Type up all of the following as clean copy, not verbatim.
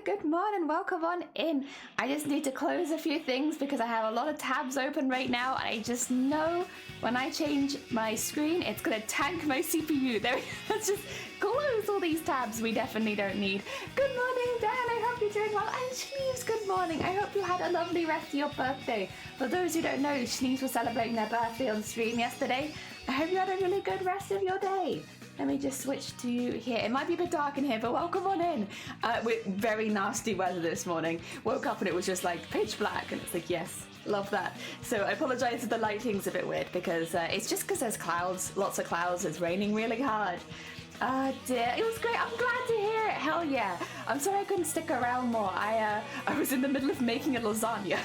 good morning, welcome on in. I just need to close a few things because I have a lot of tabs open right now. I just know when I change my screen, it's gonna tank my CPU. Let's just close all these tabs we definitely don't need. Good morning, Dan, I hope you're doing well. And Schneeves, good morning. I hope you had a lovely rest of your birthday. For those who don't know, Schneeves was celebrating their birthday on stream yesterday. I hope you had a really good rest of your day. Let me just switch to here. It might be a bit dark in here, but welcome on in. With very nasty weather this morning. Woke up and it was just like pitch black, and it's like, yes, love that. So I apologize if the lighting's a bit weird because it's just because there's clouds, lots of clouds. It's raining really hard. Dear, it was great. I'm glad to hear it. Hell yeah. I'm sorry I couldn't stick around more. I was in the middle of making a lasagna.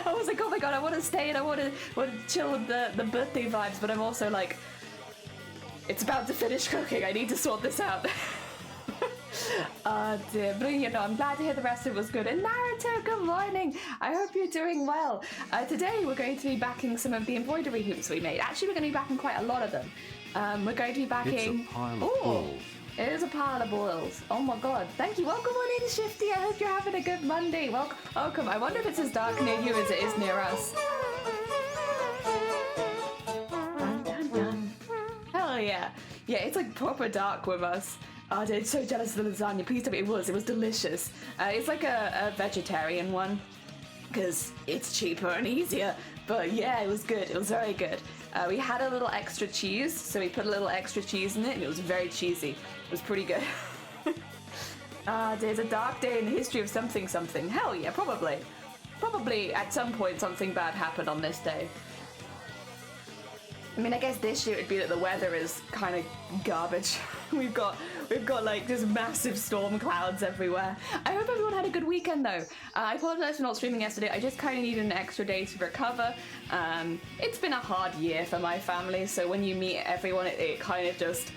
I was like, oh my god, I want to stay and I want to chill with the birthday vibes, but I'm also like, it's about to finish cooking. I need to sort this out. Dear. But you know, I'm glad to hear the rest of it was good. And Naruto, good morning. I hope you're doing well. Today we're going to be backing some of the embroidery hoops we made. Actually, we're going to be backing quite a lot of them. We're going to be backing... It's a pile of balls. It is a pile of balls. Oh my god. Thank you. Welcome on in, Shifty. I hope you're having a good Monday. Welcome. I wonder if it's as dark near you as it is near us. Hell yeah. Yeah, it's like proper dark with us. Oh, dude, so jealous of the lasagna. Please tell me it was delicious. It's like a vegetarian one because it's cheaper and easier. But yeah, it was good. It was very good. We had a little extra cheese, so we put a little extra cheese in it, and it was very cheesy. It was pretty good. There's a dark day in the history of something. Hell yeah, probably. Probably at some point something bad happened on this day. I mean, I guess this year it'd be that the weather is kind of garbage. We've got like just massive storm clouds everywhere. I hope everyone had a good weekend though. I apologize for not streaming yesterday. I just kind of needed an extra day to recover. It's been a hard year for my family, so when you meet everyone, it kind of just...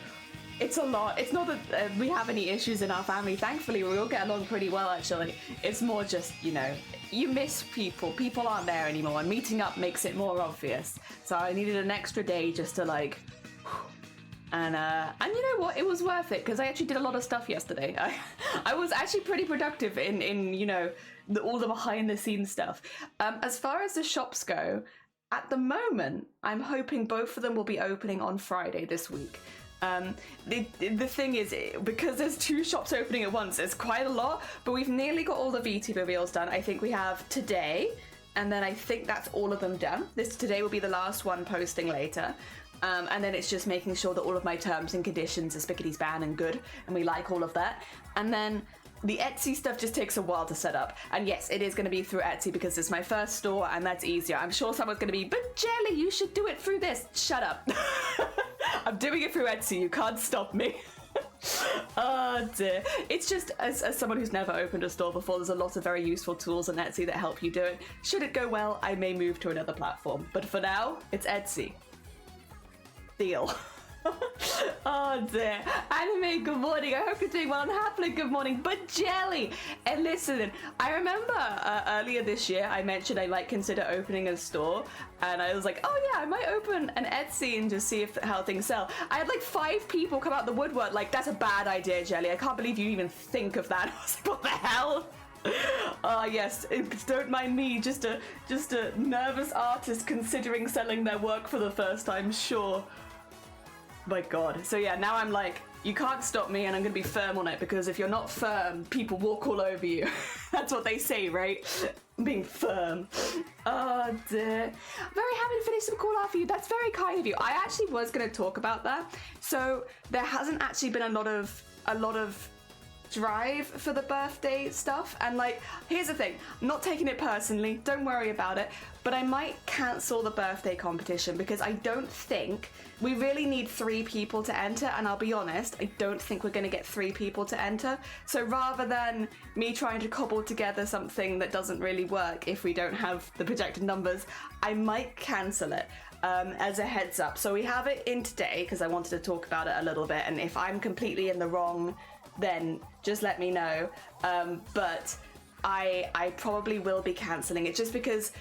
It's a lot. It's not that we have any issues in our family. Thankfully, we all get along pretty well, actually. It's more just, you know, you miss people. People aren't there anymore, and meeting up makes it more obvious. So I needed an extra day just to, like... And you know what? It was worth it, because I actually did a lot of stuff yesterday. I was actually pretty productive in you know, all the behind-the-scenes stuff. As far as the shops go, at the moment, I'm hoping both of them will be opening on Friday this week. The thing is, because there's two shops opening at once, it's quite a lot, but we've nearly got all the VT reveals done. I think we have today, and then I think that's all of them done. Today will be the last one posting later. And then it's just making sure that all of my terms and conditions are spickety-span and good, and we like all of that. And then the Etsy stuff just takes a while to set up. And yes, it is going to be through Etsy because it's my first store and that's easier. I'm sure someone's going to be, but Jelly, you should do it through this. Shut up. I'm doing it through Etsy. You can't stop me. Oh dear. It's just, as someone who's never opened a store before, there's a lot of very useful tools on Etsy that help you do it. Should it go well, I may move to another platform. But for now, it's Etsy. Deal. Oh dear. Anime, good morning. I hope you're doing well. And happily good morning. But Jelly! And listen, I remember earlier this year I mentioned I might consider opening a store, and I was like, oh yeah, I might open an Etsy and just see how things sell. I had like 5 people come out the woodwork like, that's a bad idea, Jelly. I can't believe you even think of that. I was like, what the hell? Yes, don't mind me, just a nervous artist considering selling their work for the first time, sure. My god. So yeah, now I'm like, you can't stop me, and I'm gonna be firm on it, because if you're not firm, people walk all over you. That's what they say, right? Being firm. Oh dear. Very happy to finish some call out for you. That's very kind of you. I actually was gonna talk about that. So there hasn't actually been a lot of drive for the birthday stuff, and like, here's the thing, I'm not taking it personally, don't worry about it, but I might cancel the birthday competition because I don't think we really need 3 people to enter, and I'll be honest, I don't think we're going to get 3 people to enter. So rather than me trying to cobble together something that doesn't really work if we don't have the projected numbers, I might cancel it. As a heads up. So we have it in today because I wanted to talk about it a little bit, and if I'm completely in the wrong, then just let me know. But I probably will be cancelling it, just because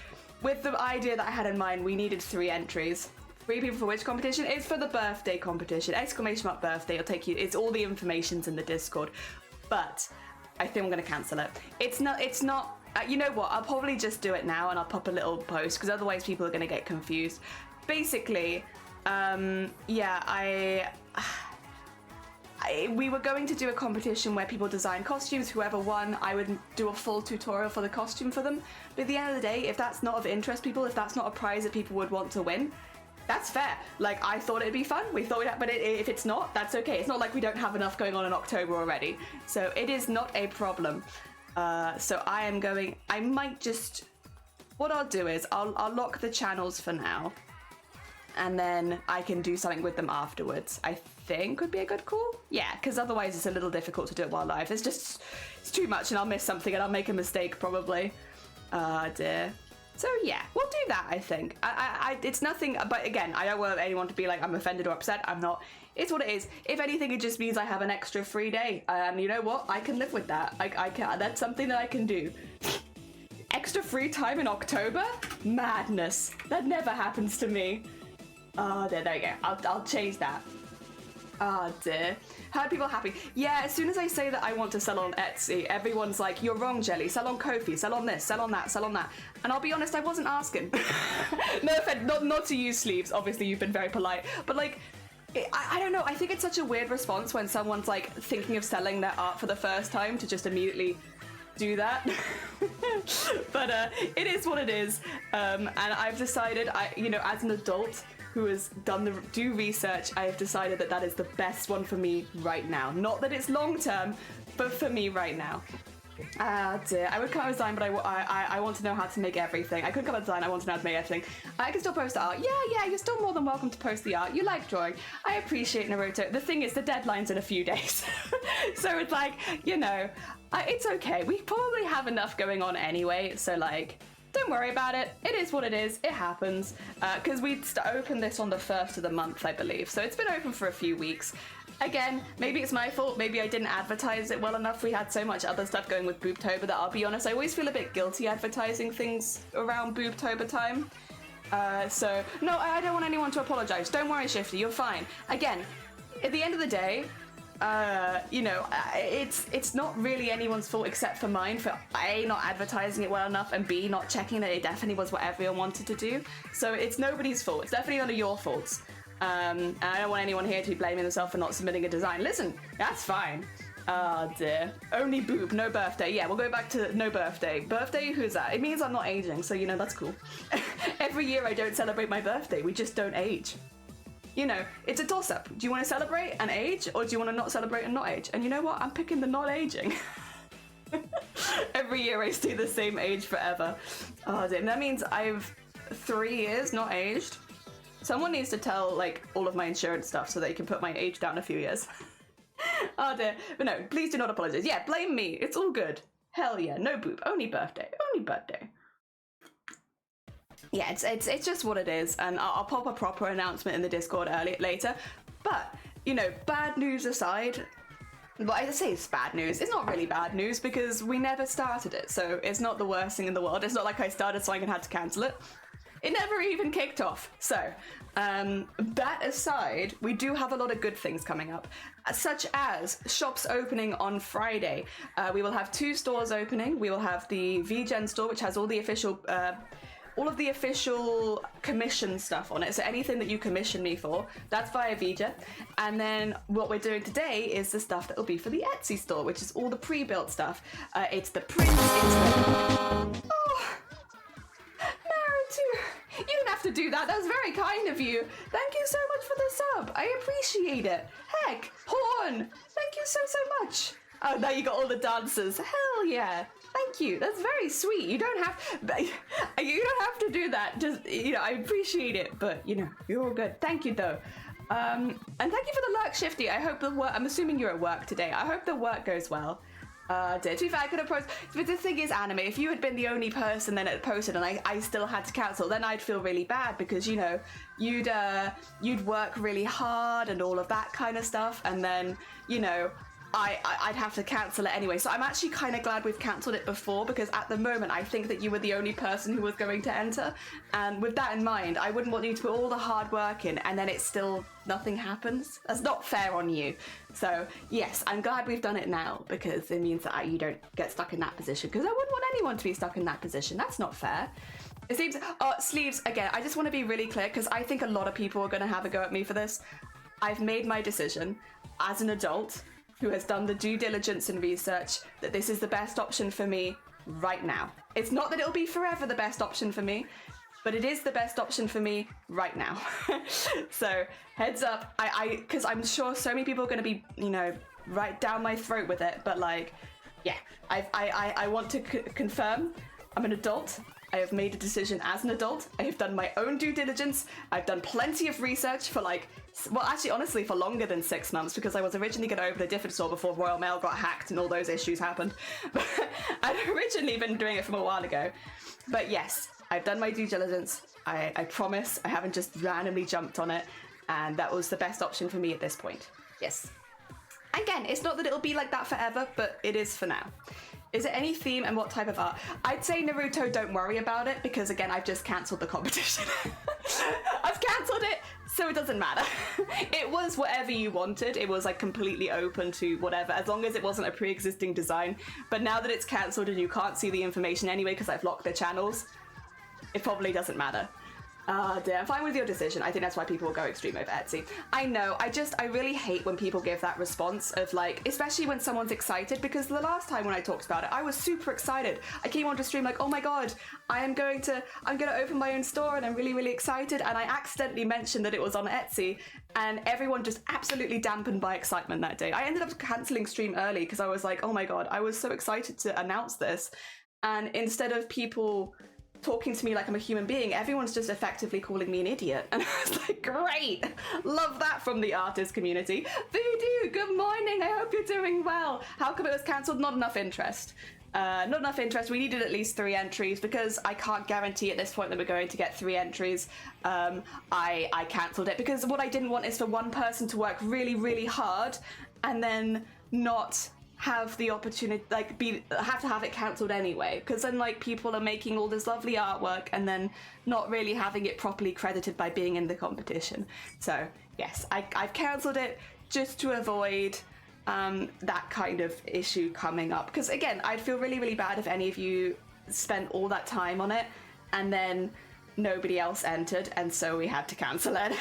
with the idea that I had in mind, we needed 3 entries. 3 people for which competition? It's for the birthday competition. !birthday. It'll take you, it's all the information's in the Discord. But I think I'm gonna cancel it. It's not, you know what, I'll probably just do it now and I'll pop a little post because otherwise people are gonna get confused. Basically, we were going to do a competition where people design costumes. Whoever won, I would do a full tutorial for the costume for them. But at the end of the day, if that's not of interest people, if that's not a prize that people would want to win, that's fair. Like, I thought it'd be fun. We thought but if it's not, that's okay. It's not like we don't have enough going on in October already. So it is not a problem. So I might just, what I'll do is I'll lock the channels for now. And then I can do something with them afterwards. I think would be a good call. Yeah, because otherwise it's a little difficult to do it while live. It's too much and I'll miss something and I'll make a mistake probably. Dear. So yeah, we'll do that, I think. It's nothing, but again, I don't want anyone to be like, I'm offended or upset. I'm not. It's what it is. If anything, it just means I have an extra free day. And you know what? I can live with that. I can. That's something that I can do. Extra free time in October? Madness. That never happens to me. Oh, there we go. I'll change that. Oh dear. How are people happy? Yeah, as soon as I say that I want to sell on Etsy, everyone's like, you're wrong, Jelly. Sell on Ko-fi, sell on this, sell on that, sell on that. And I'll be honest, I wasn't asking. No offense, not to use sleeves. Obviously, you've been very polite. But like, I don't know. I think it's such a weird response when someone's like thinking of selling their art for the first time to just immediately do that. But it is what it is. And I've decided, as an adult who has done due research, I have decided that that is the best one for me right now. Not that it's long term, but for me right now. Dear. I would come up with design, but I want to know how to make everything. I couldn't come up with design, I want to know how to make everything. I can still post art. Yeah, you're still more than welcome to post the art. You like drawing. I appreciate Naruto. The thing is, the deadline's in a few days. So it's like, it's okay. We probably have enough going on anyway, so like, don't worry about it. It is what it is. It happens. Because we opened this on the 1st of the month, I believe. So it's been open for a few weeks. Again, maybe it's my fault. Maybe I didn't advertise it well enough. We had so much other stuff going with Boobtober that I'll be honest, I always feel a bit guilty advertising things around Boobtober time. So, no, I don't want anyone to apologize. Don't worry, Shifty. You're fine. Again, at the end of the day, it's not really anyone's fault except for mine for A, not advertising it well enough, and B, not checking that it definitely was what everyone wanted to do. So it's nobody's fault. It's definitely none of your faults. And I don't want anyone here to be blaming themselves for not submitting a design. Listen, that's fine. Oh dear. Only boob, no birthday. Yeah, we'll go back to no birthday. Birthday, who's that? It means I'm not aging, so that's cool. Every year I don't celebrate my birthday. We just don't age. It's a toss-up. Do you want to celebrate and age, or do you want to not celebrate and not age? And you know what? I'm picking the not aging. Every year I stay the same age forever. Oh, damn. That means I've 3 years not aged. Someone needs to tell, like, all of my insurance stuff so they can put my age down a few years. Oh, dear. But no, please do not apologize. Yeah, blame me. It's all good. Hell yeah. No boob. Only birthday. Only birthday. Yeah, it's just what it is, and I'll pop a proper announcement in the Discord later. But, bad news aside, well, I say it's bad news. It's not really bad news because we never started it, so it's not the worst thing in the world. It's not like I started something and had to cancel it. It never even kicked off. So, that aside, we do have a lot of good things coming up, such as shops opening on Friday. We will have 2 stores opening. We will have the VGen store, which has all the official commission stuff on it. So anything that you commission me for, that's via VJ. And then what we're doing today is the stuff that will be for the Etsy store, which is all the pre-built stuff. It's the prints, Oh, Naruto, you didn't have to do that. That was very kind of you. Thank you so much for the sub. I appreciate it. Heck, Horn, thank you so much. Oh, now you got all the dancers. Hell yeah. Thank you. That's very sweet. You don't have to do that. Just, I appreciate it, but you're all good. Thank you though. And thank you for the lurk, Shifty. I hope I'm assuming you're at work today. I hope the work goes well. To be fair, I could have posted, but the thing is, Anime, if you had been the only person then it posted and I still had to cancel, then I'd feel really bad because, you'd work really hard and all of that kind of stuff, and then, I'd have to cancel it anyway. So I'm actually kind of glad we've cancelled it before, because at the moment I think that you were the only person who was going to enter. And with that in mind, I wouldn't want you to put all the hard work in and then it's still nothing happens. That's not fair on you. So yes, I'm glad we've done it now, because it means that you don't get stuck in that position, because I wouldn't want anyone to be stuck in that position. That's not fair. It seems, sleeves, again, I just want to be really clear, because I think a lot of people are going to have a go at me for this. I've made my decision as an adult who has done the due diligence and research that this is the best option for me right now. It's not that it'll be forever the best option for me, but it is the best option for me right now. So heads up, because I'm sure so many people are going to be, you know, right down my throat with it, but like, yeah, I want to confirm I'm an adult. I have made a decision as an adult. I have done my own due diligence. I've done plenty of research for like, well, actually, honestly, for longer than 6 months, because I was originally going to open a different store before Royal Mail got hacked and all those issues happened. But I'd originally been doing it from a while ago. But yes, I've done my due diligence. I promise I haven't just randomly jumped on it. And that was the best option for me at this point. Yes. Again, it's not that it'll be like that forever, but it is for now. Is it any theme and what type of art? I'd say Naruto, don't worry about it, because again, I've just cancelled the competition. I've cancelled it, so it doesn't matter. It was whatever you wanted. It was like completely open to whatever, as long as it wasn't a pre-existing design. But now that it's cancelled and you can't see the information anyway because I've locked the channels, it probably doesn't matter. Dear, I'm fine with your decision. I think that's why people will go extreme over Etsy. I know, I really hate when people give that response of like, especially when someone's excited, because the last time when I talked about it, I was super excited. I came onto stream like, oh my god, I'm going to open my own store and I'm really, really excited. And I accidentally mentioned that it was on Etsy, and everyone just absolutely dampened my excitement that day. I ended up cancelling stream early because I was like, oh my god, I was so excited to announce this. And instead of people talking to me like I'm a human being, everyone's just effectively calling me an idiot. And I was like, great, love that from the artist community. Voodoo, good morning, I hope you're doing well. How come it was cancelled? Not enough interest. Not enough interest. We needed at least 3 entries, because I can't guarantee at this point that we're going to get 3 entries. I cancelled it because what I didn't want is for one person to work really, really hard and then not have the opportunity, like have to have it cancelled anyway, because then like people are making all this lovely artwork and then not really having it properly credited by being in the competition. So yes, I've cancelled it just to avoid that kind of issue coming up, because again, I'd feel really, really bad if any of you spent all that time on it and then nobody else entered, and so we had to cancel it.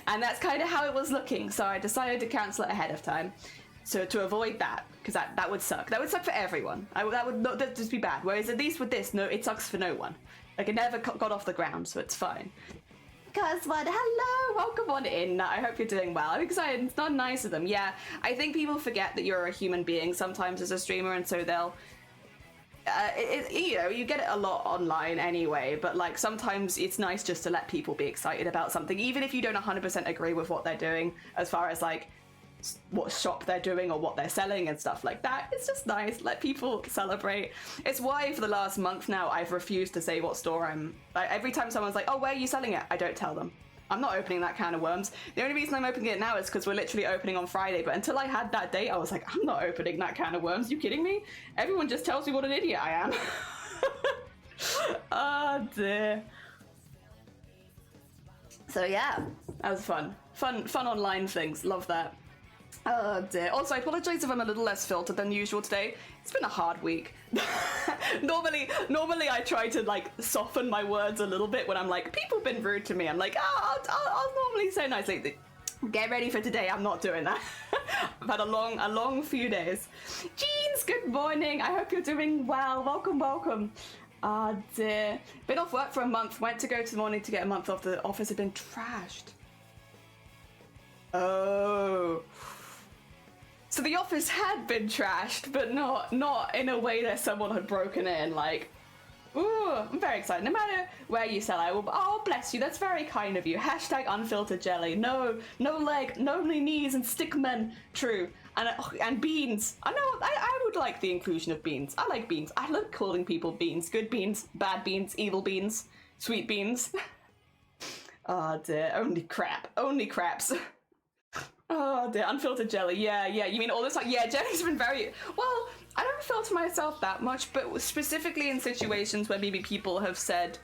And that's kind of how it was looking, so I decided to cancel it ahead of time. So to avoid that, because that would suck. That would suck for everyone. That would not just be bad. Whereas at least with this, no, it sucks for no one. Like, it never got off the ground, so it's fine. Cosmod, hello, welcome on in. I hope you're doing well. I'm excited. It's not nice of them. Yeah, I think people forget that you're a human being sometimes as a streamer, and so they'll... you know, you get it a lot online anyway, but like sometimes it's nice just to let people be excited about something, even if you don't 100% agree with what they're doing as far as like what shop they're doing or what they're selling and stuff like that. It's just nice, let people celebrate. It's why for the last month now I've refused to say what store I'm like. Every time someone's like, oh, where are you selling it, I don't tell them. I'm not opening that can of worms. The only reason I'm opening it now is because we're literally opening on Friday, but until I had that date I was like, I'm not opening that can of worms. You kidding me? Everyone just tells me what an idiot I am. Oh dear. So yeah, that was fun online things. Love that. Oh dear. Also, I apologize if I'm a little less filtered than usual today. It's been a hard week. Normally I try to like soften my words a little bit when I'm like, people have been rude to me. I'm like, I'll normally say nicely, get ready for today. I'm not doing that. I've had a long few days. Jeans, good morning. I hope you're doing well. Welcome. Ah dear. Been off work for a month. Went to go to the morning to get a month off. The office had been trashed. Oh. So the office had been trashed, but not in a way that someone had broken in. Like, ooh, I'm very excited. No matter where you sell, I will. Oh, bless you. That's very kind of you. Hashtag unfiltered jelly. No leg, no knees, and stickmen. True. And beans. I would like the inclusion of beans. I like beans. I love calling people beans. Good beans, bad beans, evil beans, sweet beans. Oh dear. Only crap. Only craps. Oh dear, unfiltered jelly. Yeah, yeah. You mean all this time? Yeah, jelly's been very well. I don't filter myself that much, but specifically in situations where maybe people have said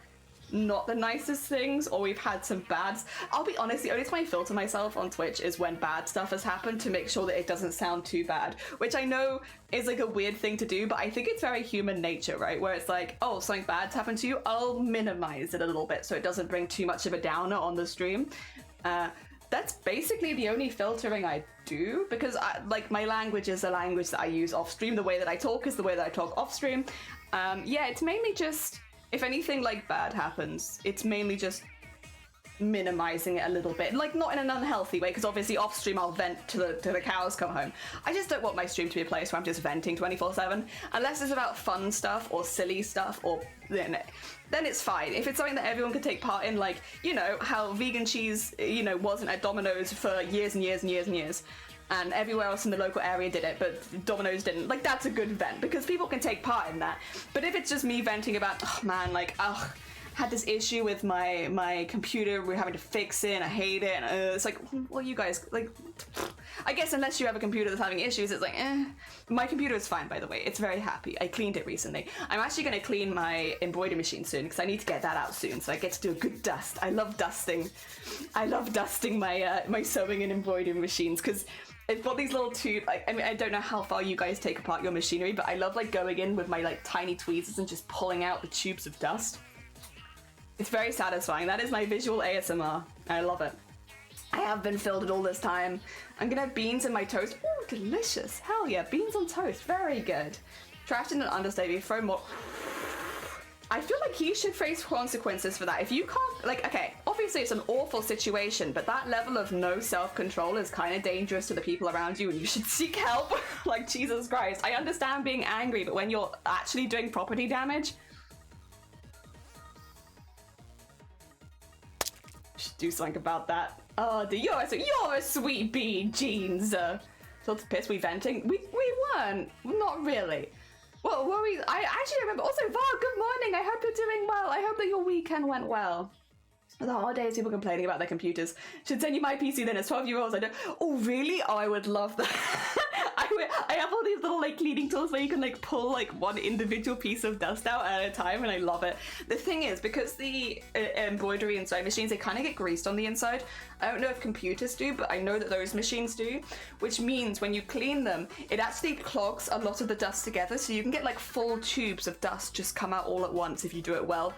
not the nicest things, or we've had some bads. I'll be honest, the only time I filter myself on Twitch is when bad stuff has happened to make sure that it doesn't sound too bad, which I know is like a weird thing to do, but I think it's very human nature, right? Where it's like, oh, something bad's happened to you, I'll minimize it a little bit so it doesn't bring too much of a downer on the stream. That's basically the only filtering I do, because like my language is a language that I use off stream. The way that I talk is the way that I talk off stream. Yeah, it's mainly just, if anything like bad happens, it's mainly just minimizing it a little bit, like not in an unhealthy way, because obviously off stream I'll vent to the cows come home. I just don't want my stream to be a place where I'm just venting 24/7, unless it's about fun stuff or silly stuff, or then it's fine. If it's something that everyone could take part in, like, you know, how vegan cheese, you know, wasn't at Domino's for years and years and years and years, and everywhere else in the local area did it, but Domino's didn't. Like, that's a good vent, because people can take part in that. But if it's just me venting about, oh man, like, oh, had this issue with my computer, we're having to fix it, and I hate it, and it's like, well, you guys, like, I guess unless you have a computer that's having issues, it's like, eh. My computer is fine, by the way. It's very happy. I cleaned it recently. I'm actually going to clean my embroidery machine soon, because I need to get that out soon, so I get to do a good dust. I love dusting. I love dusting my my sewing and embroidery machines, because it's got these little tubes. I mean, I don't know how far you guys take apart your machinery, but I love like going in with my like tiny tweezers and just pulling out the tubes of dust. It's very satisfying. That is my visual ASMR. I love it. I have been filtered all this time. I'm gonna have beans in my toast. Ooh, delicious. Hell yeah, beans on toast. Very good. Trash in an understatement. Throw more. I feel like he should face consequences for that. If you can't, like, okay, obviously it's an awful situation, but that level of no self-control is kind of dangerous to the people around you, and you should seek help. Like, Jesus Christ. I understand being angry, but when you're actually doing property damage, should do something about that. Oh, you're a sweet bee, Jeans. So it's piss. We venting? We weren't. Not really. Well, were we? I actually remember. Also, Var, good morning. I hope you're doing well. I hope that your weekend went well. The holidays, people complaining about their computers. Should send you my PC then. It's 12-year-olds. I don't. Oh, really? Oh, I would love that. I have all these little like cleaning tools where you can like pull like one individual piece of dust out at a time, and I love it. The thing is, because the embroidery and sewing machines, they kind of get greased on the inside. I don't know if computers do, but I know that those machines do, which means when you clean them, it actually clogs a lot of the dust together, so you can get like full tubes of dust just come out all at once if you do it well.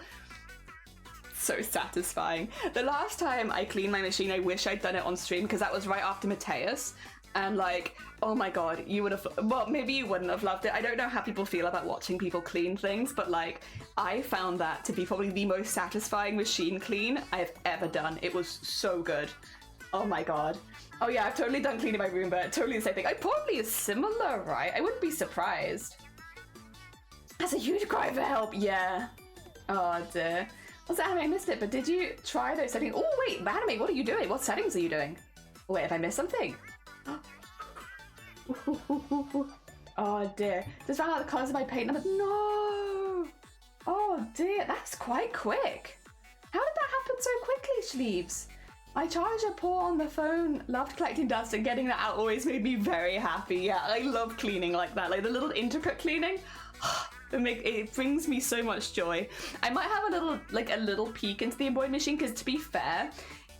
So satisfying. The last time I cleaned my machine, I wish I'd done it on stream, because that was right after Mateus. And like, oh my god, you would have, well, maybe you wouldn't have loved it. I don't know how people feel about watching people clean things, but like, I found that to be probably the most satisfying machine clean I've ever done. It was so good. Oh my god. Oh yeah, I've totally done cleaning my room, but totally the same thing. I probably is similar, right? I wouldn't be surprised. That's a huge cry for help, yeah. Oh dear. What's that, Anime? I missed it, but did you try those settings? Oh wait, Anime, what are you doing? What settings are you doing? Wait, have I missed something? Oh dear. Just found out the colours of my paint number. No! Oh dear, that's quite quick. How did that happen so quickly, Schleeves? My charger poor on the phone. Loved collecting dust, and getting that out always made me very happy. Yeah, I love cleaning like that. Like the little intricate cleaning. It brings me so much joy. I might have a little peek into the embroidery machine, because to be fair,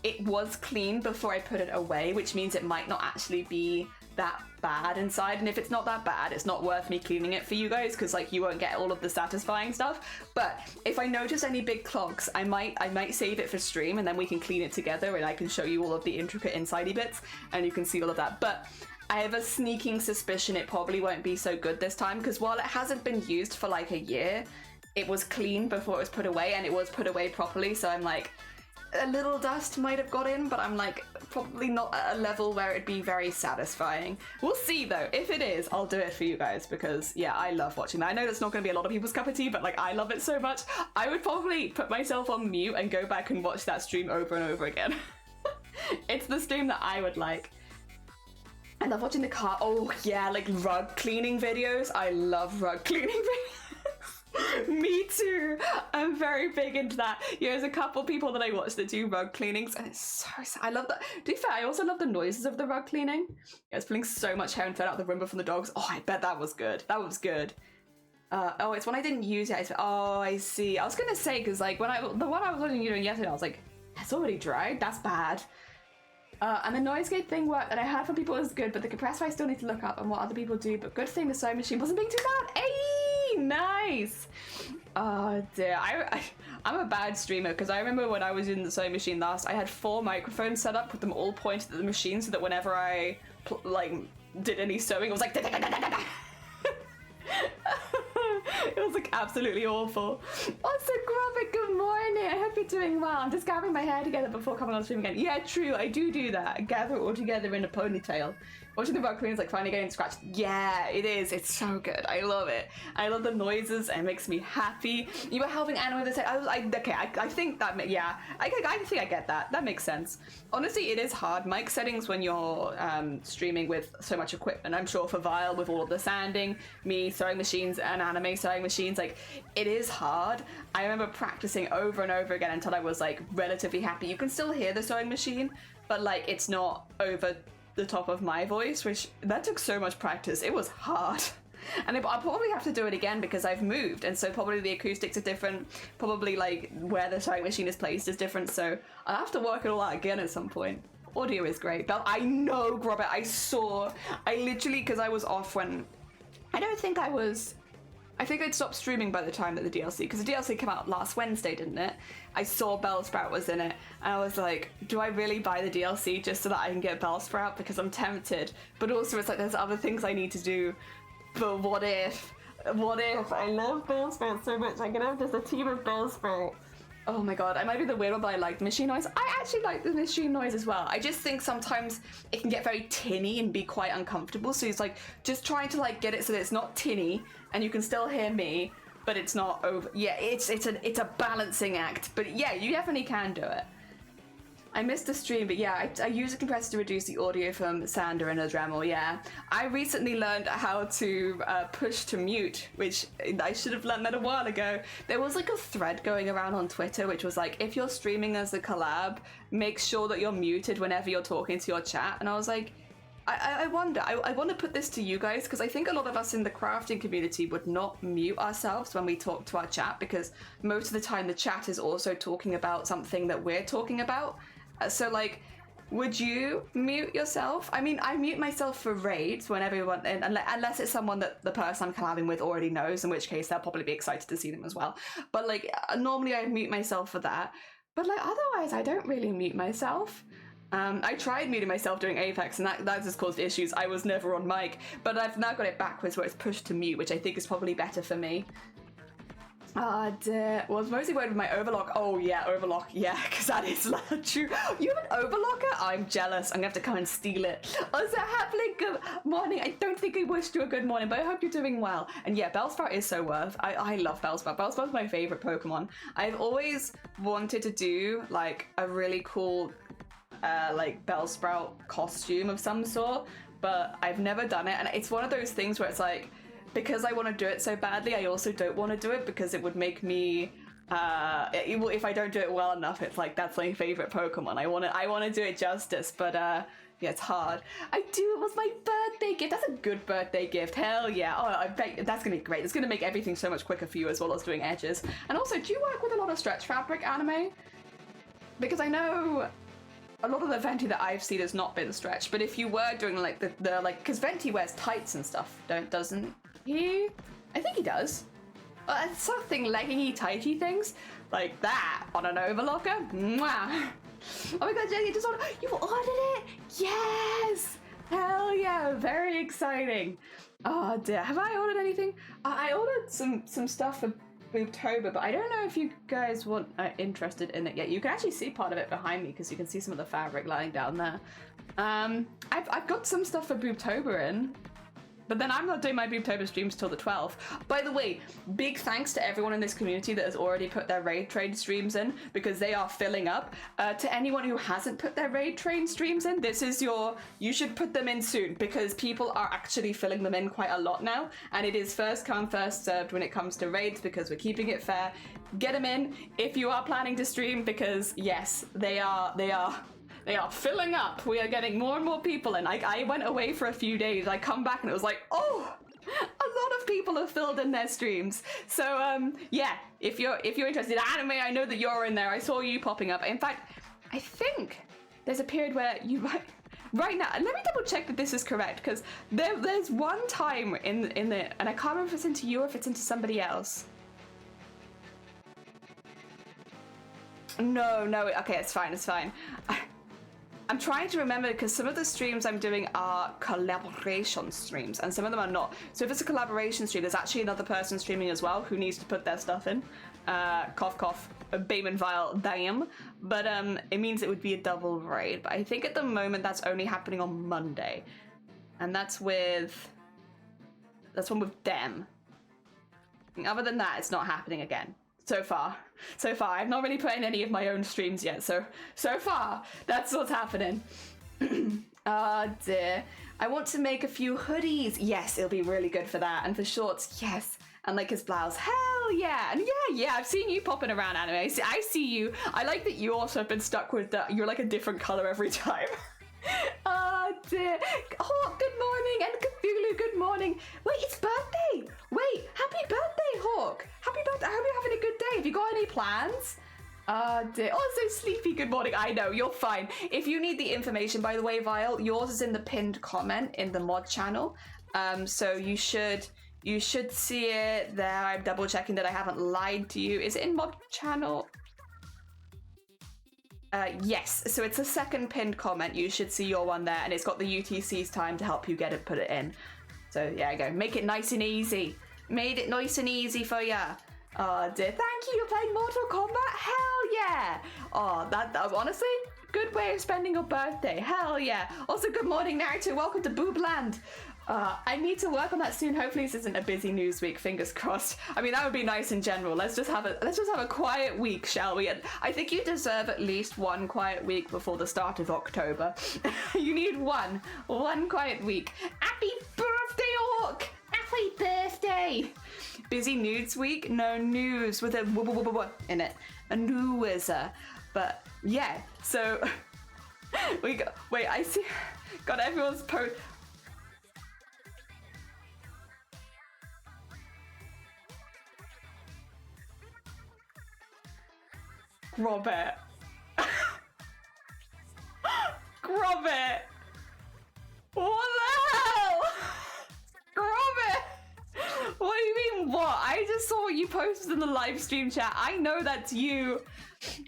it was clean before I put it away, which means it might not actually be that bad inside. And if it's not that bad, it's not worth me cleaning it for you guys, because like you won't get all of the satisfying stuff. But if I notice any big clogs, I might save it for stream, and then we can clean it together, and I can show you all of the intricate insidey bits, and you can see all of that. But I have a sneaking suspicion it probably won't be so good this time, because while it hasn't been used for like a year, it was clean before it was put away, and it was put away properly. So I'm like, a little dust might have got in, but I'm like, probably not at a level where it'd be very satisfying. We'll see though. If it is, I'll do it for you guys, because yeah, I love watching that. I know that's not going to be a lot of people's cup of tea, but like, I love it so much. I would probably put myself on mute and go back and watch that stream over and over again. It's the stream that I would like. I love watching the car. Oh yeah, like rug cleaning videos. I love rug cleaning videos. Me too. I'm very big into that. Yeah, there's a couple people that I watch that do rug cleanings, and it's so sad. I love that. To be fair, I also love the noises of the rug cleaning. Yeah, it's pulling so much hair and fed out the room from the dogs. Oh, I bet that was good. That was good. Oh, it's one I didn't use yet. Oh, I see. I was gonna say, because like the one I was watching you doing yesterday, I was like, it's already dried. That's bad. And the noise gate thing worked, and I heard from people it was good, but the compressor I still need to look up and what other people do. But good thing the sewing machine wasn't being too loud. Hey, nice. Oh dear, I'm a bad streamer, because I remember when I was in the sewing machine last, I had 4 microphones set up with them all pointed at the machine, so that whenever I did any sewing, it was like. It was like absolutely awful. Also, Grubby, good morning. I hope you're doing well. I'm just gathering my hair together before coming on stream again. Yeah, true. I do that. I gather it all together in a ponytail. Watching the rug cleans like finally getting scratched. Yeah, it is. It's so good. I love it. I love the noises. It makes me happy. You were helping Anna with this. I think that. Yeah, I think I get that. That makes sense. Honestly, it is hard. Mic settings when you're streaming with so much equipment. I'm sure for Vile with all of the sanding, me sewing machines and anime sewing machines, like it is hard. I remember practicing over and over again until I was like relatively happy. You can still hear the sewing machine, but like it's not over the top of my voice, which that took so much practice. It was hard. And I'll probably have to do it again because I've moved, and so probably the acoustics are different, probably like where the sewing machine is placed is different, so I'll have to work it all out again at some point. Audio is great. But I know, Robert, I literally, because I was off when, I think I'd stopped streaming by the time that the DLC, because the DLC came out last Wednesday, didn't it? I saw Bellsprout was in it, and I was like, do I really buy the DLC just so that I can get Bellsprout? Because I'm tempted, but also it's like there's other things I need to do. But what if? I love Bellsprout so much, I'm gonna have just a team of Bellsprout. Oh my god, I might be the weird one, but I like the machine noise. I actually like the machine noise as well. I just think sometimes it can get very tinny and be quite uncomfortable, so it's like just trying to like get it so that it's not tinny and you can still hear me, but it's not over. Yeah, it's a balancing act, but yeah, you definitely can do it. I missed the stream, but yeah, I use a compressor to reduce the audio from Sander and a Dremel, yeah. I recently learned how to push to mute, which I should have learned that a while ago. There was like a thread going around on Twitter, which was like, if you're streaming as a collab, make sure that you're muted whenever you're talking to your chat. And I was like, I wonder, I want to put this to you guys, because I think a lot of us in the crafting community would not mute ourselves when we talk to our chat, because most of the time the chat is also talking about something that we're talking about. So like, would you mute yourself? I mean, I mute myself for raids when everyone, unless it's someone that the person I'm collabing with already knows, in which case they'll probably be excited to see them as well. But like, normally I mute myself for that. But like, otherwise I don't really mute myself. I tried muting myself during Apex, and that just caused issues. I was never on mic, but I've now got it backwards where it's pushed to mute, which I think is probably better for me. Ah, dear. Well, I was mostly worried with my overlock. Oh, yeah, overlock. Yeah, because that is true. You have an overlocker? I'm jealous. I'm going to have to come and steal it. Also, happily good morning. I don't think I wished you a good morning, but I hope you're doing well. And yeah, Bellsprout is so worth. I love Bellsprout. Bellsprout's my favorite Pokemon. I've always wanted to do, like, a really cool, like, Bellsprout costume of some sort, but I've never done it. And it's one of those things where it's like, because I want to do it so badly, I also don't want to do it because it would make me, if I don't do it well enough, it's like, that's my favorite Pokemon. I want to do it justice, but yeah, it's hard. It was my birthday gift. That's a good birthday gift. Hell yeah. Oh, I bet that's going to be great. It's going to make everything so much quicker for you, as well as doing edges. And also, do you work with a lot of stretch fabric anime? Because I know a lot of the Venti that I've seen has not been stretched, but if you were doing like the like, because Venti wears tights and stuff, doesn't he? I think he does. Something leggingy tighty things like that on an overlocker. Mwah. Oh my god, Jenny, you've ordered it? Yes! Hell yeah, very exciting. Oh dear, have I ordered anything? I ordered some stuff for Boobtober, but I don't know if you guys are interested in it yet. You can actually see part of it behind me because you can see some of the fabric lying down there. I've got some stuff for Boobtober in. But then I'm not doing my Boobtober streams till the 12th. By the way, big thanks to everyone in this community that has already put their raid trade streams in, because they are filling up. To anyone who hasn't put their raid trade streams in, this is you should put them in soon, because people are actually filling them in quite a lot now, and it is first come, first served when it comes to raids, because we're keeping it fair. Get them in if you are planning to stream, because yes, they are filling up. We are getting more and more people in. I went away for a few days. I come back and it was like, oh, a lot of people have filled in their streams. So yeah, if you're interested, Anime, I know that you're in there. I saw you popping up. In fact, I think there's a period where you right now. Let me double check that this is correct, because there's one time in the, and I can't remember if it's into you or if it's into somebody else. No, okay, it's fine. I'm trying to remember, because some of the streams I'm doing are collaboration streams and some of them are not. So if it's a collaboration stream, there's actually another person streaming as well who needs to put their stuff in. Cough, cough, Bayman Vile, damn. But it means it would be a double raid. But I think at the moment that's only happening on Monday. And that's one with them. Other than that, it's not happening again. So far, I've not really put in any of my own streams yet, so far, that's what's happening. Oh dear. I want to make a few hoodies. Yes, it'll be really good for that. And for shorts, yes. And like his blouse, hell yeah. And yeah, I've seen you popping around, Anime. I see you. I like that you also have been stuck with that. You're like a different color every time. Oh dear. Oh, good morning, and Cthulhu, good morning. Wait, it's birthday. Wait, happy birthday, Hawk. Happy birthday. I hope you're having a good day. Have you got any plans? Oh dear. Oh, so sleepy. Good morning. I know, you're fine. If you need the information, by the way, Vile, yours is in the pinned comment in the mod channel. So you should see it there. I'm double checking that I haven't lied to you. Is it in mod channel? Yes, so it's a second pinned comment. You should see your one there, and it's got the UTC's time to help you put it in. So yeah, go. Make it nice and easy. Made it nice and easy for ya. Oh dear, thank you. You're playing Mortal Kombat? Hell yeah. Oh, that honestly, good way of spending your birthday. Hell yeah. Also, good morning, Naruto. Welcome to Boobland. I need to work on that soon. Hopefully this isn't a busy news week, fingers crossed. I mean, that would be nice in general. Let's just have a quiet week, shall we? And I think you deserve at least one quiet week before the start of October. You need one quiet week. Happy birthday, Hawk! Happy birthday! Busy nudes week? No, news with a w in it. A news. But yeah, so we got, wait, I see, got everyone's post. Robert. Robert. What the hell? Robert. What do you mean what? I just saw what you posted in the live stream chat. I know that's you.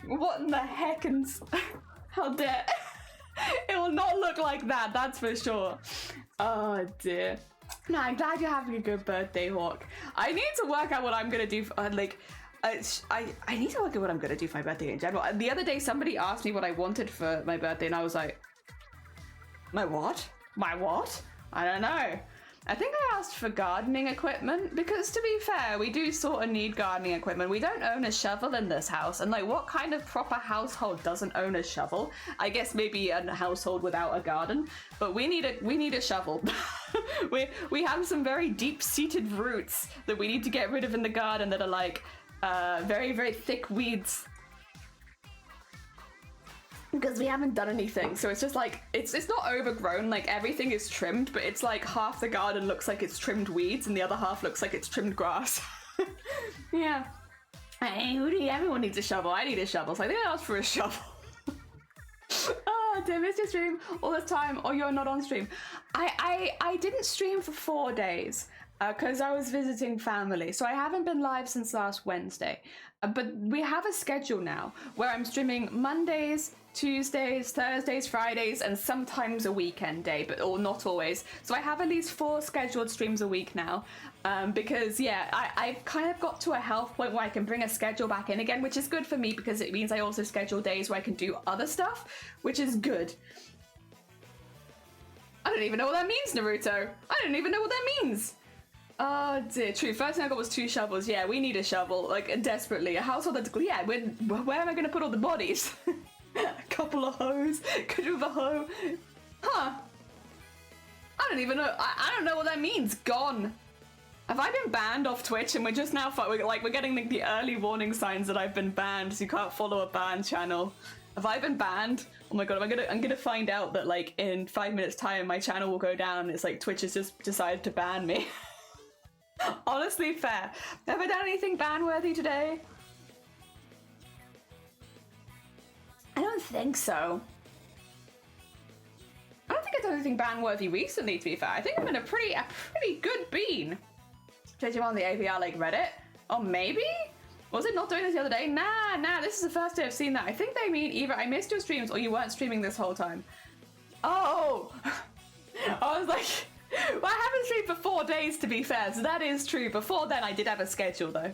What in the heck and how dare. It will not look like that, that's for sure. Oh dear. No, I'm glad you're having a good birthday, Hawk. I need to work out what I'm gonna do for, I need to work out what I'm gonna do for my birthday in general. The other day, somebody asked me what I wanted for my birthday, and I was like, my what? My what? I don't know. I think I asked for gardening equipment, because to be fair, we do sort of need gardening equipment. We don't own a shovel in this house, and like, what kind of proper household doesn't own a shovel? I guess maybe a household without a garden, but we need a shovel. we have some very deep-seated roots that we need to get rid of in the garden that are like very, very thick weeds. Because we haven't done anything, so it's just like, it's not overgrown, like everything is trimmed, but it's like half the garden looks like it's trimmed weeds and the other half looks like it's trimmed grass. Yeah. Hey, everyone needs a shovel. I need a shovel, so I think I asked for a shovel. Oh, did I miss your stream all this time? Or you're not on stream? I didn't stream for 4 days because I was visiting family, so I haven't been live since last Wednesday. But we have a schedule now where I'm streaming Mondays, Tuesdays, Thursdays, Fridays, and sometimes a weekend day, or not always. So I have at least 4 scheduled streams a week now, because yeah, I've kind of got to a health point where I can bring a schedule back in again, which is good for me because it means I also schedule days where I can do other stuff, which is good. I don't even know what that means, Naruto. I don't even know what that means. Oh dear, true. First thing I got was 2 shovels. Yeah, we need a shovel, like, desperately. A household that's, yeah, where am I gonna put all the bodies? A couple of hoes. Could you have a hoe? Huh. I don't even know. I don't know what that means. Gone. Have I been banned off Twitch and we're just now, we're getting like the early warning signs that I've been banned, so you can't follow a banned channel. Have I been banned? Oh my god, I'm gonna find out that like in 5 minutes time my channel will go down and it's like Twitch has just decided to ban me. Honestly, fair. Have I done anything ban-worthy today? I don't think so. I don't think I've done anything ban-worthy recently, to be fair. I think I'm in a pretty good bean. Did you on the AVR like Reddit? Oh, maybe? Was it not doing this the other day? Nah, this is the first day I've seen that. I think they mean either I missed your streams or you weren't streaming this whole time. Oh! I was like, well, I haven't streamed for 4 days, to be fair, so that is true. Before then, I did have a schedule, though.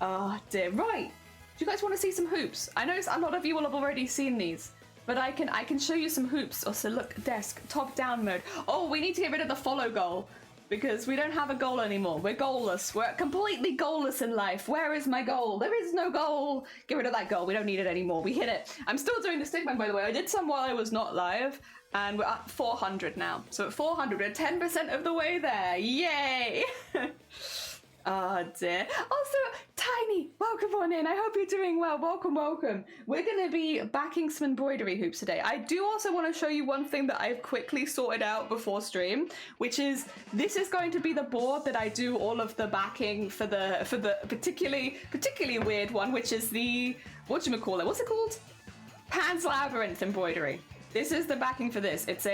Oh, dear. Right. Do you guys want to see some hoops? I know a lot of you will have already seen these, but I can show you some hoops. Also, look, desk, top-down mode. Oh, we need to get rid of the follow goal, because we don't have a goal anymore. We're goalless. We're completely goalless in life. Where is my goal? There is no goal. Get rid of that goal. We don't need it anymore. We hit it. I'm still doing the stickman, by the way. I did some while I was not live, and we're at 400 now. So at 400, we're 10% of the way there. Yay! Oh dear. Also, Tiny, welcome on in. I hope you're doing well. Welcome. We're going to be backing some embroidery hoops today. I do also want to show you one thing that I've quickly sorted out before stream, which is this is going to be the board that I do all of the backing for the particularly weird one, which is the, what's it called? Pan's Labyrinth embroidery. This is the backing for this. It's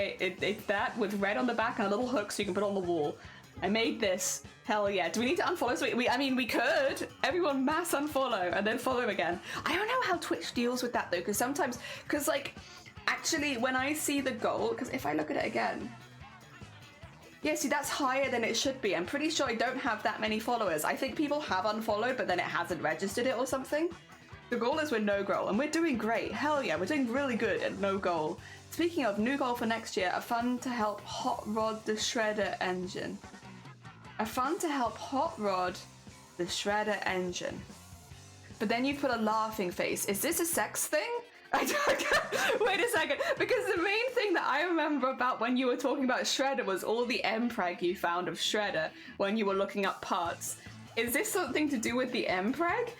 that with red on the back and a little hook so you can put it on the wall. I made this. Hell yeah. Do we need to unfollow? So I mean, we could. Everyone mass unfollow and then follow again. I don't know how Twitch deals with that though, because sometimes, like, actually when I see the goal, because if I look at it again, yeah, see, that's higher than it should be. I'm pretty sure I don't have that many followers. I think people have unfollowed, but then it hasn't registered it or something. The goal is we're no goal, and we're doing great. Hell yeah, we're doing really good at no goal. Speaking of new goal for next year, a fun to help hot rod the shredder engine. A fun to help hot rod the shredder engine. But then you put a laughing face. Is this a sex thing? Wait a second, because the main thing that I remember about when you were talking about shredder was all the mpreg you found of shredder when you were looking up parts. Is this something to do with the mpreg?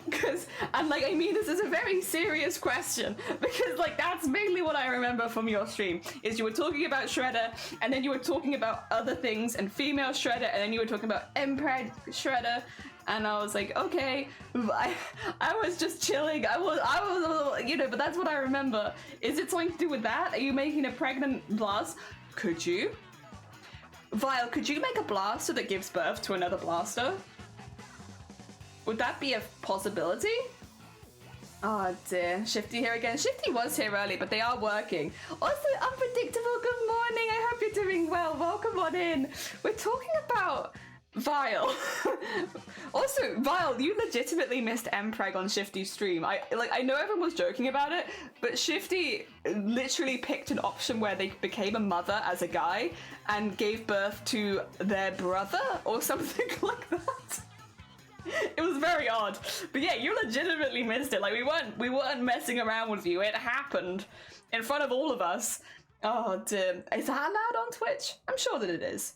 Because, and like, I mean, this is a very serious question, because like that's mainly what I remember from your stream, is you were talking about shredder, and then you were talking about other things, and female shredder, and then you were talking about mpreg shredder, and I was like, okay, I was just chilling, I was, you know, but that's what I remember. Is it something to do with that? Are you making a pregnant blast? Could you? Vile, could you make a blaster that gives birth to another blaster? Would that be a possibility? Oh dear, Shifty here again. Shifty was here early, but they are working. Also, Unpredictable, good morning. I hope you're doing well. Welcome on in. We're talking about Vile. Also, Vile, you legitimately missed mpreg on Shifty's stream. I know everyone was joking about it, but Shifty literally picked an option where they became a mother as a guy and gave birth to their brother or something like that. It was very odd, but yeah, you legitimately missed it. Like we weren't messing around with you. It happened in front of all of us. Oh dear, is that allowed on Twitch? I'm sure that it is.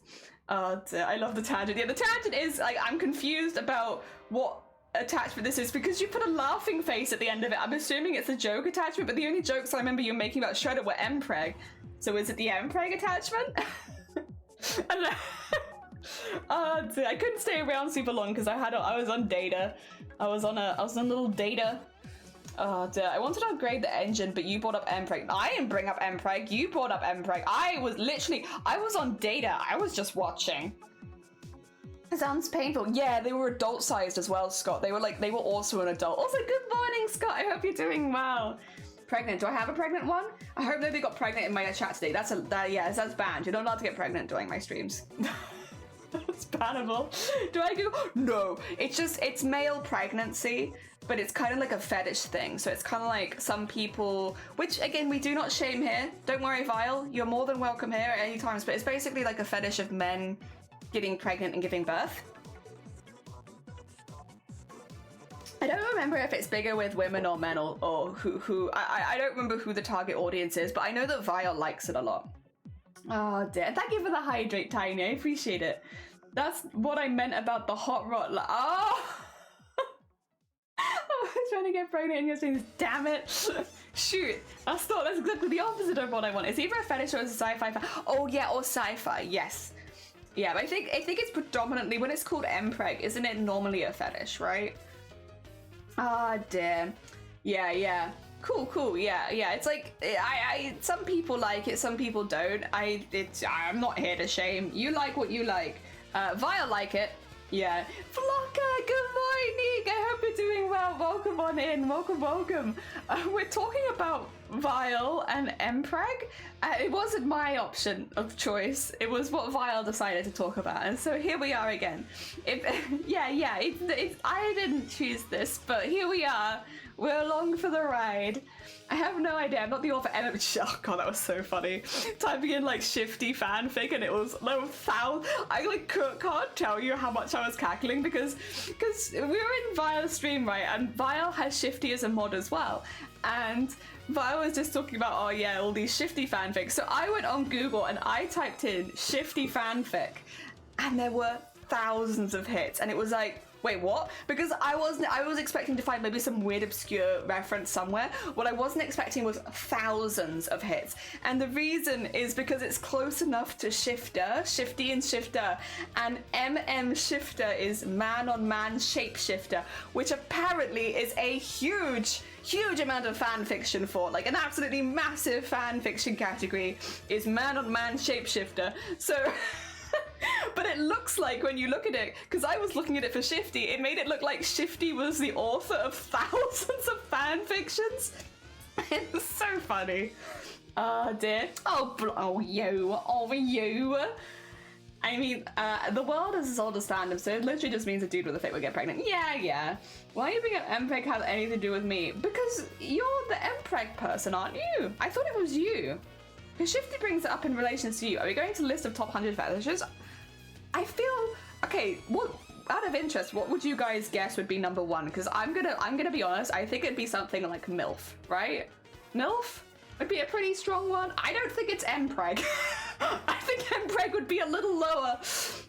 Oh dear, I love the tangent. Yeah, the tangent is like I'm confused about what attachment this is because you put a laughing face at the end of it. I'm assuming it's a joke attachment, but the only jokes I remember you making about Shredder were mpreg. So is it the mpreg attachment? I don't know. I couldn't stay around super long because I was on data. I was on a little data. Oh dear, I wanted to upgrade the engine, but you brought up mpreg. I didn't bring up mpreg. You brought up mpreg. I was on data. I was just watching. It sounds painful. Yeah, they were adult sized as well, Scott. They were also an adult. Also, good morning, Scott. I hope you're doing well. Pregnant. Do I have a pregnant one? I hope nobody got pregnant in my chat today. That's banned. You're not allowed to get pregnant during my streams. It's bannable. Do I Google? No, it's male pregnancy, but it's kind of like a fetish thing. So it's kind of like some people, which again, we do not shame here. Don't worry, Vile, you're more than welcome here at any times, but it's basically like a fetish of men getting pregnant and giving birth. I don't remember if it's bigger with women or men or who. I don't remember who the target audience is, but I know that Vile likes it a lot. Oh dear. Thank you for the hydrate, Tiny. I appreciate it. That's what I meant about the hot rod. Oh! I was trying to get pregnant and you're saying, damn it. Shoot. That's exactly the opposite of what I want. It's either a fetish or it's a sci-fi. Oh yeah, or sci-fi. Yes. Yeah, but I think it's predominantly, when it's called mpreg, isn't it normally a fetish, right? Ah, dear. Yeah. Cool. Yeah. It's like some people like it, some people don't. I'm not here to shame. You like what you like. Vile like it. Yeah. Flocka, good morning. I hope you're doing well. Welcome on in. Welcome. We're talking about Vile and mpreg. It wasn't my option of choice. It was what Vile decided to talk about, and so here we are again. I didn't choose this, but here we are. We're along for the ride. I have no idea. I'm not the author. Oh god, that was so funny. Typing in like Shifty fanfic, and it was like foul. I like can't tell you how much I was cackling because we were in Vile's stream, right? And Vile has Shifty as a mod as well, and Vile was just talking about, oh yeah, all these Shifty fanfics. So I went on Google and I typed in Shifty fanfic, and there were thousands of hits, and it was like, wait, what? Because I was expecting to find maybe some weird obscure reference somewhere. What I wasn't expecting was thousands of hits. And the reason is because it's close enough to Shifter, Shifty and Shifter, and Shifter is man-on-man shapeshifter, which apparently is a huge amount of fan fiction for, like an absolutely massive fan fiction category is man-on-man shapeshifter. So but it looks like, when you look at it, because I was looking at it for Shifty, it made it look like Shifty was the author of thousands of fan fictions. It's so funny. Oh dear. Oh you. I mean, the world is as old as fandom, so it literally just means a dude with a fit will get pregnant. Yeah. Why are you being an mpreg have anything to do with me? Because you're the mpreg person, aren't you? I thought it was you. Because Shifty brings it up in relation to you. Are we going to list of top 100 fetishes? I feel, okay, what, out of interest, what would you guys guess would be number one? Because I'm gonna be honest, I think it'd be something like MILF, right? MILF would be a pretty strong one. I don't think it's mpreg. I think mpreg would be a little lower.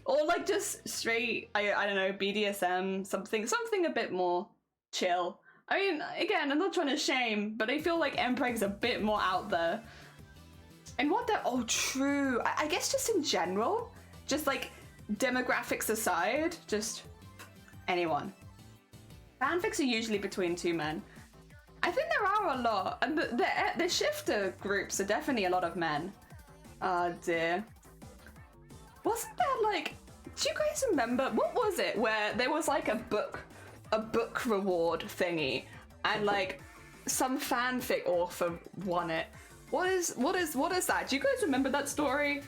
Or like just straight, I don't know, BDSM, something a bit more chill. I mean, again, I'm not trying to shame, but I feel likempreg's a bit more out there. And what the, oh true, I guess just in general, just like demographics aside, just anyone. Fanfics are usually between two men. I think there are a lot, and the shifter groups are definitely a lot of men. Oh dear. Wasn't that like, do you guys remember, what was it where there was like a book reward thingy, and like some fanfic author won it? What is that? Do you guys remember that story?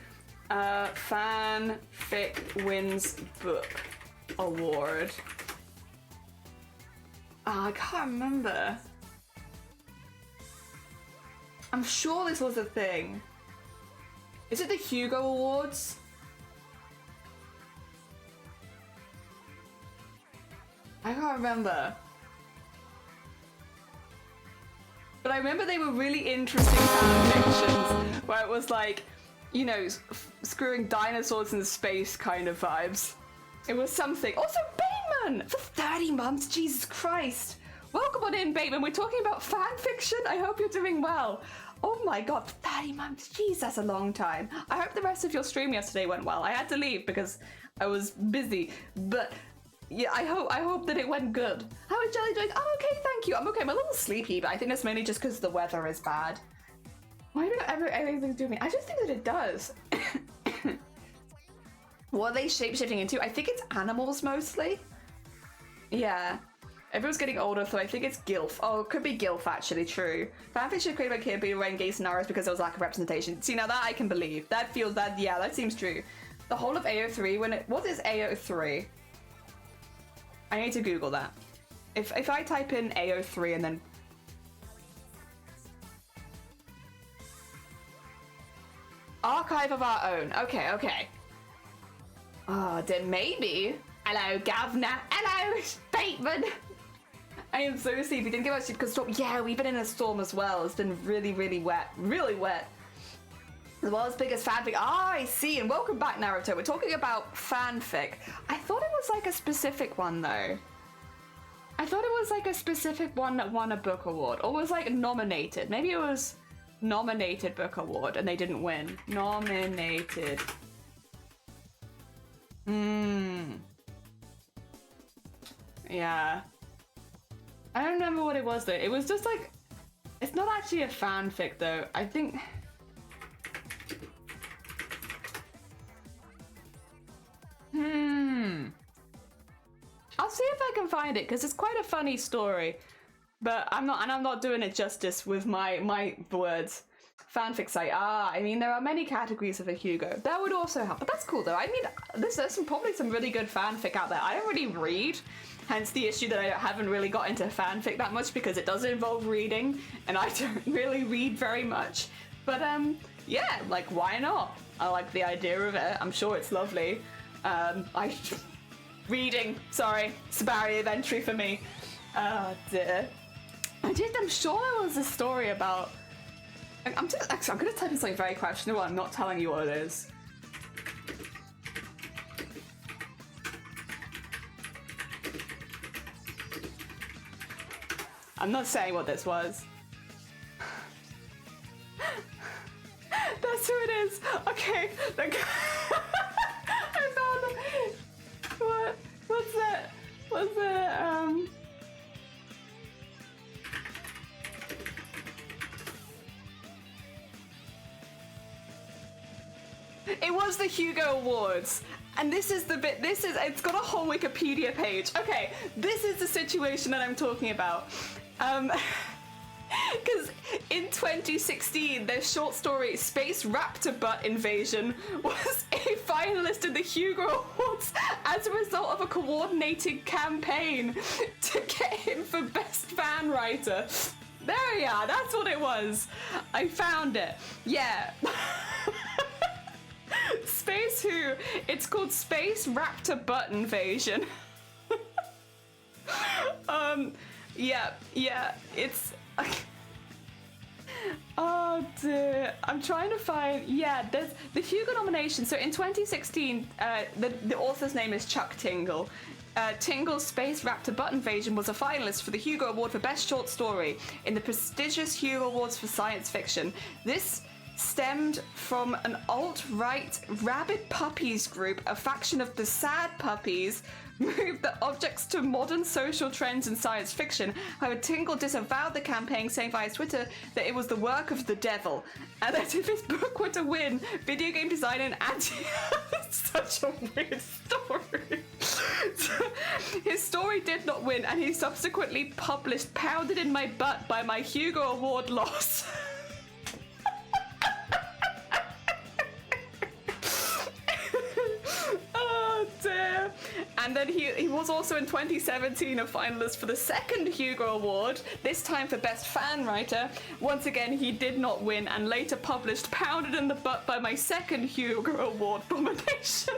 Fanfic wins book award. Oh, I can't remember. I'm sure this was a thing. Is it the Hugo Awards? I can't remember. But I remember they were really interesting fanfictions where it was like, you know, screwing dinosaurs in space kind of vibes. It was something. Also, Bateman! For 30 months, Jesus Christ. Welcome on in, Bateman. We're talking about fanfiction. I hope you're doing well. Oh my god, 30 months. Jeez, that's a long time. I hope the rest of your stream yesterday went well. I had to leave because I was busy, but yeah, I hope that it went good. How is Jelly doing? Oh, okay, thank you. I'm okay. I'm a little sleepy, but I think that's mainly just because the weather is bad. Why do everything do me? I just think that it does. What are they shape-shifting into? I think it's animals mostly. Yeah. Everyone's getting older, so I think it's GILF. Oh, it could be GILF, actually, true. Fanfiction created by kid being wearing gay scenarios because there was lack of representation. See, now that I can believe. That feels, that seems true. The whole of AO3 what is AO3? I need to Google that. If I type in AO3 and then Archive of Our Own. Okay. Oh, then maybe. Hello, Governor. Hello, Bateman. I am so sleepy. We didn't get much sleep because storm. Yeah, we've been in a storm as well. It's been really, really wet. Really wet. The world's biggest fanfic. Ah, I see. And welcome back, Naruto. We're talking about fanfic. I thought it was like a specific one, though. I thought it was like a specific one that won a book award. Or was like nominated. Maybe it was nominated book award and they didn't win. Nominated. Yeah. I don't remember what it was though. It was just like, it's not actually a fanfic though. I think. I'll see if I can find it because it's quite a funny story. But I'm not doing it justice with my words. Fanfic site. I mean, there are many categories of a Hugo. That would also help. But that's cool, though. I mean, there's probably some really good fanfic out there. I don't really read, hence the issue that I haven't really got into fanfic that much because it does involve reading, and I don't really read very much. But, yeah, like, why not? I like the idea of it. I'm sure it's lovely. Reading. Sorry. It's a barrier of entry for me. Oh, dear. I'm sure there was a story about... I'm going to type in something very questionable. I'm not telling you what it is. I'm not saying what this was. That's who it is. Okay. I found it. What's that? What's that? It was the Hugo Awards. And this is the bit, it's got a whole Wikipedia page. Okay, this is the situation that I'm talking about. Because in 2016, their short story Space Raptor Butt Invasion was a finalist in the Hugo Awards as a result of a coordinated campaign to get him for Best Fan Writer. There we are, that's what it was. I found it. Yeah. Space Who? It's called Space Raptor Butt Invasion. Yeah, it's... Oh dear, I'm trying to find, there's the Hugo nomination. So in 2016, the author's name is Chuck Tingle. Tingle's Space Raptor Butt Invasion was a finalist for the Hugo Award for Best Short Story in the prestigious Hugo Awards for Science Fiction. This stemmed from an alt-right rabid puppies group, a faction of the sad puppies, moved the objects to modern social trends in science fiction. However, Tingle disavowed the campaign, saying via Twitter that it was the work of the devil, and that if his book were to win, video game designer and anti... Such a weird story. His story did not win, and he subsequently published Pounded in My Butt by My Hugo Award Loss. And then he was also in 2017 a finalist for the second Hugo Award, this time for Best Fan Writer. Once again, he did not win and later published Pounded in the Butt by My Second Hugo Award nomination.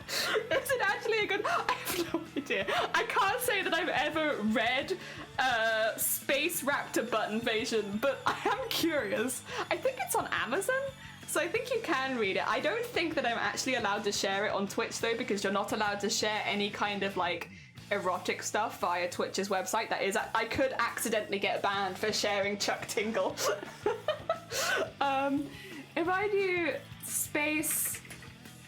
Is it actually a good... I have no idea. I can't say that I've ever read Space Raptor Butt Invasion, but I am curious. I think it's on Amazon. So I think you can read it. I don't think that I'm actually allowed to share it on Twitch though, because you're not allowed to share any kind of like erotic stuff via Twitch's website. That is, I could accidentally get banned for sharing Chuck Tingle. If I do Space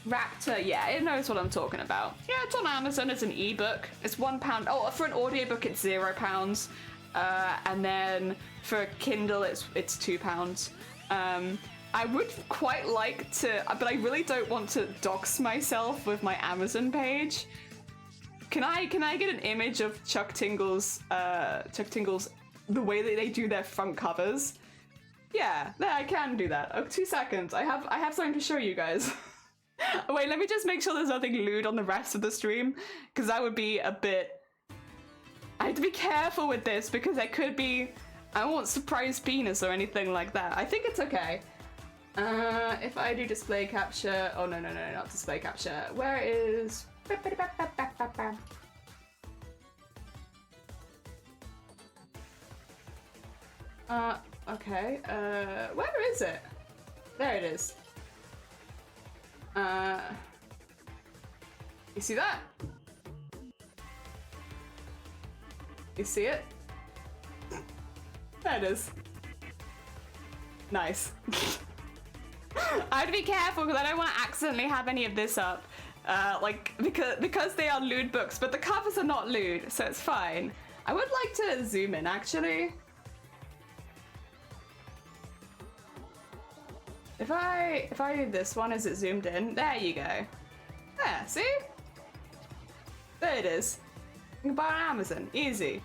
Raptor, yeah, it knows what I'm talking about. Yeah, it's on Amazon. It's an ebook. It's £1. Oh, for an audiobook, it's £0. And then for Kindle, it's £2. I would quite like to, but I really don't want to dox myself with my Amazon page. Can I get an image of Chuck Tingle's, the way that they do their front covers? Yeah, there, I can do that. Oh, 2 seconds. I have something to show you guys. Wait, let me just make sure there's nothing lewd on the rest of the stream, because that would be a bit... I have to be careful with this, because there could be... I don't want surprise penis or anything like that. I think it's okay. If I do display capture... Oh, no, not display capture. Where is... Okay, where is it? There it is. You see that? You see it? There it is. Nice. I have to be careful because I don't want to accidentally have any of this up. Like, because they are lewd books, but the covers are not lewd, so it's fine. I would like to zoom in, actually. If I do this one, is it zoomed in? There you go. There, see? There it is. You can buy it on Amazon, easy.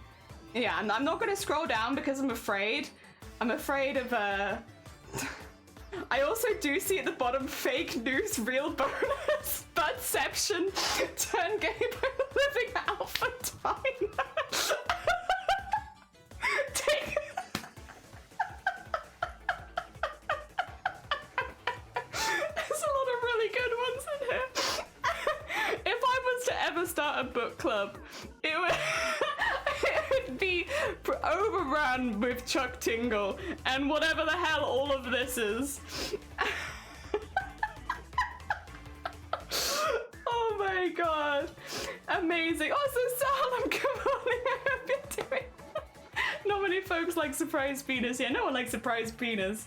Yeah, I'm not gonna scroll down because I'm afraid. I'm afraid of, I also do see at the bottom, fake news, real bonus, budception, turn gay by living alpha time. Take... There's a lot of really good ones in here. If I was to ever start a book club, it would... it would be overrun with Chuck Tingle and whatever the hell all of this is. Oh my god. Amazing. Oh, so Salem, good morning. I hope you're doing well. Not many folks like surprise penis. Yeah, no one likes surprise penis.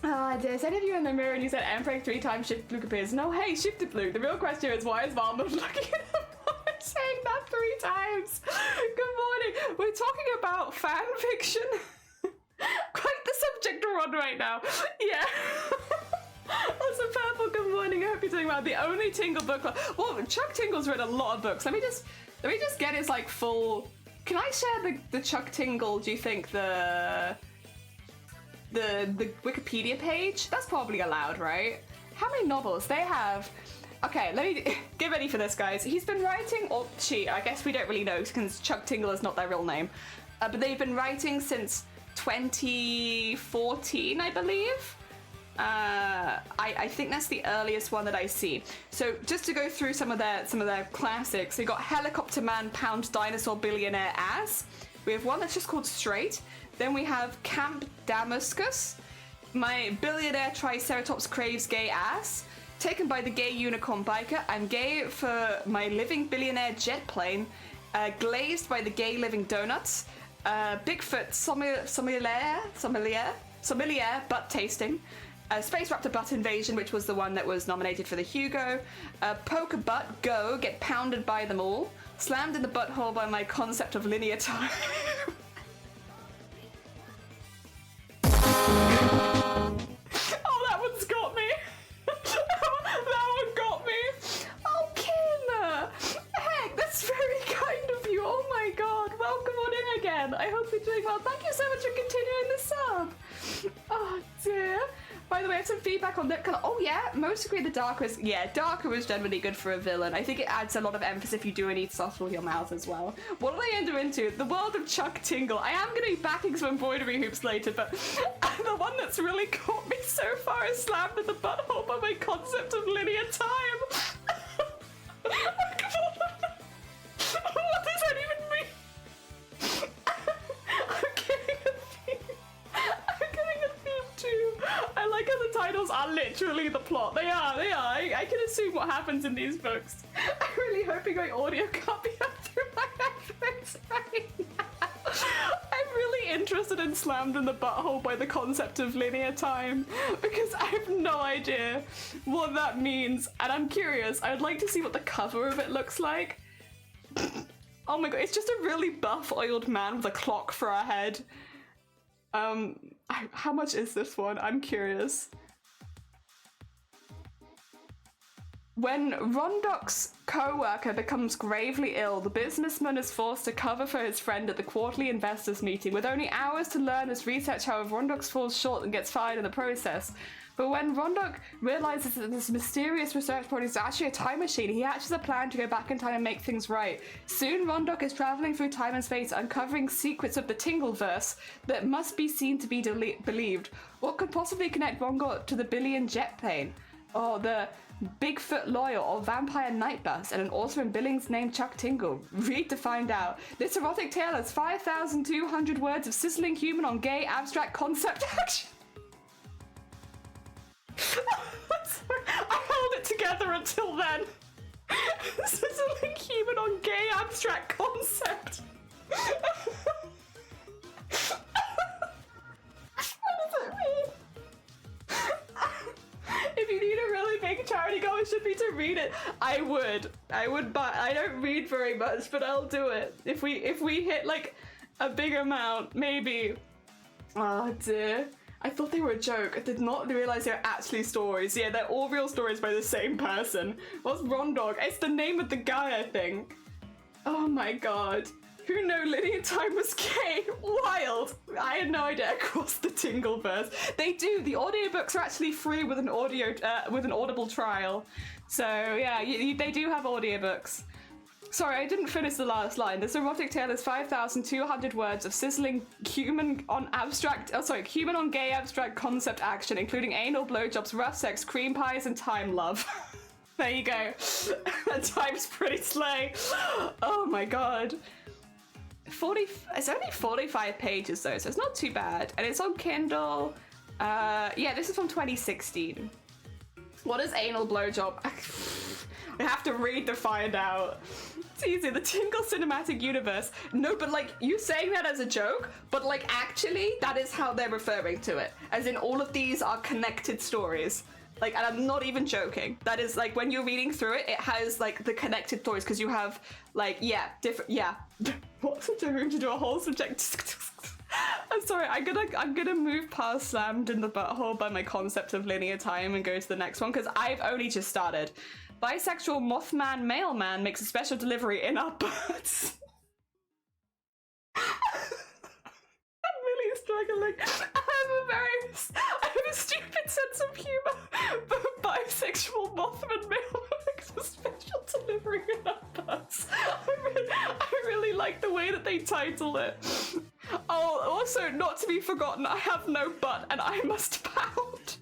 Does any of you in the mirror and you said Emperor 3 times Shift Luke appears? No, hey, Shifted Luke. The real question is, why is Valmont looking at him? Saying that 3 times. Good morning. We're talking about fan fiction. Quite the subject we're on right now. Yeah. Also, Purple, good morning. I hope you're doing well. The only Tingle book club. Well, Chuck Tingle's written a lot of books. Let me just get his like full. Can I share the Chuck Tingle? Do you think the Wikipedia page? That's probably allowed, right? How many novels they have? Okay, let me get ready for this, guys. He's been writing, or she, I guess we don't really know because Chuck Tingle is not their real name. But they've been writing since 2014, I believe. I think that's the earliest one that I see. So just to go through some of their classics, we got Helicopter Man, Pound Dinosaur, Billionaire Ass. We have one that's just called Straight. Then we have Camp Damascus, My Billionaire Triceratops Craves Gay Ass. Taken by the Gay Unicorn Biker, I'm Gay for My Living Billionaire Jet Plane, Glazed by the Gay Living Donuts, Bigfoot Sommelier Butt Tasting, Space Raptor Butt Invasion, which was the one that was nominated for the Hugo, Poker Butt Go, Get Pounded by Them All, Slammed in the Butthole by My Concept of Linear Time. Oh, that one's got me. That one got me. Oh, Kim! Heck, that's very kind of you. Oh my god. Welcome on in again. I hope you're doing well. Thank you so much for continuing the sub. Oh, dear. By the way, I have some feedback on that. Oh, yeah. Most agree the Darker is... Yeah, Darker is generally good for a villain. I think it adds a lot of emphasis if you do need to subtle your mouth as well. What do they enter into? The world of Chuck Tingle. I am going to be backing some embroidery hoops later, but the one that's really caught me so far is Slammed in the Butthole by My Concept of Linear Time. What does that even mean? I'm getting a theme. I'm getting a theme too. I like how the titles are literally the plot. They are. I can assume what happens in these books. I'm really hoping my audio can't be up through my headphones right now. I'm really interested in Slammed in the Butthole by the Concept of Linear Time because I have no idea what that means and I'm curious. I'd like to see what the cover of it looks like. Oh my god, it's just a really buff oiled man with a clock for a head. How much is this one? I'm curious. When Rondok's co-worker becomes gravely ill, the businessman is forced to cover for his friend at the quarterly investors meeting. With only hours to learn his research, however, Rondok falls short and gets fired in the process. But when Rondok realizes that this mysterious research project is actually a time machine, he hatches a plan to go back in time and make things right. Soon, Rondok is traveling through time and space, uncovering secrets of the Tingleverse that must be seen to be believed. What could possibly connect Rondok to the Billion Jet Plane? Or the Bigfoot Lawyer, or Vampire Nightbus, and an author in Billings named Chuck Tingle? Read to find out. This erotic tale has 5,200 words of sizzling human on gay abstract concept action. Sorry, I held it together until then. Sizzling human on gay abstract concept. What does it mean? If you need a really big charity goal, it should be to read it. I would, but I don't read very much, but I'll do it. If we hit like a big amount, maybe. Oh dear. I thought they were a joke. I did not realize they were actually stories. Yeah, they're all real stories by the same person. What's Rondog? It's the name of the guy, I think. Oh my god. Who knew linear time was gay? Wild! I had no idea across the Tingleverse. They do. The audiobooks are actually free with an Audible trial. So yeah, they do have audiobooks. Sorry, I didn't finish the last line. This erotic tale is 5,200 words of sizzling human on gay abstract concept action, including anal blowjobs, rough sex, cream pies, and time love. There you go. Time's pretty slay. Oh my god. It's only 45 pages though, so it's not too bad. And it's on Kindle. Yeah, this is from 2016. What is anal blowjob? I have to read to find out. It's easy. The Tingle Cinematic Universe. No, but like, you saying that as a joke, but like actually, that is how they're referring to it. As in, all of these are connected stories. Like, and I'm not even joking. That is like, when you're reading through it, it has like the connected stories, because you have like, what's such a room to do a whole subject? I'm sorry, I'm gonna move past slammed in the butthole by my concept of linear time and go to the next one, because I've only just started. Bisexual Mothman Mailman makes a special delivery in our butts. I'm really struggling. I have a stupid sense of humor, but bisexual Mothman Mailman makes a special delivery in our butts. I really like the way that they title it. Oh, also, not to be forgotten, I have no butt and I must pound.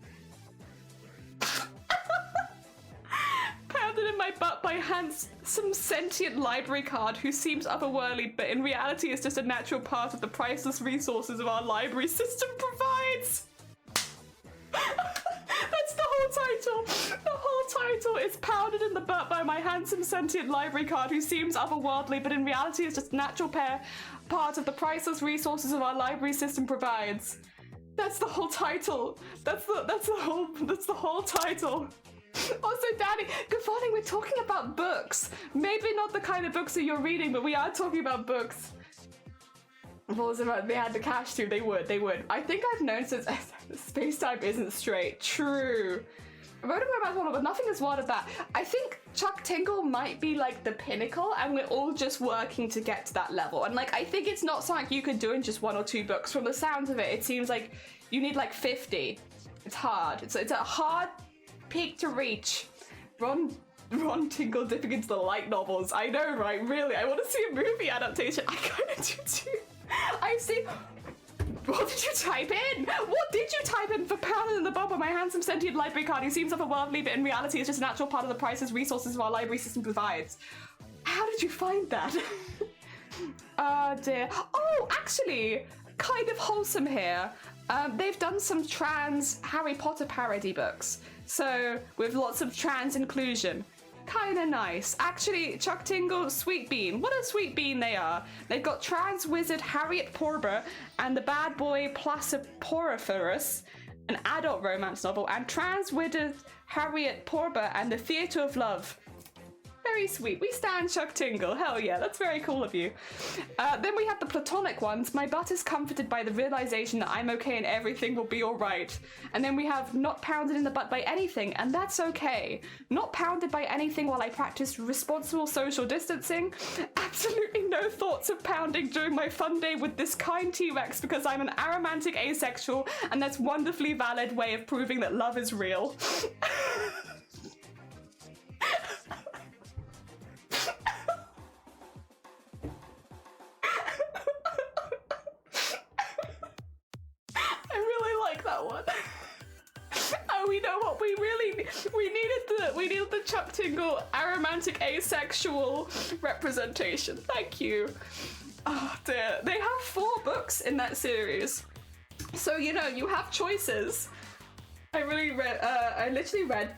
Pounded in my butt by handsome sentient library card who seems otherworldly, but in reality is just a natural part of the priceless resources of our library system provides. That's the whole title. The whole title is pounded in the butt by my handsome sentient library card who seems otherworldly, but in reality is just a natural part of the priceless resources of our library system provides. That's the whole title. That's the whole title. Also, Danny, good morning. We're talking about books. Maybe not the kind of books that you're reading, but we are talking about books. What was it about? They had the cash too. They would. I think I've known since space-time isn't straight. True. I wrote about one, but nothing is wild of that. I think Chuck Tingle might be like the pinnacle, and we're all just working to get to that level. And like, I think it's not something you could do in just 1 or 2 books. From the sounds of it, it seems like you need like 50. It's hard. It's a hard peak to reach. Ron Tingle dipping into the light novels. I know, right? Really, I want to see a movie adaptation. I kind of do too. I've seen. What did you type in? What did you type in for pounding in the butt by my handsome sentient library card who seems otherworldly, but in reality is just a natural part of the priceless resources of our library system provides? How did you find that? Oh dear. Oh, actually, kind of wholesome here. They've done some trans Harry Potter parody books. So, with lots of trans inclusion. Kinda nice. Actually, Chuck Tingle, Sweet Bean. What a sweet bean they are. They've got trans wizard Harriet Porber and the bad boy Placiporifera, an adult romance novel, and trans wizard Harriet Porber and the Theatre of Love. Very sweet. We stand Chuck Tingle. Hell yeah, that's very cool of you. Then we have the platonic ones. My butt is comforted by the realization that I'm okay and everything will be alright. And then we have not pounded in the butt by anything, and that's okay. Not pounded by anything while I practice responsible social distancing. Absolutely no thoughts of pounding during my fun day with this kind T-Rex because I'm an aromantic asexual, and that's wonderfully valid way of proving that love is real. I really like that one. Oh, we know what we really we needed the Chuck Tingle aromantic asexual representation. Thank you. Oh dear. They have 4 books in that series, so you know you have choices. I literally read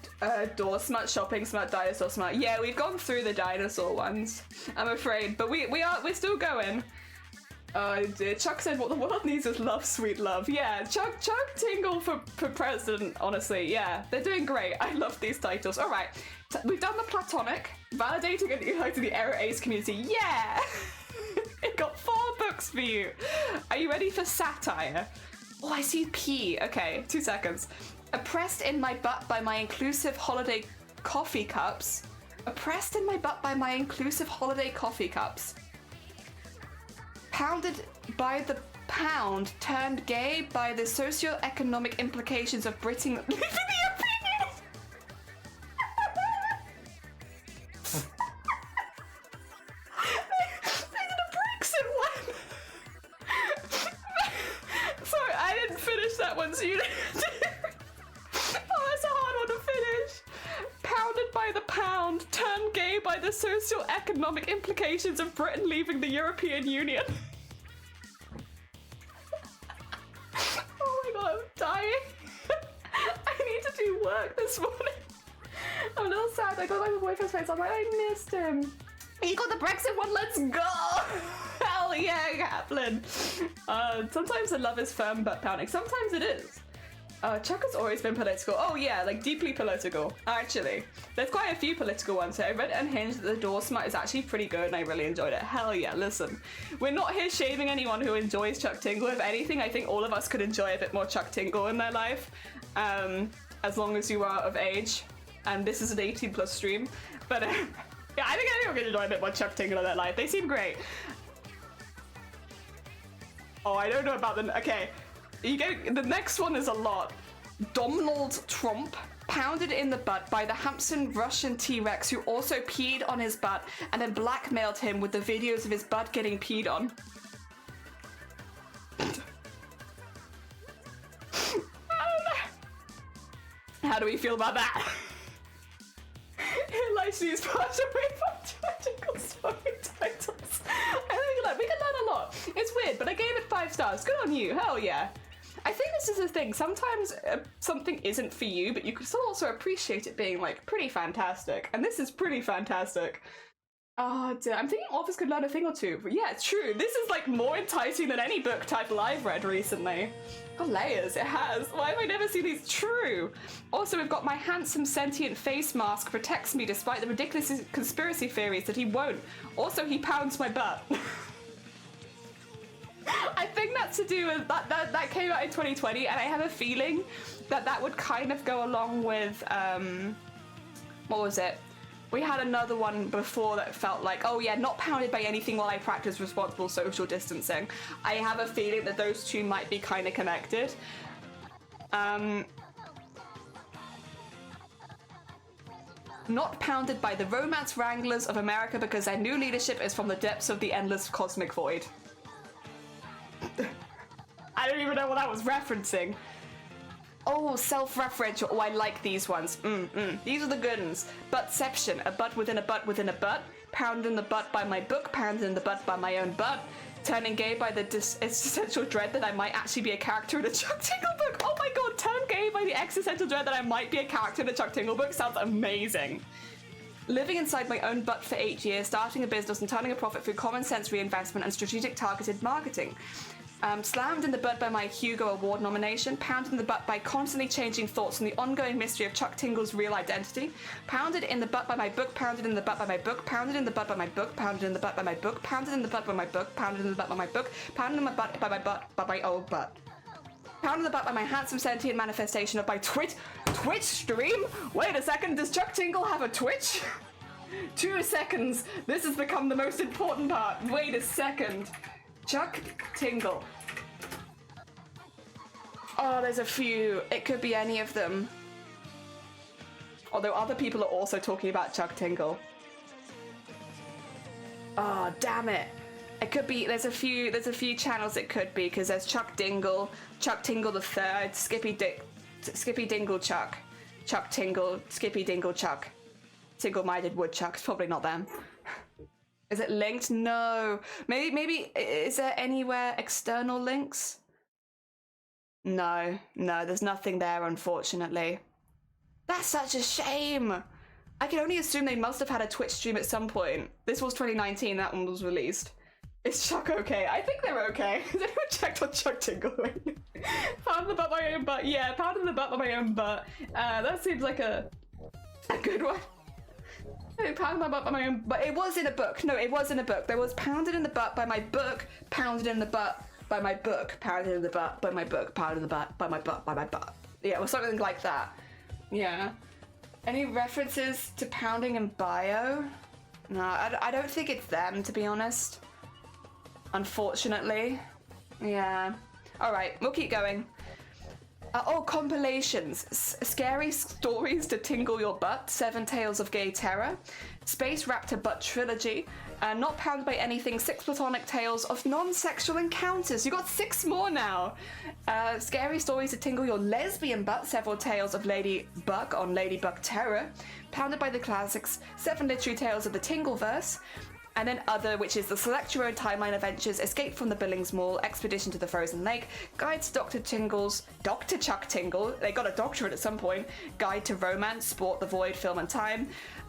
Door Smut, Shopping Smut, Dinosaur Smut. Yeah, we've gone through the dinosaur ones, I'm afraid, but we're still going. Oh dear. Chuck said what the world needs is love, sweet love. Yeah, Chuck Tingle for president, honestly. Yeah, they're doing great. I love these titles. All right, we've done the platonic, validating and uniting the error ace community. Yeah! It got 4 books for you. Are you ready for satire? Oh, I see P. Okay, 2 seconds. Oppressed in my butt by my inclusive holiday coffee cups. Oppressed in my butt by my inclusive holiday coffee cups. Pounded by the pound, turned gay by the socio-economic implications of Britain leaving the European Union. They did a Brexit one. Sorry, I didn't finish that one, so you didn't. Oh, that's a hard one to finish. Pounded by the pound, turned gay by the socio-economic implications of Britain leaving the European Union. Oh my god, I'm dying. I need to do work this morning. I'm a little sad. I got my boyfriend's face. I'm like, I missed him. You got the Brexit one, let's go! Hell yeah, Kaplan. Sometimes the love is firm but pounding. Sometimes it is. Chuck has always been political. Oh yeah, like deeply political, actually. There's quite a few political ones here. I read Unhinged that the Door Smut is actually pretty good and I really enjoyed it. Hell yeah, listen. We're not here shaming anyone who enjoys Chuck Tingle. If anything, I think all of us could enjoy a bit more Chuck Tingle in their life. As long as you are of age. And this is an 18+ stream. But yeah, I think anyone can enjoy a bit more Chuck Tingle in their life. They seem great. Oh, I don't know about them. Okay. You get the next one is a lot. Donald Trump pounded in the butt by the Hampson Russian T-Rex who also peed on his butt and then blackmailed him with the videos of his butt getting peed on. How do we feel about that? Life's part away from tragical story titles. I think we can learn a lot. It's weird, but I gave it 5 stars. Good on you. Hell yeah. I think this is the thing. Sometimes something isn't for you, but you can still also appreciate it being like pretty fantastic. And this is pretty fantastic. Oh dear, I'm thinking authors could learn a thing or two. But yeah, it's true. This is like more enticing than any book title I've read recently. Got layers, it has. Why have I never seen these? True. Also, we've got my handsome sentient face mask protects me despite the ridiculous conspiracy theories that he won't. Also, he pounds my butt. I think that's to do with that came out in 2020, and I have a feeling that would kind of go along with what was it? We had another one before that felt like, oh yeah, not pounded by anything while I practice responsible social distancing. I have a feeling that those two might be kind of connected. Not pounded by the romance wranglers of America because their new leadership is from the depths of the endless cosmic void. I don't even know what that was referencing. Oh, self-referential. Oh, I like these ones. These are the good ones. Buttception. A butt within a butt within a butt. Pounded in the butt by my book. Pounded in the butt by my own butt. Turning gay by the existential dread that I might actually be a character in a Chuck Tingle book. Oh my god, turn gay by the existential dread that I might be a character in a Chuck Tingle book sounds amazing. Living inside my own butt for 8 years, starting a business and turning a profit through common sense reinvestment and strategic targeted marketing. Slammed in the butt by my Hugo Award nomination, pounded in the butt by constantly changing thoughts on the ongoing mystery of Chuck Tingle's real identity, pounded in the butt by my book, pounded in the butt by my book, pounded in the butt by my book, pounded in the butt by my book, pounded in the butt by my book, pounded in the butt by my book, pounded in the butt by my butt, by my old butt. Pounded in the butt by my handsome sentient manifestation of my Twitch stream? Wait a second, does Chuck Tingle have a Twitch? 2 seconds, this has become the most important part. Wait a second. Chuck Tingle. Oh, there's a few. It could be any of them. Although other people are also talking about Chuck Tingle. Oh, damn it. It could be, there's a few channels it could be, because there's Chuck Dingle, Chuck Tingle the Third, Skippy Dingle Chuck, Chuck Tingle, Skippy Dingle Chuck, Single-Minded Woodchuck. It's probably not them. Is it linked? No. Maybe, is there anywhere external links? No, there's nothing there, unfortunately. That's such a shame. I can only assume they must have had a Twitch stream at some point. This was 2019, that one was released. Is Chuck okay? I think they're okay. Has anyone checked on Chuck Tingle? Pound the butt by my own butt. Yeah, pounding the butt by my own butt. That seems like a good one. Pounded my butt by my own, but it was in a book. No, it was in a book. There was pounded in the butt by my book, pounded in the butt by my book, pounded in the butt by my book, pounded in the butt by my butt by my butt. Yeah, it was something like that. Yeah. Any references to pounding in bio? No, I don't think it's them, to be honest. Unfortunately. Yeah. All right, we'll keep going. Compilations. Scary stories to tingle your butt. 7 Tales of Gay Terror. Space Raptor Butt Trilogy. Not pounded by anything. 6 platonic tales of non-sexual encounters. You got 6 more now. Scary stories to tingle your lesbian butt. Several tales of Lady Buck on Lady Buck Terror. Pounded by the classics. 7 literary tales of the Tingleverse. And then other, which is the Select Your Own Timeline Adventures, Escape from the Billings Mall, Expedition to the Frozen Lake, Guide to Dr. Chuck Tingle, they got a doctorate at some point, Guide to Romance, Sport, the Void, Film and Time,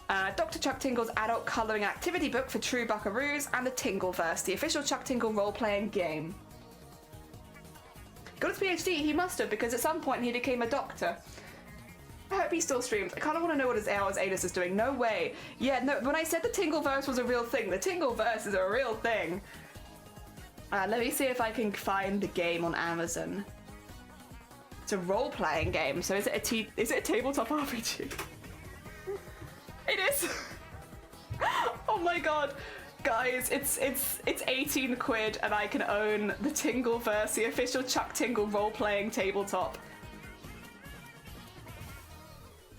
Dr. Chuck Tingle's Adult Colouring Activity Book for True Buckaroos, and the Tingleverse, the official Chuck Tingle role-playing game. Got his PhD, he must have, because at some point he became a doctor. I hope he still streams. I kind of want to know what his anus is doing. No way. Yeah, no, when I said the Tingleverse was a real thing, the Tingleverse is a real thing. Let me see if I can find the game on Amazon. It's a role-playing game, so is it a tabletop RPG? It is! Oh my god. Guys, it's 18 quid and I can own the Tingleverse, the official Chuck Tingle role-playing tabletop.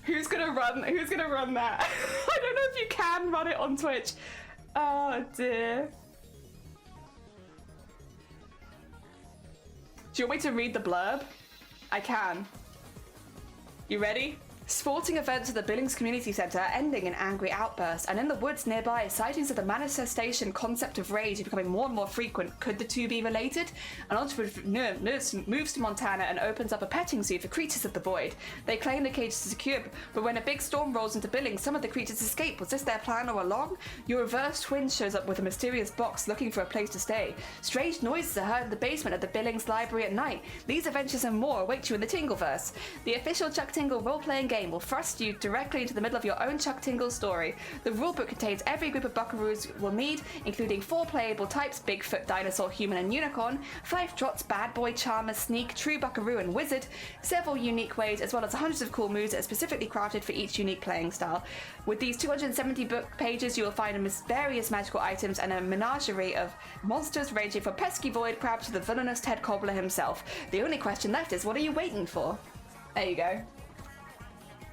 Who's gonna run that? I don't know if you can run it on Twitch. Oh dear. Do you want me to read the blurb? I can. You ready? Sporting events at the Billings Community Centre are ending in angry outbursts, and in the woods nearby, sightings of the manifestation concept of rage are becoming more and more frequent. Could the two be related? An entrepreneur moves to Montana and opens up a petting zoo for creatures of the void. They claim the cage is secure, but when a big storm rolls into Billings, some of the creatures escape. Was this their plan all along? Your reverse twin shows up with a mysterious box looking for a place to stay. Strange noises are heard in the basement of the Billings Library at night. These adventures and more await you in the Tingleverse. The official Chuck Tingle role-playing game will thrust you directly into the middle of your own Chuck Tingle story. The rulebook contains every group of buckaroos will need, including 4 playable types: Bigfoot, Dinosaur, Human, and Unicorn, 5 trots, Bad Boy, Charmer, Sneak, True Buckaroo, and Wizard, several unique ways, as well as hundreds of cool moves that are specifically crafted for each unique playing style. With these 270 book pages, you will find various magical items and a menagerie of monsters ranging from pesky void crab to the villainous Ted Cobbler himself. The only question left is, what are you waiting for? There you go.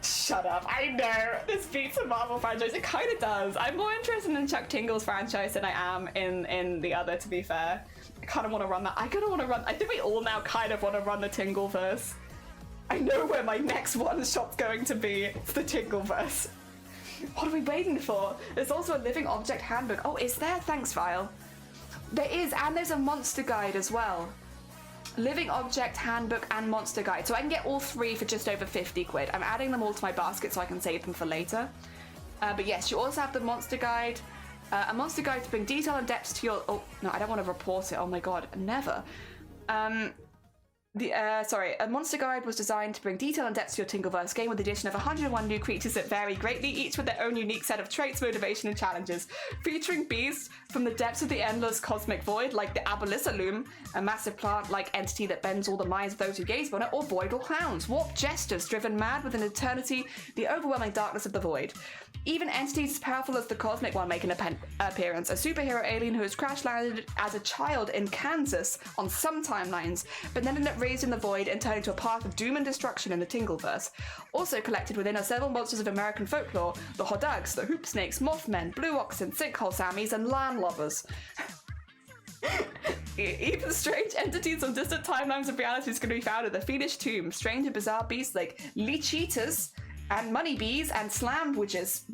Shut up. I know. This beats a Marvel franchise. It kind of does. I'm more interested in Chuck Tingle's franchise than I am in the other, to be fair. I kind of want to run that. I think we all now kind of want to run the Tingleverse. I know where my next one shot's going to be. It's the Tingleverse. What are we waiting for? There's also a living object handbook. Oh, is there? Thanks, Vile. There is, and there's a monster guide as well. Living object handbook and monster guide, so I can get all 3 for just over 50 quid. I'm adding them all to my basket so I can save them for later. But yes, you also have the monster guide, a monster guide to bring detail and depth to your... Oh no, I don't want to report it. Oh my god, never. A monster guide was designed to bring detail and depth to your Tingleverse game with the addition of 101 new creatures that vary greatly, each with their own unique set of traits, motivation, and challenges. Featuring beasts from the depths of the endless cosmic void, like the Abyssaloom, a massive plant-like entity that bends all the minds of those who gaze upon it, or voidal clowns, warped jesters driven mad with an eternity, the overwhelming darkness of the void. Even entities as powerful as the Cosmic One make an appearance, a superhero alien who has crash-landed as a child in Kansas on some timelines, but then ended up raised in the void and turned into a path of doom and destruction in the Tingleverse. Also collected within are several monsters of American folklore, the Hodags, the Hoop Snakes, Mothmen, Blue Oxen, Sinkhole Sammies, and Landlubbers. Even strange entities on distant timelines of realities can be found in the Fiendish Tomb, strange and bizarre beasts like leecheaters, and money bees, and slam witches.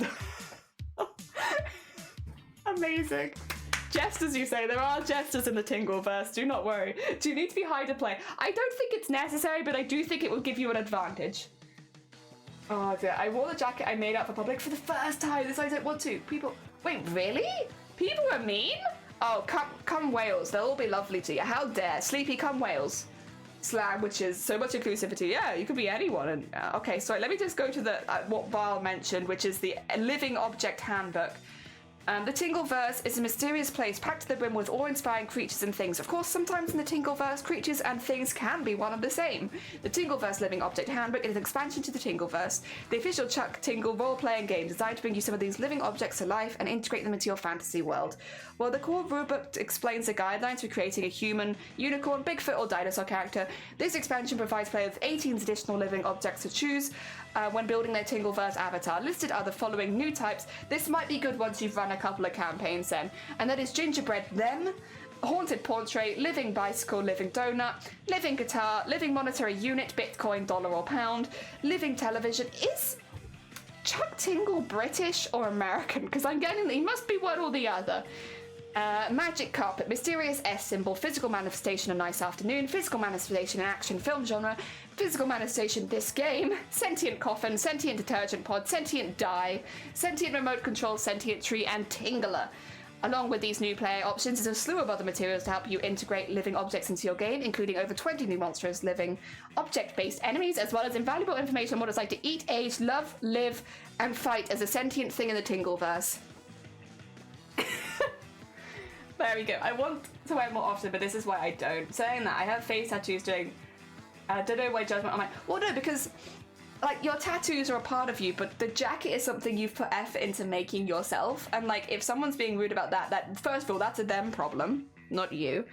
Amazing. Jesters, you say? There are jesters in the Tingleverse, do not worry. Do you need to be high to play? I don't think it's necessary, but I do think it will give you an advantage. Oh dear, I wore the jacket I made out for public for the first time. This I don't want to. People, wait, really? People are mean? Oh, come Wales, they'll all be lovely to you. How dare, Sleepy, come Wales. Slang, which is so much inclusivity. Yeah, you could be anyone. And okay, so let me just go to the what Val mentioned, which is the Living Object Handbook. The Tingleverse is a mysterious place packed to the brim with awe-inspiring creatures and things. Of course, sometimes in the Tingleverse, creatures and things can be one and the same. The Tingleverse Living Object Handbook is an expansion to the Tingleverse, the official Chuck Tingle role-playing game designed to bring you some of these living objects to life and integrate them into your fantasy world. While the core rulebook explains the guidelines for creating a human, unicorn, Bigfoot, or dinosaur character, this expansion provides players with 18 additional living objects to choose when building their Tingleverse avatar. Listed are the following new types. This might be good once you've run a couple of campaigns then. And that is gingerbread them, haunted portrait, living bicycle, living donut, living guitar, living monetary unit, Bitcoin, dollar or pound, living television. Is Chuck Tingle British or American? Because I'm getting, he must be one or the other. Magic carpet, mysterious S symbol, physical manifestation, a nice afternoon, physical manifestation, an action film genre, physical manifestation, this game, sentient coffin, sentient detergent pod, sentient die, sentient remote control, sentient tree, and tingler. Along with these new player options is a slew of other materials to help you integrate living objects into your game, including over 20 new monstrous living object-based enemies, as well as invaluable information on what it's like to eat, age, love, live, and fight as a sentient thing in the Tingleverse. There we go. I want to wear more often, but this is why I don't. Saying that, I have face tattoos doing... I don't know why judgment on my... Well, no, because, like, your tattoos are a part of you, but the jacket is something you've put effort into making yourself. And, like, if someone's being rude about that, first of all, that's a them problem, not you.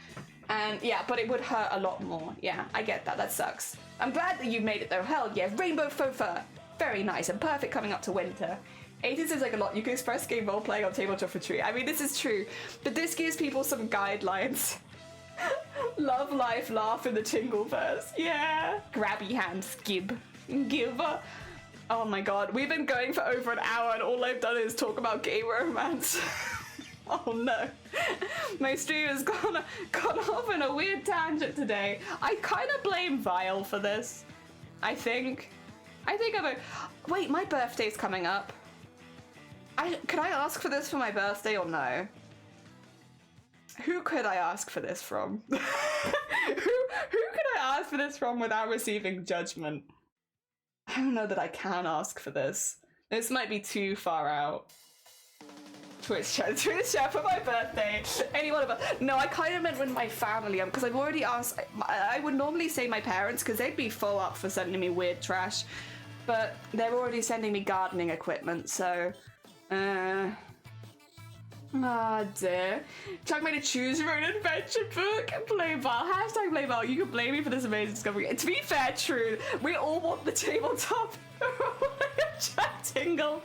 And, yeah, but it would hurt a lot more. Yeah, I get that. That sucks. I'm glad that you made it, though. Hell yeah. Rainbow faux fur. Very nice and perfect coming up to winter. 80s is like a lot. You can express game role playing on tabletop retreat. I mean, this is true, but this gives people some guidelines. Love, life, laugh in the Tingleverse. Yeah. Grabby hands, gib. Oh my god, we've been going for over an hour and all I've done is talk about gay romance. Oh no. My stream has gone off in a weird tangent today. I kind of blame Vile for this. I think I'm a... Wait, my birthday's coming up. Could I ask for this for my birthday or no? Who could I ask for this from? who could I ask for this from without receiving judgment? I don't know that I can ask for this. This might be too far out. Twitch chat for my birthday. Anyone about? No, I kind of meant with my family, because I've already asked. I would normally say my parents, because they'd be full up for sending me weird trash, but they're already sending me gardening equipment, so. Ah dear. Chuck made a choose your own adventure book. Play ball. Hashtag play ball. You can blame me for this amazing discovery. To be fair, true. We all want the tabletop. Chuck Tingle.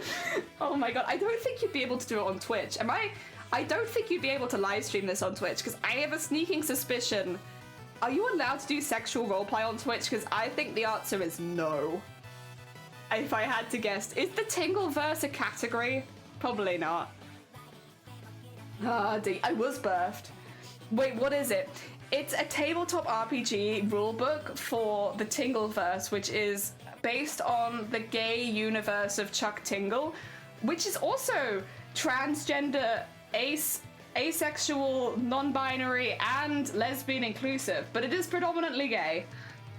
Oh my god. I don't think you'd be able to do it on Twitch. I don't think you'd be able to live stream this on Twitch, because I have a sneaking suspicion. Are you allowed to do sexual roleplay on Twitch? Because I think the answer is no. If I had to guess. Is the Tingleverse a category? Probably not. Ah, I was birthed. Wait, what is it? It's a tabletop RPG rulebook for the Tingleverse, which is based on the gay universe of Chuck Tingle, which is also transgender asexual, non-binary, and lesbian inclusive, but it is predominantly gay.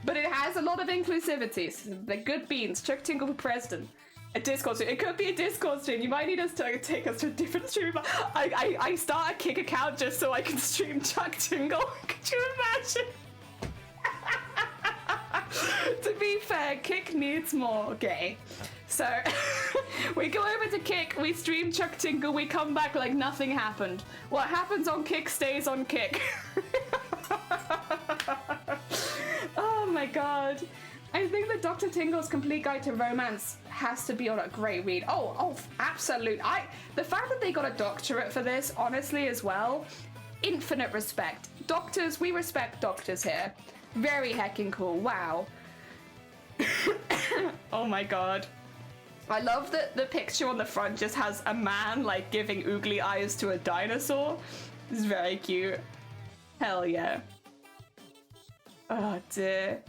But it has a lot of inclusivity. So they're good beans. Chuck Tingle for president. A Discord stream. It could be a Discord stream. You might need us to take us to a different stream. I start a Kick account just so I can stream Chuck Tingle. Could you imagine? To be fair, Kick needs more gay. So we go over to Kick, we stream Chuck Tingle, we come back like nothing happened. What happens on Kick stays on Kick. Oh my god. I think that Dr. Tingle's Complete Guide to Romance has to be on a great read. Oh, absolute. The fact that they got a doctorate for this, honestly, as well, infinite respect. Doctors, we respect doctors here. Very heckin' cool. Wow. Oh my god. I love that the picture on the front just has a man, like, giving oogly eyes to a dinosaur. It's very cute. Hell yeah. Oh dear.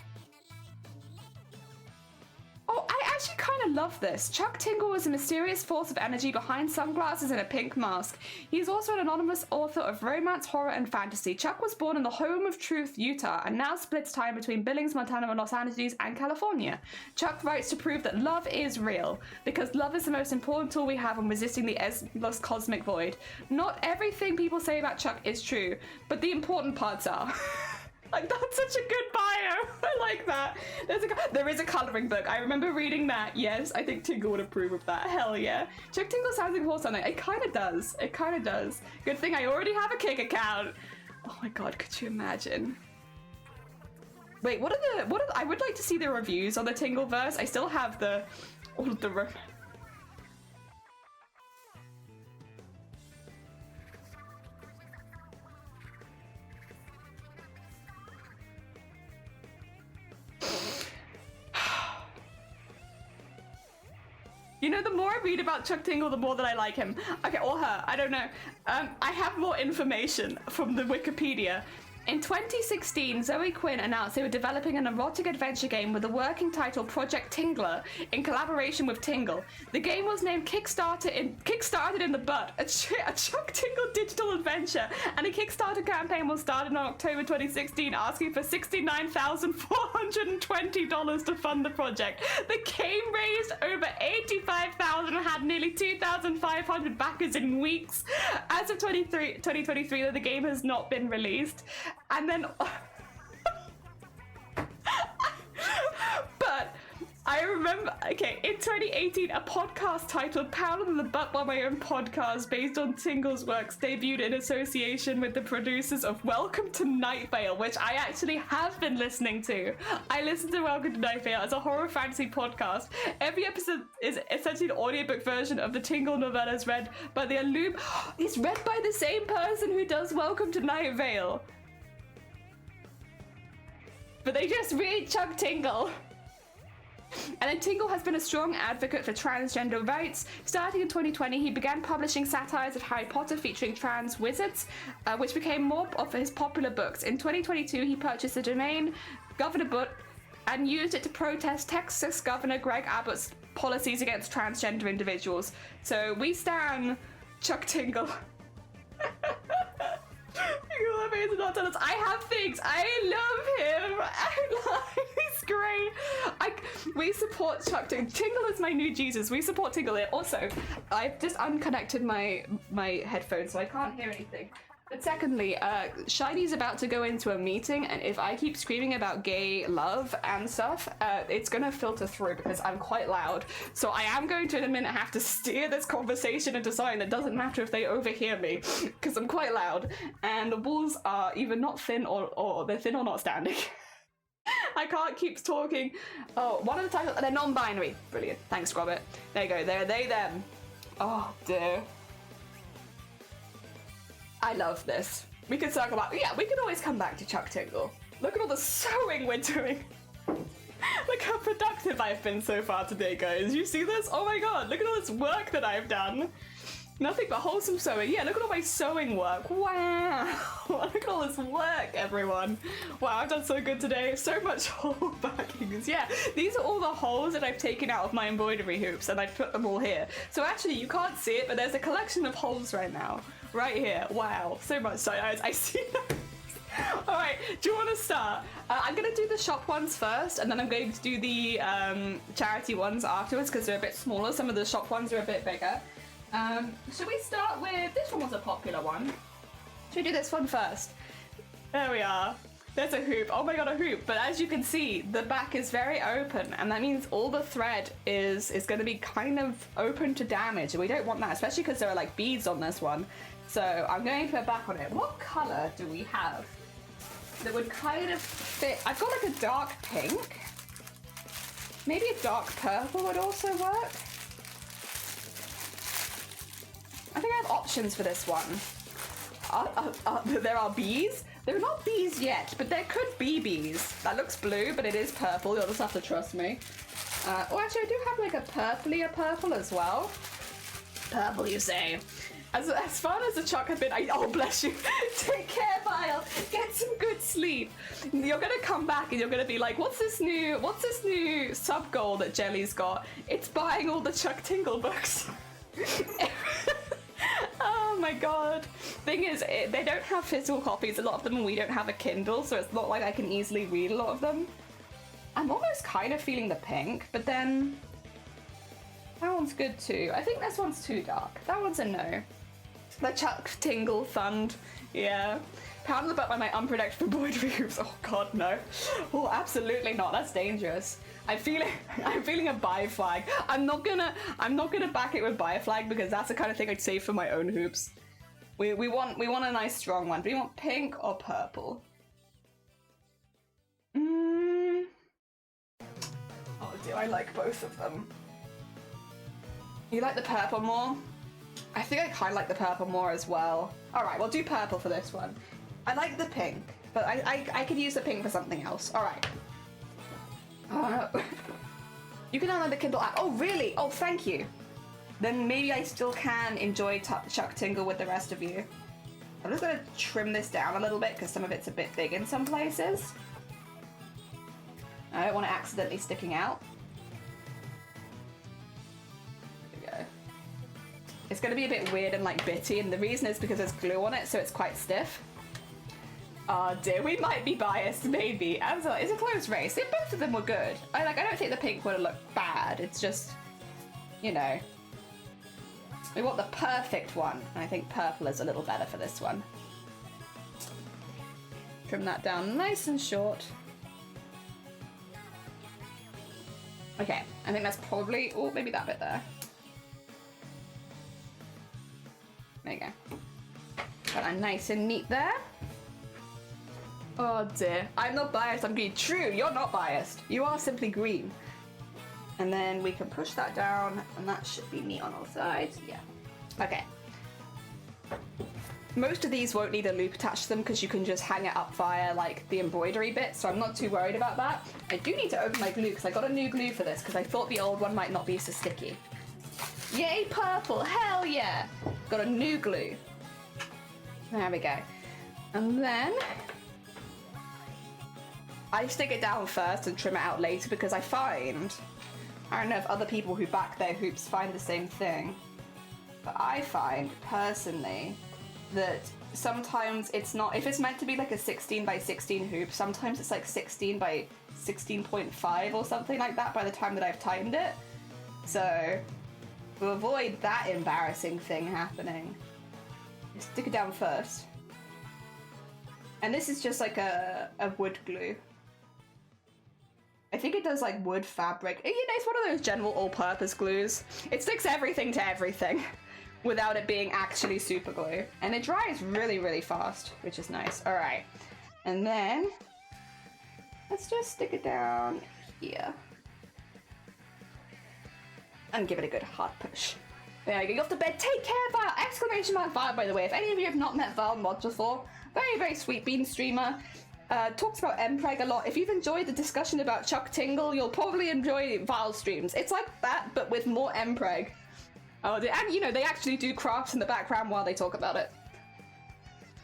Oh, I actually kind of love this. Chuck Tingle was a mysterious force of energy behind sunglasses and a pink mask. He is also an anonymous author of romance, horror, and fantasy. Chuck was born in the home of Truth, Utah, and now splits time between Billings, Montana, and Los Angeles, and California. Chuck writes to prove that love is real, because love is the most important tool we have in resisting the endless cosmic void. Not everything people say about Chuck is true, but the important parts are. Like, that's such a good bio. I like that. There is a colouring book. I remember reading that. Yes, I think Tingle would approve of that. Hell yeah. Chuck Tingle sounds like horse on it. It kind of does. It kind of does. Good thing I already have a Kick account. Oh my god, could you imagine? Wait, I would like to see the reviews on the Tingleverse. I still have all of the You know, the more I read about Chuck Tingle, the more that I like him. Okay, or her, I don't know. I have more information from the Wikipedia. In 2016, Zoe Quinn announced they were developing an erotic adventure game with a working title Project Tingler in collaboration with Tingle. The game was named Kickstarted in the Butt, a Chuck Tingle digital adventure, and a Kickstarter campaign was started in October 2016, asking for $69,420 to fund the project. The game raised over $85,000 and had nearly 2,500 backers in weeks. As of 2023, though, the game has not been released. And then but I remember, okay, in 2018, a podcast titled Pound on the Butt by My Own Podcast, based on Tingle's works, debuted in association with the producers of Welcome to Night Vale, which I actually have been listening to. I listened to Welcome to Night Vale as a horror fantasy podcast. Every episode is essentially an audiobook version of the Tingle novellas read by the It's read by the same person who does Welcome to Night Vale. But they just read Chuck Tingle. And then Tingle has been a strong advocate for transgender rights. Starting in 2020, he began publishing satires of Harry Potter featuring trans wizards, which became more of his popular books. In 2022, he purchased the domain Governor Book and used it to protest Texas Governor Greg Abbott's policies against transgender individuals. So we stand Chuck Tingle. I have things. I love him. He's great. We support Chuck Tingle. Tingle is my new Jesus. We support Tingle here. Also, I've just unconnected my headphones, so I can't hear anything. But secondly, Shiny's about to go into a meeting, and if I keep screaming about gay love and stuff, it's gonna filter through because I'm quite loud. So I am going to, in a minute, have to steer this conversation into something that doesn't matter if they overhear me, because I'm quite loud, and the walls are either not thin or they're thin or not standing. I can't keep talking. Oh, one of the titles, they're non-binary. Brilliant. Thanks, Robert. There you go. They're they, them. Oh, dear. I love this. We could circle back. Yeah, we could always come back to Chuck Tingle. Look at all the sewing we're doing. Look how productive I've been so far today, guys. You see this? Oh my god, look at all this work that I've done. Nothing but wholesome sewing. Yeah, look at all my sewing work. Wow. Look at all this work, everyone. Wow, I've done so good today. So much hole backings. Yeah, these are all the holes that I've taken out of my embroidery hoops, and I've put them all here. So actually, you can't see it, but there's a collection of holes right now. right here. Wow, so much so. I see that. All right, do you want to start? I'm going to do the shop ones first, and then I'm going to do the charity ones afterwards because they're a bit smaller. Some of the shop ones are a bit bigger. Should we start with, this one was a popular one. Should we do this one first? There we are. There's a hoop. Oh my god, a hoop. But as you can see, the back is very open, and that means all the thread is going to be kind of open to damage, and we don't want that, especially because there are like beads on this one. So I'm going to put back on it. What color do we have that would kind of fit? I've got like a dark pink. Maybe a dark purple would also work. I think I have options for this one. There are bees. They're not bees yet, but there could be bees. That looks blue, but it is purple. You'll just have to trust me. Oh, actually, I do have like a purplier purple as well. Purple, you say? As fun as the chuck has been, oh bless you. Take care, Vile. Get some good sleep. You're gonna come back and you're gonna be like, what's this new sub goal that Jelly's got? It's buying all the Chuck Tingle books. Oh my god. Thing is, they don't have physical copies, a lot of them, and we don't have a Kindle, so it's not like I can easily read a lot of them. I'm almost kind of feeling the pink, but then that one's good too. I think this one's too dark. That one's a no. The Chuck Tingle Fund, yeah. Pound the butt by my unprotected embroidery hoops. Oh god, no. Oh, absolutely not. That's dangerous. I'm feeling a buy flag. I'm not gonna back it with buy flag because that's the kind of thing I'd save for my own hoops. We want a nice strong one. Do we want pink or purple? Oh, do I like both of them? You like the purple more? I think I kind of like the purple more as well. All right, we'll do purple for this one. I like the pink, but I could use the pink for something else. All right. You can download the Kindle app. Oh, really? Oh, thank you. Then maybe I still can enjoy Chuck Tingle with the rest of you. I'm just going to trim this down a little bit because some of it's a bit big in some places. I don't want it accidentally sticking out. There we go. It's going to be a bit weird and like bitty, and the reason is because there's glue on it, so it's quite stiff. Oh dear, we might be biased, maybe. It's a close race. Both of them were good. I don't think the pink would have looked bad. It's just, you know, we want the perfect one, and I think purple is a little better for this one. Trim that down nice and short. Okay, I think that's probably, oh, maybe that bit there. There you go. Got that nice and neat there. Oh dear, I'm not biased, I'm green. True, you're not biased. You are simply green. And then we can push that down, and that should be neat on all sides. Yeah. Okay. Most of these won't need a loop attached to them because you can just hang it up via like the embroidery bit, so I'm not too worried about that. I do need to open my glue because I got a new glue for this because I thought the old one might not be so sticky. Yay, purple, hell yeah! Got a new glue. There we go. And then I stick it down first and trim it out later because I don't know if other people who back their hoops find the same thing, but I find personally that sometimes it's not, if it's meant to be like a 16 by 16 hoop, sometimes it's like 16 by 16.5 or something like that by the time that I've tightened it. So to avoid that embarrassing thing happening, just stick it down first. And this is just like a wood glue. I think it does like wood, fabric. You know, it's one of those general all-purpose glues. It sticks everything to everything without it being actually super glue. And it dries really, really fast, which is nice. All right. And then let's just stick it down here. And give it a good hard push. There you go, you're off to bed. Take care, Val! Exclamation mark Val, by the way. If any of you have not met Val Mod before, very, very sweet bean streamer. Talks about Mpreg a lot. If you've enjoyed the discussion about Chuck Tingle, you'll probably enjoy Val streams. It's like that, but with more Mpreg. Oh, and you know, they actually do crafts in the background while they talk about it.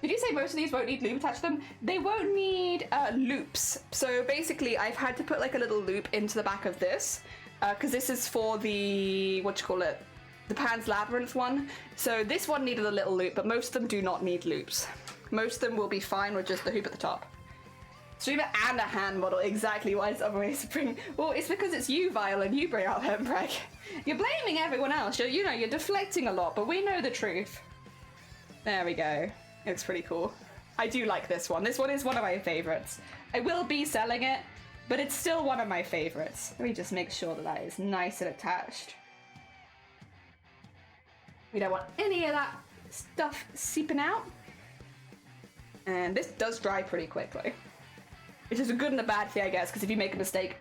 Did you say most of these won't need loop attached to them? They won't need loops. So basically, I've had to put like a little loop into the back of this, because this is for the, the Pan's Labyrinth one. So this one needed a little loop, but most of them do not need loops. Most of them will be fine with just the hoop at the top. Streamer and a hand model, exactly. Why does always bring... Well, it's because it's you, Vile, and you bring out Hempreg. You're blaming everyone else. You're deflecting a lot, but we know the truth. There we go. It looks pretty cool. I do like this one. This one is one of my favorites. I will be selling it, but it's still one of my favorites. Let me just make sure that that is nice and attached. We don't want any of that stuff seeping out. And this does dry pretty quickly. Which is a good and a bad thing, I guess, because if you make a mistake...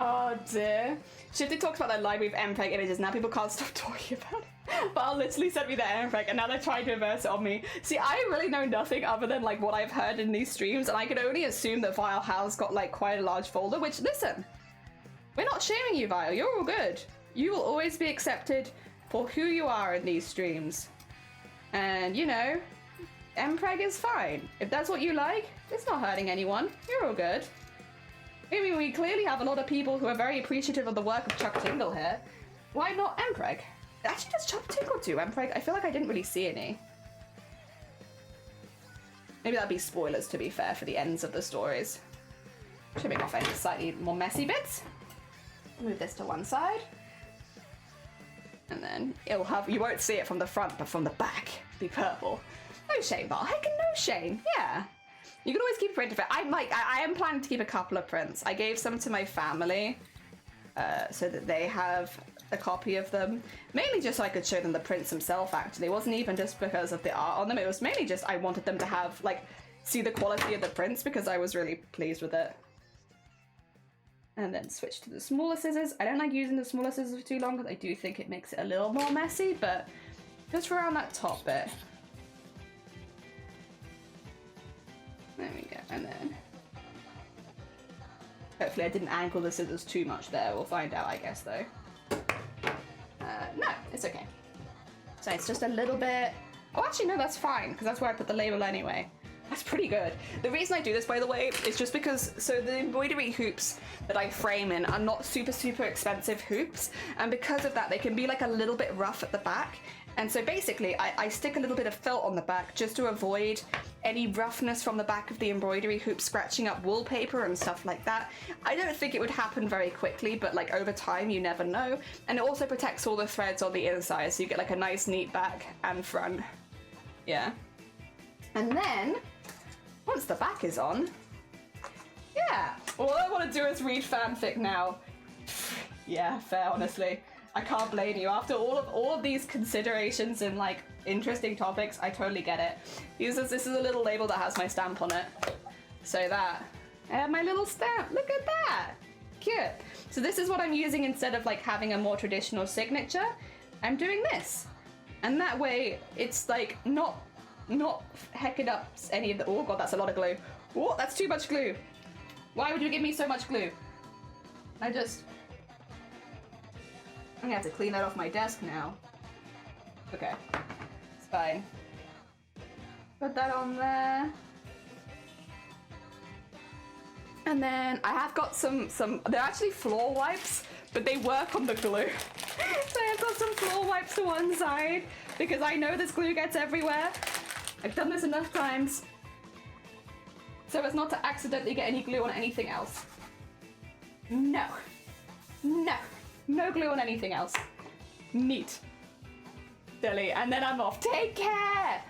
Oh dear. Shifty talks about their library of MPEG images, now people can't stop talking about it. Val literally sent me their MPEG, and now they're trying to reverse it on me. See, I really know nothing other than like what I've heard in these streams, and I can only assume that Vile has got like quite a large folder, which, listen, we're not shaming you, Vile, you're all good. You will always be accepted for who you are in these streams. And, you know, MPEG is fine. If that's what you like, it's not hurting anyone. You're all good. I mean, we clearly have a lot of people who are very appreciative of the work of Chuck Tingle here. Why not MPEG? Actually, does Chuck Tingle do MPEG? I feel like I didn't really see any. Maybe that'd be spoilers, to be fair, for the ends of the stories. Trimming off any slightly more messy bits. Move this to one side. And then it'll have, you won't see it from the front, but from the back, be purple. No shame, Val. Heck, no shame. Yeah. You can always keep a print of it. I am planning to keep a couple of prints. I gave some to my family so that they have a copy of them. Mainly just so I could show them the prints themselves, actually. It wasn't even just because of the art on them. It was mainly just I wanted them to have, like, see the quality of the prints because I was really pleased with it. And then switch to the smaller scissors. I don't like using the smaller scissors for too long because I do think it makes it a little more messy, but just around that top bit. There we go, and then hopefully I didn't angle the scissors too much there. We'll find out, I guess, though. No, it's okay. So it's just a little bit... Oh, actually, no, that's fine, because that's where I put the label anyway. That's pretty good. The reason I do this, by the way, is just because, so the embroidery hoops that I frame in are not super, super expensive hoops, and because of that, they can be like a little bit rough at the back. And so basically, I stick a little bit of felt on the back just to avoid any roughness from the back of the embroidery hoop scratching up wallpaper and stuff like that. I don't think it would happen very quickly, but like over time, you never know. And it also protects all the threads on the inside, so you get like a nice, neat back and front. Yeah. And then, once the back is on, yeah, all I want to do is read fanfic now. Yeah, fair, honestly. I can't blame you. After all of these considerations and like interesting topics, I totally get it. This is a little label that has my stamp on it. So that, I have my little stamp. Look at that. Cute. So this is what I'm using instead of like having a more traditional signature. I'm doing this. And that way it's like not hecking up any of the, oh god, that's a lot of glue. Oh, that's too much glue. Why would you give me so much glue? I'm gonna have to clean that off my desk now. Okay, it's fine. Put that on there. And then I have got some, they're actually floor wipes, but they work on the glue. So I've got some floor wipes to one side, because I know this glue gets everywhere. I've done this enough times. So as not to accidentally get any glue on anything else. No. No. No glue on anything else. Neat. Delete. And then I'm off. Take care!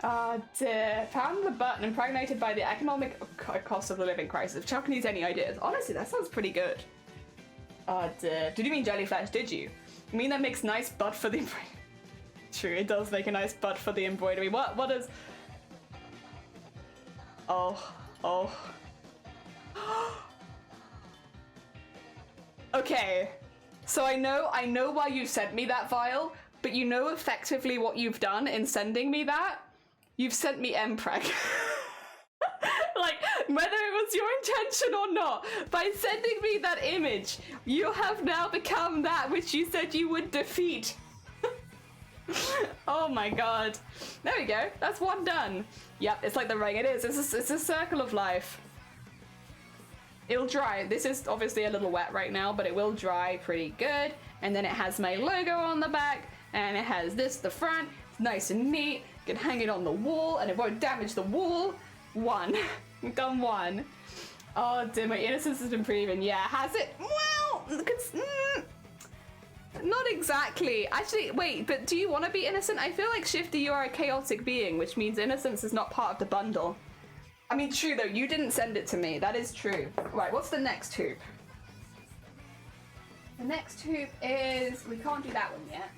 Oh dear. Found the button impregnated by the economic cost of the living crisis. Chuck needs any ideas. Honestly, that sounds pretty good. Oh dear. Did you mean jellyflash? Did you? You mean that makes nice bud for the embroidery? True, it does make a nice bud for the embroidery. What is... Oh. Okay. So I know why you sent me that file, but you know effectively what you've done in sending me that? You've sent me MPreg. Like, whether it was your intention or not, by sending me that image, you have now become that which you said you would defeat. Oh my god. There we go. That's one done. Yep, it's like the ring. It is. It's a circle of life. It'll dry. This is obviously a little wet right now, but it will dry pretty good. And then it has my logo on the back, and it has this, the front. It's nice and neat. You can hang it on the wall, and it won't damage the wall. 1. Done 1. Oh dear, my innocence has been proven. Yeah, has it? Well, not exactly. Actually, wait, but do you want to be innocent? I feel like, Shifty, you are a chaotic being, which means innocence is not part of the bundle. I mean, true though, you didn't send it to me. That is true. Right, what's the next hoop? The next hoop is... we can't do that one yet.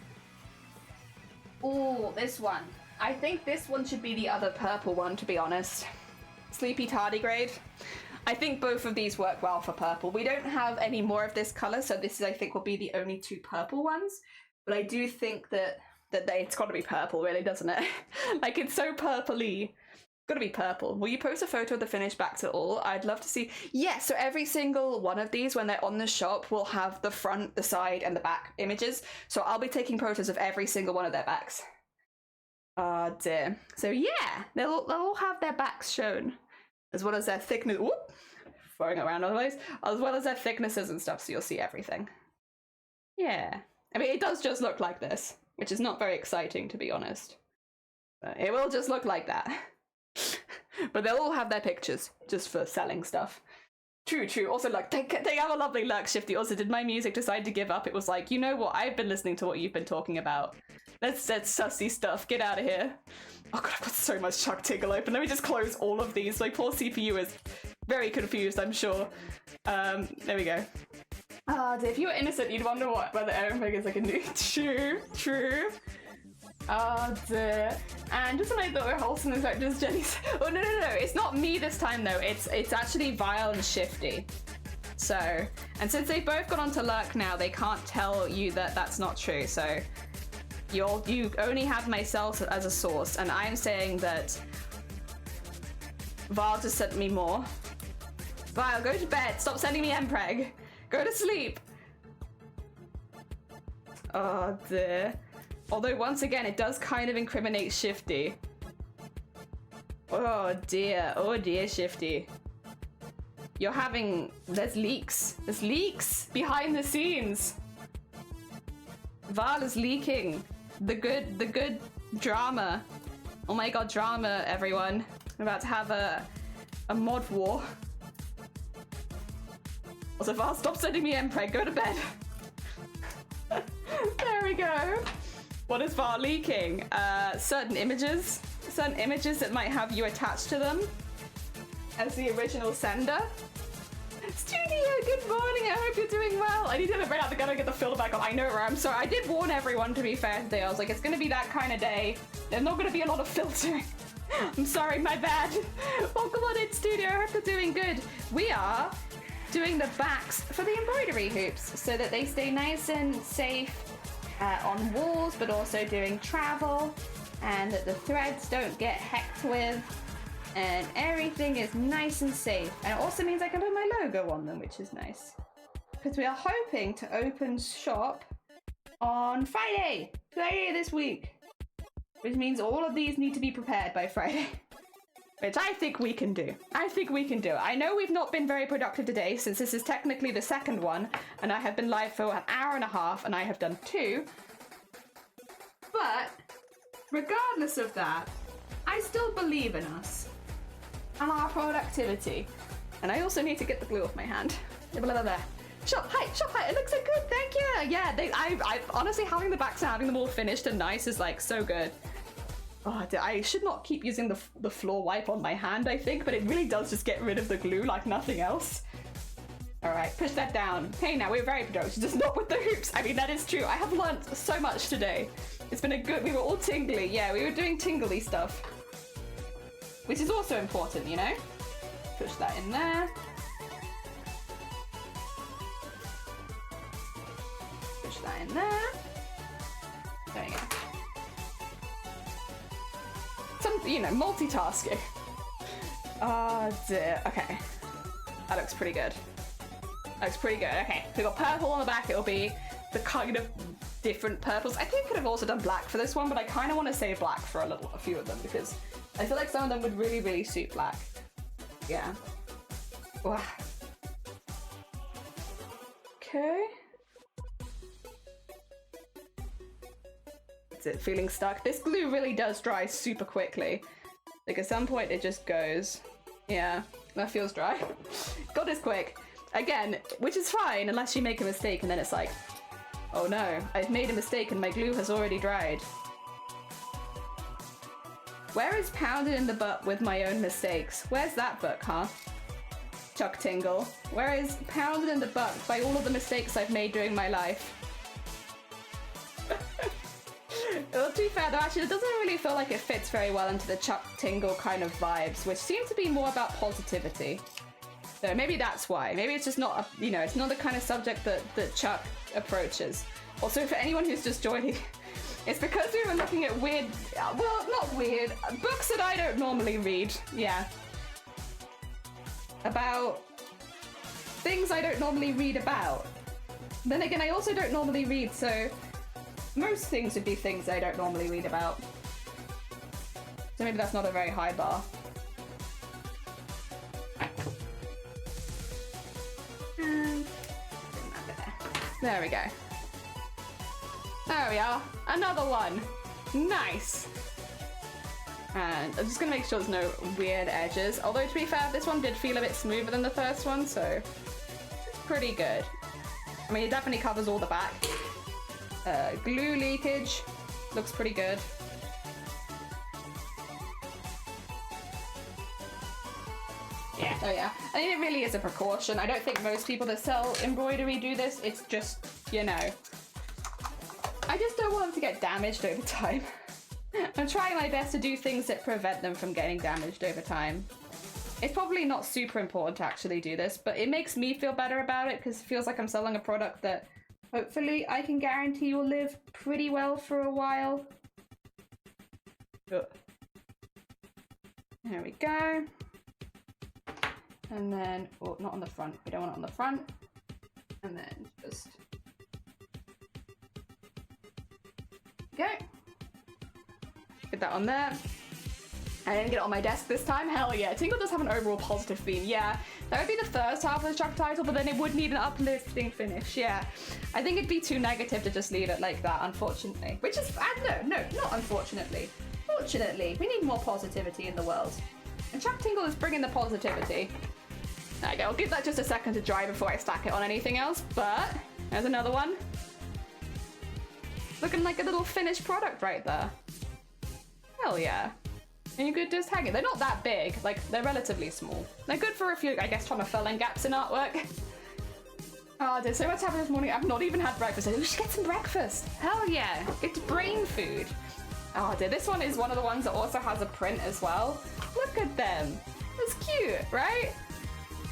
Oh, this one. I think this one should be the other purple one, to be honest. Sleepy Tardigrade. I think both of these work well for purple. We don't have any more of this color, so this is, I think, will be the only 2 purple ones. But I do think that it's got to be purple, really, doesn't it? Like, it's so purpley. Gotta be purple. Will you post a photo of the finished backs at all? I'd love to see. Yeah, so every single one of these, when they're on the shop, will have the front, the side, and the back images. So I'll be taking photos of every single one of their backs. Oh dear. So yeah, they'll all have their backs shown, as well as their thickness. Whoop, throwing it around otherwise, as well as their thicknesses and stuff. So you'll see everything. Yeah, I mean, it does just look like this, which is not very exciting, to be honest. But it will just look like that. But they'll all have their pictures just for selling stuff. True. Also, like, they have a lovely look, Shifty. Also, did my music decide to give up? It was like, you know what? I've been listening to what you've been talking about. That's sussy stuff. Get out of here. Oh god, I've got so much Chuck Tingle open. Let me just close all of these. My poor CPU is very confused, I'm sure. There we go. If you were innocent, you'd wonder whether Aaron figures I can do. True. Oh dear. And just when I thought we were wholesome, in fact, just Jenny's. Oh no, it's not me this time though. It's actually Vile and Shifty. So, and since they've both got onto Lurk now, they can't tell you that that's not true. So, you only have myself as a source, and I'm saying that Vile just sent me more. Vile, go to bed. Stop sending me Mpreg. Go to sleep. Oh dear. Although, once again, it does kind of incriminate Shifty. Oh dear, Shifty. You're having... there's leaks. There's leaks behind the scenes. Val is leaking. The good drama. Oh my god, drama, everyone. I'm about to have a mod war. Also, Val, stop sending me Mpreg. Go to bed. There we go. What is Var leaking? Certain images that might have you attached to them as the original sender. Studio, good morning. I hope you're doing well. I need to right out the gun and get the filter back on. I know, right? I'm sorry. I did warn everyone, to be fair, today. I was like, it's going to be that kind of day. There's not going to be a lot of filtering. I'm sorry, my bad. Welcome on in, Studio. I hope you're doing good. We are doing the backs for the embroidery hoops so that they stay nice and safe on walls, but also doing travel, and that the threads don't get hecked with, and everything is nice and safe. And it also means I can put my logo on them, which is nice. Because we are hoping to open shop on Friday this week. Which means all of these need to be prepared by Friday. Which I think we can do. I know we've not been very productive today, since this is technically the second one, and I have been live for an hour and a half, and I have done 2. But, regardless of that, I still believe in us. And our productivity. And I also need to get the glue off my hand. Shop height, it looks so good, thank you! Yeah, I honestly, having the backs and having them all finished and nice is like so good. Oh, I should not keep using the floor wipe on my hand, I think, but it really does just get rid of the glue like nothing else. Alright, push that down. Hey, now we're very productive, just not with the hoops. I mean, that is true. I have learned so much today. It's been we were all tingly. Yeah, we were doing tingly stuff. Which is also important, you know? Push that in there. Push that in there. There you go. Multitasking. Oh dear. Okay. That looks pretty good. Okay, we got purple on the back. It'll be the kind of different purples. I think I could have also done black for this one, but I kind of want to save black for a few of them, because I feel like some of them would really, really suit black. Yeah. Wow. Okay. That's it, feeling stuck. This glue really does dry super quickly. Like at some point it just goes. Yeah, that feels dry. God is quick. Again, which is fine unless you make a mistake and then it's like, oh no, I've made a mistake and my glue has already dried. Where is Pounded in the Butt with My Own Mistakes? Where's that book, huh? Chuck Tingle. Where is Pounded in the Butt by all of the mistakes I've made during my life? Well, to be fair though, actually it doesn't really feel like it fits very well into the Chuck Tingle kind of vibes, which seem to be more about positivity. So maybe that's why. Maybe it's just not, it's not the kind of subject that Chuck approaches. Also, for anyone who's just joining, it's because we were looking at weird, well, not weird, books that I don't normally read. Yeah. About things I don't normally read about. Then again, I also don't normally read, so most things would be things I don't normally read about. So maybe that's not a very high bar. There we go. There we are. Another one. Nice. And I'm just gonna make sure there's no weird edges. Although to be fair, this one did feel a bit smoother than the first one, so it's pretty good. I mean, it definitely covers all the back. Glue leakage looks pretty good. Yeah. Oh yeah. I mean, it really is a precaution. I don't think most people that sell embroidery do this. It's just, I just don't want them to get damaged over time. I'm trying my best to do things that prevent them from getting damaged over time. It's probably not super important to actually do this, but it makes me feel better about it because it feels like I'm selling a product that hopefully I can guarantee will live pretty well for a while. Ugh. There we go. And then, oh, not on the front. We don't want it on the front. And then just go. Get that on there. I didn't get it on my desk this time. Hell yeah. Tingle does have an overall positive theme. Yeah, that would be the first half of the track title, but then it would need an uplifting finish. Yeah, I think it'd be too negative to just leave it like that, unfortunately. Which is, no, not unfortunately. Fortunately, we need more positivity in the world. And Chuck Tingle is bringing the positivity. There you go. I'll give that just a second to dry before I stack it on anything else, but there's another one. Looking like a little finished product right there. Hell yeah. And you could just hang it. They're not that big, like they're relatively small. They're good for if you, I guess, trying to fill in gaps in artwork. Oh, there's so much happening this morning. I've not even had breakfast. We should get some breakfast. Hell yeah. It's brain food. Oh dear, this one is one of the ones that also has a print as well. Look at them. That's cute, right?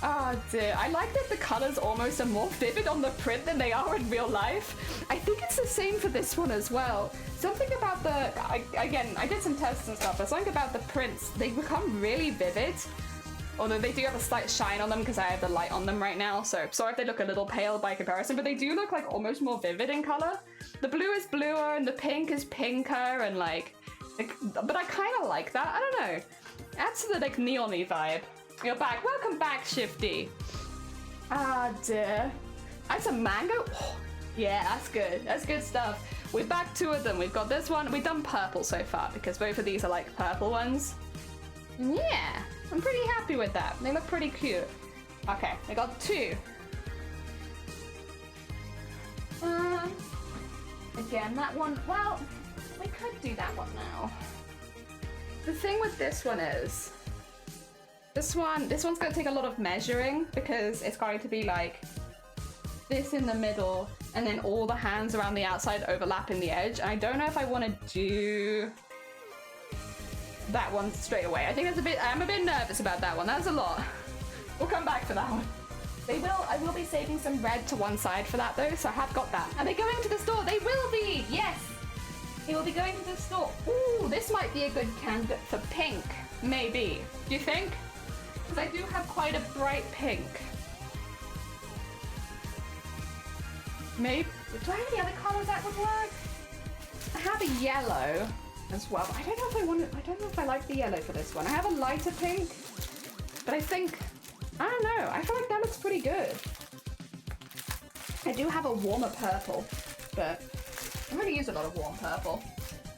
Oh dear, I like that the colors almost are more vivid on the print than they are in real life. I think it's the same for this one as well. Something about the, again, I did some tests and stuff, but something about the prints, they become really vivid. Although they do have a slight shine on them because I have the light on them right now, so sorry if they look a little pale by comparison, but they do look like almost more vivid in color. The blue is bluer and the pink is pinker and like but I kind of like that. I don't know. Adds to the like neon-y vibe. You're back. Welcome back, Shifty. Ah, dear. That's a mango? Oh, yeah, that's good. That's good stuff. We're back 2 of them. We've got this one. We've done purple so far because both of these are like purple ones. Yeah, I'm pretty happy with that. They look pretty cute. Okay, I got 2. Again, that one, well, we could do that one now. The thing with this one is, this one's going to take a lot of measuring because it's going to be like this in the middle and then all the hands around the outside overlapping the edge. And I don't know if I want to do that one straight away. I think that's I'm a bit nervous about that one. That's a lot. We'll come back for that one. I will be saving some red to one side for that though, so I have got that. Are they going to the store? They will be, yes. They will be going to the store. Ooh, this might be a good candidate for pink, maybe. Do you think? Because I do have quite a bright pink. Maybe, do I have any other colors that would work? I have a yellow as well. I don't know if I like the yellow for this one. I have a lighter pink, but I don't know. I feel like that looks pretty good. I do have a warmer purple, but I really use a lot of warm purple.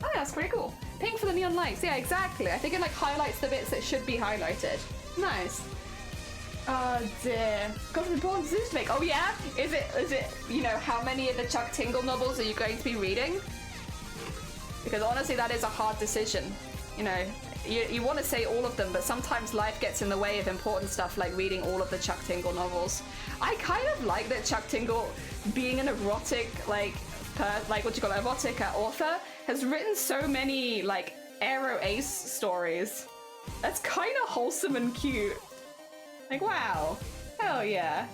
Oh, that's pretty cool. Pink for the neon lights. Yeah, exactly. I think it like highlights the bits that should be highlighted. Nice. Oh dear. Got some important decisions to make. Oh yeah? Is it, you know, how many of the Chuck Tingle novels are you going to be reading? Because honestly, that is a hard decision. You know, you want to say all of them, but sometimes life gets in the way of important stuff like reading all of the Chuck Tingle novels. I kind of like that Chuck Tingle, being an erotic, like erotic author, has written so many, like, Aero Ace stories. That's kind of wholesome and cute. Like, wow. Hell yeah.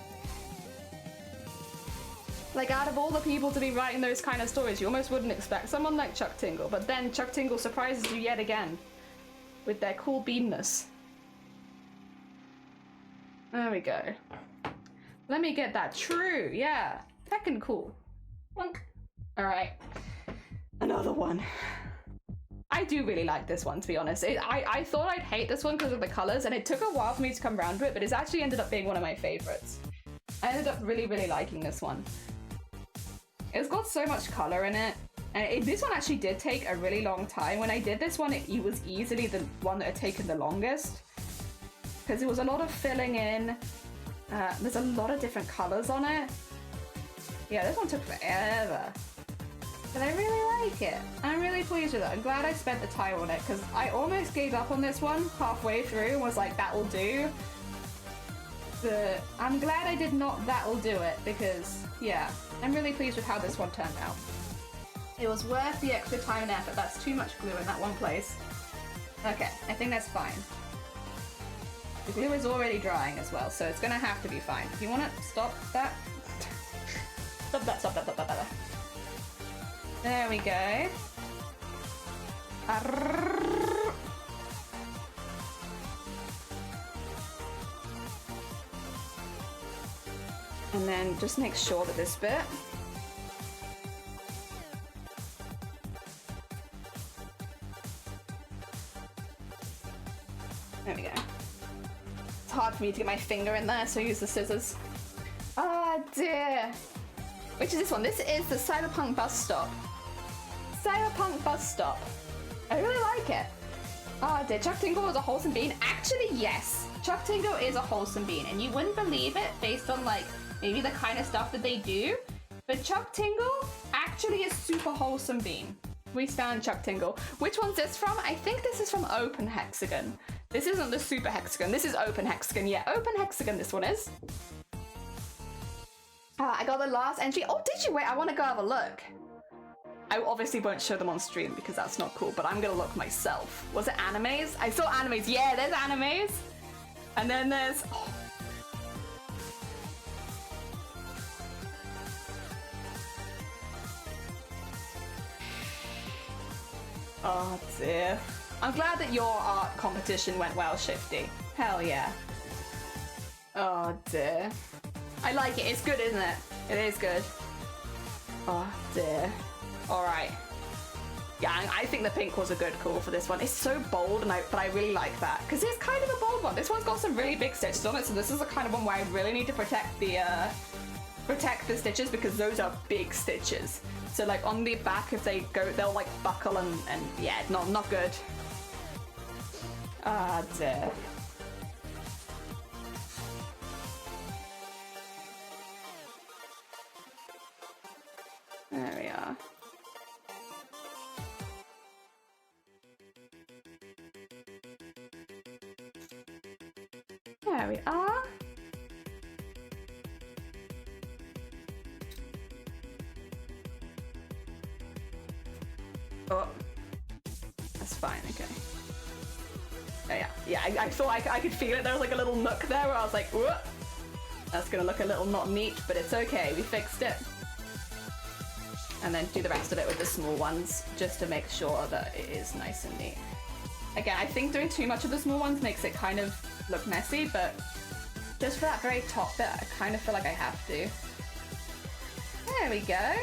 Like, out of all the people to be writing those kind of stories, you almost wouldn't expect someone like Chuck Tingle, but then Chuck Tingle surprises you yet again with their cool beamness. There we go. Let me get that true. Yeah. Heckin' cool. Alright. Another one. I do really like this one, to be honest. I thought I'd hate this one because of the colors, and it took a while for me to come around to it, but it's actually ended up being one of my favorites. I ended up really, really liking this one. It's got so much color in it. And this one actually did take a really long time. When I did this one, it was easily the one that had taken the longest. Because there was a lot of filling in. There's a lot of different colors on it. Yeah, this one took forever. But I really like it. I'm really pleased with it. I'm glad I spent the time on it, because I almost gave up on this one halfway through and was like, that'll do. But I'm glad I did not that'll do it, because, yeah, I'm really pleased with how this one turned out. It was worth the extra time and effort. That's too much glue in that one place. Okay, I think that's fine. The glue is already drying as well, so it's gonna have to be fine. If you wanna stop that? Stop that, stop that, stop that, stop that. There we go. And then just make sure that this bit there we go. It's hard for me to get my finger in there, so I use the scissors. Oh dear. Which is this one? This is the Cyberpunk Bus Stop. Cyberpunk Bus Stop. I really like it. Oh dear, Chuck Tingle was a wholesome bean. Actually, yes. Chuck Tingle is a wholesome bean, and you wouldn't believe it based on like maybe the kind of stuff that they do. But Chuck Tingle actually is super wholesome bean. We stand Chuck Tingle. Which one's this from? I think this is from Open Hexagon. This isn't the Super Hexagon. This is Open Hexagon. Yeah, Open Hexagon this one is. I got the last entry. Oh, did you? Wait, I want to go have a look. I obviously won't show them on stream because that's not cool, but I'm going to look myself. Was it animes? I saw animes. Yeah, there's animes. And then there's... Oh. Oh dear. I'm glad that your art competition went well, Shifty. Hell yeah. Oh dear. I like it. It's good, isn't it? It is good. Oh dear. Alright. Yeah, I think the pink was a good call for this one. It's so bold, but I really like that. Because it's kind of a bold one. This one's got some really big stitches on it, so this is the kind of one where I really need to protect the stitches, because those are big stitches. So like on the back, if they go, they'll like buckle and yeah, not good. Ah dear. There we are. There we are. Oh, that's fine, okay. Oh yeah, yeah, I thought I could feel it. There was like a little nook there where I was like, whoop. That's gonna look a little not neat, but it's okay, we fixed it. And then do the rest of it with the small ones, just to make sure that it is nice and neat. Again, I think doing too much of the small ones makes it kind of look messy, but just for that very top bit, I kind of feel like I have to. There we go.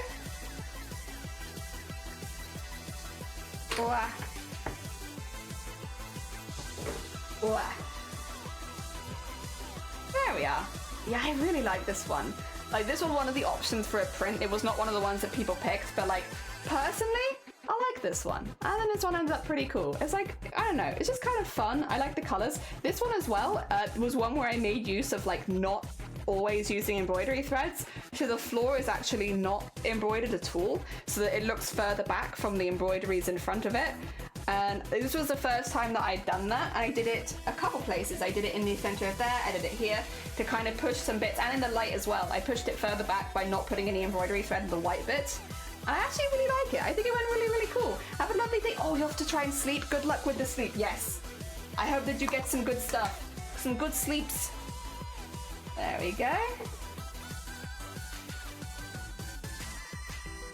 Wah. Wah. There we are. Yeah, I really like this one. Like, this was one of the options for a print. It was not one of the ones that people picked, but like, personally, I like this one. And then this one ends up pretty cool. It's like, I don't know, it's just kind of fun. I like the colors. This one as well was one where I made use of like not always using embroidery threads. So the floor is actually not embroidered at all, so that it looks further back from the embroideries in front of it. And this was the first time that I'd done that. And I did it a couple places. I did it in the center of there, I did it here to kind of push some bits, and in the light as well. I pushed it further back by not putting any embroidery thread in the white bits. I actually really like it. I think it went really, really cool. Have a lovely day. Oh, you have to try and sleep. Good luck with the sleep. Yes. I hope that you get some good stuff. Some good sleeps. There we go.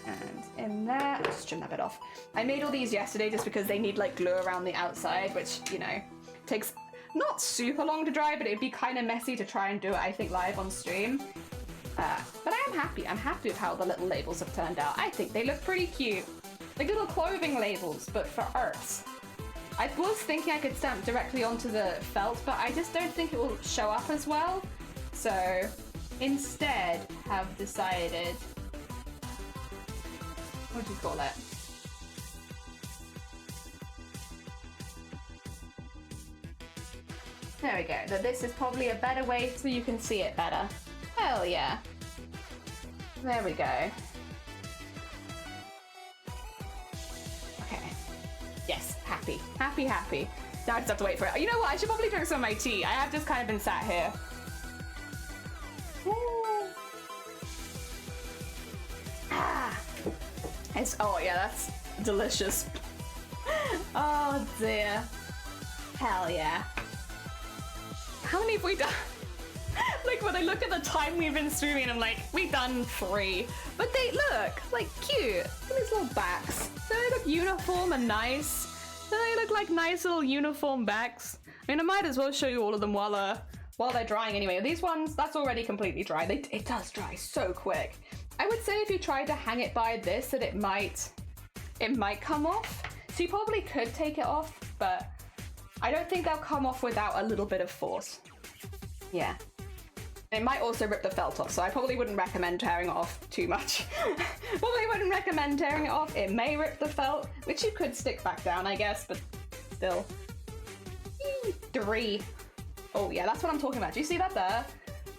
And in there, let's trim that bit off. I made all these yesterday just because they need like glue around the outside, which, you know, takes not super long to dry, but it'd be kind of messy to try and do it, I think, live on stream. But I am happy. I'm happy with how the little labels have turned out. I think they look pretty cute. Like little clothing labels, but for arts. I was thinking I could stamp directly onto the felt, but I just don't think it will show up as well. So instead have decided, what do you call it? There we go. That this is probably a better way so you can see it better. Hell yeah. There we go. Okay. Yes, happy. Happy, happy. Now I just have to wait for it. You know what? I should probably drink some of my tea. I have just kind of been sat here. Ooh. Ah. It's, oh yeah, that's delicious. Oh dear. Hell yeah. How many have we done? Like when I look at the time we've been streaming, I'm like, we've done 3. But they look like cute. Look at these little backs. They look uniform and nice. They look like nice little uniform backs. I mean, I might as well show you all of them while they're drying anyway. These ones, that's already completely dry. It does dry so quick. I would say if you try to hang it by this, that it might come off. So you probably could take it off, but I don't think they'll come off without a little bit of force. Yeah. It might also rip the felt off, so I probably wouldn't recommend tearing it off too much. Probably wouldn't recommend tearing it off. It may rip the felt, which you could stick back down, I guess, but still. 3. Oh yeah, that's what I'm talking about. Do you see that there?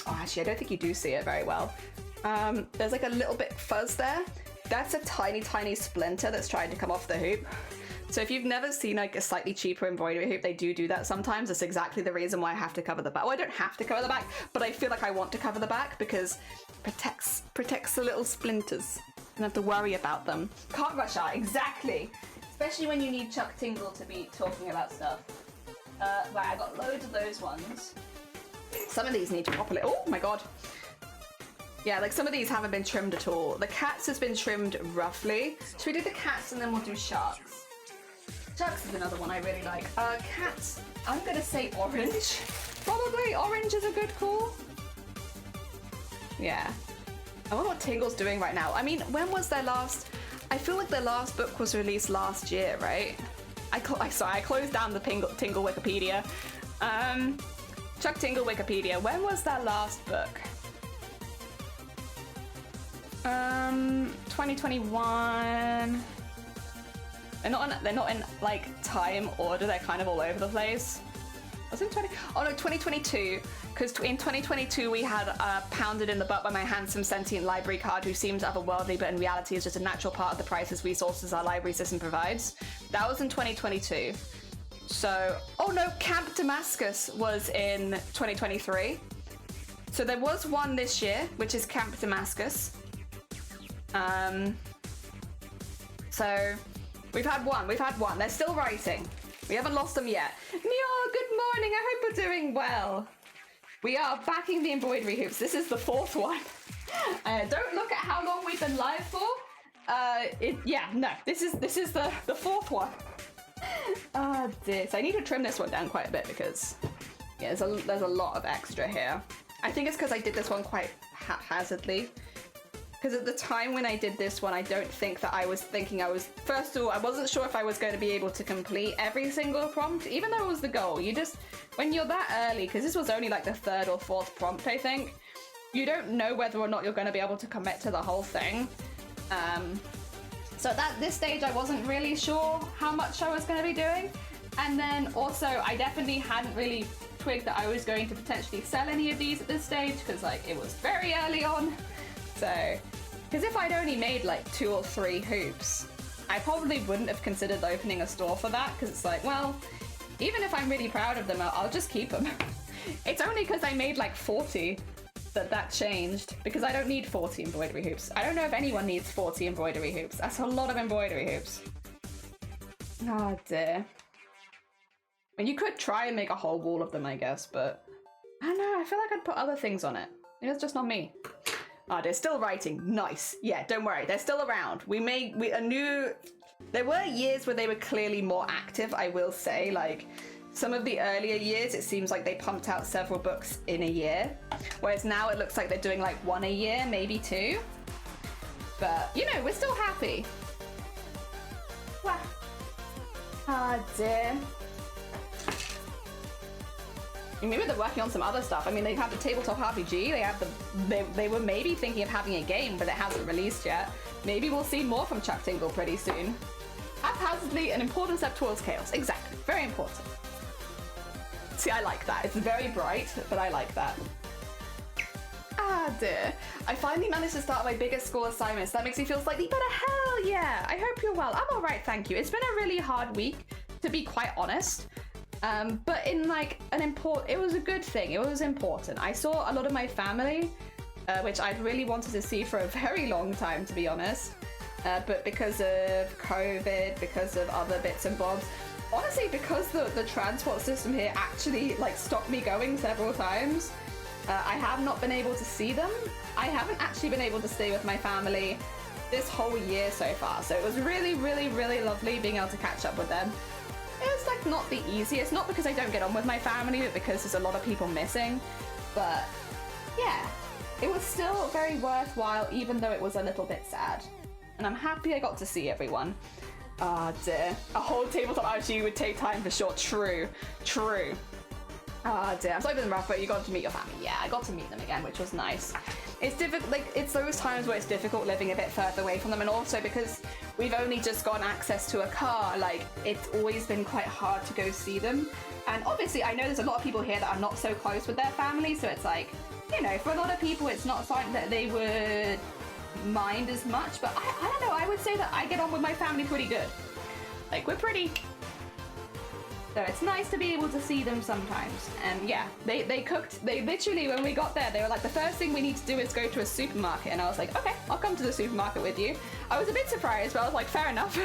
Oh, actually, I don't think you do see it very well. There's like a little bit fuzz there. That's a tiny, tiny splinter that's trying to come off the hoop. So if you've never seen like a slightly cheaper embroidery hoop, they do that sometimes. That's exactly the reason why I have to cover the back. Well, I don't have to cover the back, but I feel like I want to cover the back because protects the little splinters. Don't have to worry about them. Can't rush out, exactly. Especially when you need Chuck Tingle to be talking about stuff. Right, I got loads of those ones. Some of these need to properly, oh my god. Yeah, like some of these haven't been trimmed at all. The cats has been trimmed roughly. Should we do the cats and then we'll do sharks? Sharks is another one I really like. Cats, I'm gonna say orange. Probably orange is a good call. Yeah. I wonder what Tingle's doing right now. I mean, when was their last... I feel like their last book was released last year, right? Sorry, I closed down the Tingle Wikipedia. Chuck Tingle Wikipedia. When was their last book? 2021. They're not in like time order. They're kind of all over the place. Was it 2022? Because in 2022 we had Pounded in the Butt by my handsome sentient library card who seems otherworldly but in reality is just a natural part of the priceless resources our library system provides. That was in 2022. So, oh no, Camp Damascus was in 2023. So there was one this year, which is Camp Damascus. So we've had one. They're still writing. We haven't lost them yet. Neil, good morning. I hope we're doing well. We are backing the embroidery hoops. This is the 4th one. Don't look at how long we've been live for. This is the 4th one. Oh dear. So I need to trim this one down quite a bit because yeah, there's a lot of extra here. I think it's because I did this one quite haphazardly. Because at the time when I did this one, I don't think that I was thinking first of all, I wasn't sure if I was going to be able to complete every single prompt, even though it was the goal. You just, when you're that early, because this was only like the 3rd or 4th prompt, I think, you don't know whether or not you're going to be able to commit to the whole thing. So at this stage, I wasn't really sure how much I was going to be doing. And then also, I definitely hadn't really twigged that I was going to potentially sell any of these at this stage, because like it was very early on. So, because if I'd only made like 2 or 3 hoops, I probably wouldn't have considered opening a store for that, because it's like, well, even if I'm really proud of them, I'll just keep them. It's only because I made like 40 that changed, because I don't need 40 embroidery hoops. I don't know if anyone needs 40 embroidery hoops. That's a lot of embroidery hoops. Oh dear. And you could try and make a whole wall of them, I guess, but I don't know, I feel like I'd put other things on it. It's just not me. Ah, they're still writing. Nice. Yeah, don't worry, they're still around. There were years where they were clearly more active, I will say. Like, some of the earlier years, it seems like they pumped out several books in a year. Whereas now it looks like they're doing like 1 a year, maybe 2. But, you know, we're still happy. Wow. Ah, dear. Maybe they're working on some other stuff. I mean, they have the tabletop RPG. They were maybe thinking of having a game, but it hasn't released yet. Maybe we'll see more from Chuck Tingle pretty soon. Haphazardly, an important step towards chaos. Exactly. Very important. See, I like that. It's very bright, but I like that. Ah, dear. I finally managed to start my biggest school assignments. That makes me feel slightly better. Hell yeah. I hope you're well. I'm all right, thank you. It's been a really hard week, to be quite honest. But in like it was a good thing. It was important. I saw a lot of my family, which I'd really wanted to see for a very long time, to be honest. But because of COVID, because of other bits and bobs, honestly, because the transport system here actually like stopped me going several times, I have not been able to see them. I haven't actually been able to stay with my family this whole year so far. So it was really, really, really lovely being able to catch up with them. It's like not the easiest, not because I don't get on with my family, but because there's a lot of people missing. But yeah, it was still very worthwhile, even though it was a little bit sad. And I'm happy I got to see everyone. Ah, dear. A whole tabletop RPG would take time for sure. True. True. Ah, dear. I'm sorry for the rough, but you got to meet your family. Yeah, I got to meet them again, which was nice. It's difficult, like, it's those times where it's difficult living a bit further away from them, and also because we've only just gotten access to a car, like, it's always been quite hard to go see them. And obviously, I know there's a lot of people here that are not so close with their family, so it's like, you know, for a lot of people, it's not something that they would mind as much, but I don't know, I would say that I get on with my family pretty good. Like, we're pretty... So it's nice to be able to see them sometimes. And yeah, they literally, when we got there, they were like, the first thing we need to do is go to a supermarket. And I was like, okay, I'll come to the supermarket with you. I was a bit surprised, but I was like, fair enough.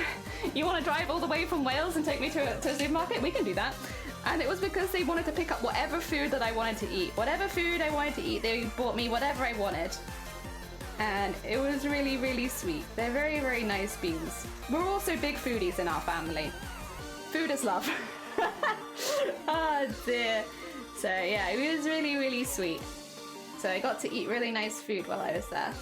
You want to drive all the way from Wales and take me to a supermarket? We can do that. And it was because they wanted to pick up whatever food that I wanted to eat. Whatever food I wanted to eat, they bought me whatever I wanted. And it was really, really sweet. They're very, very nice beans. We're also big foodies in our family. Food is love. Oh dear. So yeah, it was really, really sweet. So I got to eat really nice food while I was there.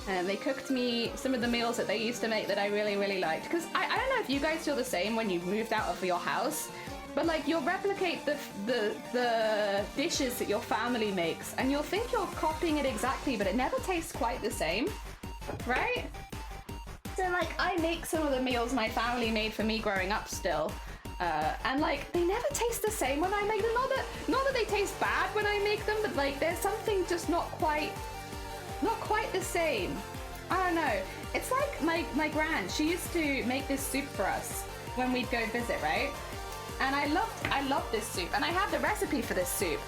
And they cooked me some of the meals that they used to make that I really, really liked. Because I don't know if you guys feel the same when you've moved out of your house, but like you'll replicate the dishes that your family makes and you'll think you're copying it exactly, but it never tastes quite the same, right? So like I make some of the meals my family made for me growing up still. And like they never taste the same when I make them. Not that they taste bad when I make them, but like there's something just not quite the same. I don't know. It's like my gran, she used to make this soup for us when we'd go visit, right? And I loved this soup, and I have the recipe for this soup.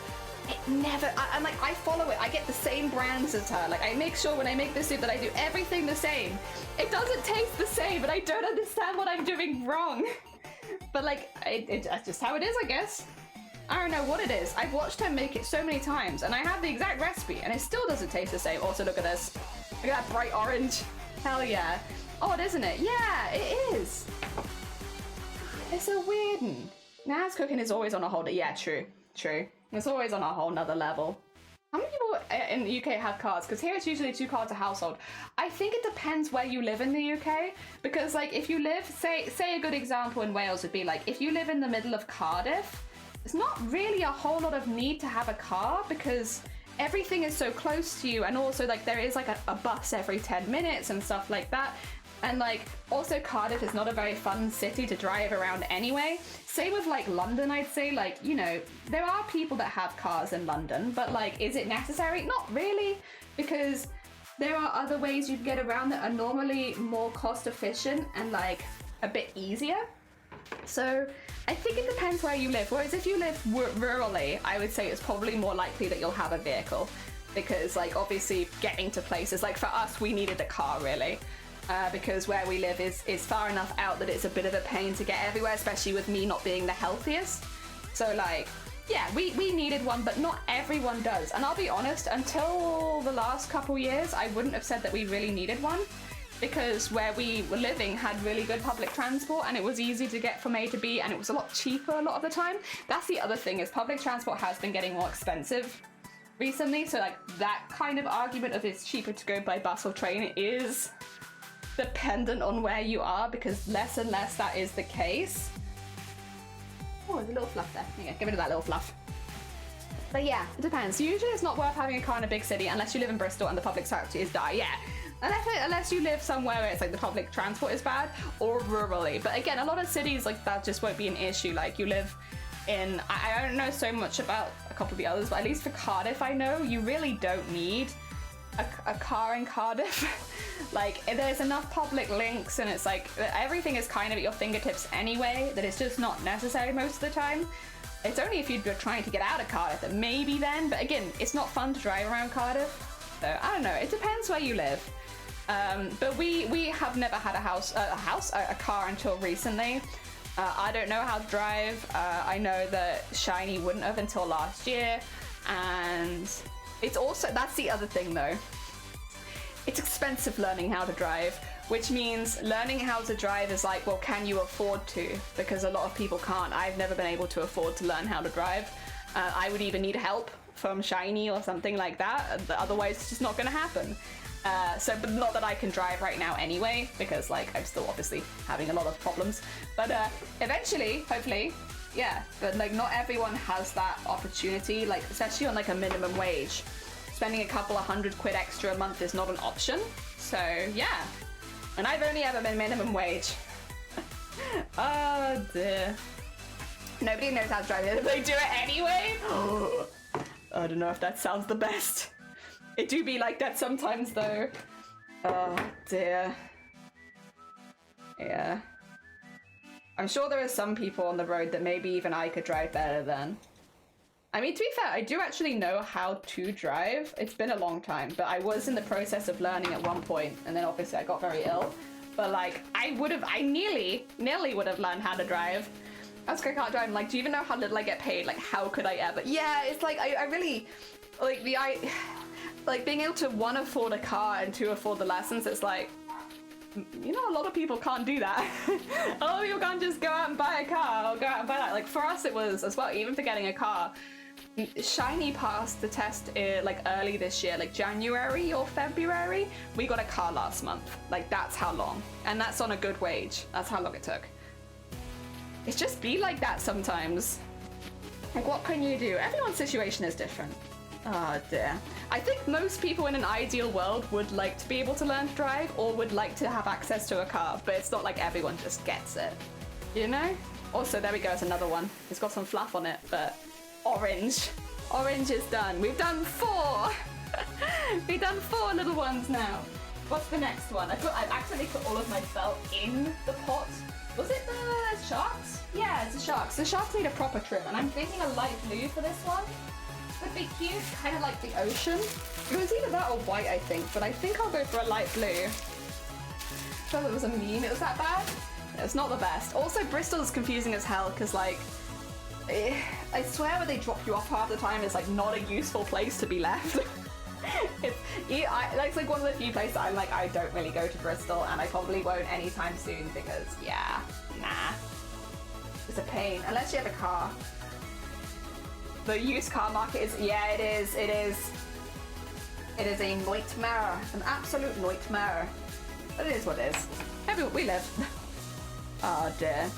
It never, I follow it. I get the same brands as her. Like I make sure when I make this soup that I do everything the same. It doesn't taste the same, but I don't understand what I'm doing wrong. But like, that's just how it is, I guess. I don't know what it is. I've watched her make it so many times, and I have the exact recipe, and it still doesn't taste the same. Also, look at this. Look at that bright orange. Hell yeah. Odd, isn't it? Yeah, it is. It's a weird one. Naz cooking is always on a whole... Yeah, true. It's always on a whole nother level. How many people in the UK have cars? Because here it's usually 2 cars a household. I think it depends where you live in the UK. Because like if you live, say a good example in Wales would be like, if you live in the middle of Cardiff, there's not really a whole lot of need to have a car because everything is so close to you, and also like there is like a bus every 10 minutes and stuff like that. And like also Cardiff is not a very fun city to drive around anyway. Same with like London, I'd say. Like, you know, there are people that have cars in London, but like, is it necessary? Not really, because there are other ways you can get around that are normally more cost efficient and like a bit easier. So I think it depends where you live. Whereas if you live rurally, I would say it's probably more likely that you'll have a vehicle, because like obviously getting to places, like for us, we needed a car really. Because where we live is far enough out that it's a bit of a pain to get everywhere, especially with me not being the healthiest. So like, yeah, we needed one, but not everyone does. And I'll be honest, until the last couple years, I wouldn't have said that we really needed one, because where we were living had really good public transport and it was easy to get from A to B, and it was a lot cheaper a lot of the time. That's the other thing, is public transport has been getting more expensive recently. So like that kind of argument of it's cheaper to go by bus or train is dependent on where you are, because less and less that is the case. Oh, there's a little fluff there. Yeah, get rid of that little fluff. But yeah, it depends. Usually it's not worth having a car in a big city unless you live in Bristol and the public transport is dire. Yeah, unless you live somewhere where it's like the public transport is bad, or rurally. But again, a lot of cities like that just won't be an issue. Like you live in, I don't know so much about a couple of the others, but at least for Cardiff I know you really don't need a car in Cardiff. Like there's enough public links, and it's like everything is kind of at your fingertips anyway, that it's just not necessary most of the time. It's only if you're trying to get out of Cardiff that maybe then, but again, it's not fun to drive around Cardiff. So I don't know, it depends where you live. But we have never had a car until recently. I don't know how to drive. I know that Shiny wouldn't have until last year, and it's also, that's the other thing though. It's expensive learning how to drive, which means learning how to drive is like, well, can you afford to? Because a lot of people can't. I've never been able to afford to learn how to drive. I would even need help from Shiny or something like that. Otherwise, it's just not going to happen. But not that I can drive right now anyway, because like I'm still obviously having a lot of problems. But eventually, hopefully, yeah. But like not everyone has that opportunity, like especially on like a minimum wage. Spending a couple of £100 extra a month is not an option. So yeah. And I've only ever been minimum wage. Oh dear. Nobody knows how to drive it. They do it anyway. I don't know if that sounds the best. It do be like that sometimes though. Oh dear. Yeah. I'm sure there are some people on the road that maybe even I could drive better than. I mean, to be fair, I do actually know how to drive. It's been a long time, but I was in the process of learning at one point, and then obviously I got very ill. But like, I nearly would have learned how to drive. I was like, I can't drive. I'm like, do you even know how little I get paid? Like, how could I ever? Yeah, it's like, I really, like, like being able to one, afford a car, and two, afford the lessons, it's like, you know, a lot of people can't do that. A lot of people can't just go out and buy a car, or go out and buy that. Like, for us it was as well, even for getting a car. Shiny passed the test like early this year, like January or February. We got a car last month. Like that's how long, and that's on a good wage. That's how long it took. It's just be like that sometimes. Like what can you do? Everyone's situation is different. Oh dear. I think most people in an ideal world would like to be able to learn to drive, or would like to have access to a car, but it's not like everyone just gets it, you know? Also, there we go, it's another one. It's got some fluff on it, but orange. Orange is done. We've done 4. We've done 4 little ones now. What's the next one? I've actually put all of my felt in the pot. Was it the sharks? Yeah, it's the sharks. The sharks need a proper trim, and I'm thinking a light blue for this one. Would be cute, kind of like the ocean. It was either that or white, I think, but I think I'll go for a light blue. I thought it was a meme. It was that bad? It's not the best. Also, Bristol's confusing as hell, because like, I swear where they drop you off half the time is like not a useful place to be left. It's like one of the few places I'm like, I don't really go to Bristol, and I probably won't anytime soon, because yeah, nah. It's a pain, unless you have a car. The used car market is, yeah, it is a nightmare, an absolute nightmare. But it is what it is. Everywhere we live. Oh dear.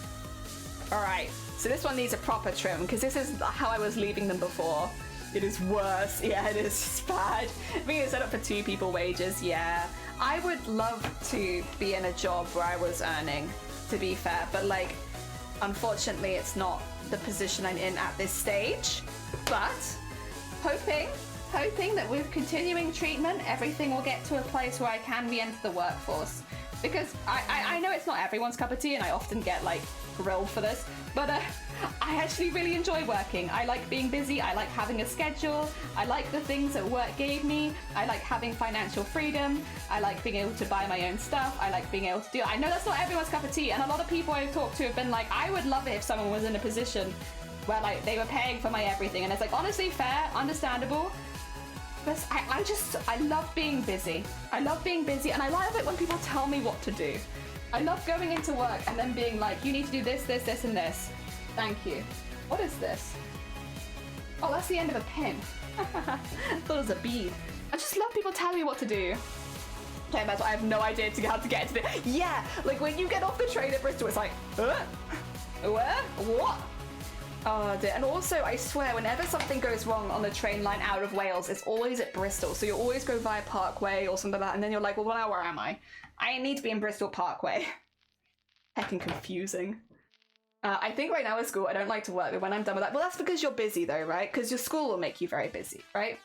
Alright, so this one needs a proper trim, because this is how I was leaving them before. It is worse. Yeah, it is. It's bad. Being set up for 2 people wages, yeah. I would love to be in a job where I was earning, to be fair, but like, unfortunately, it's not the position I'm in at this stage. But hoping that with continuing treatment, everything will get to a place where I can re-enter the workforce. Because I know it's not everyone's cup of tea, and I often get like grilled for this, but I actually really enjoy working. I like being busy, I like having a schedule, I like the things that work gave me, I like having financial freedom, I like being able to buy my own stuff, I like being able to do it. I know that's not everyone's cup of tea, and a lot of people I've talked to have been like, I would love it if someone was in a position where like they were paying for my everything, and it's like, honestly, fair, understandable. But I love being busy. I love being busy, and I love it when people tell me what to do. I love going into work and then being like, you need to do this, this, this, and this. Thank you. What is this? Oh, that's the end of a pin. I thought it was a bead. I just love people telling me what to do. Okay, that's why I have no idea how to get into it. Yeah, like when you get off the train at Bristol, it's like, where? What? Oh dear. And also, I swear, whenever something goes wrong on the train line out of Wales, it's always at Bristol. So you always go via Parkway or something like that, and then you're like, well, now where am I? I need to be in Bristol Parkway. Heckin' confusing. I think right now at school, I don't like to work, but when I'm done with that, well, that's because you're busy though, right? Because your school will make you very busy, right?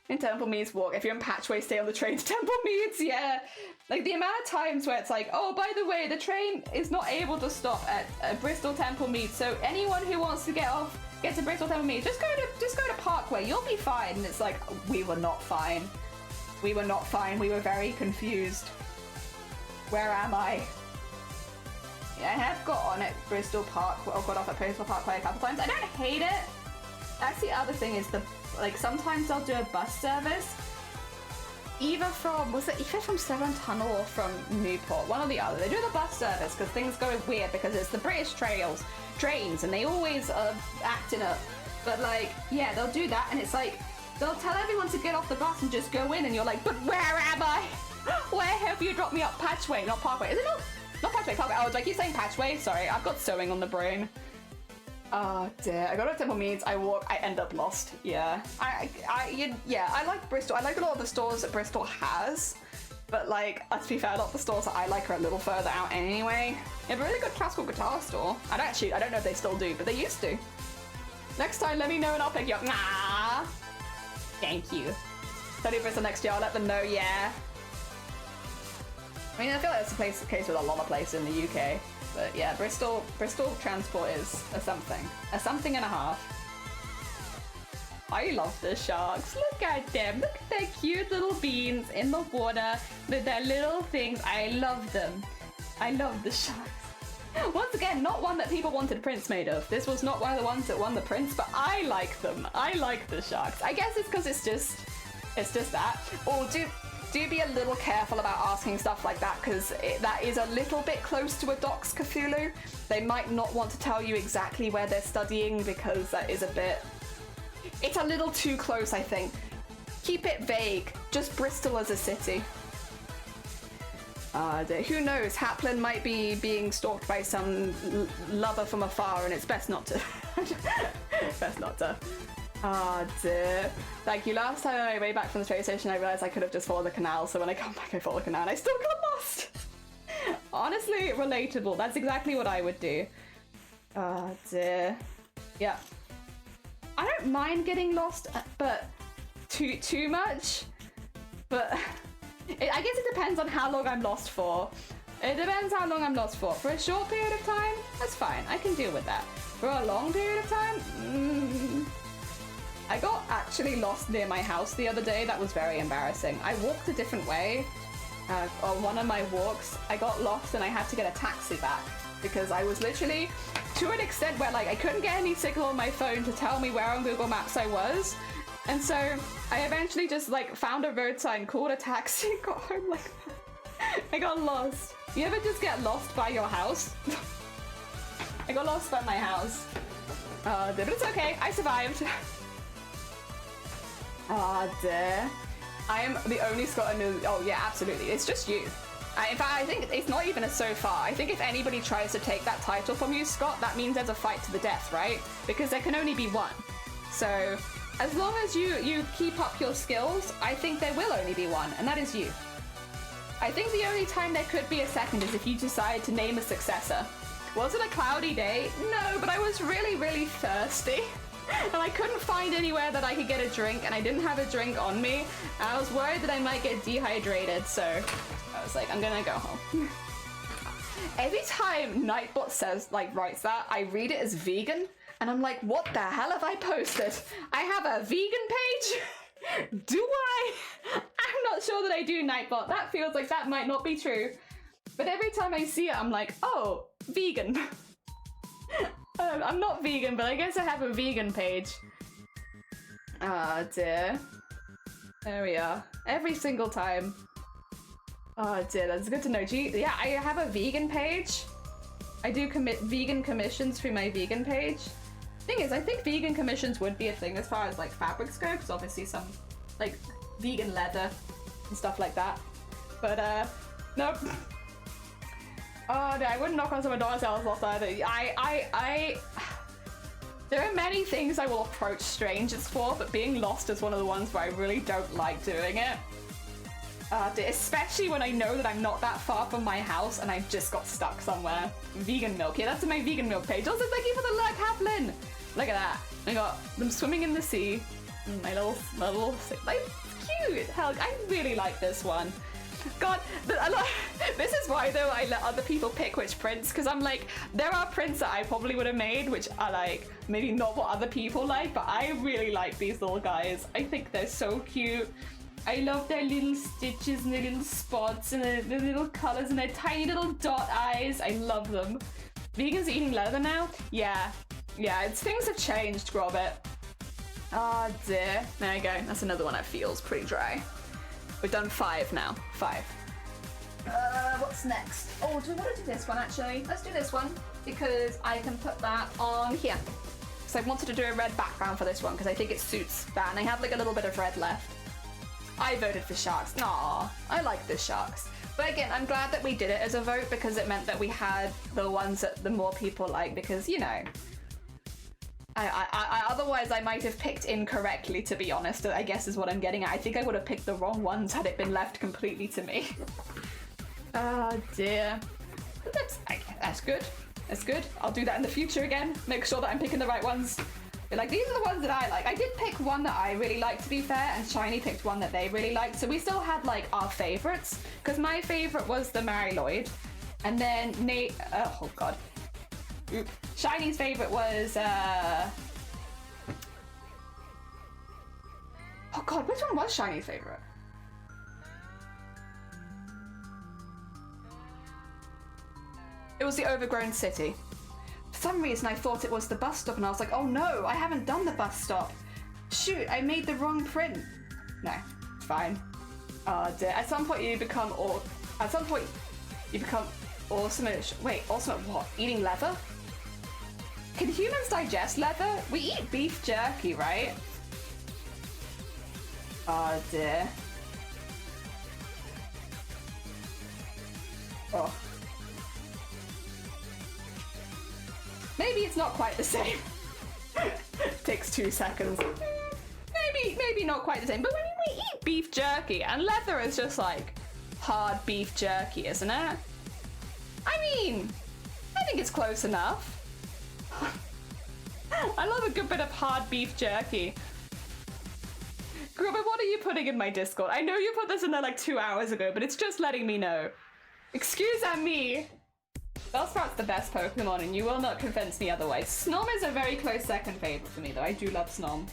In Temple Meads walk, if you're in Patchway, stay on the train to Temple Meads, yeah. Like the amount of times where it's like, oh, by the way, the train is not able to stop at Bristol Temple Meads, so anyone who wants to get to Bristol Temple Meads, just go to Parkway, you'll be fine. And it's like, we were not fine. We were not fine. We were very confused. Where am I? Yeah, I have got on at Bristol Park, or got off at Bristol Parkway a couple times. I don't hate it. That's the other thing is sometimes they'll do a bus service. Either from Severn Tunnel or from Newport, one or the other. They do the bus service because things go weird because it's the British trains and they always are acting up. But like, yeah, they'll do that and it's like, they'll tell everyone to get off the bus and just go in and you're like, but where am I? Where have you dropped me up? Patchway, not Parkway. Is it not Patchway, Parkway. Oh, do I keep saying Patchway? Sorry, I've got sewing on the brain. Oh dear, I go to Temple Meads, I walk, I end up lost. Yeah. I like Bristol. I like a lot of the stores that Bristol has, but like, let's be fair, a lot of the stores that I like are a little further out anyway. They have a really good classical guitar store. I don't know if they still do, but they used to. Next time, let me know and I'll pick you up. Nah. Thank you. Study Bristol next year, I'll let them know, yeah. I mean, I feel like that's the case with a lot of places in the UK. But yeah, Bristol transport is a something and a half. I love the sharks. Look at them. Look at their cute little beans in the water with their little things. I love them. I love the sharks. Once again, not one that people wanted prints made of. This was not one of the ones that won the prints, but I like them. I like the sharks. I guess it's because it's just that. Or do be a little careful about asking stuff like that because that is a little bit close to a Docs Cthulhu. They might not want to tell you exactly where they're studying because that is it's a little too close, I think. Keep it vague. Just Bristol as a city. Who knows? Haplin might be being stalked by some lover from afar and it's best not to. Best not to. Ah, dear. Thank you. Last time on my way back from the train station, I realised I could have just followed the canal, so when I come back, I follow the canal and I still got lost. Honestly, relatable. That's exactly what I would do. Ah, dear. Yeah. I don't mind getting lost, but too much. But I guess it depends on how long I'm lost for. It depends how long I'm lost for. For a short period of time, that's fine. I can deal with that. For a long period of time, I got actually lost near my house the other day. That was very embarrassing. I walked a different way on one of my walks. I got lost and I had to get a taxi back because I was literally to an extent where like I couldn't get any signal on my phone to tell me where on Google Maps I was. And so I eventually just like found a road sign, called a taxi, got home like that. I got lost. You ever just get lost by your house? I got lost by my house. But it's okay. I survived. Ah, dear. I am the only Scot in New... Oh, yeah, absolutely. It's just you. In fact, I think it's not even a so far. I think if anybody tries to take that title from you, Scott, that means there's a fight to the death, right? Because there can only be one. So As long as you keep up your skills, I think there will only be one, and that is you. I think the only time there could be a second is if you decide to name a successor. Was it a cloudy day? No, but I was really, really thirsty. And I couldn't find anywhere that I could get a drink, and I didn't have a drink on me. And I was worried that I might get dehydrated, so I was like, I'm gonna go home. Every time Nightbot writes that, I read it as vegan, and I'm like, what the hell have I posted? I have a vegan page? Do I? I'm not sure that I do, Nightbot. That feels like that might not be true. But every time I see it, I'm like, oh, vegan. I'm not vegan, but I guess I have a vegan page. Ah, dear. There we are. Every single time. Oh dear, that's good to know. Yeah, I have a vegan page. I do vegan commissions through my vegan page. Thing is, I think vegan commissions would be a thing as far as like fabrics go, because obviously some like vegan leather and stuff like that. But nope. Oh no, I wouldn't knock on someone's door sales lost either. There are many things I will approach strangers for, but being lost is one of the ones where I really don't like doing it. Especially when I know that I'm not that far from my house and I've just got stuck somewhere. Vegan milk. Yeah, that's my vegan milk page. Also, thank you for the lurk, Haplin. Look at that. I got them swimming in the sea. My little, like, cute. Hell, I really like this one. God, this is why though I let other people pick which prints, because I'm like, there are prints that I probably would have made which are like maybe not what other people like, but I really like these little guys. I think they're so cute. I love their little stitches and their little spots and their little colors and their tiny little dot eyes. I love them. Vegans are eating leather now? Yeah, things have changed, Grobit. Oh dear. There you go. That's another one that feels pretty dry. We've done 5 now. 5. What's next? Oh, do we want to do this one actually? Let's do this one because I can put that on here. So I wanted to do a red background for this one because I think it suits that, and I have like a little bit of red left. I voted for sharks. Nah, I like the sharks. But again, I'm glad that we did it as a vote because it meant that we had the ones that the more people like, because you know. Otherwise I might have picked incorrectly, to be honest, I guess is what I'm getting at. I think I would have picked the wrong ones had it been left completely to me. Oh dear. But that's good. That's good. I'll do that in the future again. Make sure that I'm picking the right ones. But like, these are the ones that I like. I did pick one that I really liked, to be fair, and Shiny picked one that they really liked. So we still had like our favorites, because my favorite was the Mary Lloyd. And then oh god. Shiny's favorite was oh god, which one was Shiny's favorite? It was the Overgrown City. For some reason I thought it was the bus stop and I was like, oh no, I haven't done the bus stop. Shoot, I made the wrong print. No, it's fine. Oh dear. At some point you become awesome at awesome at what? Eating leather? Can humans digest leather? We eat beef jerky, right? Oh dear. Oh. Maybe it's not quite the same. Takes 2 seconds. Maybe not quite the same, but we eat beef jerky, and leather is just like hard beef jerky, isn't it? I mean, I think it's close enough. I love a good bit of hard beef jerky. Grubber, what are you putting in my Discord? I know you put this in there like 2 hours ago, but it's just letting me know. Excuse me. Bellsprout's the best Pokemon, and you will not convince me otherwise. Snom is a very close second favorite for me, though. I do love Snom.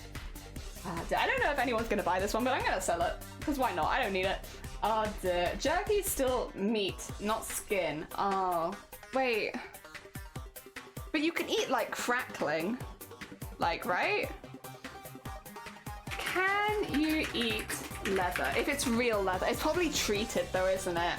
I don't know if anyone's gonna buy this one, but I'm gonna sell it. Because why not? I don't need it. Oh, dear. Jerky's still meat, not skin. Oh, wait. But you can eat, like, crackling. Like, right? Can you eat leather? If it's real leather. It's probably treated, though, isn't it?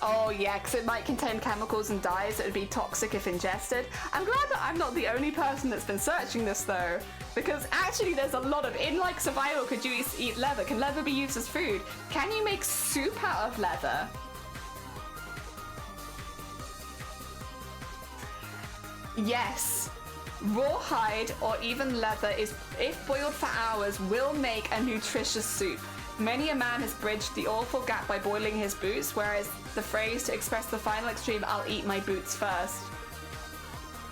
Oh, yeah, because it might contain chemicals and dyes that would be toxic if ingested. I'm glad that I'm not the only person that's been searching this, though. Because actually there's a lot of... In, like, survival, could you eat leather? Can leather be used as food? Can you make soup out of leather? Yes. Rawhide or even leather is, if boiled for hours, will make a nutritious soup. Many a man has bridged the awful gap by boiling his boots, whereas the phrase to express the final extreme, I'll eat my boots first.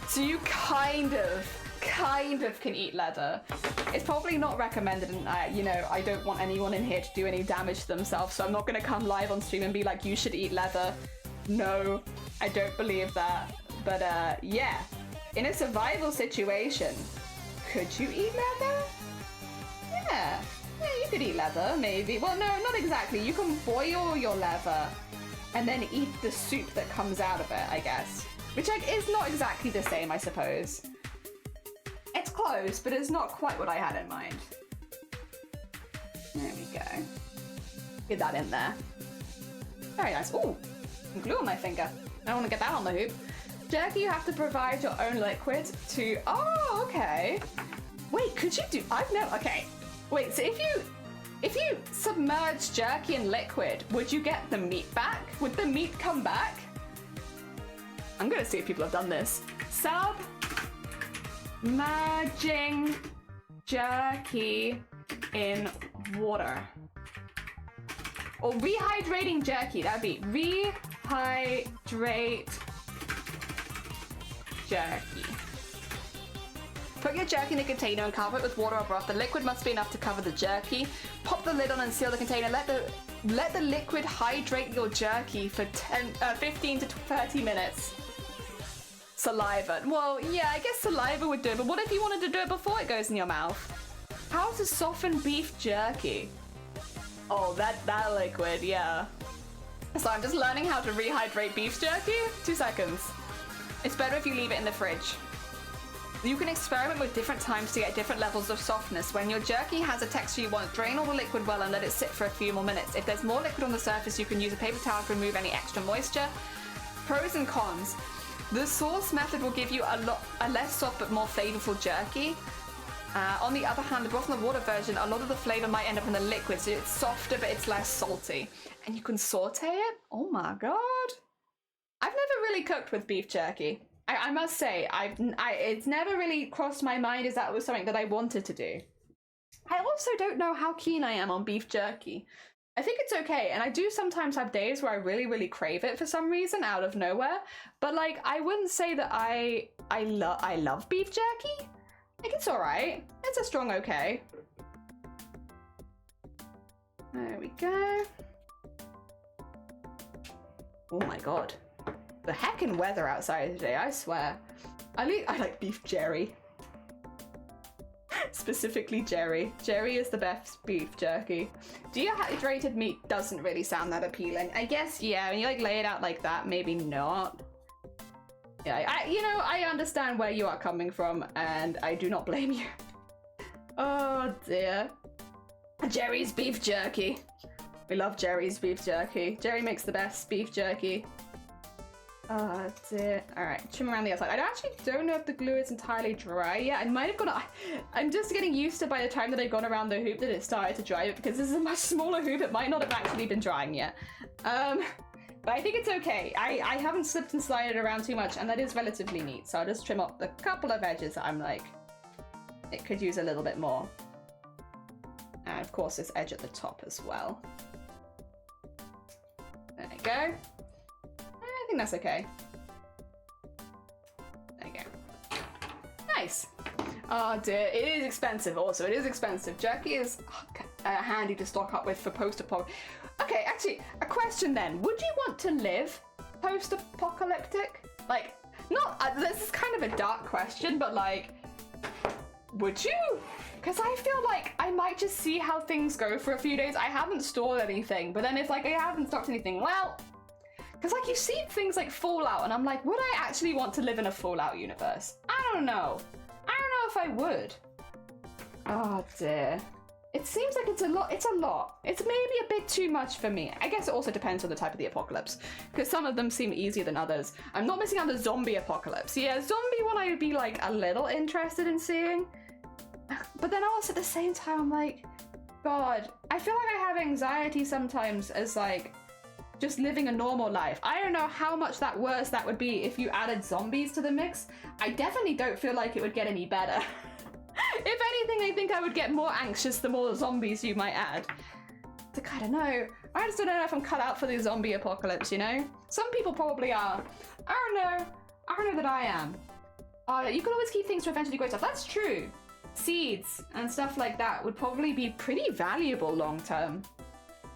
So you kind of can eat leather. It's probably not recommended, and you know, I don't want anyone in here to do any damage to themselves, so I'm not going to come live on stream and be like, you should eat leather. No, I don't believe that. But yeah, in a survival situation, could you eat leather? Yeah, you could eat leather, maybe. Well, no, not exactly. You can boil your leather and then eat the soup that comes out of it, I guess. Which is not exactly the same, I suppose. It's close, but it's not quite what I had in mind. There we go. Get that in there. Very nice. Ooh, some glue on my finger. I don't want to get that on the hoop. Jerky, you have to provide your own liquid to... Oh, okay. Wait, could you do... I've never... Okay. Wait, so if you submerge jerky in liquid, would you get the meat back? Would the meat come back? I'm gonna see if people have done this. Submerging jerky in water. Or rehydrating jerky. That'd be rehydrate jerky. Put your jerky in a container and cover it with water or broth. The liquid must be enough to cover the jerky. Pop the lid on and seal the container. Let the liquid hydrate your jerky for 15 to 30 minutes. Saliva. Well, yeah, I guess saliva would do it, but what if you wanted to do it before it goes in your mouth? How to soften beef jerky? Oh, that liquid, yeah. So I'm just learning how to rehydrate beef jerky. 2 seconds. It's better if you leave it in the fridge. You can experiment with different times to get different levels of softness. When your jerky has a texture you want, drain all the liquid well and let it sit for a few more minutes. If there's more liquid on the surface, you can use a paper towel to remove any extra moisture. Pros and cons. The sauce method will give you a less soft but more flavorful jerky. On the other hand, the broth and the water version, a lot of the flavor might end up in the liquid, so it's softer but it's less salty. And you can saute it? Oh my god. I've never really cooked with beef jerky. I must say, it's never really crossed my mind as that was something that I wanted to do. I also don't know how keen I am on beef jerky. I think it's okay, and I do sometimes have days where I really, really crave it for some reason out of nowhere. But like, I wouldn't say that I love beef jerky. Like, it's all right. It's a strong okay. There we go. Oh my god. The heckin' weather outside today, I swear. I like beef jerry. Specifically jerry. Jerry is the best beef jerky. Dehydrated meat doesn't really sound that appealing. I guess, yeah, when you like lay it out like that, maybe not. Yeah, I understand where you are coming from, and I do not blame you. Oh dear. Jerry's beef jerky. We love Jerry's beef jerky. Jerry makes the best beef jerky. Oh dear. Alright, trim around the outside. I actually don't know if the glue is entirely dry yet. I might have gone... I'm just getting used to by the time that I've gone around the hoop that it started to dry, because this is a much smaller hoop. It might not have actually been drying yet. But I think it's okay. I haven't slipped and slided around too much, and that is relatively neat. So I'll just trim up the couple of edges that I'm like, it could use a little bit more. And of course this edge at the top as well. There you go. I think that's okay. There you go. Nice. Oh dear, it is expensive also. It is expensive. Jerky is handy to stock up with for post-apocalyptic. Okay, actually, a question then. Would you want to live post-apocalyptic? Like, not, this is kind of a dark question, but like, would you? Because I feel like I might just see how things go for a few days. I haven't stored anything, but then it's like I haven't stocked anything. Well, because like you see things like Fallout, and I'm like, would I actually want to live in a Fallout universe? I don't know. I don't know if I would. Oh dear. It seems like it's a lot. It's a lot. It's maybe a bit too much for me. I guess it also depends on the type of the apocalypse, because some of them seem easier than others. I'm not missing out the zombie apocalypse. Yeah, zombie one I would be like a little interested in seeing. But then also at the same time, I'm like, God, I feel like I have anxiety sometimes as like just living a normal life. I don't know how much that worse that would be if you added zombies to the mix. I definitely don't feel like it would get any better. If anything, I think I would get more anxious the more zombies you might add. I don't know. I just don't know if I'm cut out for the zombie apocalypse, you know? Some people probably are. I don't know. I don't know that I am. You can always keep things to eventually grow stuff. That's true. Seeds and stuff like that would probably be pretty valuable long term.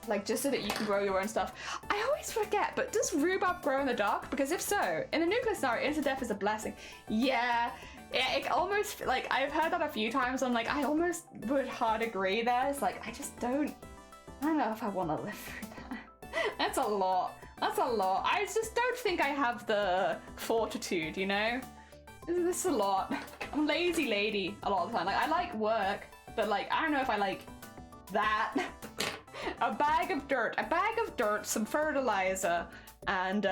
Like, just so that you can grow your own stuff. I always forget, but does rhubarb grow in the dark? Because if so, in the nuclear scenario, instant death is a blessing. Yeah, it almost, like, I've heard that a few times. I'm like, I almost would hard agree there. It's like, I don't know if I want to live through that. That's a lot. That's a lot. I just don't think I have the fortitude, you know? This is a lot. I'm a lazy lady a lot of the time. Like, I like work, but like, I don't know if I like that. A bag of dirt, some fertilizer, and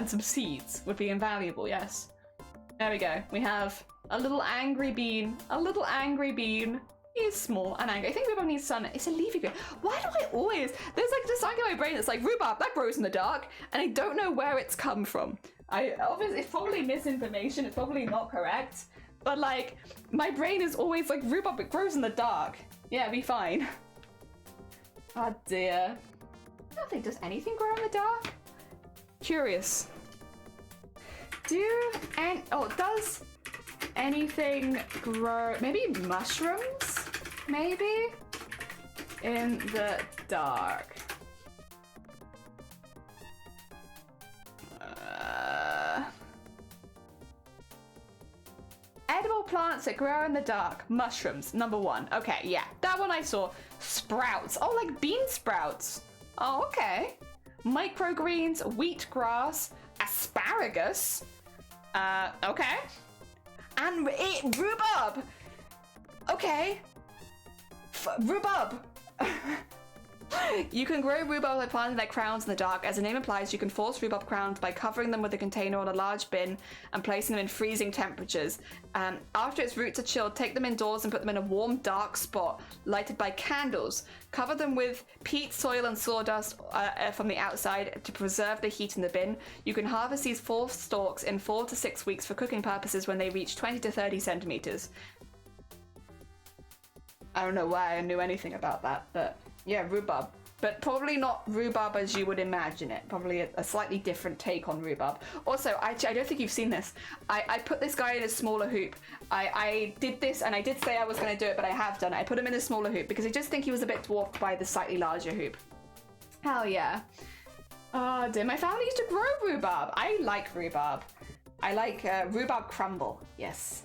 some seeds would be invaluable, yes. There we go. We have a little angry bean. He is small and angry. I think rhubarb needs sun. It's a leafy green. Why do I always... There's like just something in my brain that's like, rhubarb, that grows in the dark, and I don't know where it's come from. Obviously, it's probably misinformation. It's probably not correct. But like, my brain is always like, rhubarb, it grows in the dark. Yeah, be fine. Oh dear. I don't think, does anything grow in the dark? Curious. Does anything grow? Maybe mushrooms? Maybe? In the dark. Edible plants that grow in the dark. Mushrooms, number 1. Okay, yeah, that one I saw. Sprouts. Oh, like bean sprouts. Oh, okay. Microgreens, wheatgrass, asparagus. Okay. And rhubarb. Okay. Rhubarb. You can grow rhubarb by planting their crowns in the dark. As the name implies, you can force rhubarb crowns by covering them with a container or a large bin and placing them in freezing temperatures. After its roots are chilled, take them indoors and put them in a warm, dark spot lighted by candles. Cover them with peat, soil, and sawdust from the outside to preserve the heat in the bin. You can harvest these 4 stalks in 4 to 6 weeks for cooking purposes when they reach 20 to 30 centimeters. I don't know why I knew anything about that, but yeah, rhubarb. But probably not rhubarb as you would imagine it. Probably a slightly different take on rhubarb. Also, I don't think you've seen this. I put this guy in a smaller hoop. I did this, and I did say I was going to do it, but I have done it. I put him in a smaller hoop because I just think he was a bit dwarfed by the slightly larger hoop. Hell yeah. Oh dear, my family used to grow rhubarb. I like rhubarb. I like rhubarb crumble, yes.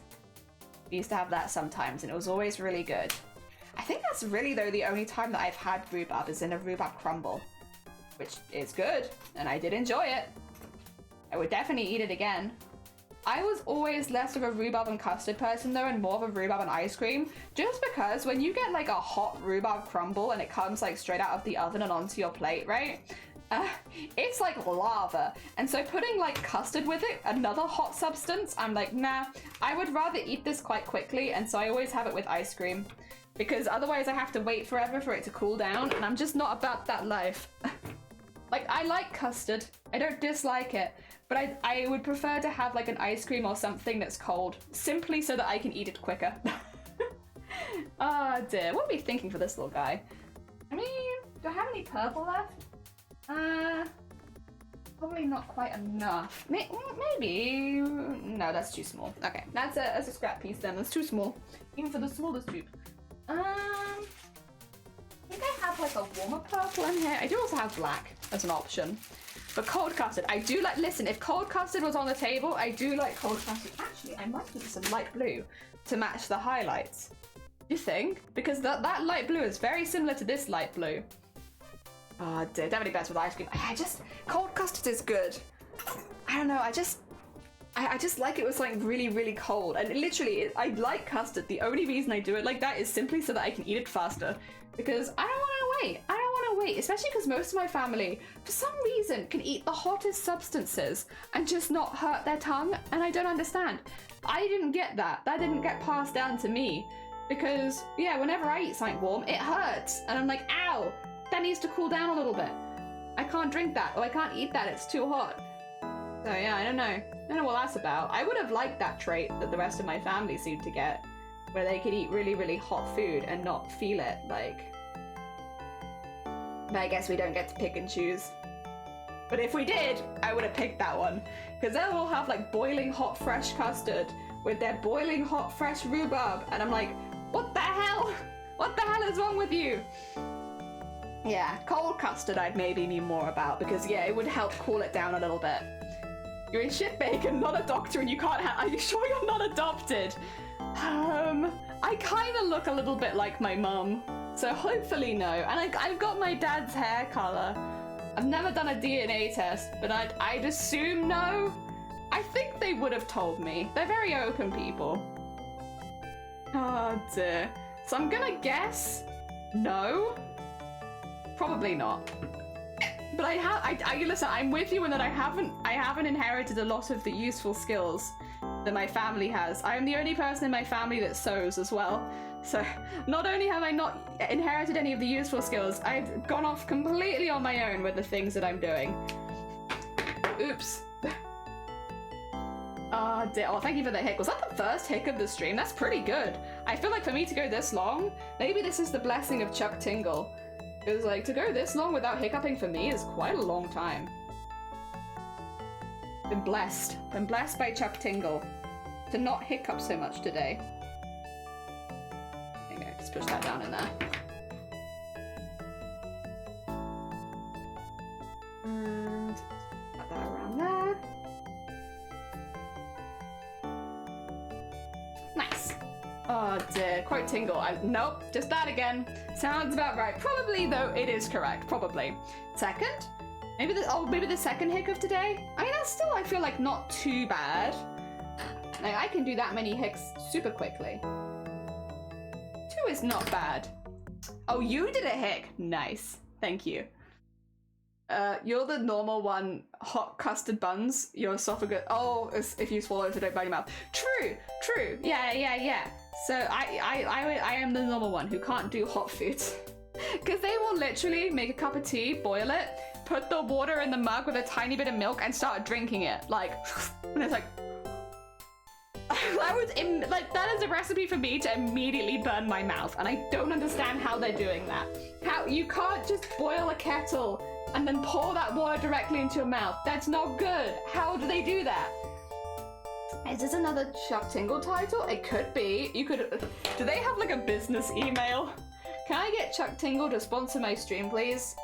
We used to have that sometimes, and it was always really good. I think that's really, though, the only time that I've had rhubarb is in a rhubarb crumble, which is good, and I did enjoy it. I would definitely eat it again. I was always less of a rhubarb and custard person, though, and more of a rhubarb and ice cream, just because when you get, like, a hot rhubarb crumble and it comes, like, straight out of the oven and onto your plate, right? It's like lava, and so putting like custard with it, another hot substance, I'm like, nah, I would rather eat this quite quickly, and so I always have it with ice cream, because otherwise I have to wait forever for it to cool down, and I'm just not about that life. Like, I like custard, I don't dislike it, but I would prefer to have like an ice cream or something that's cold, simply so that I can eat it quicker. Oh dear, what are we thinking for this little guy? I mean, do I have any purple left? Probably not quite enough. Maybe. No, that's too small. Okay, that's a scrap piece then. That's too small, even for the smallest hoop. I think I have like a warmer purple in here. I do also have black as an option. But cold custard, I do like, listen, if cold custard was on the table, I do like cold custard. Actually, I might use some light blue to match the highlights. You think? Because that light blue is very similar to this light blue. Oh dear, definitely best with ice cream. Cold custard is good. I don't know, I just like it with something really, really cold. And literally, I like custard. The only reason I do it like that is simply so that I can eat it faster. Because I don't want to wait. I don't want to wait. Especially because most of my family, for some reason, can eat the hottest substances and just not hurt their tongue. And I don't understand. I didn't get that. That didn't get passed down to me. Because, yeah, whenever I eat something warm, it hurts. And I'm like, ow, that needs to cool down a little bit. I can't drink that, or I can't eat that, it's too hot. So yeah, I don't know. I don't know what that's about. I would have liked that trait that the rest of my family seemed to get, where they could eat really, really hot food and not feel it, like. But I guess we don't get to pick and choose. But if we did, I would have picked that one. Because they'll all have like boiling hot fresh custard with their boiling hot fresh rhubarb. And I'm like, what the hell? What the hell is wrong with you? Yeah, cold custard I'd maybe be more about, because yeah, it would help cool it down a little bit. You're a shit bacon, not a doctor, and you can't are you sure you're not adopted? I kind of look a little bit like my mum, so hopefully no. And I've got my dad's hair color. I've never done a DNA test, but I'd assume no. I think they would have told me. They're very open people. Oh dear. So I'm gonna guess no. Probably not. But I listen, I'm with you in that I haven't inherited a lot of the useful skills that my family has. I am the only person in my family that sews as well. So not only have I not inherited any of the useful skills, I've gone off completely on my own with the things that I'm doing. Oops. Oh dear. Oh, thank you for the hick. Was that the first hick of the stream? That's pretty good. I feel like for me to go this long, maybe this is the blessing of Chuck Tingle. Because like to go this long without hiccuping for me is quite a long time. Been blessed by Chuck Tingle to not hiccup so much today. There you go, just push that down in there. And put that around there. Nice. Oh dear, quote Tingle. Nope, just that again. Sounds about right. Probably though, it is correct. Probably. Second? Maybe the second hick of today? I mean, that's still, I feel like, not too bad. Like, I can do that many hicks super quickly. 2 is not bad. Oh, you did a hick. Nice. Thank you. You're the normal one. Hot custard buns. Your esophagus. Oh, if you swallow it, so don't burn your mouth. True. True. Yeah. So I am the normal one who can't do hot foods. Because they will literally make a cup of tea, boil it, put the water in the mug with a tiny bit of milk and start drinking it. Like, and it's like... that is a recipe for me to immediately burn my mouth. And I don't understand how they're doing that. How you can't just boil a kettle and then pour that water directly into your mouth. That's not good. How do they do that? Is this another Chuck Tingle title? It could be. You could... Do they have like a business email? Can I get Chuck Tingle to sponsor my stream, please?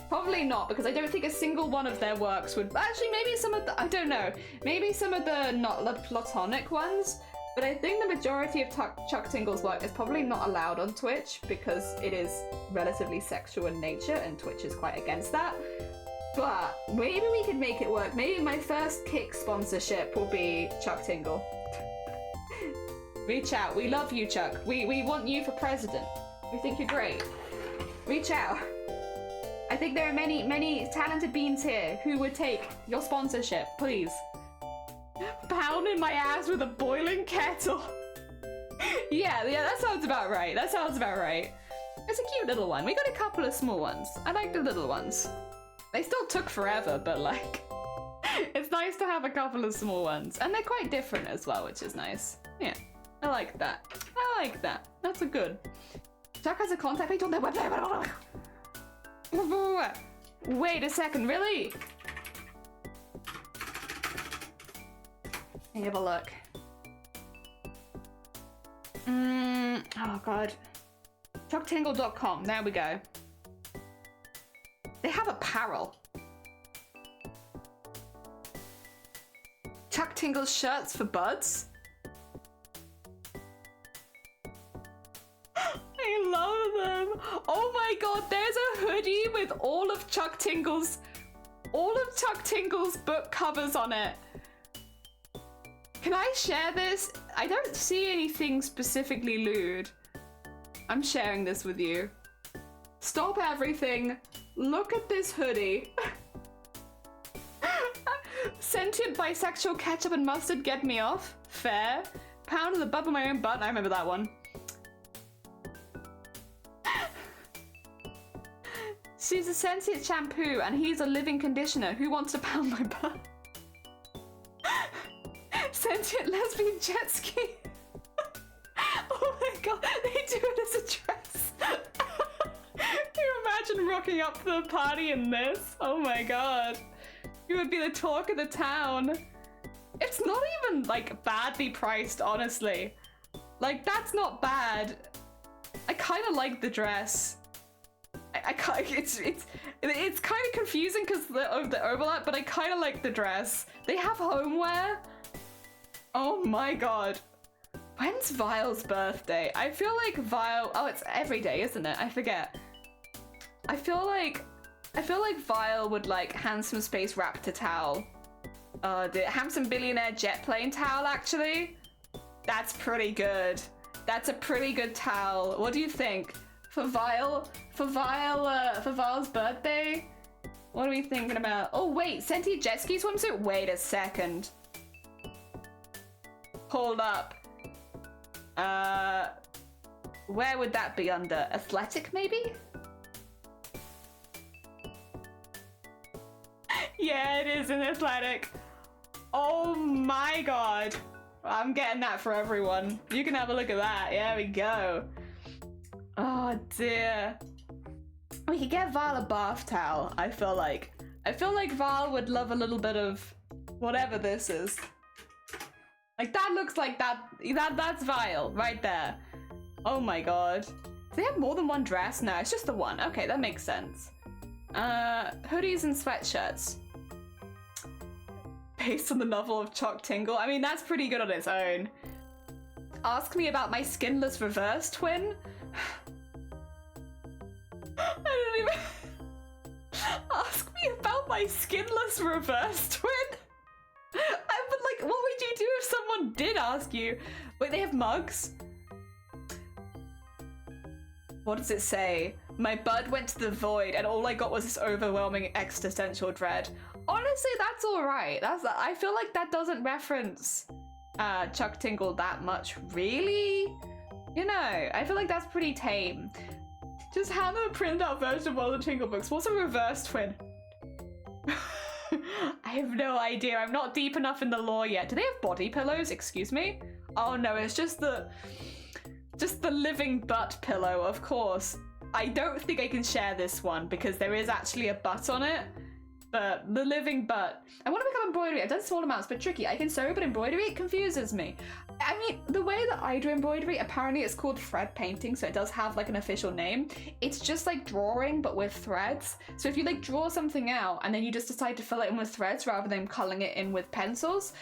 Probably not, because I don't think a single one of their works would... Actually, maybe some of the... I don't know. Maybe some of the not platonic ones. But I think the majority of Chuck Tingle's work is probably not allowed on Twitch because it is relatively sexual in nature and Twitch is quite against that. But maybe we could make it work. Maybe my first Kick sponsorship will be Chuck Tingle. Reach out. We love you, Chuck. We want you for president. We think you're great. Reach out. I think there are many talented beings here who would take your sponsorship, please. Pounding my ass with a boiling kettle. yeah, that sounds about right. That sounds about right. It's a cute little one. We got a couple of small ones. I like the little ones. They still took forever, but like, it's nice to have a couple of small ones. And they're quite different as well, which is nice. Yeah, I like that. I like that. That's a good. Chuck has a contact page on their website. Wait a second, really? Let me have a look. Oh god. ChuckTingle.com, there we go. They have apparel. Chuck Tingle's shirts for buds? I love them. Oh my god, there's a hoodie with all of Chuck Tingle's book covers on it. Can I share this? I don't see anything specifically lewd. I'm sharing this with you. Stop everything. Look at this hoodie. Sentient bisexual ketchup and mustard get me off. Fair. Pound of the butt of my own butt. I remember that one. She's a sentient shampoo and he's a living conditioner. Who wants to pound my butt? Sentient lesbian jet ski. Oh my god, they do it as a dress. Can you imagine rocking up to the party in this? Oh my god. You would be the talk of the town. It's not even like badly priced, honestly. Like, that's not bad. I kind of like the dress. I it's kind of confusing because of the overlap, but I kind of like the dress. They have homeware. Oh my god. When's Vile's birthday? I feel like Vile... Oh, it's every day, isn't it? I forget. I feel like Vile would like handsome space raptor towel. The handsome billionaire jet plane towel, actually. That's pretty good. That's a pretty good towel. What do you think? For Vile's birthday? What are we thinking about? Oh wait, sentient jet ski swimsuit? Wait a second. Hold up. Where would that be under? Athletic, maybe? Yeah, it is an athletic. Oh my god. I'm getting that for everyone. You can have a look at that. There we go. Oh dear. We could get Val a bath towel, I feel like. I feel like Val would love a little bit of whatever this is. Like, that looks like that's Vile right there. Oh my god. Do they have more than one dress? No, it's just the one. Okay, that makes sense. Hoodies and sweatshirts. Based on the novel of Chuck Tingle. I mean, that's pretty good on its own. Ask me about my skinless reverse twin? I don't even... Ask me about my skinless reverse twin? But like, what would you do if someone did ask you? Wait, they have mugs? What does it say? My bud went to the void and all I got was this overwhelming existential dread. Honestly, that's alright. I feel like that doesn't reference Chuck Tingle that much, really? You know, I feel like that's pretty tame. Just hand them a printed out version of one of the Tingle books. What's a reverse twin? I have no idea. I'm not deep enough in the lore yet. Do they have body pillows? Excuse me? Oh no, it's just the living butt pillow, of course. I don't think I can share this one because there is actually a butt on it. But the living butt. I want to pick up embroidery. I've done small amounts, but tricky. I can sew, but embroidery, it confuses me. I mean, the way that I do embroidery, apparently it's called thread painting, so it does have like an official name. It's just like drawing, but with threads. So if you like draw something out and then you just decide to fill it in with threads rather than coloring it in with pencils,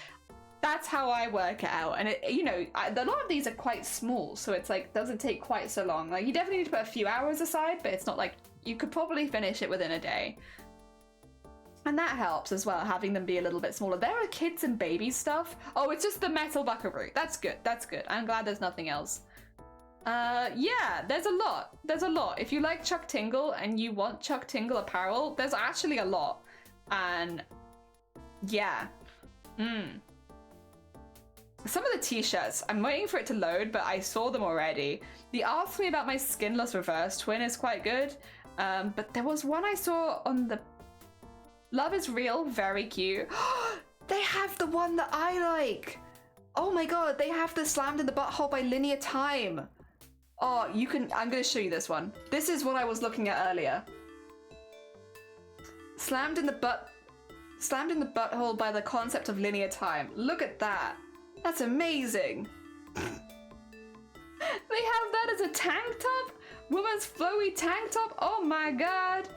that's how I work it out. And it, you know, a lot of these are quite small, so it's like doesn't take quite so long. Like, you definitely need to put a few hours aside, but it's not like you could probably finish it within a day. And that helps as well, having them be a little bit smaller. There are kids and baby stuff. Oh, it's just the metal buckaroo. That's good. That's good. I'm glad there's nothing else. Yeah, there's a lot. There's a lot. If you like Chuck Tingle and you want Chuck Tingle apparel, there's actually a lot. And yeah. Some of the t-shirts, I'm waiting for it to load, but I saw them already. The Ask Me About My Skinless Reverse Twin is quite good. But there was one I saw on the Love is Real, very cute. They have the one that I like. Oh my god, they have the Slammed in the Butthole by Linear Time. Oh, you can, I'm gonna show you this one. This is what I was looking at earlier. Slammed in the Butthole by the Concept of Linear Time. Look at that. That's amazing. They have that as a tank top? Woman's flowy tank top? Oh my god.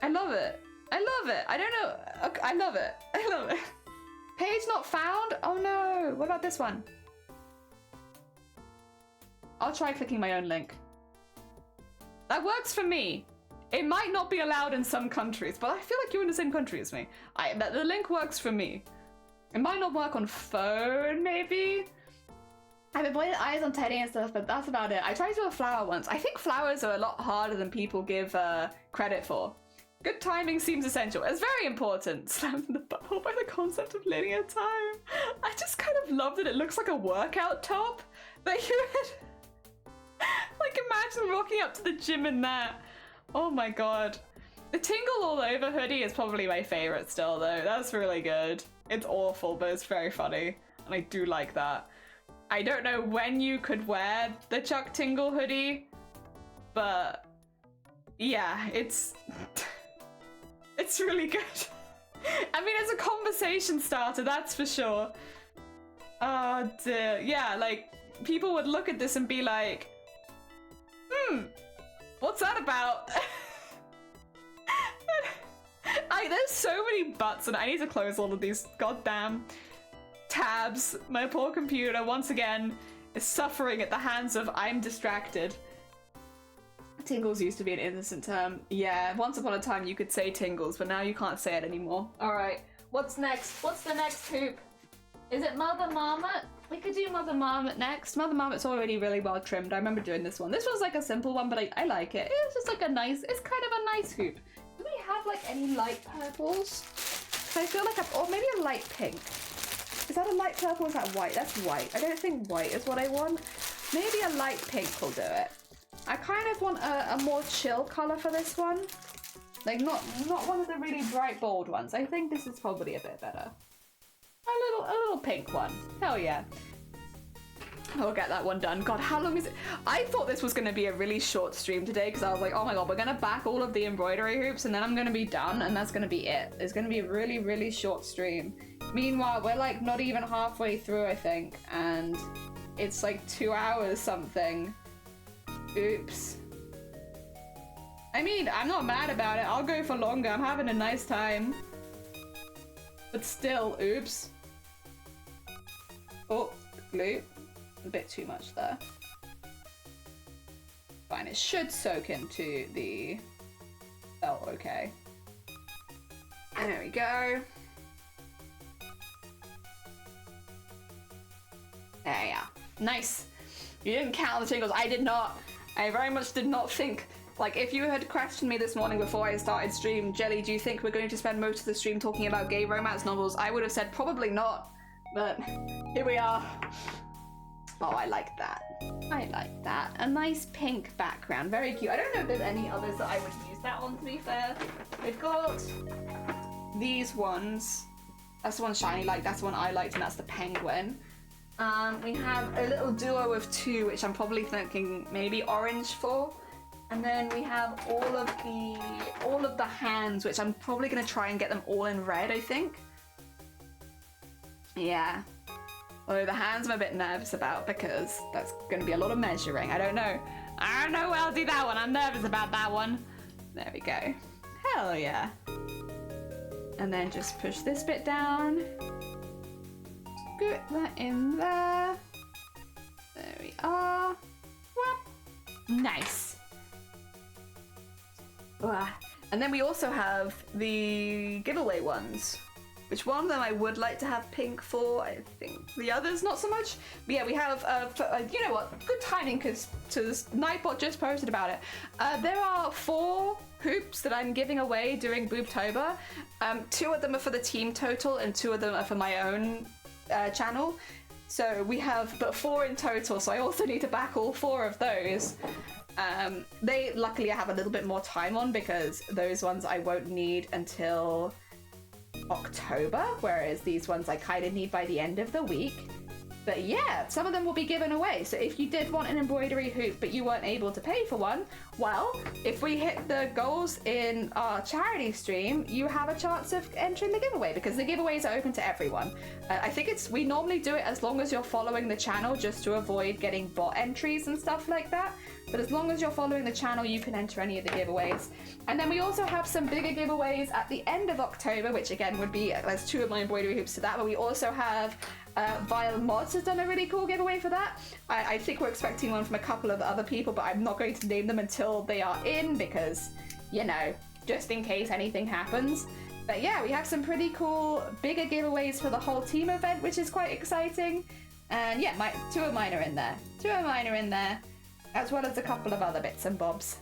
I love it. I love it. I don't know. Okay, I love it. I love it. Page not found? Oh no. What about this one? I'll try clicking my own link. That works for me. It might not be allowed in some countries, but I feel like you're in the same country as me. The link works for me. It might not work on phone, maybe? I've avoided eyes on Teddy and stuff, but that's about it. I tried to do a flower once. I think flowers are a lot harder than people give credit for. Good timing seems essential. It's very important. Slammed in the butthole by the Concept of Linear Time. I just kind of love that it looks like a workout top. That you would... like, imagine walking up to the gym in that. Oh my god. The Tingle All Over hoodie is probably my favorite still though. That's really good. It's awful, but it's very funny. And I do like that. I don't know when you could wear the Chuck Tingle hoodie, but yeah, it's it's really good. I mean, it's a conversation starter, that's for sure. Oh dear. Yeah, like, people would look at this and be like, what's that about? There's so many buttons, and I need to close all of these goddamn tabs. My poor computer, once again, is suffering at the hands of I'm distracted. Tingles used to be an innocent term. Yeah, once upon a time you could say tingles, but now you can't say it anymore. Alright, what's next? What's the next hoop? Is it Mother Marmot? We could do Mother Marmot next. Mother Marmot's already really well trimmed. I remember doing this one. This was like a simple one, but I like it. It's just like a nice, it's kind of a nice hoop. Do we have like any light purples? I feel like or maybe a light pink. Is that a light purple or is that white? That's white. I don't think white is what I want. Maybe a light pink will do it. I kind of want a more chill color for this one. Like not one of the really bright bold ones. I think this is probably a bit better. A little pink one. Hell yeah. I'll get that one done. God, how long is it? I thought this was going to be a really short stream today because I was like, oh my god, we're going to back all of the embroidery hoops and then I'm going to be done and that's going to be it. It's going to be a really, really short stream. Meanwhile, we're like not even halfway through, I think, and it's like 2 hours something. Oops. I mean, I'm not mad about it. I'll go for longer. I'm having a nice time. But still, oops. Oh, glue. A bit too much there. Fine, it should soak into the... Oh, okay. There we go. There you are. Nice. You didn't count the tingles. I did not. I very much did not think. Like, if you had questioned me this morning before I started stream, Jelly, do you think we're going to spend most of the stream talking about gay romance novels? I would have said probably not. But here we are. Oh, I like that. I like that. A nice pink background. Very cute. I don't know if there's any others that I would use that on, to be fair. We've got these ones. That's the one Shiny liked, that's the one I liked, and that's the penguin. We have a little duo of two, which I'm probably thinking maybe orange for. And then we have all of the hands, which I'm probably going to try and get them all in red, I think. Yeah. Although the hands I'm a bit nervous about because that's going to be a lot of measuring. I don't know where I'll do that one. I'm nervous about that one. There we go. Hell yeah. And then just push this bit down. Get that in there. There we are. Whoop. Nice. And then we also have the giveaway ones, which one of them I would like to have pink for. I think the others not so much. But yeah, we have, you know what, good timing because Nightbot just posted about it. There are 4 hoops that I'm giving away during Boobtober. 2 of them are for the team total and 2 of them are for my own channel. So we have but 4 in total, so I also need to back all 4 of those. They luckily I have a little bit more time on because those ones I won't need until October, whereas these ones I kind of need by the end of the week. But yeah, some of them will be given away. So if you did want an embroidery hoop but you weren't able to pay for one, well, if we hit the goals in our charity stream, you have a chance of entering the giveaway because the giveaways are open to everyone. I think we normally do it as long as you're following the channel just to avoid getting bot entries and stuff like that. But as long as you're following the channel, you can enter any of the giveaways. And then we also have some bigger giveaways at the end of October, which again would be, there's 2 of my embroidery hoops to that, but we also have Vile Mods has done a really cool giveaway for that. I think we're expecting one from a couple of other people, but I'm not going to name them until they are in because, you know, just in case anything happens. But yeah, we have some pretty cool bigger giveaways for the whole team event, which is quite exciting. And yeah, 2 of mine are in there. 2 of mine are in there, as well as a couple of other bits and bobs.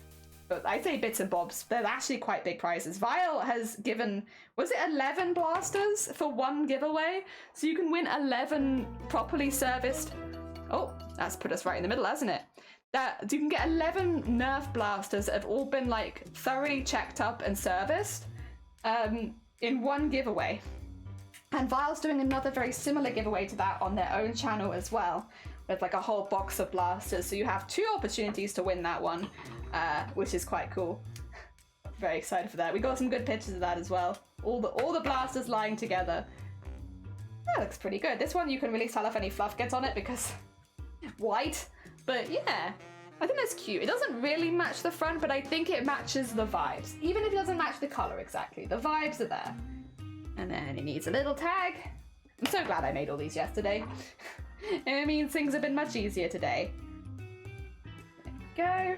But I say bits and bobs, they're actually quite big prizes. Vile has given, was it 11 blasters for 1 giveaway? So you can win 11 properly serviced. Oh, that's put us right in the middle, hasn't it? that you can get 11 Nerf blasters that have all been like thoroughly checked up and serviced in one giveaway. And Vile's doing another very similar giveaway to that on their own channel as well, with like a whole box of blasters. So you have 2 opportunities to win that one, which is quite cool. Very excited for that. We got some good pictures of that as well. All the blasters lying together. That looks pretty good. This one you can really tell if any fluff gets on it because white. But yeah, I think that's cute. It doesn't really match the front, but I think it matches the vibes. Even if it doesn't match the color exactly, the vibes are there. And then it needs a little tag. I'm so glad I made all these yesterday. It means things have been much easier today. There we go.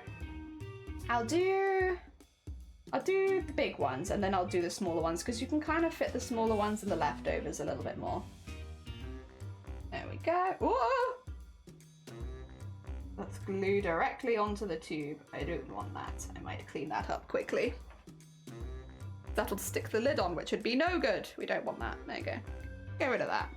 I'll do the big ones and then I'll do the smaller ones because you can kind of fit the smaller ones and the leftovers a little bit more. There we go. Whoa! Let's glue directly onto the tube. I don't want that. I might clean that up quickly. That'll stick the lid on, which would be no good. We don't want that. There you go. Get rid of that.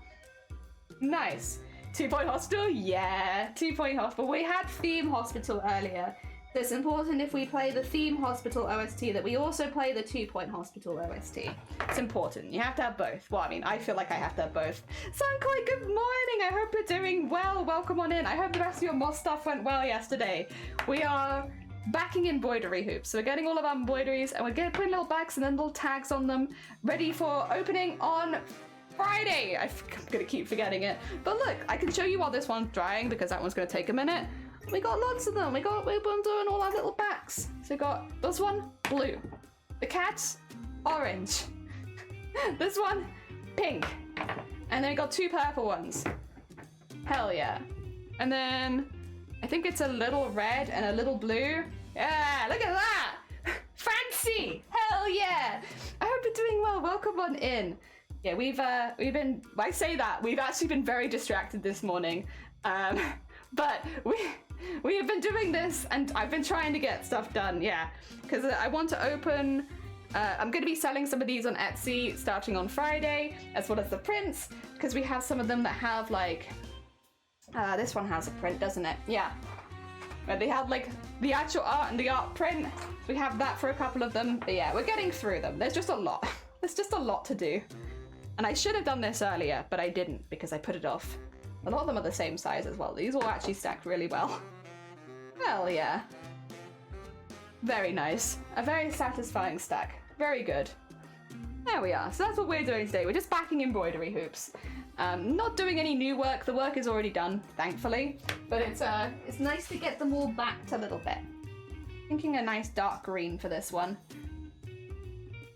Nice. 2-point hospital? Yeah, 2-point hospital. We had theme hospital earlier. So it's important if we play the theme hospital OST that we also play the 2-point hospital OST. It's important. You have to have both. Well, I mean, I feel like I have to have both. Sunkoi, good morning. I hope you're doing well. Welcome on in. I hope the rest of your moss stuff went well yesterday. We are backing embroidery hoops. So we're getting all of our embroideries and we're putting little bags and then little tags on them, ready for opening on Friday. I'm gonna keep forgetting it. But look, I can show you while this one's drying because that one's gonna take a minute. We got lots of them. We've been doing all our little backs. So we got this one, blue. The cat's orange. This one, pink. And then we got 2 purple ones. Hell yeah. And then I think it's a little red and a little blue. Yeah, look at that. Fancy. Hell yeah. I hope you're doing well. Welcome on in. Yeah, we've been, I say that, we've actually been very distracted this morning. But we have been doing this and I've been trying to get stuff done, yeah. Because I want to open, I'm going to be selling some of these on Etsy starting on Friday, as well as the prints, because we have some of them that have like, this one has a print, doesn't it? Yeah. But they have like the actual art and the art print. We have that for a couple of them, but yeah, we're getting through them. There's just a lot. There's just a lot to do. And I should have done this earlier, but I didn't because I put it off. A lot of them are the same size as well. These all actually stacked really well. Hell yeah. Very nice. A very satisfying stack. Very good. There we are. So that's what we're doing today. We're just backing embroidery hoops. Not doing any new work. The work is already done, thankfully. But it's nice to get them all backed a little bit. Thinking a nice dark green for this one.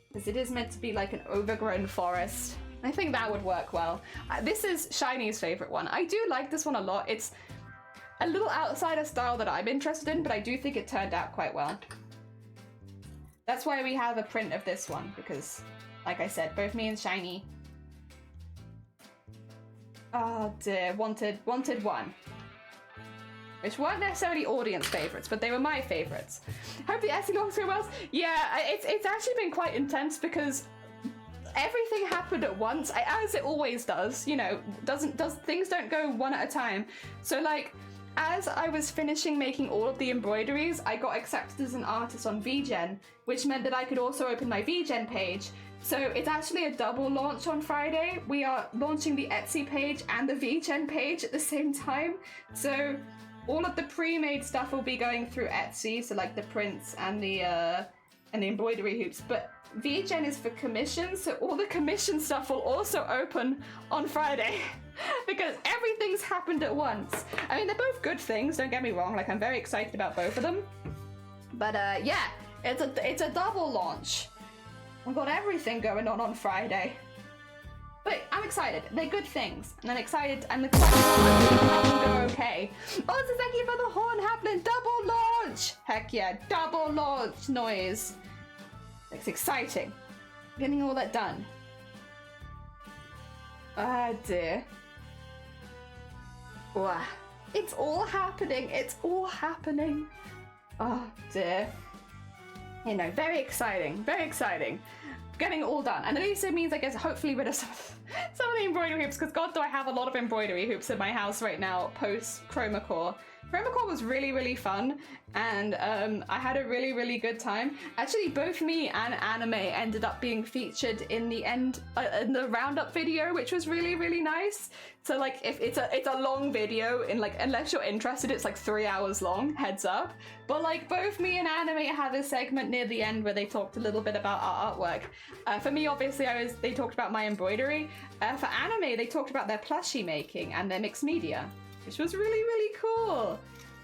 Because it is meant to be like an overgrown forest. I think that would work well. This is Shiny's favorite one. I do like this one a lot. It's a little outside of style that I'm interested in, but I do think it turned out quite well. That's why we have a print of this one, because, like I said, both me and Shiny. Oh dear, wanted one. Which weren't necessarily audience favorites, but they were my favorites. Hope the Etsy launch went well. Yeah, it's actually been quite intense because everything happened at once, as it always does. You know, things don't go one at a time. So like, as I was finishing making all of the embroideries, I got accepted as an artist on VGen, which meant that I could also open my VGen page. So it's actually a double launch on Friday. We are launching the Etsy page and the VGen page at the same time. So all of the pre-made stuff will be going through Etsy, so like the prints and the embroidery hoops. But VGen is for commissions, so all the commission stuff will also open on Friday because everything's happened at once. I mean, they're both good things, don't get me wrong. Like, I'm very excited about both of them. But yeah, it's a double launch. We've got everything going on Friday. But I'm excited. They're good things. And I'm excited. I'm excited to have them go okay. Oh, so thank you for the horn happening. Double launch. Heck yeah. Double launch noise. It's exciting. Getting all that done. Ah, dear. Wow. It's all happening. It's all happening. Oh, dear. You know, very exciting. Very exciting. Getting it all done. And at least it means I get to hopefully rid of some of the embroidery hoops, because God, do I have a lot of embroidery hoops in my house right now post Chromacore. Chromacore was really, really fun, and I had a really, really good time. Actually, both me and Anime ended up being featured in the in the roundup video, which was really, really nice. So like, if it's a long video, in like, unless you're interested, it's like 3 hours long, heads up. But like, both me and Anime had a segment near the end where they talked a little bit about our artwork. For me, obviously, they talked about my embroidery. For Anime, they talked about their plushie making and their mixed media, which was really, really cool.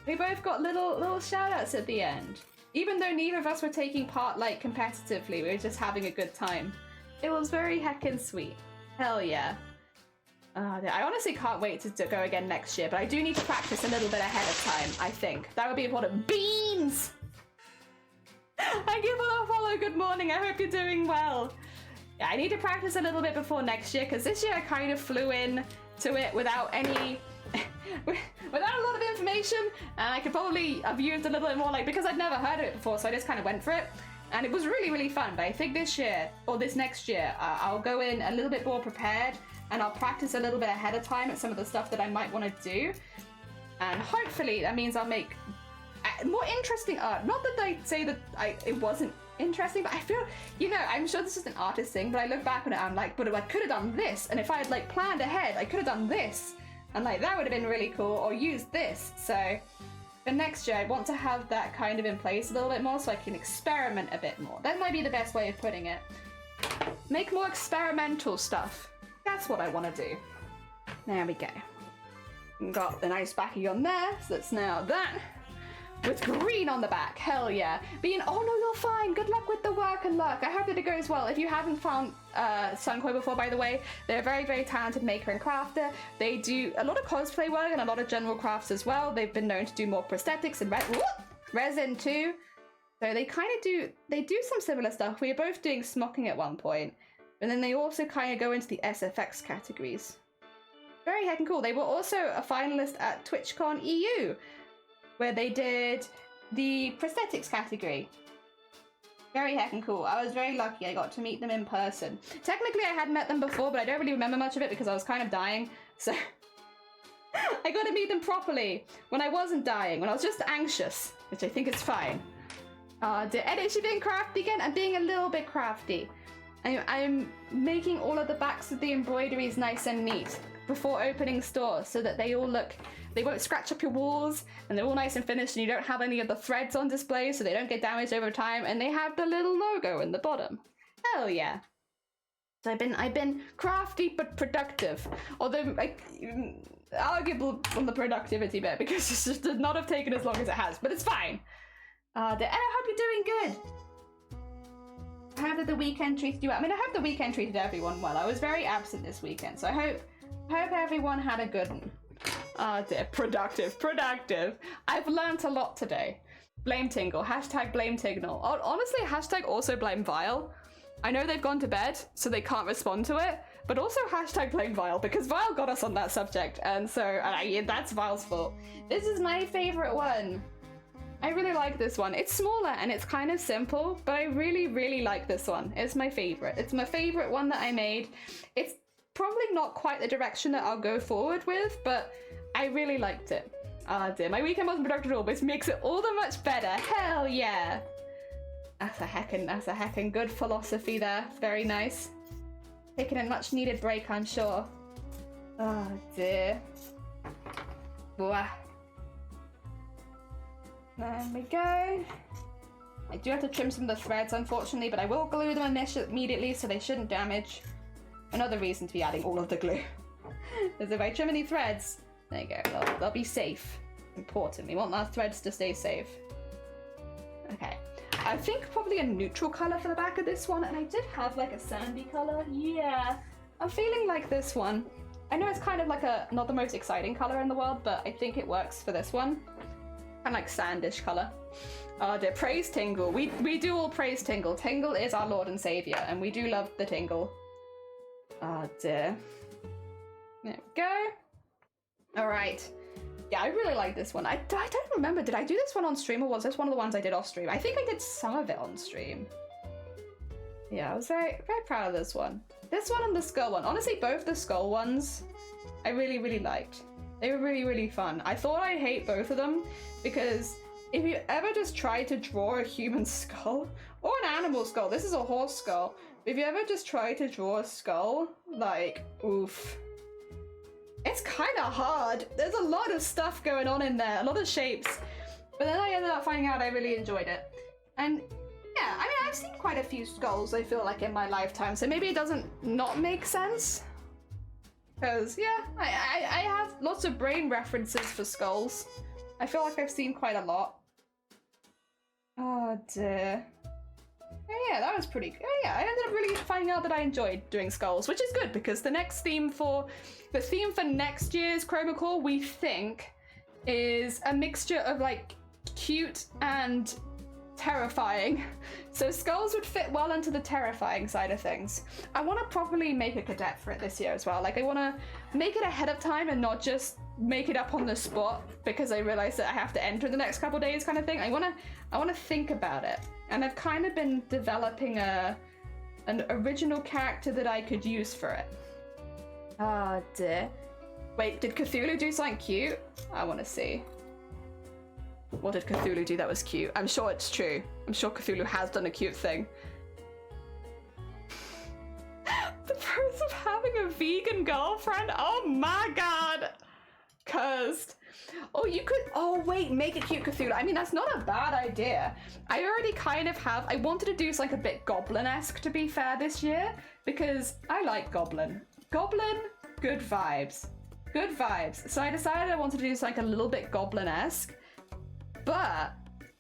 We both got little shout outs at the end. Even though neither of us were taking part like competitively, we were just having a good time. It was very heckin' sweet. Hell yeah. I honestly can't wait to go again next year, but I do need to practice a little bit ahead of time, I think. That would be important. Beans! I give a follow, good morning, I hope you're doing well. Yeah, I need to practice a little bit before next year, because this year I kind of flew in to it without any... without a lot of information, and I could probably have used a little bit more, like, because I'd never heard of it before, so I just kind of went for it, and it was really, really fun. But I think this year, or this next year, I'll go in a little bit more prepared, and I'll practice a little bit ahead of time at some of the stuff that I might want to do, and hopefully that means I'll make more interesting art. Not that I say that it wasn't interesting, but I feel, you know, I'm sure this is an artist thing, but I look back on it and I'm like, but I could have done this, and if I had like planned ahead, I could have done this. And like, that would have been really cool, or used this. So for next year, I want to have that kind of in place a little bit more so I can experiment a bit more. That might be the best way of putting it. Make more experimental stuff. That's what I want to do. There we go. Got the nice backing on there, so that's now that. With green on the back, hell yeah. Being, oh no, you're fine. Good luck with the work and luck. I hope that it goes well. If you haven't found Sunkoi before, by the way, they're a very, very talented maker and crafter. They do a lot of cosplay work and a lot of general crafts as well. They've been known to do more prosthetics and resin too. So they kind of do some similar stuff. We were both doing smocking at one point, and then they also kind of go into the SFX categories. Very heckin' cool. They were also a finalist at TwitchCon EU, where they did the prosthetics category. Very heckin' cool. I was very lucky. I got to meet them in person. Technically, I had met them before, but I don't really remember much of it because I was kind of dying. So I got to meet them properly when I wasn't dying, when I was just anxious, which I think is fine. Edit, she being crafty again? I'm being a little bit crafty. I'm making all of the backs of the embroideries nice and neat before opening stores so that they all look, they won't scratch up your walls, and they're all nice and finished, and you don't have any of the threads on display so they don't get damaged over time, and they have the little logo in the bottom. Hell yeah. So I've been crafty but productive, although like arguable on the productivity bit because it just did not have taken as long as it has, but it's fine. And I hope you're doing good. I hope that the weekend treated you well. I mean, I hope the weekend treated everyone well. I was very absent this weekend, so I hope everyone had a good one. Dear, productive. I've learnt a lot today. Blame Tingle, hashtag blame Tingle. Honestly, hashtag also blame Vile. I know they've gone to bed, so they can't respond to it, but also hashtag blame Vile, because Vile got us on that subject, and so that's Vile's fault. This is my favorite one. I really like this one. It's smaller and it's kind of simple, but I really, really like this one. It's my favorite. It's my favorite one that I made. It's probably not quite the direction that I'll go forward with, but I really liked it. Dear, my weekend wasn't productive at all, but it makes it all the much better. Hell yeah. That's a heckin' good philosophy there. Very nice. Taking a much needed break, I'm sure. Oh dear. Blah. There we go. I do have to trim some of the threads, unfortunately, but I will glue them immediately so they shouldn't damage. Another reason to be adding all of the glue. Because if I trim any threads, there you go, they'll be safe. Important, we want our threads to stay safe. Okay, I think probably a neutral colour for the back of this one, and I did have like a sandy colour. Yeah, I'm feeling like this one. I know it's kind of like not the most exciting colour in the world, but I think it works for this one. Kind of like sandish colour. Oh dear, praise Tingle. We do all praise Tingle. Tingle is our Lord and Saviour, and we do love the Tingle. Oh dear. There we go. Alright. Yeah, I really like this one. I don't remember, did I do this one on stream, or was this one of the ones I did off stream? I think I did some of it on stream. Yeah, I was very, very proud of this one. This one and the skull one. Honestly, both the skull ones I really, really liked. They were really, really fun. I thought I'd hate both of them because if you ever just try to draw a human skull or an animal skull, this is a horse skull. If you ever just try to draw a skull, like, oof. It's kind of hard. There's a lot of stuff going on in there, a lot of shapes. But then I ended up finding out I really enjoyed it. And yeah, I mean, I've seen quite a few skulls, I feel like, in my lifetime, so maybe it doesn't not make sense. Because, yeah, I have lots of brain references for skulls. I feel like I've seen quite a lot. Oh dear. Oh, yeah, that was pretty good. Oh, yeah, I ended up really finding out that I enjoyed doing skulls, which is good because the theme for next year's Chroma Core, we think, is a mixture of like cute and terrifying. So skulls would fit well into the terrifying side of things. I want to properly make a cadet for it this year as well. Like I want to make it ahead of time and not just make it up on the spot because I realize that I have to enter in the next couple days kind of thing. I want to think about it. And I've kind of been developing an original character that I could use for it. Oh dear. Wait, did Cthulhu do something cute? I want to see. What did Cthulhu do that was cute? I'm sure it's true. I'm sure Cthulhu has done a cute thing. The pros of having a vegan girlfriend? Oh my god! Cursed. Oh, you could. Oh, wait, make it cute Cthulhu. I mean, that's not a bad idea. I already kind of have. I wanted to do something a bit goblin-esque, to be fair, this year, because I like goblin. Goblin, good vibes. Good vibes. So I decided I wanted to do something a little bit goblin-esque, but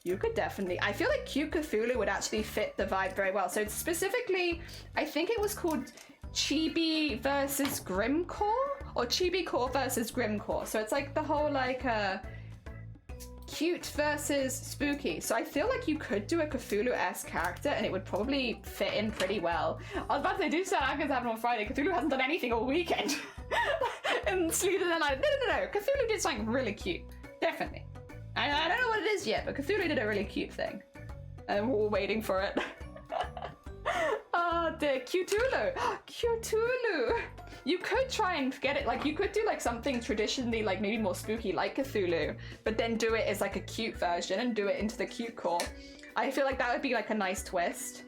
you could definitely. I feel like cute Cthulhu would actually fit the vibe very well. So specifically, I think it was called Chibi versus Grimcore, or Chibi Core versus Grimcore. So it's like the whole like cute versus spooky. So I feel like you could do a Cthulhu-esque character and it would probably fit in pretty well. I was about to say, do Santa Agnes happen on Friday? Cthulhu hasn't done anything all weekend. And Sleeping the Night. No. Cthulhu did something really cute. Definitely. I don't know what it is yet, but Cthulhu did a really cute thing. And we're all waiting for it. Oh dear, Cthulhu! Cthulhu! You could try and get it, like, you could do like something traditionally, like maybe more spooky, like Cthulhu, but then do it as like a cute version and do it into the cute core. I feel like that would be like a nice twist.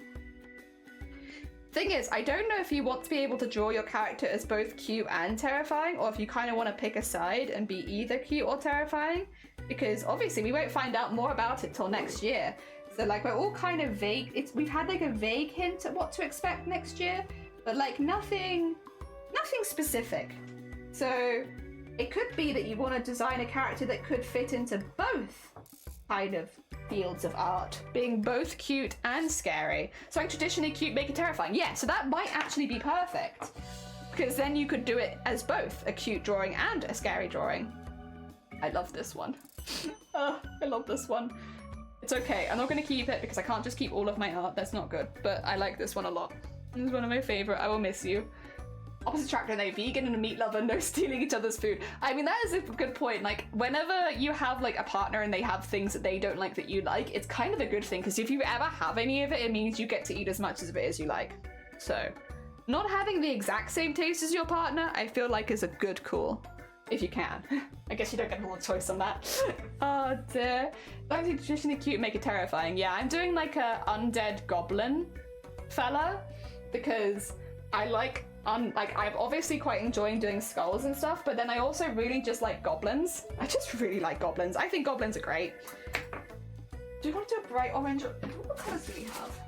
Thing is, I don't know if you want to be able to draw your character as both cute and terrifying, or if you kind of want to pick a side and be either cute or terrifying, because obviously we won't find out more about it till next year. So like we're all kind of vague. We've had like a vague hint at what to expect next year, but like nothing specific. So it could be that you want to design a character that could fit into both kind of fields of art, being both cute and scary. So like traditionally cute, make it terrifying. Yeah, so that might actually be perfect, because then you could do it as both a cute drawing and a scary drawing. I love this one. I love this one. It's okay, I'm not going to keep it because I can't just keep all of my art. That's not good, but I like this one a lot. This is one of my favorite. I will miss you. Opposite attractor, and a vegan and a meat lover, no stealing each other's food. I mean, that is a good point. Like, whenever you have like a partner and they have things that they don't like that you like, it's kind of a good thing, because if you ever have any of it, it means you get to eat as much of it as you like. So, not having the exact same taste as your partner, I feel like is a good call. If you can. I guess you don't get a lot of choice on that. Oh dear. That's traditionally cute, make it terrifying. Yeah, I'm doing like a undead goblin fella, because I like I'm obviously quite enjoying doing skulls and stuff, but then I also really just like goblins. I just really like goblins. I think goblins are great. Do you want to do a bright orange? What colors do we have?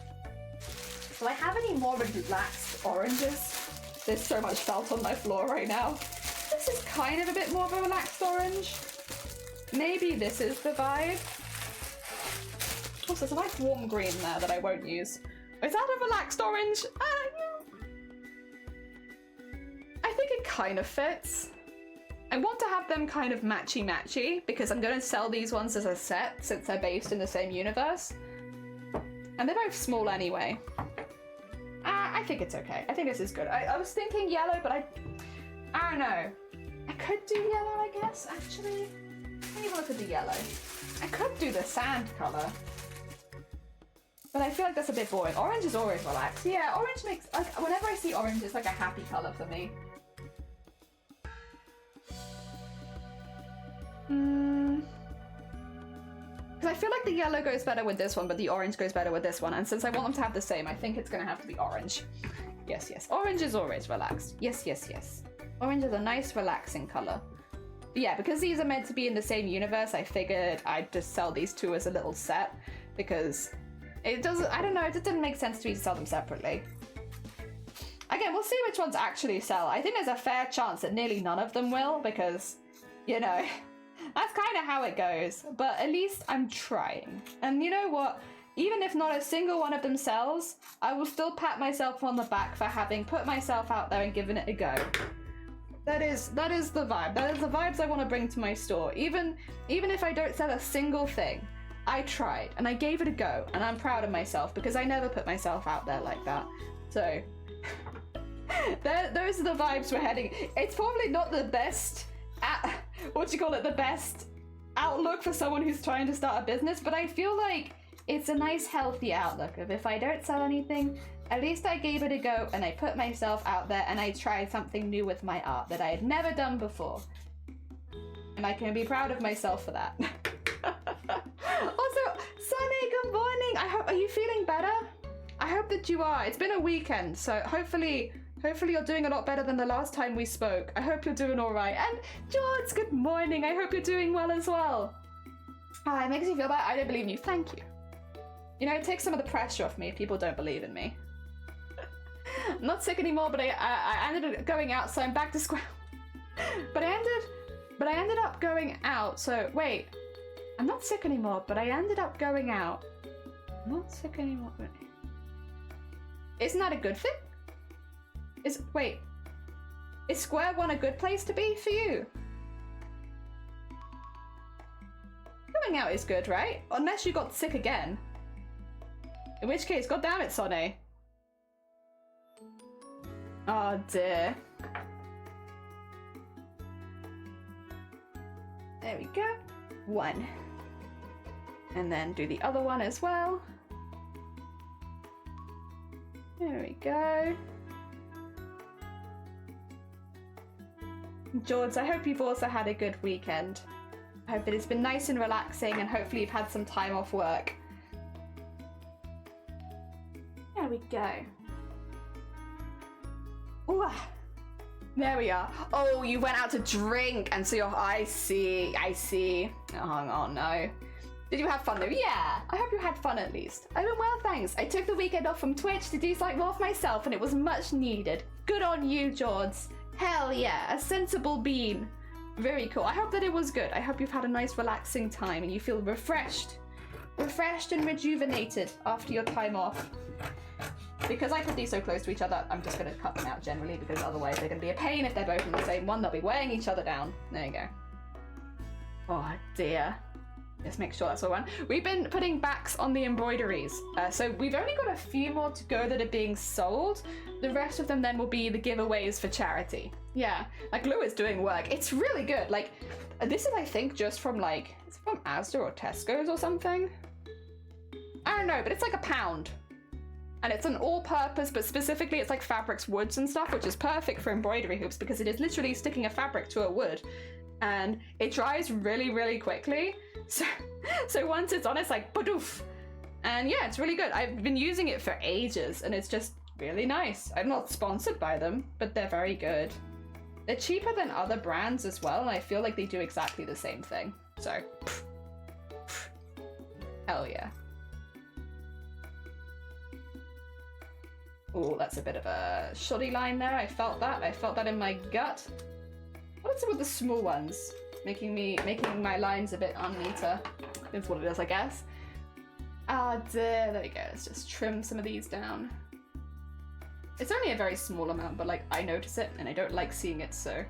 Do I have any more relaxed oranges? There's so much felt on my floor right now. This is kind of a bit more of a relaxed orange. Maybe this is the vibe. Also, there's a nice warm green there that I won't use. Is that a relaxed orange? I think it kind of fits. I want to have them kind of matchy-matchy because I'm going to sell these ones as a set since they're based in the same universe. And they're both small anyway. I think it's okay. I think this is good. I was thinking yellow, but I don't know. I could do yellow, I guess, actually. Let me look at the yellow. I could do the sand colour. But I feel like that's a bit boring. Orange is always relaxed. Yeah, orange makes, like, whenever I see orange, it's like a happy color for me. Because I feel like the yellow goes better with this one, but the orange goes better with this one. And since I want them to have the same, I think it's going to have to be orange. Yes, yes. Orange is always relaxed. Yes, yes, yes. Orange is a nice, relaxing color. But yeah, because these are meant to be in the same universe, I figured I'd just sell these two as a little set. Because it doesn't, I don't know, it just didn't make sense to me to sell them separately. Again, we'll see which ones actually sell. I think there's a fair chance that nearly none of them will, because, you know, that's kind of how it goes. But at least I'm trying. And you know what? Even if not a single one of them sells, I will still pat myself on the back for having put myself out there and given it a go. That is the vibe. That is the vibes I want to bring to my store. Even if I don't sell a single thing, I tried and I gave it a go, and I'm proud of myself because I never put myself out there like that. So those are the vibes we're heading. It's probably not the best, the best outlook for someone who's trying to start a business, but I feel like it's a nice healthy outlook of if I don't sell anything, at least I gave it a go and I put myself out there and I tried something new with my art that I had never done before. And I can be proud of myself for that. Also, Sunny, good morning. Are you feeling better? I hope that you are. It's been a weekend, so hopefully you're doing a lot better than the last time we spoke. I hope you're doing all right. And George, good morning. I hope you're doing well as well. It makes me feel bad. I don't believe in you. Thank you. You know, it takes some of the pressure off me if people don't believe in me. I'm not sick anymore, but I ended up going out, so I'm back to square. But I ended up going out. So wait, I'm not sick anymore, but I ended up going out. I'm not sick anymore. Isn't that a good thing? Wait, is square one a good place to be for you? Going out is good, right? Unless you got sick again. In which case, god damn it, Sonny. Oh dear. There we go. One. And then do the other one as well. There we go. George, I hope you've also had a good weekend. I hope that it's been nice and relaxing and hopefully you've had some time off work. There we go. Ooh, there we are. Oh, you went out to drink and so I see. Oh no. Did you have fun though? Yeah, I hope you had fun at least. I've been well, thanks. I took the weekend off from Twitch to do something more for myself and it was much needed. Good on you, George. Hell yeah, a sensible bean. Very cool. I hope that it was good. I hope you've had a nice relaxing time and you feel refreshed and rejuvenated after your time off. Because I put these so close to each other, I'm just going to cut them out generally because otherwise they're going to be a pain if they're both in the same one. They'll be weighing each other down. There you go. Oh dear. Let's make sure that's all one. We've been putting backs on the embroideries. So we've only got a few more to go that are being sold. The rest of them then will be the giveaways for charity. Yeah, like Lou is doing work. It's really good. Like, this is, I think, just from like, it's from Asda or Tesco's or something. I don't know, but it's like £1. And it's an all-purpose, but specifically it's like fabrics, woods and stuff, which is perfect for embroidery hoops because it is literally sticking a fabric to a wood. And it dries really, really quickly. So once it's on, it's like, badoof. And yeah, it's really good. I've been using it for ages and it's just really nice. I'm not sponsored by them, but they're very good. They're cheaper than other brands as well, and I feel like they do exactly the same thing. So, hell yeah. Oh, that's a bit of a shoddy line there. I felt that in my gut. What is it with the small ones? Making my lines a bit unneater. That's what it is, I guess. Ah, dear. There we go. Let's just trim some of these down. It's only a very small amount, but like I notice it and I don't like seeing it, so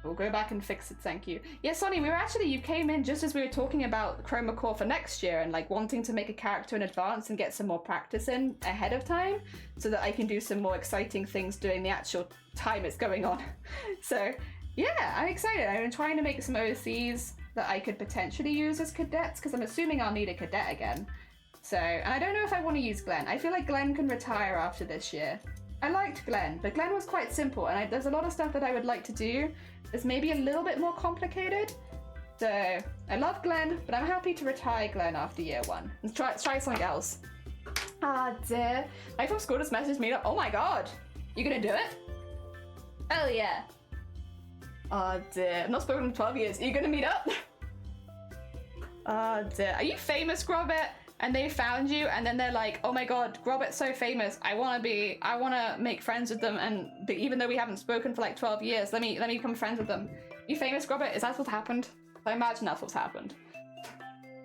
we'll go back and fix it. Thank you. Yeah, Sonny, you came in just as we were talking about Chroma Core for next year and like wanting to make a character in advance and get some more practice in ahead of time so that I can do some more exciting things during the actual time it's going on. So yeah, I'm excited. I've been trying to make some OCs that I could potentially use as cadets because I'm assuming I'll need a cadet again. So, and I don't know if I want to use Glenn. I feel like Glenn can retire after this year. I liked Glenn, but Glenn was quite simple, and there's a lot of stuff that I would like to do that's maybe a little bit more complicated. So, I love Glenn, but I'm happy to retire Glenn after year 1 and try something else. Ah, dear. My from school just messaged me. Oh my god, you gonna do it? Hell yeah. Oh dear, I've not spoken in 12 years. Are you gonna meet up? Oh dear. Are you famous, Grobet? And they found you, and then they're like, oh my god, Grobet's so famous. I wanna make friends with them, but even though we haven't spoken for like 12 years, let me become friends with them. You famous, Grobet? Is that what's happened? I imagine that's what's happened.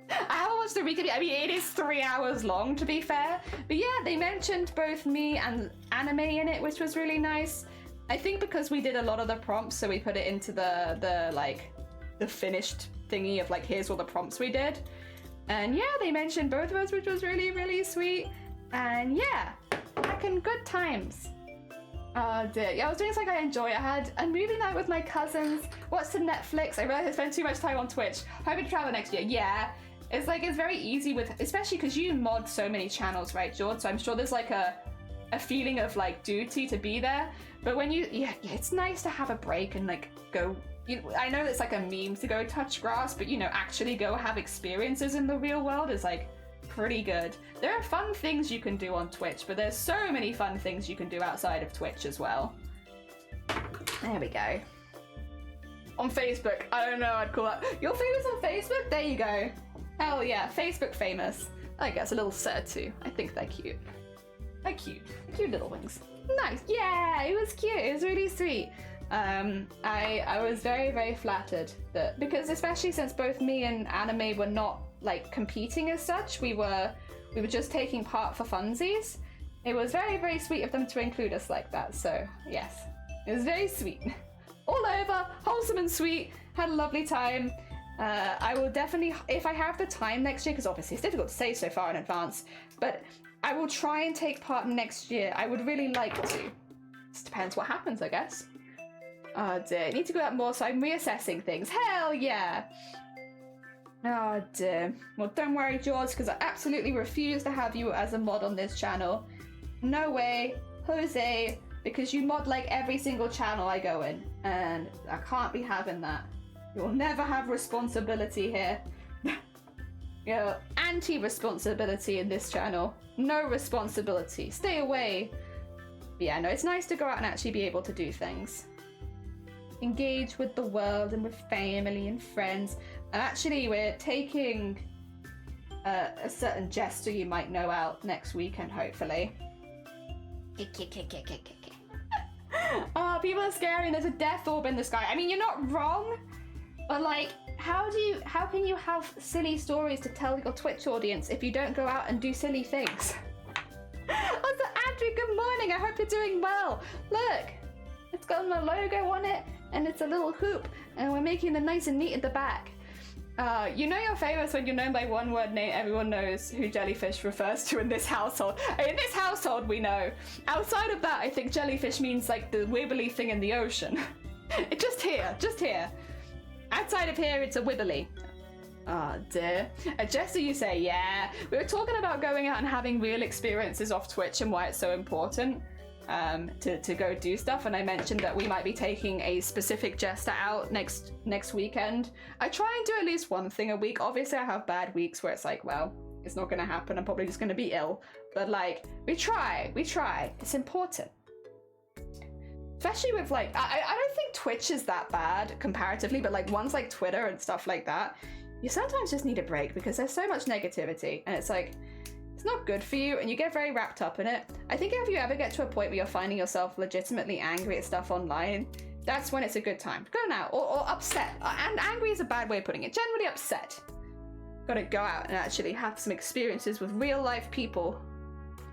I haven't watched the recap. I mean, it is 3 hours long, to be fair. But yeah, they mentioned both me and anime in it, which was really nice. I think because we did a lot of the prompts, so we put it into the finished thingy of like, here's all the prompts we did. And yeah, they mentioned both of us, which was really, really sweet. And yeah, back in good times. Oh dear. Yeah, I was doing something I enjoy. I had a movie night with my cousins, watched some Netflix. I realized I spent too much time on Twitch. Hoping to travel next year. Yeah. It's very easy with, especially because you mod so many channels, right, George? So I'm sure there's like a feeling of like duty to be there. But when yeah, it's nice to have a break and like go, I know it's like a meme to go touch grass, but actually go have experiences in the real world is like pretty good. There are fun things you can do on Twitch, but there's so many fun things you can do outside of Twitch as well. There we go. On Facebook, I don't know, I'd call that. You're famous on Facebook? There you go. Hell yeah, Facebook famous. I guess a little sad too. I think they're cute. They're cute. Cute little wings. Nice. Yeah, it was cute. It was really sweet. I was very, very flattered that, because especially since both me and Anime were not like competing as such, we were just taking part for funsies. It was very, very sweet of them to include us like that. So yes, it was very sweet. All over, wholesome and sweet. Had a lovely time. I will definitely, if I have the time next year, because obviously it's difficult to say so far in advance, but I will try and take part next year. I would really like to. Just depends what happens, I guess. Oh dear, I need to go out more, so I'm reassessing things. Hell yeah! Oh dear. Well, don't worry, George, because I absolutely refuse to have you as a mod on this channel. No way, Jose, because you mod like every single channel I go in, and I can't be having that. You'll never have responsibility here. Anti-responsibility in this channel. No responsibility. Stay away. But yeah, no, it's nice to go out and actually be able to do things. Engage with the world and with family and friends. And actually, we're taking a certain jester you might know out next weekend, hopefully. Oh, people are scary and there's a death orb in the sky. I mean, you're not wrong. But like, how can you have silly stories to tell your Twitch audience if you don't go out and do silly things? Also, Andrew, good morning. I hope you're doing well. Look, it's got my logo on it, and it's a little hoop, and we're making them nice and neat at the back. You know you're famous when you're known by one word name. Everyone knows who Jellyfish refers to in this household. In this household, we know. Outside of that, I think jellyfish means like the wibbly thing in the ocean. Just here. Outside of here, it's a wibbly. Oh dear. Jester, you say, yeah. We were talking about going out and having real experiences off Twitch and why it's so important to go do stuff. And I mentioned that we might be taking a specific Jester out next weekend. I try and do at least one thing a week. Obviously, I have bad weeks where it's like, well, it's not going to happen. I'm probably just going to be ill. But like, we try. It's important. Especially with like, I don't think Twitch is that bad comparatively, but like ones like Twitter and stuff like that, you sometimes just need a break because there's so much negativity and it's like, it's not good for you and you get very wrapped up in it. I think if you ever get to a point where you're finding yourself legitimately angry at stuff online, that's when it's a good time. Go now, or upset. And angry is a bad way of putting it. Generally upset. Gotta go out and actually have some experiences with real life people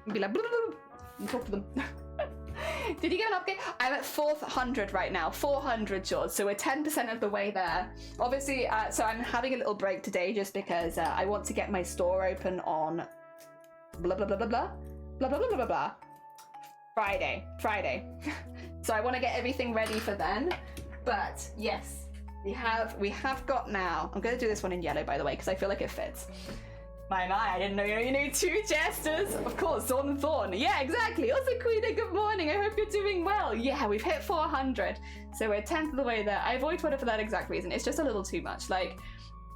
and be like, blah, blah, blah, and talk to them. Did you get an upgrade? I'm at 400 right now. 400, George. So we're 10% of the way there. Obviously, so I'm having a little break today just because I want to get my store open on blah, blah, blah, blah, blah. Blah, blah, blah, blah, blah. Friday. So I want to get everything ready for then. But yes, we have got now. I'm going to do this one in yellow, by the way, because I feel like it fits. My, I didn't know you knew two jesters. Of course, Zorn and Thorn. Yeah, exactly. Also, Queen, good morning. I hope you're doing well. Yeah, we've hit 400. So we're 10th of the way there. I avoid Twitter for that exact reason. It's just a little too much. Like,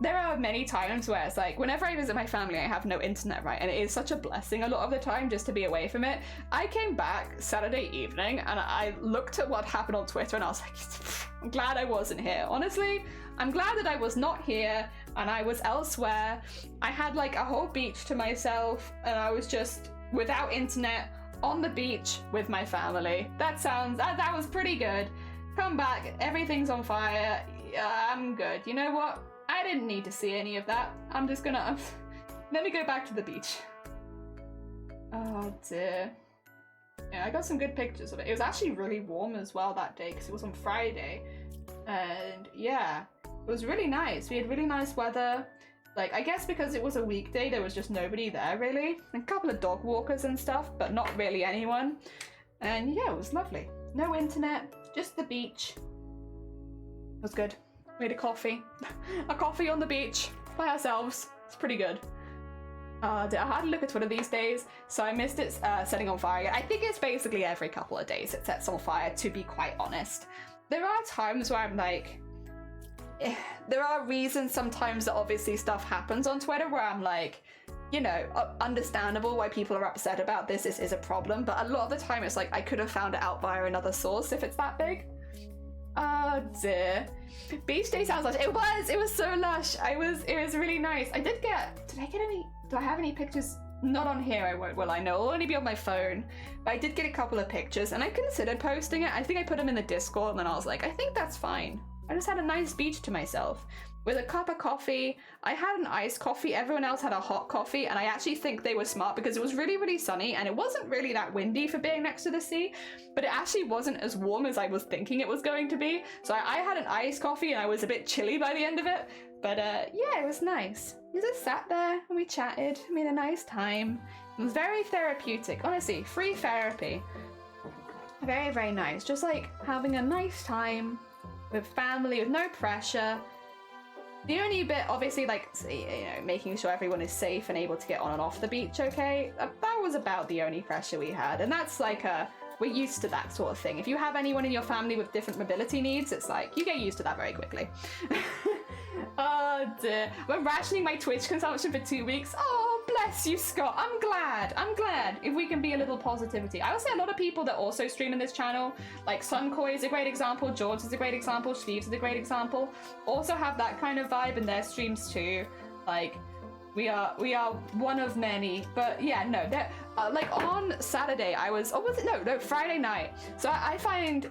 there are many times where it's like, whenever I visit my family, I have no internet, right? And it is such a blessing a lot of the time just to be away from it. I came back Saturday evening and I looked at what happened on Twitter and I was like, I'm glad I wasn't here. Honestly, I'm glad that I was not here and I was elsewhere. I had like a whole beach to myself and I was just without internet on the beach with my family. That was pretty good. Come back, everything's on fire. I'm good. You know what? I didn't need to see any of that. I'm just gonna... Let me go back to the beach. Oh dear. Yeah, I got some good pictures of it. It was actually really warm as well that day because it was on Friday. And yeah, it was really nice. We had really nice weather. Like, I guess because it was a weekday, there was just nobody there really. A couple of dog walkers and stuff, but not really anyone. And yeah, it was lovely. No internet, just the beach. It was good. Made a coffee. A coffee on the beach by ourselves. It's pretty good. I had to look at Twitter these days, so I missed it setting on fire. I think it's basically every couple of days it sets on fire, to be quite honest. There are times where I'm like... there are reasons sometimes that obviously stuff happens on Twitter where I'm like, you know, understandable why people are upset about this. This is a problem, but a lot of the time it's like I could have found it out via another source if it's that big. Oh dear. Beach day sounds lush. It was so lush. It was really nice. Did I have any pictures? Not on here, I won't, will I? No, it'll only be on my phone. But I did get a couple of pictures and I considered posting it. I think I put them in the Discord and then I was like, I think that's fine. I just had a nice beach to myself with a cup of coffee. I had an iced coffee. Everyone else had a hot coffee. And I actually think they were smart because it was really, really sunny and it wasn't really that windy for being next to the sea, but it actually wasn't as warm as I was thinking it was going to be. So I had an iced coffee and I was a bit chilly by the end of it. But yeah, it was nice. We just sat there and we chatted, made a nice time. It was very therapeutic. Honestly, free therapy. Very, very nice. Just like having a nice time with family, with no pressure. The only bit, obviously, like, you know, making sure everyone is safe and able to get on and off the beach, okay? That was about the only pressure we had. And that's like we're used to that sort of thing. If you have anyone in your family with different mobility needs, it's like, you get used to that very quickly. Oh dear. We're rationing my Twitch consumption for 2 weeks. Oh, bless you, Scott. I'm glad. If we can be a little positivity. I would say a lot of people that also stream in this channel, like Sunkoi is a great example, George is a great example, Sleeves is a great example, also have that kind of vibe in their streams too. Like, we are one of many. But yeah, no, like on Saturday Friday night. So I find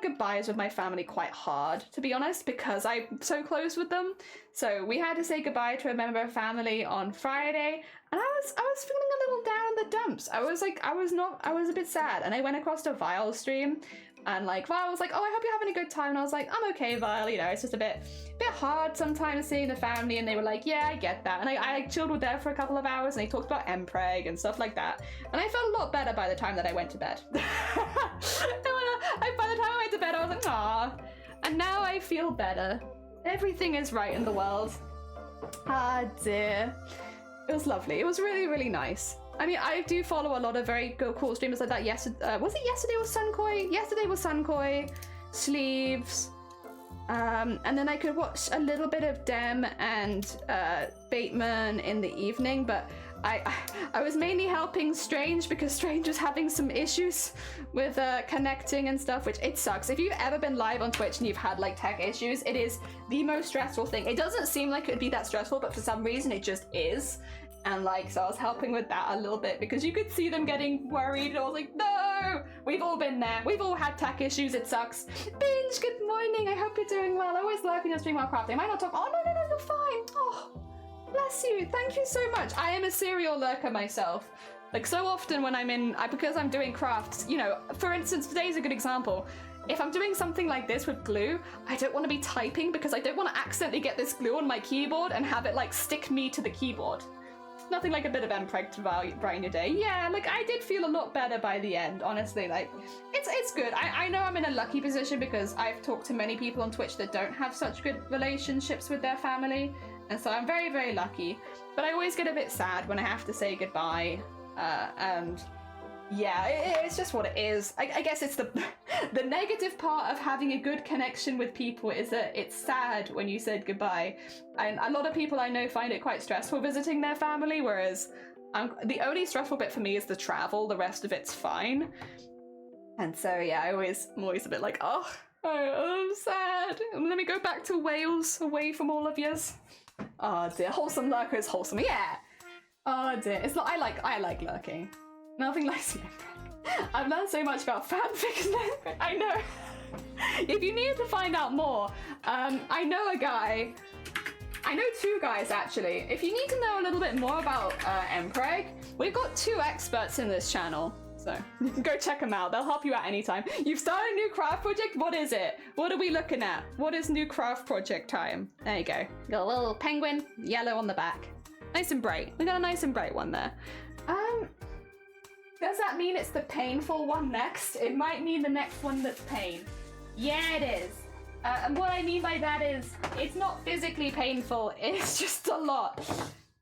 goodbyes with my family quite hard, to be honest, because I'm so close with them. So we had to say goodbye to a member of family on Friday, and I was feeling a little down in the dumps. I was a bit sad, and I went across to Vile's stream, and like Vile was like, "Oh, I hope you're having a good time," and I was like, "I'm okay, Vile. You know, it's just a bit hard sometimes seeing the family," and they were like, "Yeah, I get that," and I like chilled with them for a couple of hours, and they talked about Mpreg and stuff like that, and I felt a lot better by the time that I went to bed. By the time I went to bed, I was like, "Aw," and now I feel better. Everything is right in the world. Ah dear. It was lovely. It was really, really nice. I mean, I do follow a lot of very cool streamers like that. Was it yesterday was Sunkoi? Yesterday was Sunkoi, Sleeves, and then I could watch a little bit of Dem and Bateman in the evening, but I was mainly helping Strange because Strange was having some issues with connecting and stuff, which it sucks. If you've ever been live on Twitch and you've had like tech issues, it is the most stressful thing. It doesn't seem like it would be that stressful, but for some reason it just is. And like, so I was helping with that a little bit because you could see them getting worried, and I was like, no, we've all been there. We've all had tech issues. It sucks. Binge, good morning. I hope you're doing well. I always lurk in your stream while crafting. I might not talk. Oh, no, you're fine. Oh, bless you. Thank you so much. I am a serial lurker myself. Like, so often when I'm because I'm doing crafts, you know, for instance, today's a good example. If I'm doing something like this with glue, I don't want to be typing because I don't want to accidentally get this glue on my keyboard and have it like stick me to the keyboard. Nothing like a bit of Mpreg to brighten your day. Yeah, like I did feel a lot better by the end, honestly. Like, it's good. I know I'm in a lucky position because I've talked to many people on Twitch that don't have such good relationships with their family, And so I'm very, very lucky. But I always get a bit sad when I have to say goodbye. And yeah, it's just what it is. I guess it's the negative part of having a good connection with people is that it's sad when you said goodbye. And a lot of people I know find it quite stressful visiting their family, whereas the only stressful bit for me is the travel. The rest of it's fine. And so yeah, I'm always a bit like, oh, I'm sad. Let me go back to Wales, away from all of yous. Oh dear, wholesome lurker is wholesome, yeah. Oh dear, it's not. I like lurking. Nothing like embroidery. I've learned so much about fanfic and embroidery. I know. If you need to find out more, I know a guy. I know two guys actually. If you need to know a little bit more about Mpreg, we've got two experts in this channel. So you can go check them out. They'll help you out anytime. You've started a new craft project? What is it? What are we looking at? What is new craft project time? There you go. Got a little penguin, yellow on the back. Nice and bright. We got a nice and bright one there. Does that mean it's the painful one next? It might mean the next one that's pain. Yeah, it is. And what I mean by that is, it's not physically painful. It's just a lot.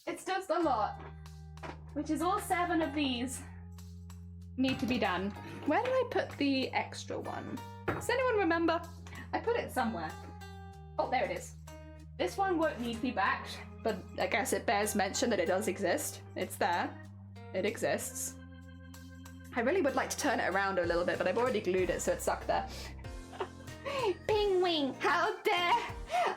It's just a lot. Which is all 7 of these need to be done. Where did I put the extra one? Does anyone remember? I put it somewhere. Oh, there it is. This one won't need to be backed, but I guess it bears mention that it does exist. It's there. It exists. I really would like to turn it around a little bit, but I've already glued it, so it's stuck there. Penguin, how dare!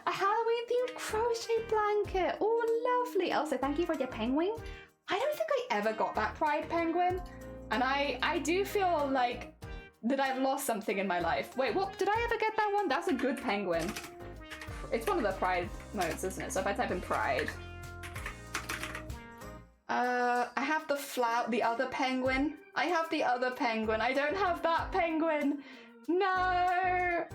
A Halloween-themed crochet blanket. Oh, lovely. Also, thank you for your penguin. I don't think I ever got that Pride penguin. And I do feel like that I've lost something in my life. Wait, what? Did I ever get that one? That's a good penguin. It's one of the Pride modes, isn't it? So if I type in Pride. I have the other penguin. I have the other penguin. I don't have that penguin. No. I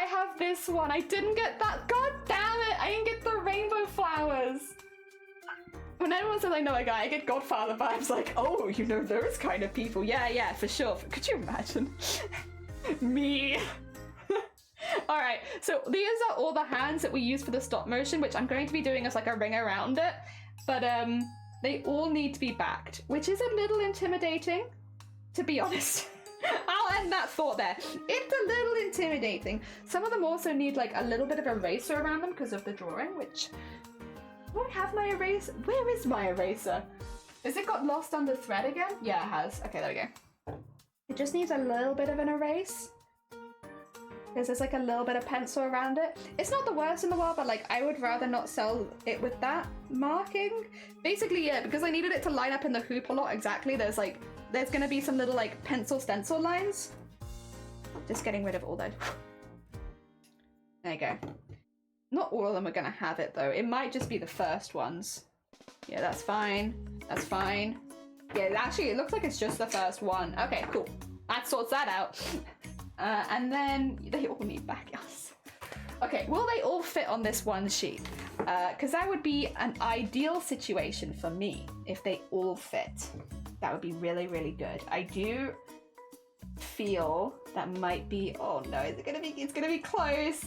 have this one. I didn't get that. God damn it. I didn't get the rainbow flowers. When everyone says I know a guy, I get Godfather vibes like, oh, you know those kind of people. Yeah, for sure. Could you imagine? Me. Alright, so these are all the hands that we use for the stop motion, which I'm going to be doing as like a ring around it. But they all need to be backed, which is a little intimidating, to be honest. I'll end that thought there. It's a little intimidating. Some of them also need like a little bit of eraser around them because of the drawing, which... Do I have my eraser? Where is my eraser? Has it got lost on the thread again? Yeah, it has. Okay, there we go. It just needs a little bit of an erase. Because there's like a little bit of pencil around it. It's not the worst in the world, but like I would rather not sell it with that marking. Basically, yeah, because I needed it to line up in the hoop a lot exactly. There's gonna be some little like pencil stencil lines. Just getting rid of all those. There you go. Not all of them are gonna have it though. It might just be the first ones. Yeah, that's fine. That's fine. Yeah, actually it looks like it's just the first one. Okay, cool. That sorts that out. And then they all need backups. Okay, will they all fit on this one sheet? Because that would be an ideal situation for me if they all fit. That would be really, really good. I do feel that might be. Oh no, is it gonna be? It's gonna be close.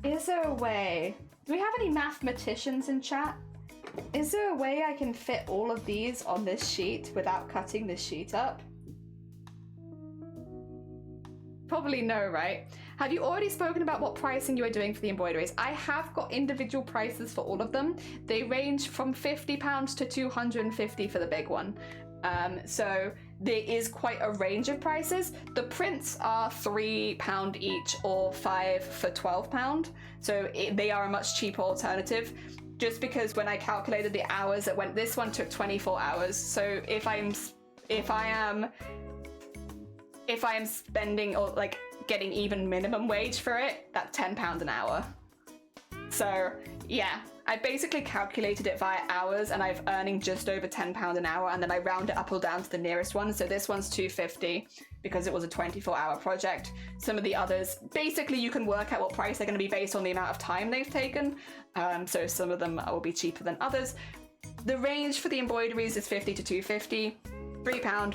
Is there a way? Do we have any mathematicians in chat? Is there a way I can fit all of these on this sheet without cutting this sheet up? Probably no, right? Have you already spoken about what pricing you are doing for the embroideries? I have got individual prices for all of them. They range from £50 to £250 for the big one. So there is quite a range of prices. The prints are £3 each or £5 for £12. So they are a much cheaper alternative. Just because when I calculated the hours it went, this one took 24 hours. So if I am spending or like getting even minimum wage for it, that's £10 an hour. So yeah, I basically calculated it via hours and I've earning just over £10 an hour, and then I round it up or down to the nearest one. So this one's $2.50 because it was a 24-hour project. Some of the others, basically you can work out what price they're going to be based on the amount of time they've taken. So some of them will be cheaper than others. The range for the embroideries is $50 to $2.50, £3,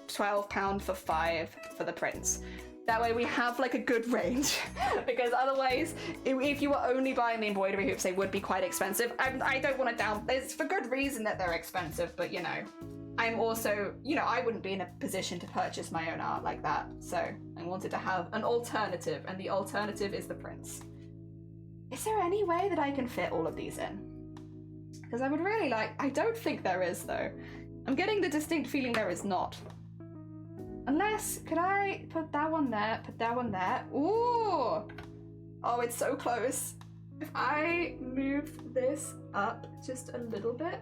£12 for 5 for the prints. That way we have like a good range, because otherwise, if you were only buying the embroidery hoops, they would be quite expensive. I don't want to it's for good reason that they're expensive, but you know, I'm also, you know, I wouldn't be in a position to purchase my own art like that. So I wanted to have an alternative, and the alternative is the prints. Is there any way that I can fit all of these in? Because I would really like, I don't think there is though. I'm getting the distinct feeling there is not. Unless, could I put that one there, put that one there? Ooh! Oh, it's so close. If I move this up just a little bit,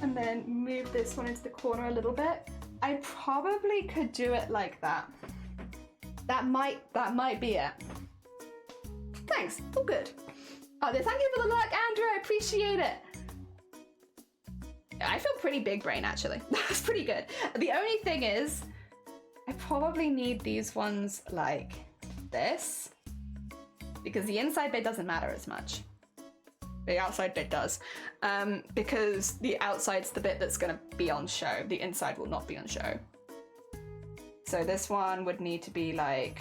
and then move this one into the corner a little bit, I probably could do it like that. That might be it. Thanks, all good. Oh, thank you for the luck, Andrew, I appreciate it. I feel pretty big brain, actually. That's pretty good. The only thing is, I probably need these ones like this, because the inside bit doesn't matter as much. The outside bit does, because the outside's the bit that's gonna be on show. The inside will not be on show. So this one would need to be like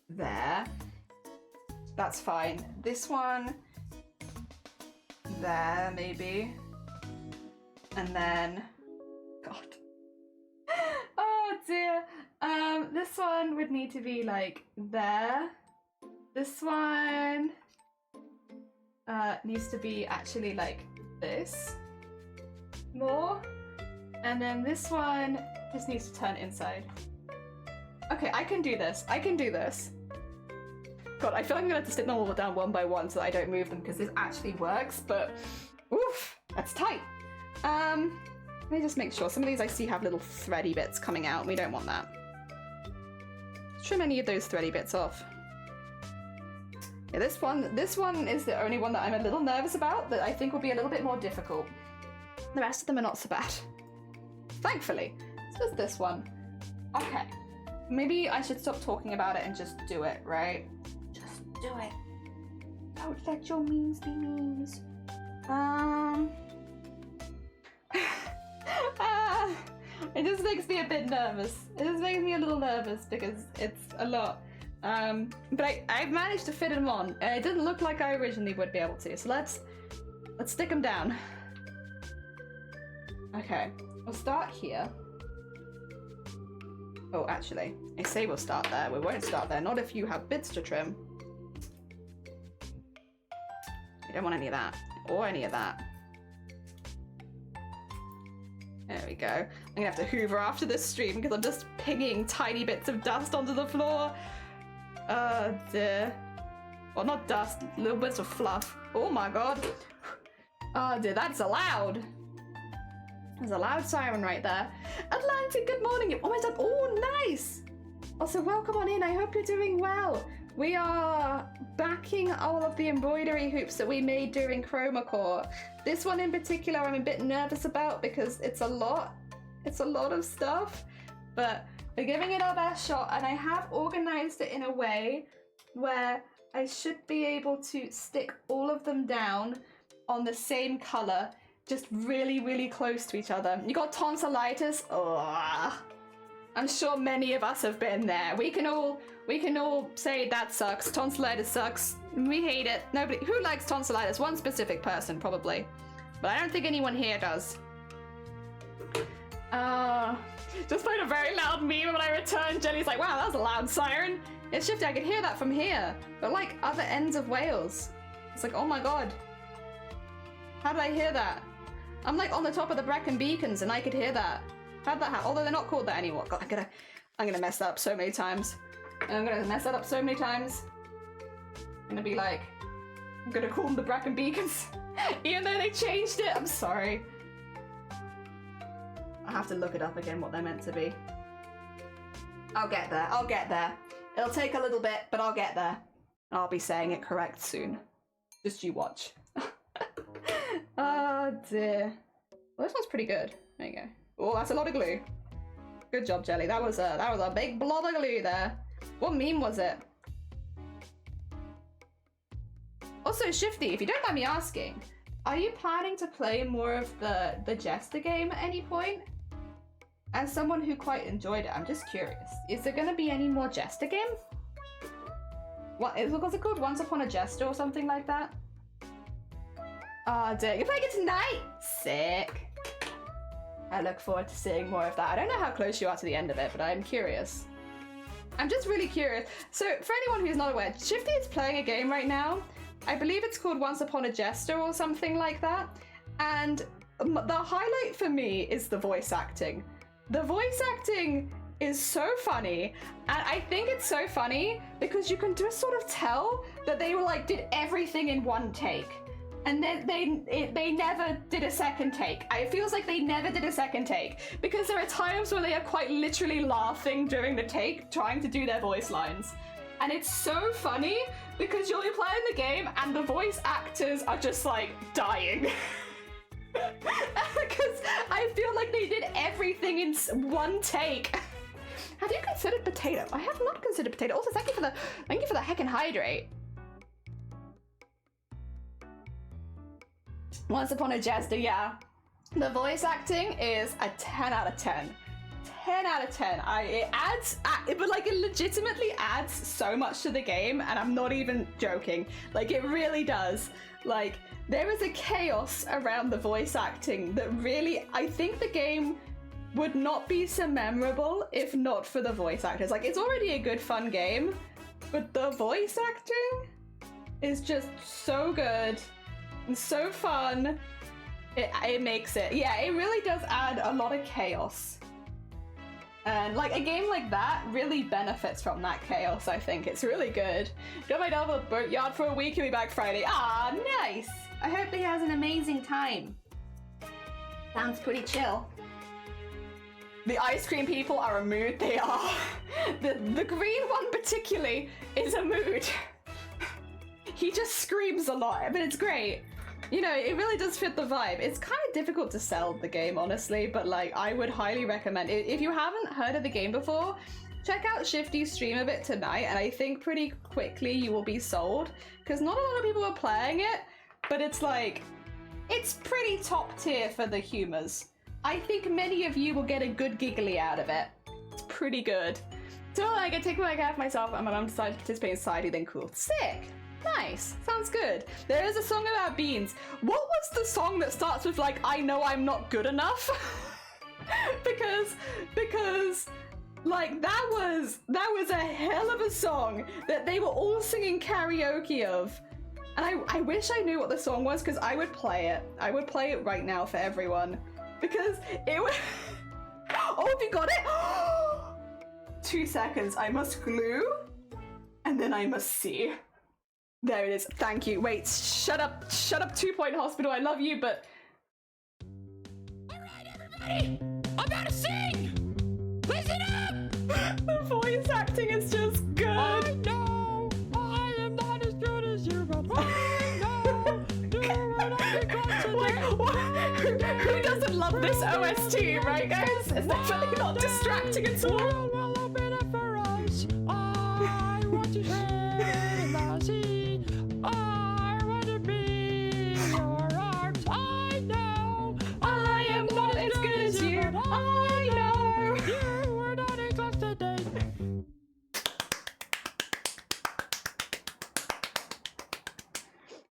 there. That's fine. This one there, maybe. And then, God. Oh dear. This one would need to be like there. This one needs to be actually like this more. And then this one just needs to turn inside. Okay, I can do this. I can do this. God, I feel like I'm gonna have to stick them all down one by one so that I don't move them, because this actually works, but oof, that's tight. Let me just make sure. Some of these I see have little thready bits coming out. We don't want that. Trim any of those thready bits off. Yeah, this one is the only one that I'm a little nervous about, that I think will be a little bit more difficult. The rest of them are not so bad. Thankfully. It's just this one. Okay. Maybe I should stop talking about it and just do it, right? Just do it. Don't let your memes be memes. It just makes me a bit nervous. It just makes me a little nervous because it's a lot. But I've managed to fit them on. It didn't look like I originally would be able to, so let's stick them down. Okay, we'll start here. Oh, actually, I say we'll start there. We won't start there. Not if you have bits to trim. I don't want any of that, or any of that. There we go. I'm gonna have to hoover after this stream because I'm just pinging tiny bits of dust onto the floor. Oh dear. Well, not dust, little bits of fluff. Oh my god. Oh dear, that's loud. There's a loud siren right there. Atlantic, good morning. You're almost done. Oh, nice. Also, welcome on in. I hope you're doing well. We are backing all of the embroidery hoops that we made during Chroma Core. This one in particular I'm a bit nervous about because it's a lot. It's a lot of stuff, but we're giving it our best shot, and I have organized it in a way where I should be able to stick all of them down on the same color, just really, really close to each other. You got tonsillitis? Oh, I'm sure many of us have been there. We can all say that sucks. Tonsillitis sucks. We hate it. Nobody who likes tonsillitis. One specific person probably, but I don't think anyone here does. Just played a very loud meme when I returned. Jelly's like, wow, that was a loud siren. It's shifty. I could hear that from here, but like other ends of Wales. It's like, oh my god, how did I hear that? I'm like on the top of the Brecon Beacons and I could hear that. How'd that happen? Although they're not called that anymore. God, I'm gonna mess that up so many times. I'm gonna mess that up so many times. I'm gonna be like, I'm gonna call them the Brecon Beacons. Even though they changed it, I'm sorry. I have to look it up again what they're meant to be. I'll get there, I'll get there. It'll take a little bit, but I'll get there. I'll be saying it correct soon. Just you watch. Oh dear. Well, this one's pretty good. There you go. Oh, that's a lot of glue. Good job, Jelly. That was a big blob of glue there. What meme was it? Also, Shifty, if you don't mind me asking, are you planning to play more of the Jester game at any point? as someone who quite enjoyed it, I'm just curious. Is there going to be any more Jester game? What was it called? Once Upon a Jester or something like that? Oh, dear. You're playing it tonight? Sick. I look forward to seeing more of that. I don't know how close you are to the end of it, but I'm curious. I'm just really curious. So, for anyone who's not aware, Shifty is playing a game right now. I believe it's called Once Upon a Jester or something like that. And the highlight for me is the voice acting. The voice acting is so funny, and I think it's so funny because you can just sort of tell that they were like did everything in one take, and then they never did a second take. It feels like they never did a second take because there are times where they are quite literally laughing during the take, trying to do their voice lines, and it's so funny because you'll be playing the game and the voice actors are just like dying. Because I feel like they did everything in one take. Have you considered potato? I have not considered potato. Also, thank you for the heckin' hydrate. Once Upon a Jester, yeah. The voice acting is a 10 out of 10. 10 out of 10. It legitimately adds so much to the game, and I'm not even joking. Like, it really does. Like, there is a chaos around the voice acting that really, I think the game would not be so memorable if not for the voice actors. Like, it's already a good, fun game, but the voice acting is just so good and so fun. It makes it. Yeah, it really does add a lot of chaos. And like a game like that really benefits from that chaos, I think. It's really good. Got my dog at Boatyard for a week, he'll be back Friday. Ah, nice! I hope he has an amazing time. Sounds pretty chill. The ice cream people are a mood, they are. The green one particularly is a mood. He just screams a lot, but it's great. You know, it really does fit the vibe. It's kind of difficult to sell the game, honestly, but like, I would highly recommend it. If you haven't heard of the game before, check out Shifty's stream of it tonight, and I think pretty quickly you will be sold, because not a lot of people are playing it, but it's like, it's pretty top tier for the humors. I think many of you will get a good giggly out of it. It's pretty good. So like, I take my care of myself, and my mum decided to participate in society, then cool. Sick! Nice, sounds good. There is a song about beans. What was the song that starts with like, I know I'm not good enough? because like that was a hell of a song that they were all singing karaoke of. And I wish I knew what the song was, because I would play it. I would play it right now for everyone. Because it was... Oh, have you got it? 2 seconds. I must glue, and then I must see. There it is. Thank you. Wait, shut up, 2 Point Hospital. I love you, but... Alright, everybody! I'm about to sing! Listen up! The voice acting is just good. I know I am not as good as you, but I know do what I can constantly. Like, what? Who doesn't love this OST, right, guys? It's definitely not distracting at all. Well, open up for us. I want to swim the sea. I want to be in your arms. I know I am not as good as you. I know. you were not in class today.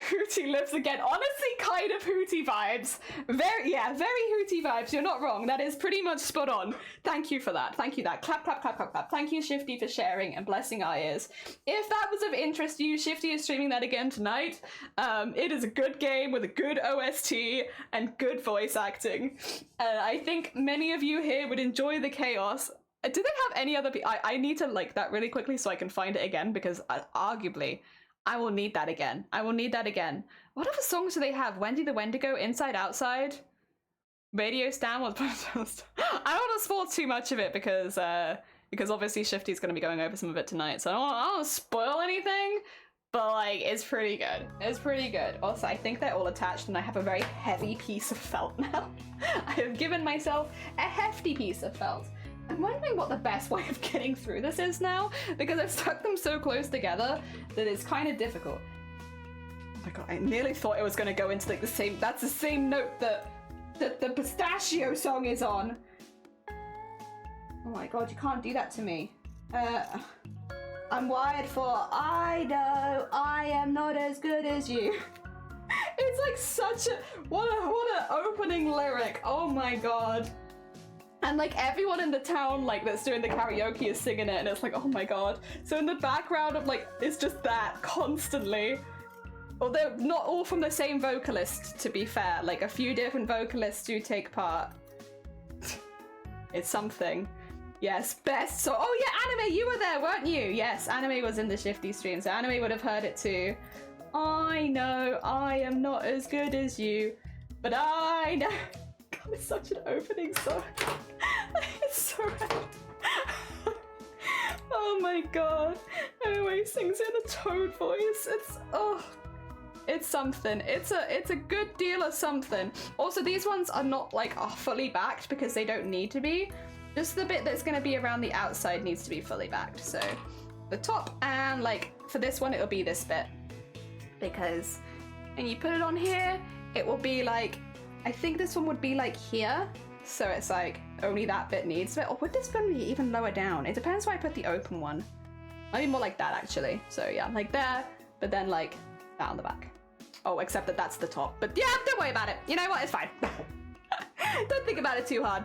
Hootie lives again. Honestly, kind of Hootie vibes. Very Hootie vibes. You're not wrong. That is pretty much spot on. Thank you for that. Thank you that. Clap, clap, clap, clap, clap. Thank you, Shifty, for sharing and blessing our ears. If that was of interest to you, Shifty is streaming that again tonight. It is a good game with a good OST and good voice acting. I think many of you here would enjoy the chaos. Do they have any other... I need to like that really quickly so I can find it again, because arguably... I will need that again. I will need that again. What other songs do they have? Wendy the Wendigo, Inside Outside, Radio Stan. I don't want to spoil too much of it because obviously Shifty's going to be going over some of it tonight. So I don't want to spoil anything, but like it's pretty good. It's pretty good. Also, I think they're all attached, and I have a very heavy piece of felt now. I have given myself a hefty piece of felt. I'm wondering what the best way of getting through this is now, because I've stuck them so close together that it's kind of difficult. Oh my god, I nearly thought it was going to go into like the same, that's the same note that the pistachio song is on. Oh my god, you can't do that to me. I'm wired for I know I am not as good as you. It's like such a what an opening lyric. Oh my god. And like everyone in the town like that's doing the karaoke is singing it, and it's like, oh my god. So in the background of like it's just that constantly. Although not all from the same vocalist, to be fair. Like a few different vocalists do take part. It's something. Yes, best so oh yeah, Anime, you were there, weren't you? Yes, Anime was in the Shifty stream, so Anime would have heard it too. I know I am not as good as you, but I know. God, it's such an opening song. It's so rad. Oh my god. Anyway, he sings in a toad voice. It's something. It's a good deal of something. Also, these ones are not like fully backed because they don't need to be. Just the bit that's going to be around the outside needs to be fully backed. So the top, and like for this one it'll be this bit, because and you put it on here, it will be like, I think this one would be like here, so it's like only that bit needs it. Or would this one be even lower down? It depends where I put the open one. Might be more like that actually. So yeah, like there, but then like that on the back. Oh, except that that's the top. But yeah, don't worry about it. You know what? It's fine. Don't think about it too hard.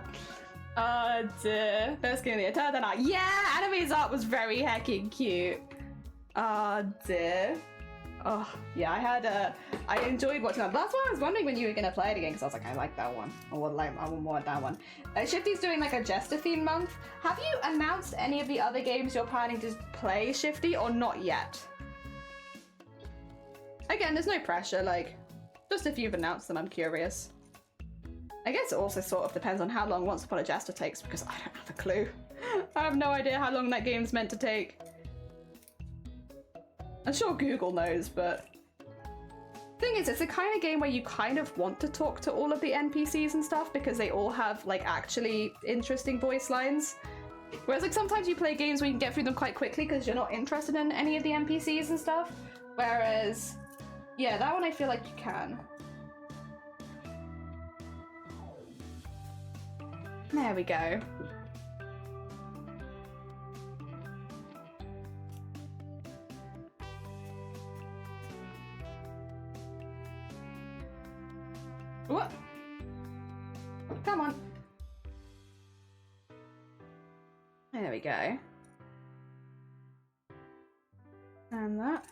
Oh dear. First game of the year. Then yeah, Anime's art was very heckin' cute. Oh dear. Oh yeah, I enjoyed watching that. That's why I was wondering when you were gonna play it again, because I was like, I like that one. I want more of that one. Shifty's doing like a Jester theme month. Have you announced any of the other games you're planning to play, Shifty, or not yet? Again, there's no pressure, like, just if you've announced them, I'm curious. I guess it also sort of depends on how long Once Upon a Jester takes, because I don't have a clue. I have no idea how long that game's meant to take. I'm sure Google knows, but... Thing is, it's the kind of game where you kind of want to talk to all of the NPCs and stuff, because they all have, like, actually interesting voice lines. Whereas, like, sometimes you play games where you can get through them quite quickly because you're not interested in any of the NPCs and stuff. Whereas... yeah, that one I feel like you can. There we go. What? Come on. There we go. And that.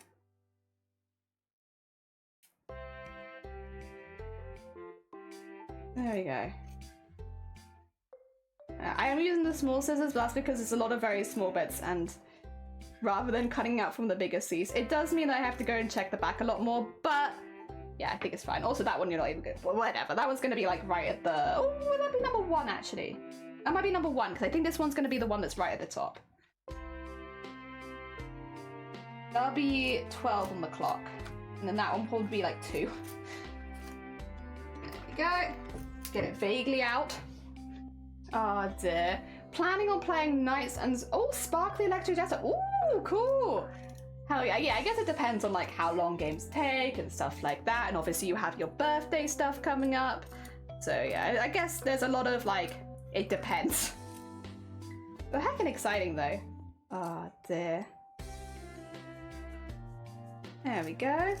There we go. I am using the small scissors, but that's because it's a lot of very small bits, and rather than cutting out from the bigger C's, it does mean that I have to go and check the back a lot more, but yeah, I think it's fine. Also, that one you're not even good. Well, whatever. That one's going to be like right at the... oh, would that be number 1 actually? That might be number 1, because I think this one's going to be the one that's right at the top. That'll be 12 on the clock, and then that one will probably be like 2. There we go. Let's get it vaguely out. Oh dear. Planning on playing Knights and... oh, Sparkly Electric Jester. Ooh, cool. Hell yeah. Yeah, I guess it depends on like how long games take and stuff like that. And obviously you have your birthday stuff coming up. So yeah, I guess there's a lot of like, it depends. But heckin' exciting though. Oh dear. There we go.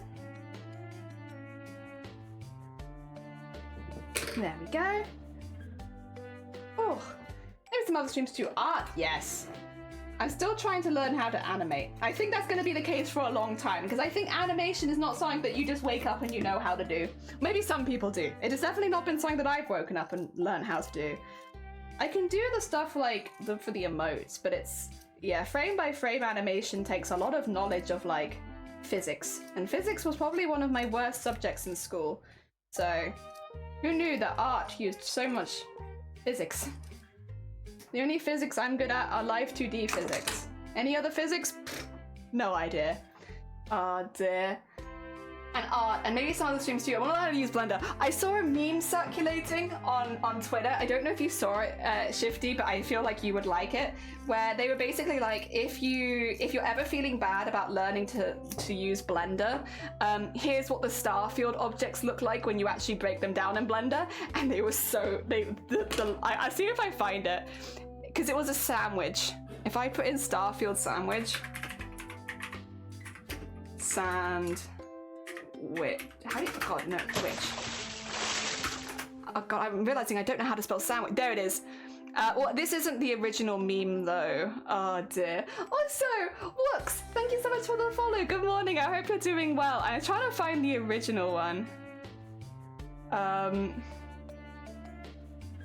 There we go. Oh, maybe some other streams too. Art, yes. I'm still trying to learn how to animate. I think that's going to be the case for a long time, because I think animation is not something that you just wake up and you know how to do. Maybe some people do. It has definitely not been something that I've woken up and learned how to do. I can do the stuff like for the emotes, but it's, yeah, frame by frame animation takes a lot of knowledge of like physics. And physics was probably one of my worst subjects in school. So who knew that art used so much physics? The only physics I'm good at are live 2D physics. Any other physics? Pfft, no idea. Oh dear. And art, and maybe some other streams too. I want to learn how to use Blender. I saw a meme circulating on Twitter. I don't know if you saw it, Shifty, but I feel like you would like it. Where they were basically like, if you're ever feeling bad about learning to use Blender, here's what the Starfield objects look like when you actually break them down in Blender. And they were so I see if I find it. because it was a sandwich. If I put in Starfield sandwich, sandwich. How do you? God, no, which? Oh God, I'm realizing I don't know how to spell sandwich. There it is. Well, this isn't the original meme though. Oh dear. Also, Wooks, thank you so much for the follow. Good morning. I hope you're doing well. I'm trying to find the original one.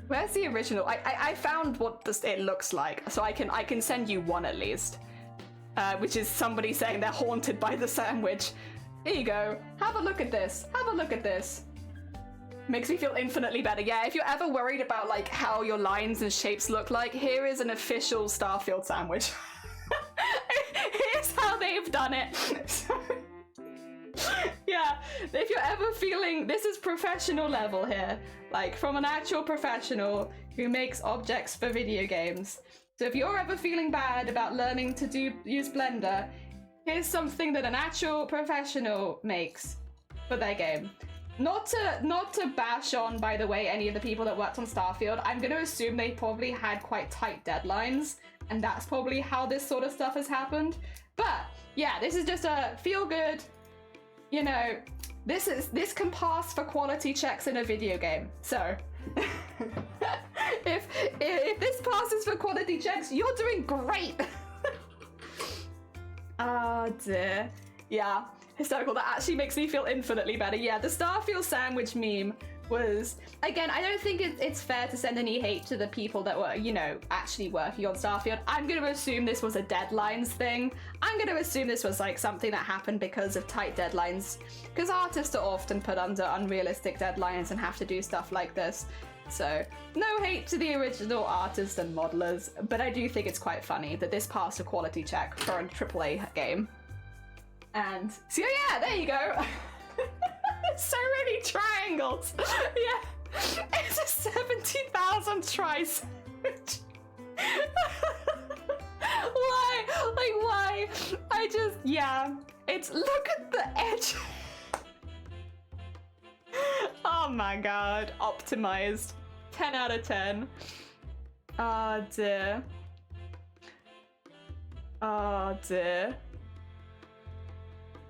Where's the original? I found what it looks like, so I can send you one at least. Which is somebody saying they're haunted by the sandwich. Here you go. Have a look at this. Have a look at this. Makes me feel infinitely better. Yeah, if you're ever worried about like how your lines and shapes look like, here is an official Starfield sandwich. Here's how they've done it. Yeah, if you're ever feeling, this is professional level here, like from an actual professional who makes objects for video games. So if you're ever feeling bad about learning to use Blender, here's something that an actual professional makes for their game. Not to bash on, by the way, any of the people that worked on Starfield. I'm going to assume they probably had quite tight deadlines, and that's probably how this sort of stuff has happened. But yeah, this is just a feel good. You know, this can pass for quality checks in a video game. So if this passes for quality checks, you're doing great. Oh dear. Yeah. Hysterical. That actually makes me feel infinitely better. Yeah, the Starfield sandwich meme was, again, I don't think it's fair to send any hate to the people that were, you know, actually working on Starfield. I'm going to assume this was a deadlines thing. I'm going to assume this was like something that happened because of tight deadlines, because artists are often put under unrealistic deadlines and have to do stuff like this. So no hate to the original artists and modelers, but I do think it's quite funny that this passed a quality check for a AAA game. And so yeah, there you go. So many triangles. Yeah, it's a 70,000 try sandwich. Why? Like why? I just, yeah. It's, look at the edge. Oh my god, optimized. 10 out of 10. Oh dear. Oh dear.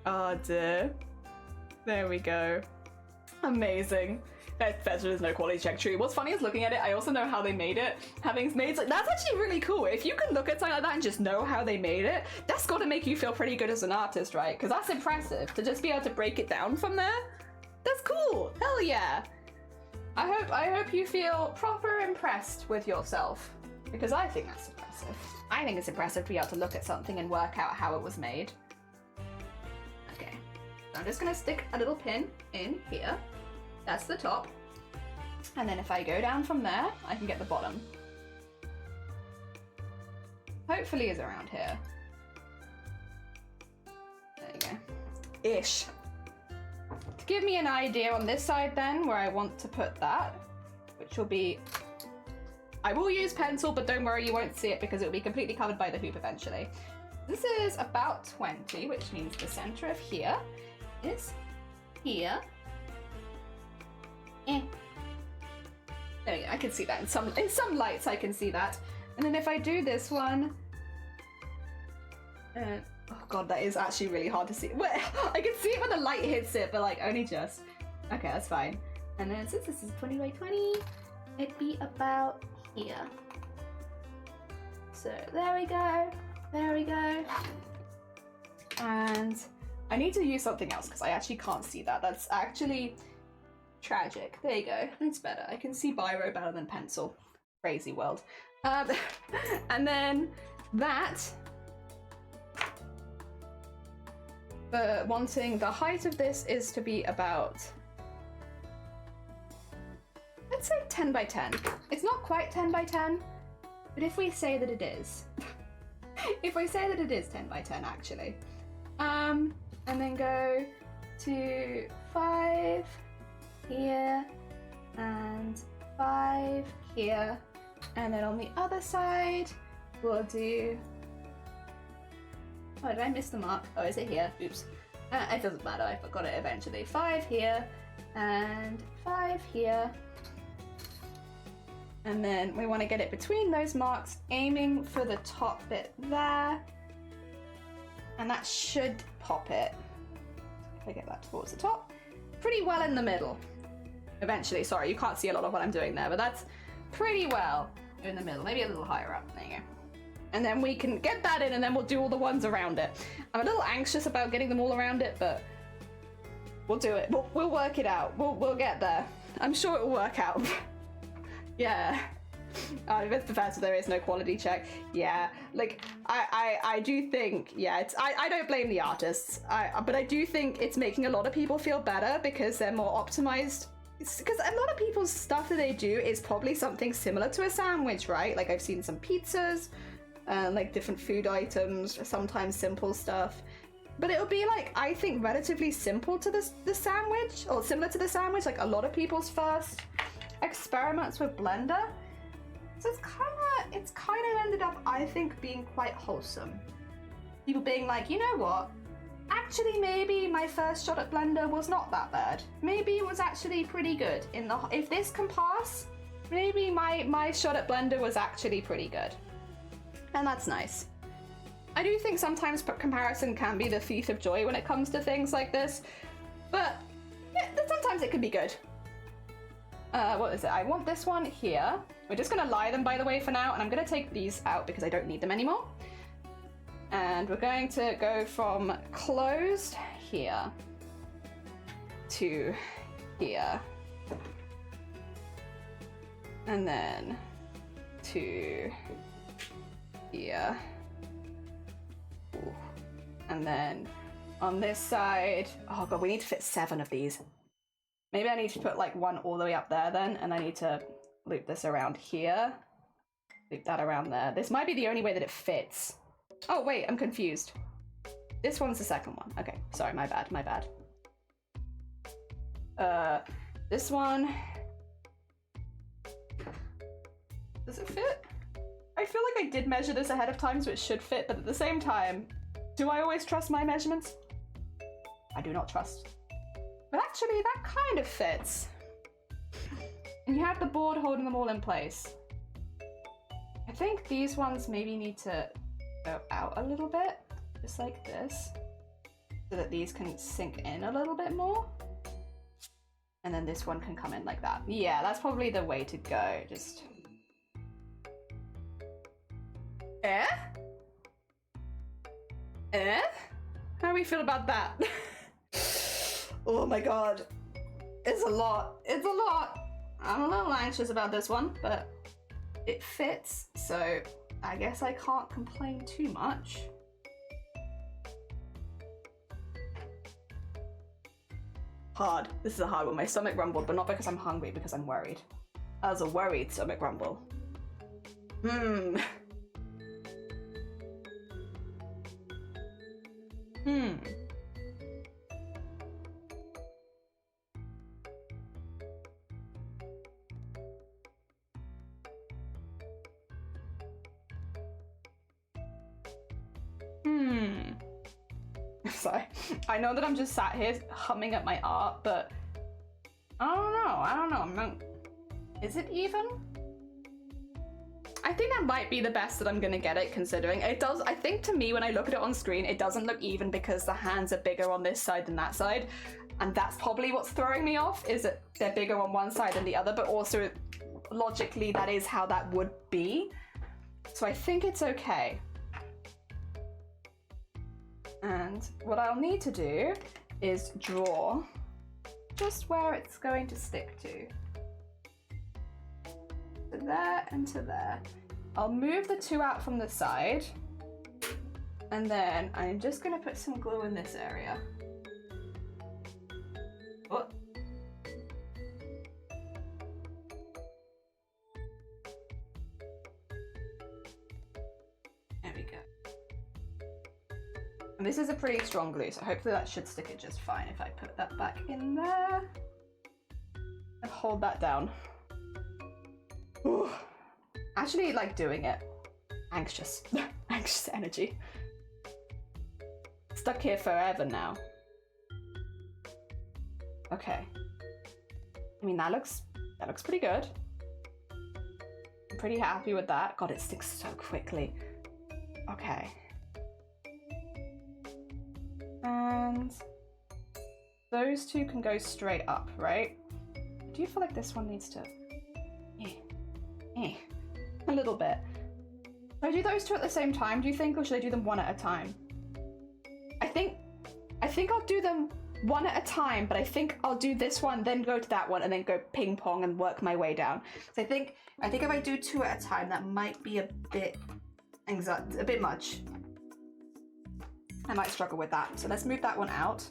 Oh dear. There we go. Amazing. There's no quality check, true. What's funny is looking at it, I also know how they made it. Having made like, that's actually really cool. If you can look at something like that and just know how they made it, that's got to make you feel pretty good as an artist, right? Because that's impressive to just be able to break it down from there. That's cool. Hell yeah. I hope you feel proper impressed with yourself, because I think that's impressive. I think it's impressive to be able to look at something and work out how it was made. Okay, so I'm just gonna stick a little pin in here. That's the top. And then if I go down from there, I can get the bottom. Hopefully is around here. There you go. Ish. To give me an idea on this side then, where I want to put that, which will be... I will use pencil, but don't worry, you won't see it because it will be completely covered by the hoop eventually. This is about 20, which means the center of here is here. There we go, I can see that. In some lights I can see that. And then if I do this one... oh god, that is actually really hard to see. Well, I can see it when the light hits it, but like only just. Okay, that's fine. And then since this is 20 by 20, it'd be about here. So there we go. There we go. And I need to use something else because I actually can't see that. That's actually tragic. There you go. It's better. I can see biro better than pencil. Crazy world. And then that. Wanting the height of this is to be about, let's say 10 by 10. It's not quite 10 by 10, but if we say that it is, if we say that it is 10 by 10 actually, and then go to 5 here and 5 here, and then on the other side we'll do, oh, did I miss the mark? Oh, is it here? Oops. It doesn't matter, I forgot it eventually. 5 here, and 5 here. And then we want to get it between those marks, aiming for the top bit there. And that should pop it. If I get that towards the top. Pretty well in the middle. Eventually, sorry, you can't see a lot of what I'm doing there, but that's pretty well in the middle. Maybe a little higher up. There you go. And then we can get that in, and then we'll do all the ones around it. I'm a little anxious about getting them all around it, but we'll do it. We'll work it out. We'll get there. I'm sure it will work out. Yeah. If it's Professor, there is no quality check. Yeah, like I do think, yeah, I don't blame the artists. But I do think it's making a lot of people feel better because they're more optimized. Because a lot of people's stuff that they do is probably something similar to a sandwich, right? Like I've seen some pizzas, like different food items, sometimes simple stuff. But it'll be like, I think, relatively simple to the sandwich, or similar to the sandwich, like a lot of people's first experiments with Blender. So it's kind of ended up, I think, being quite wholesome. People being like, you know what? Actually, maybe my first shot at Blender was not that bad. Maybe it was actually pretty good. If this can pass, maybe my shot at Blender was actually pretty good. And that's nice. I do think sometimes comparison can be the thief of joy when it comes to things like this, but yeah, sometimes it can be good. What is it? I want this one here. We're just gonna lie them, by the way, for now, and I'm gonna take these out because I don't need them anymore. And we're going to go from closed here to here. And then to here. Ooh. And then on this side, oh god, we need to fit 7 of these. Maybe I need to put like one all the way up there then, and I need to loop this around here. Loop that around there. This might be the only way that it fits. Oh wait, I'm confused. This one's the second one. Okay, sorry, my bad. This one. Does it fit? I feel like I did measure this ahead of time, so it should fit, but at the same time, do I always trust my measurements? I do not trust. But actually, that kind of fits. And you have the board holding them all in place. I think these ones maybe need to go out a little bit, just like this, so that these can sink in a little bit more. And then this one can come in like that. Yeah, that's probably the way to go. Just... How do we feel about that? Oh my god. It's a lot. It's a lot. I'm a little anxious about this one, but it fits, so I guess I can't complain too much. Hard. This is a hard one. My stomach rumbled, but not because I'm hungry, because I'm worried. That was a worried stomach rumble. Sorry. I know that I'm just sat here humming at my art, but I don't know. Is it even? I think that might be the best that I'm gonna get it, considering it does. I think to me, when I look at it on screen, it doesn't look even because the hands are bigger on this side than that side, and that's probably what's throwing me off, is that they're bigger on one side than the other, but also logically that is how that would be. So I think it's okay. And what I'll need to do is draw just where it's going to stick to. To there and to there. I'll move the 2 out from the side, and then I'm just going to put some glue in this area. Oh. There we go. And this is a pretty strong glue, so hopefully that should stick it just fine if I put that back in there and hold that down. Ooh. Actually like doing it. Anxious. Anxious energy. Stuck here forever now. Okay. I mean, that looks pretty good. pretty happy with that. God, it sticks so quickly. Okay. And those two can go straight up, right? Do you feel like this one needs to... a little bit. Should I do those two at the same time, do you think, or should I do them one at a time? I think I'll do them one at a time, but I think I'll do this one, then go to that one, and then go ping pong and work my way down. So I think if I do two at a time, that might be a bit much. I might struggle with that. So let's move that one out.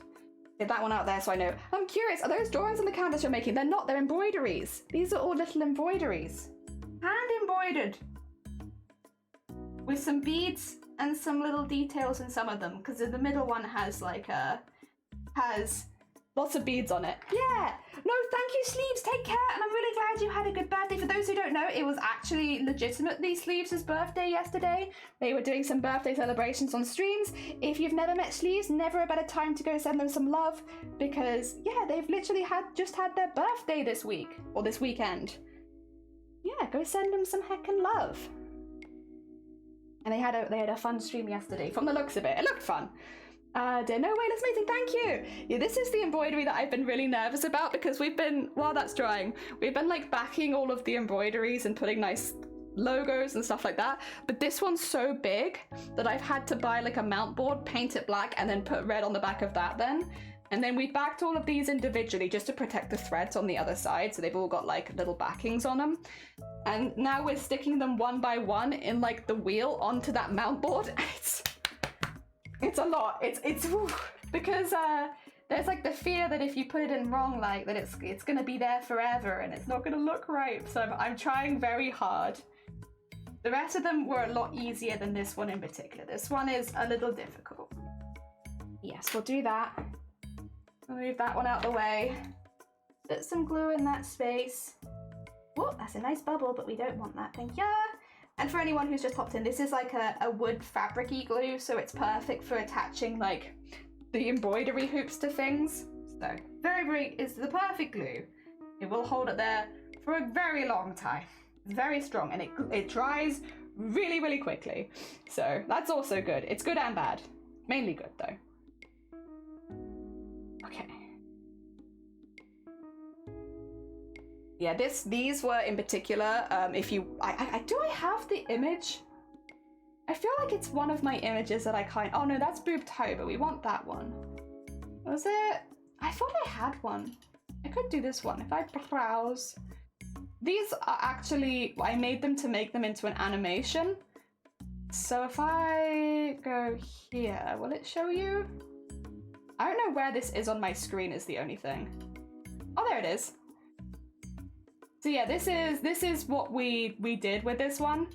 Get that one out there so I know. I'm curious, are those drawings on the canvas you're making? They're not, they're embroideries. These are all little embroideries. Hand embroidered. With some beads and some little details in some of them, because the middle one has like has lots of beads on it. Yeah. No, thank you, Sleeves. Take care, and I'm really glad you had a good birthday. For those who don't know, it was actually legitimately Sleeves' birthday yesterday. They were doing some birthday celebrations on streams. If you've never met Sleeves, never a better time to go send them some love, because yeah, they've literally just had their birthday this week or this weekend. Yeah, go send them some heckin' love. And they had a fun stream yesterday. From the looks of it, it looked fun. No way, that's amazing, thank you. Yeah, this is the embroidery that I've been really nervous about, because we've been, while that's drying, we've been like backing all of the embroideries and putting nice logos and stuff like that. But this one's so big that I've had to buy like a mount board, paint it black, and then put red on the back of that then. And then we backed all of these individually just to protect the threads on the other side, so they've all got like little backings on them. And now we're sticking them one by one in like the wheel onto that mount board. It's a lot. It's because there's like the fear that if you put it in wrong, like that it's gonna be there forever and it's not gonna look right. So I'm trying very hard. The rest of them were a lot easier than this one in particular. This one is a little difficult. Yes, we'll do that. We'll move that one out the way. Put some glue in that space. Oh, that's a nice bubble, but we don't want that. Thank you. And for anyone who's just popped in, this is like a wood fabric-y glue, so it's perfect for attaching like the embroidery hoops to things. So it's the perfect glue. It will hold it there for a very long time. It's very strong, and it dries really, really quickly. So that's also good. It's good and bad. Mainly good though. Okay. Yeah, these were in particular, if you, do I have the image? I feel like it's one of my images that oh no, that's boob toe, but we want that one. Was it? I thought I had one. I could do this one if I browse. These are actually, I made them to make them into an animation. So if I go here, will it show you? I don't know where this is on my screen is the only thing. Oh, there it is. So yeah, this is what we did with this one.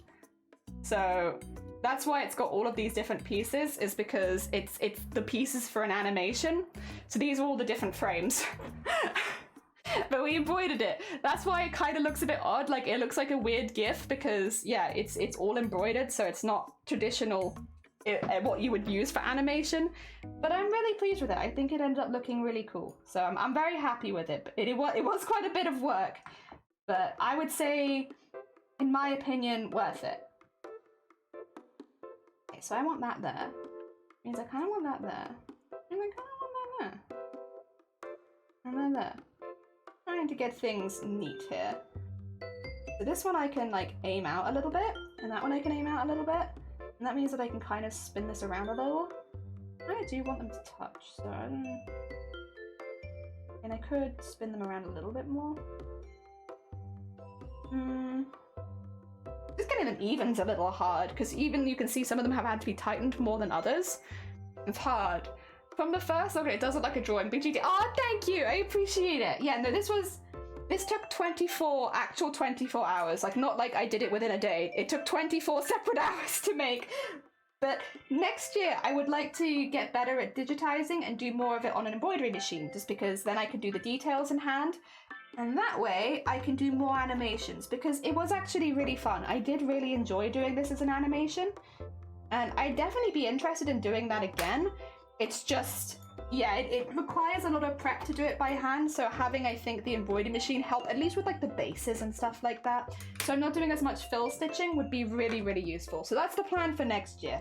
So that's why it's got all of these different pieces, is because it's the pieces for an animation. So these are all the different frames. But we embroidered it. That's why it kind of looks a bit odd. Like it looks like a weird GIF because yeah, it's all embroidered, so it's not traditional what you would use for animation. But I'm really pleased with it. I think it ended up looking really cool. So I'm very happy with it. But it was quite a bit of work. But I would say, in my opinion, worth it. Okay, so I want that there. Means I kind of want that there. And I kind of want that there. And then there. Trying to get things neat here. So this one I can like aim out a little bit, and that one I can aim out a little bit. And that means that I can kind of spin this around a little. I do want them to touch, so and I could spin them around a little bit more. Just getting them even's a little hard, because even you can see some of them have had to be tightened more than others. It's hard. From the first, okay, it does look like a drawing. Big GD. Oh, thank you. I appreciate it. Yeah, no, this took 24 hours. Like, not like I did it within a day. It took 24 separate hours to make. But next year, I would like to get better at digitizing and do more of it on an embroidery machine, just because then I can do the details in hand. And that way, I can do more animations, because it was actually really fun. I did really enjoy doing this as an animation. And I'd definitely be interested in doing that again. It's just, yeah, it requires a lot of prep to do it by hand, so having, I think, the embroidery machine help, at least with like the bases and stuff like that. So I'm not doing as much fill stitching would be really, really useful. So that's the plan for next year.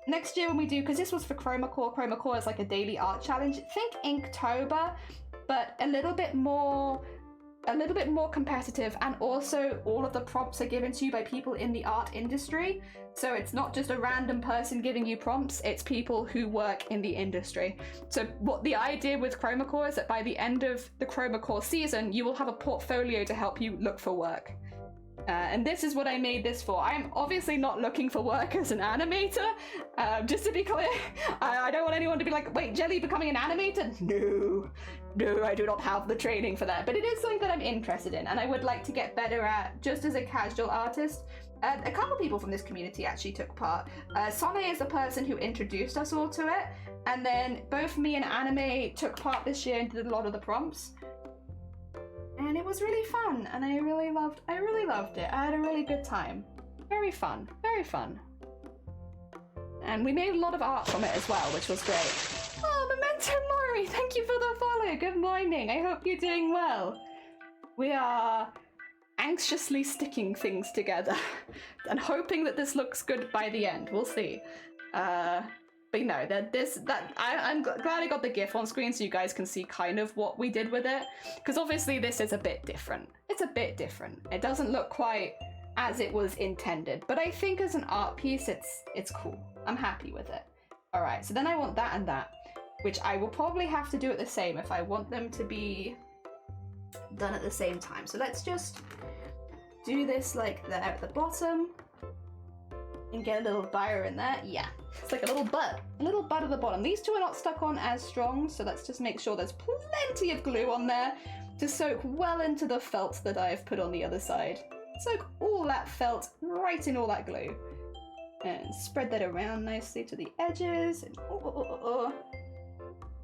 Next year when we do, because this was for Chromacore is like a daily art challenge. Think Inktober, but a little bit more competitive, and also all of the prompts are given to you by people in the art industry. So it's not just a random person giving you prompts, it's people who work in the industry. So what the idea with Chromacore is that by the end of the Chromacore season, you will have a portfolio to help you look for work. And this is what I made this for. I'm obviously not looking for work as an animator. Just to be clear, I don't want anyone to be like, wait, Jelly becoming an animator? No, I do not have the training for that. But it is something that I'm interested in, and I would like to get better at just as a casual artist. A couple people from this community actually took part. Sone is the person who introduced us all to it, and then both me and Anime took part this year and did a lot of the prompts. And it was really fun, and I really loved it. I had a really good time. Very fun, very fun. And we made a lot of art from it as well, which was great. Oh, Memento Mori, thank you for the follow. Good morning, I hope you're doing well. We are anxiously sticking things together and hoping that this looks good by the end. We'll see. But no, I'm glad I got the GIF on screen so you guys can see kind of what we did with it. Because obviously this is a bit different. It's a bit different. It doesn't look quite as it was intended. But I think as an art piece, it's cool. I'm happy with it. All right, so then I want that and that, which I will probably have to do it the same if I want them to be done at the same time. So let's just do this like there at the bottom. And get a little fire in there. Yeah, it's like a little butt at the bottom. These two are not stuck on as strong, so let's just make sure there's plenty of glue on there to soak well into the felt that I've put on the other side. Soak all that felt right in all that glue. And spread that around nicely to the edges. And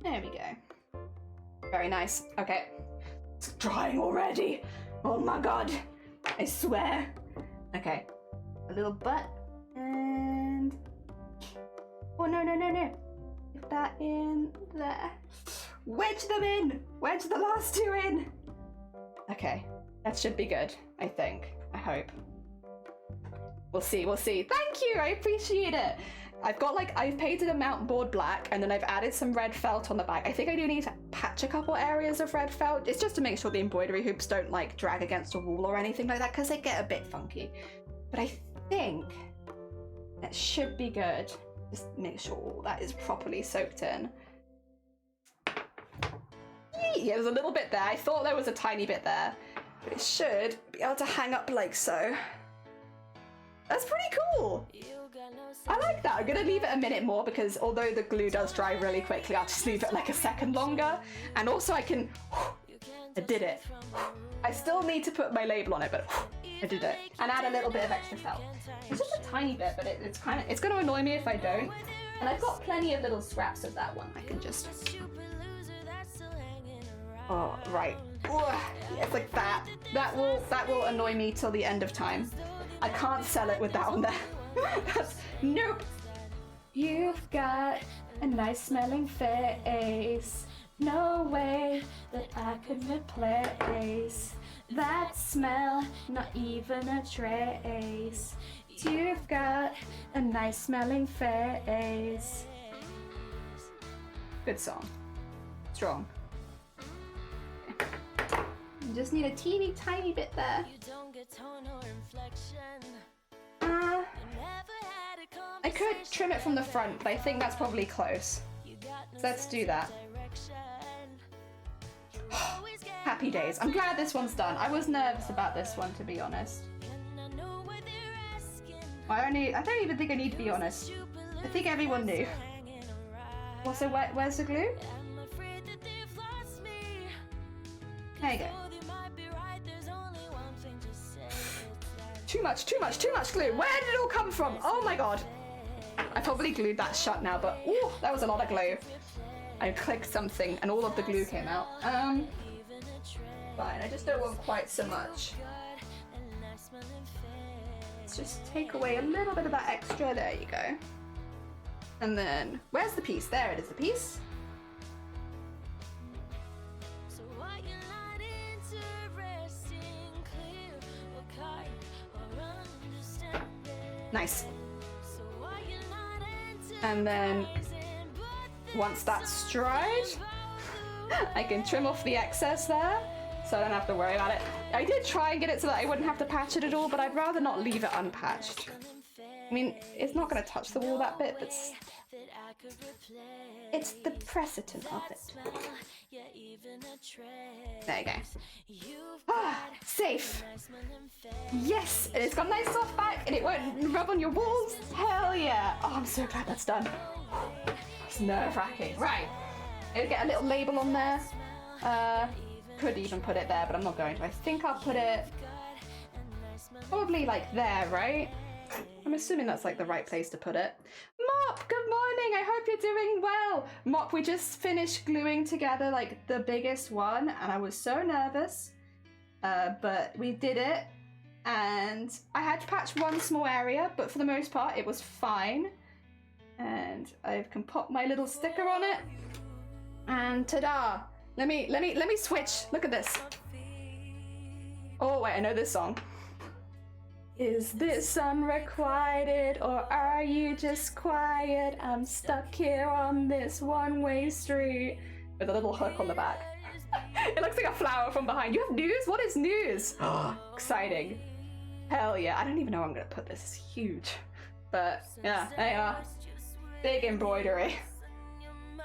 there we go. Very nice. Okay. It's drying already. Oh my god. I swear. Okay. A little butt. And oh no. Get that in there. Wedge them in. Wedge the last two in. Okay, that should be good. I think. I hope. We'll see. Thank you. I appreciate it. I've painted a mountain board black, and then I've added some red felt on the back. I think I do need to patch a couple areas of red felt. It's just to make sure the embroidery hoops don't like drag against a wall or anything like that, because they get a bit funky. But I think that should be good. Just make sure all that is properly soaked in. Yeah, there's a little bit there. I thought there was a tiny bit there. But it should be able to hang up like so. That's pretty cool. I like that. I'm gonna leave it a minute more because although the glue does dry really quickly, I'll just leave it like a second longer. And also I did it. I still need to put my label on it, but I did it. And add a little bit of extra felt. It's just a tiny bit, but it's gonna annoy me if I don't. And I've got plenty of little scraps of that one. I can just... Oh, right. Ugh. It's like that. That will annoy me till the end of time. I can't sell it with that on there. Nope. You've got a nice smelling face. No way that I could replace that smell, not even a trace. You've got a nice smelling face. Good song. Strong. You just need a teeny tiny bit there. I could trim it from the front, but I think that's probably close. So let's do that. Happy days. I'm glad this one's done. I was nervous about this one, to be honest. I don't even think I need to be honest. I think everyone knew. Also, where's the glue? There you go. Too much glue. Where did it all come from? Oh my god. I probably glued that shut now, but ooh, that was a lot of glue. I clicked something and all of the glue came out. Fine, I just don't want quite so much. Let's just take away a little bit of that extra. There you go. And then, where's the piece? There it is, the piece. Nice. And then once that's dried, I can trim off the excess there, so I don't have to worry about it. I did try and get it so that I wouldn't have to patch it at all, but I'd rather not leave it unpatched. I mean, it's not going to touch the wall that bit, but it's the precedent of it. There you go. Ah, safe. Yes, and it's got a nice soft back, and it won't rub on your walls. Hell yeah. Oh, I'm so glad that's done. It's nerve-wracking. Right. I'll get a little label on there. Could even put it there, but I'm not going to. I think I'll put it probably like there, right? I'm assuming that's like the right place to put it. Mop, good morning. I hope you're doing well. Mop, we just finished gluing together like the biggest one, and I was so nervous, but we did it. And I had to patch one small area, but for the most part, it was fine. And I can pop my little sticker on it. And ta-da! Let me switch. Look at this. Oh wait, I know this song. Is this unrequited or are you just quiet? I'm stuck here on this one-way street. With a little hook on the back. It looks like a flower from behind. You have news? What is news? Exciting. Hell yeah. I don't even know where I'm gonna put this. It's huge. But yeah, there you are. Big embroidery.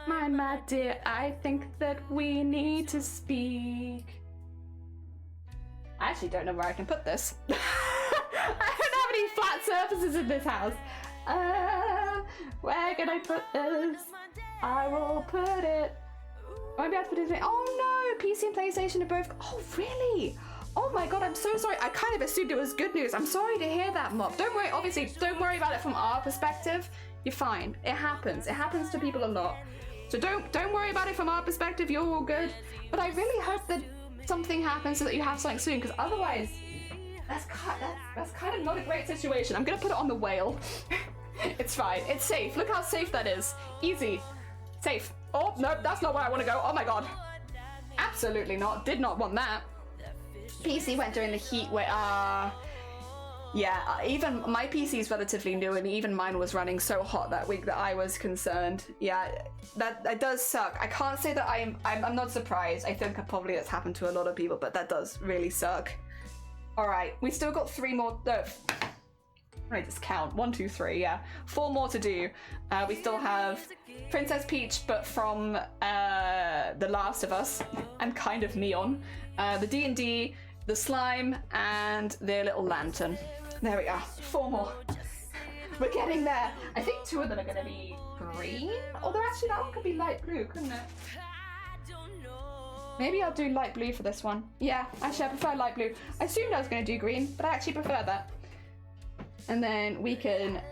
My dear, I think that we need to speak. I actually don't know where I can put this. I don't have any flat surfaces in this house. Where can I put this? I will put it. I won't be able to put it in. Oh no, PC and PlayStation are both. Oh really? Oh my god, I'm so sorry. I kind of assumed it was good news. I'm sorry to hear that, Mop. Don't worry, obviously, don't worry about it from our perspective. You're fine. It happens. It happens to people a lot. So don't worry about it from our perspective. You're all good. But I really hope that something happens so that you have something soon, because otherwise, that's kind of not a great situation. I'm gonna put it on the whale. It's fine. It's safe. Look how safe that is. Easy. Safe. Oh no, that's not where I want to go. Oh my god. Absolutely not. Did not want that. PC went during the heat wave. Yeah, even my PC is relatively new, and even mine was running so hot that week that I was concerned. Yeah, that does suck. I can't say that I'm not surprised. I think probably that's happened to a lot of people, but that does really suck. All right, we still got 3 more. Right, just count. 1, 2, 3. Yeah, 4 more to do. We still have Princess Peach, but from The Last of Us, and kind of Neon. The D&D, the slime, and the little lantern. There we are. 4 more. We're getting there. I think 2 of them are going to be green. Although actually that one could be light blue, couldn't it? Maybe I'll do light blue for this one. Yeah, actually I prefer light blue. I assumed I was going to do green, but I actually prefer that. And then we can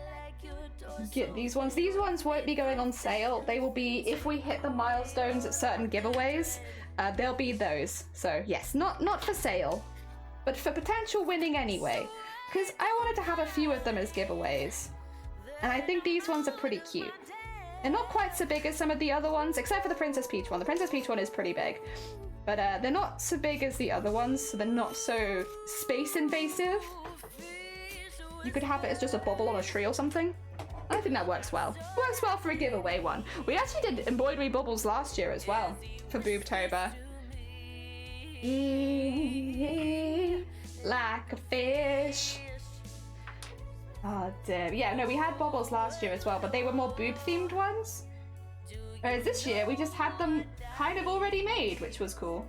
get these ones. These ones won't be going on sale. They will be, if we hit the milestones at certain giveaways, they'll be those. So yes, not for sale, but for potential winning anyway. Because I wanted to have a few of them as giveaways. And I think these ones are pretty cute. They're not quite so big as some of the other ones, except for the Princess Peach one. The Princess Peach one is pretty big. But they're not so big as the other ones, so they're not so space invasive. You could have it as just a bubble on a tree or something. I think that works well. Works well for a giveaway one. We actually did embroidery bubbles last year as well, for Boobtober. Like a fish. Oh dear. Yeah, no, we had bubbles last year as well, but they were more boob themed ones. Whereas this year we just had them kind of already made, which was cool.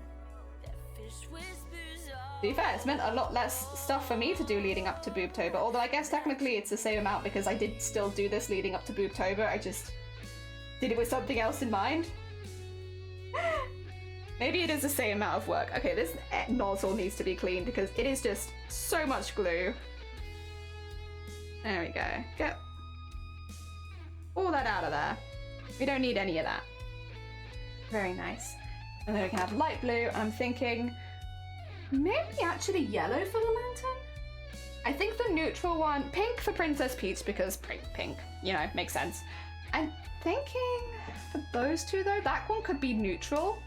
To be fair, it's meant a lot less stuff for me to do leading up to Boobtober, although I guess technically it's the same amount because I did still do this leading up to Boobtober. I just did it with something else in mind. Maybe it is the same amount of work. Okay, this nozzle needs to be cleaned because it is just so much glue. There we go. Get all that out of there. We don't need any of that. Very nice. And then we can have light blue. I'm thinking maybe actually yellow for the lantern? I think the neutral one, pink for Princess Peach because pink, you know, makes sense. I'm thinking for those two though, that one could be neutral.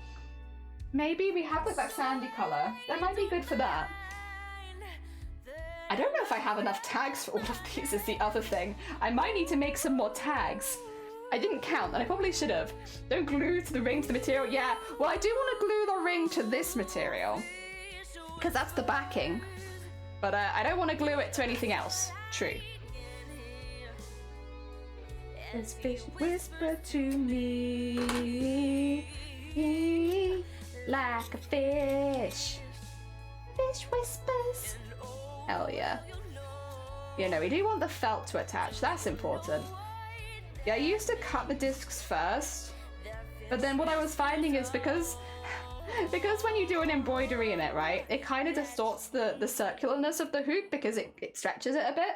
Maybe we have like that sandy color. That might be good for that. I don't know if I have enough tags for all of these is the other thing. I might need to make some more tags. I didn't count, and I probably should have. Don't glue to the ring to the material. Yeah, well, I do want to glue the ring to this material, because that's the backing. But I don't want to glue it to anything else. True. This fish whisper to me like a fish. Fish whispers. Hell yeah. You know, we do want the felt to attach. That's important. Yeah, I used to cut the discs first, but then what I was finding is because when you do an embroidery in it, right, it kind of distorts the circularness of the hoop because it stretches it a bit.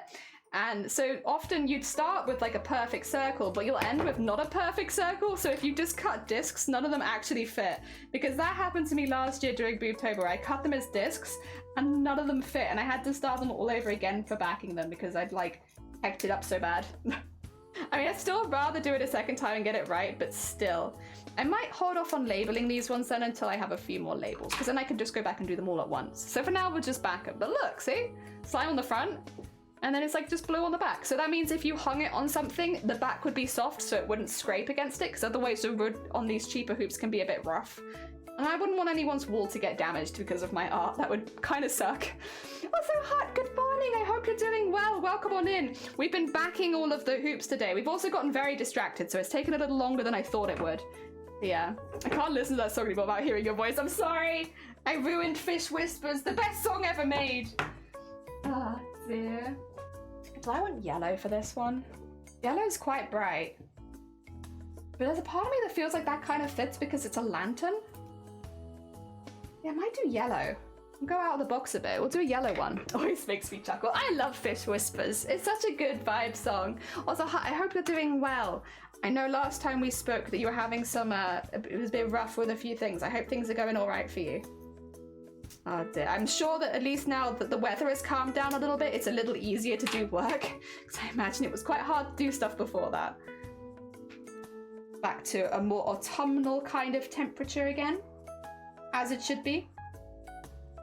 And so often you'd start with like a perfect circle, but you'll end with not a perfect circle. So if you just cut discs, none of them actually fit. Because that happened to me last year during Boobtober. I cut them as discs and none of them fit. And I had to start them all over again for backing them because I'd like hecked it up so bad. I mean, I'd still rather do it a second time and get it right, but still. I might hold off on labeling these ones then until I have a few more labels, because then I can just go back and do them all at once. So for now, we'll just back them. But look, see? Slime on the front, and then it's like just blue on the back. So that means if you hung it on something, the back would be soft so it wouldn't scrape against it, because otherwise the wood on these cheaper hoops can be a bit rough. And I wouldn't want anyone's wall to get damaged because of my art. That would kind of suck. Also, Hut, good morning. I hope you're doing well. Welcome on in. We've been backing all of the hoops today. We've also gotten very distracted, so it's taken a little longer than I thought it would. Yeah, I can't listen to that song anymore without hearing your voice. I'm sorry. I ruined Fish Whispers, the best song ever made. Ah, dear. Do I want yellow for this one? Yellow's quite bright. But there's a part of me that feels like that kind of fits because it's a lantern. Yeah, I might do yellow. We'll go out of the box a bit. We'll do a yellow one. Always makes me chuckle. I love Fish Whispers. It's such a good vibe song. Also, I hope you're doing well. I know last time we spoke that you were having some, it was a bit rough with a few things. I hope things are going all right for you. Oh dear. I'm sure that at least now that the weather has calmed down a little bit, it's a little easier to do work. Because I imagine it was quite hard to do stuff before that. Back to a more autumnal kind of temperature again. As it should be.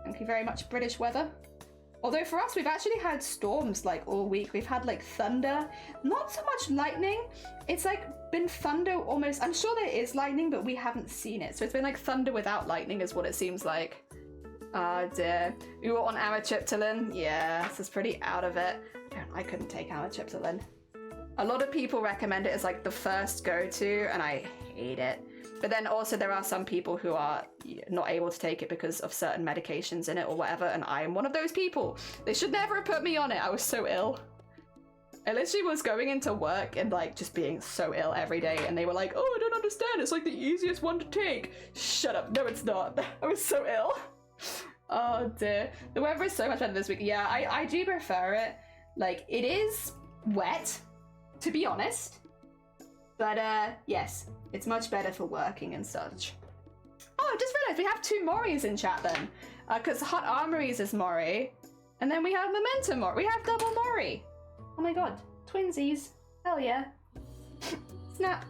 Thank you very much, British weather. Although for us, we've actually had storms like all week. We've had like thunder, not so much lightning. It's like been thunder almost. I'm sure there is lightning, but we haven't seen it. So it's been like thunder without lightning is what it seems like. Oh dear. You were on amitriptyline? Yeah, this is pretty out of it. I couldn't take amitriptyline. A lot of people recommend it as like the first go-to, and I hate it. But then also there are some people who are not able to take it because of certain medications in it or whatever, and I am one of those people. They should never have put me on it. I was so ill. I literally was going into work and like just being so ill every day, and they were like, oh, I don't understand. It's like the easiest one to take. Shut up. No, it's not. I was so ill. Oh dear. The weather is so much better this week. Yeah, I do prefer it. Like, it is wet, to be honest. But yes, it's much better for working and such. Oh, I just realized we have two Moris in chat then. Because Hot Armories is Mori. And then we have Memento Mori. We have double Mori. Oh my god. Twinsies. Hell yeah. Snap.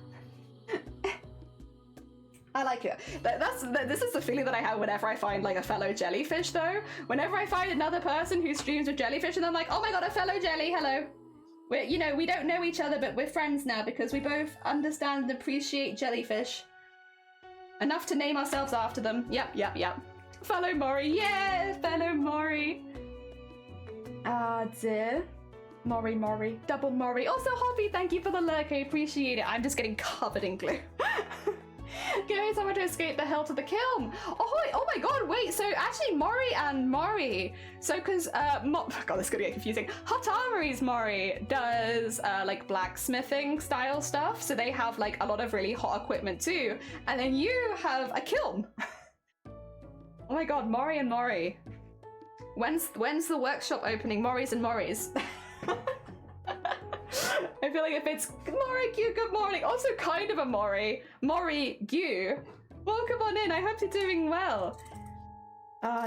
I like it. This is the feeling that I have whenever I find like a fellow jellyfish though. Whenever I find another person who streams with jellyfish and I'm like, oh my god, a fellow jelly, hello. You know, we don't know each other, but we're friends now because we both understand and appreciate jellyfish. Enough to name ourselves after them. Yep. Fellow Mori, yeah, fellow Mori. Ah, dear. Mori. Double Mori. Also, Hobby, thank you for the lurk, I appreciate it. I'm just getting covered in glue. Give someone to escape the hell to the kiln. Oh my god, wait, so actually Mori and Mori. So because, god, this is gonna get confusing. Hot Armory's Mori does like blacksmithing style stuff. So they have like a lot of really hot equipment too. And then you have a kiln. Oh my god, Mori and Mori. When's the workshop opening? Mori's and Mori's. I feel like if it's Mori Q, good morning. Also kind of a Mori Q. Welcome on in. I hope you're doing well.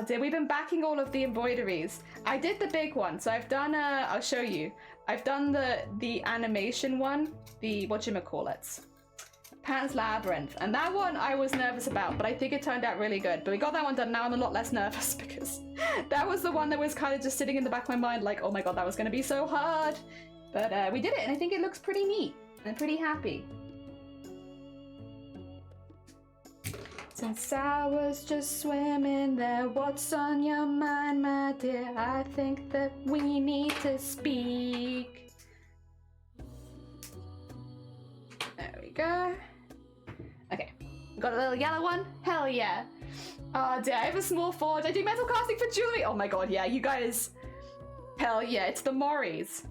Dear, we've been backing all of the embroideries. I did the big one, so I've done I'll show you. I've done the animation one, the whatchamacallits. Pan's Labyrinth. And that one I was nervous about, but I think it turned out really good. But we got that one done. Now I'm a lot less nervous because that was the one that was kind of just sitting in the back of my mind like, oh my god, that was going to be so hard. But we did it, and I think it looks pretty neat. I'm pretty happy. Since I was just swimming there, what's on your mind, my dear? I think that we need to speak. There we go. Okay, got a little yellow one? Hell yeah. Oh dear, I have a small forge. I do metal casting for jewelry. Oh my god, yeah, you guys. Hell yeah, it's the Moris.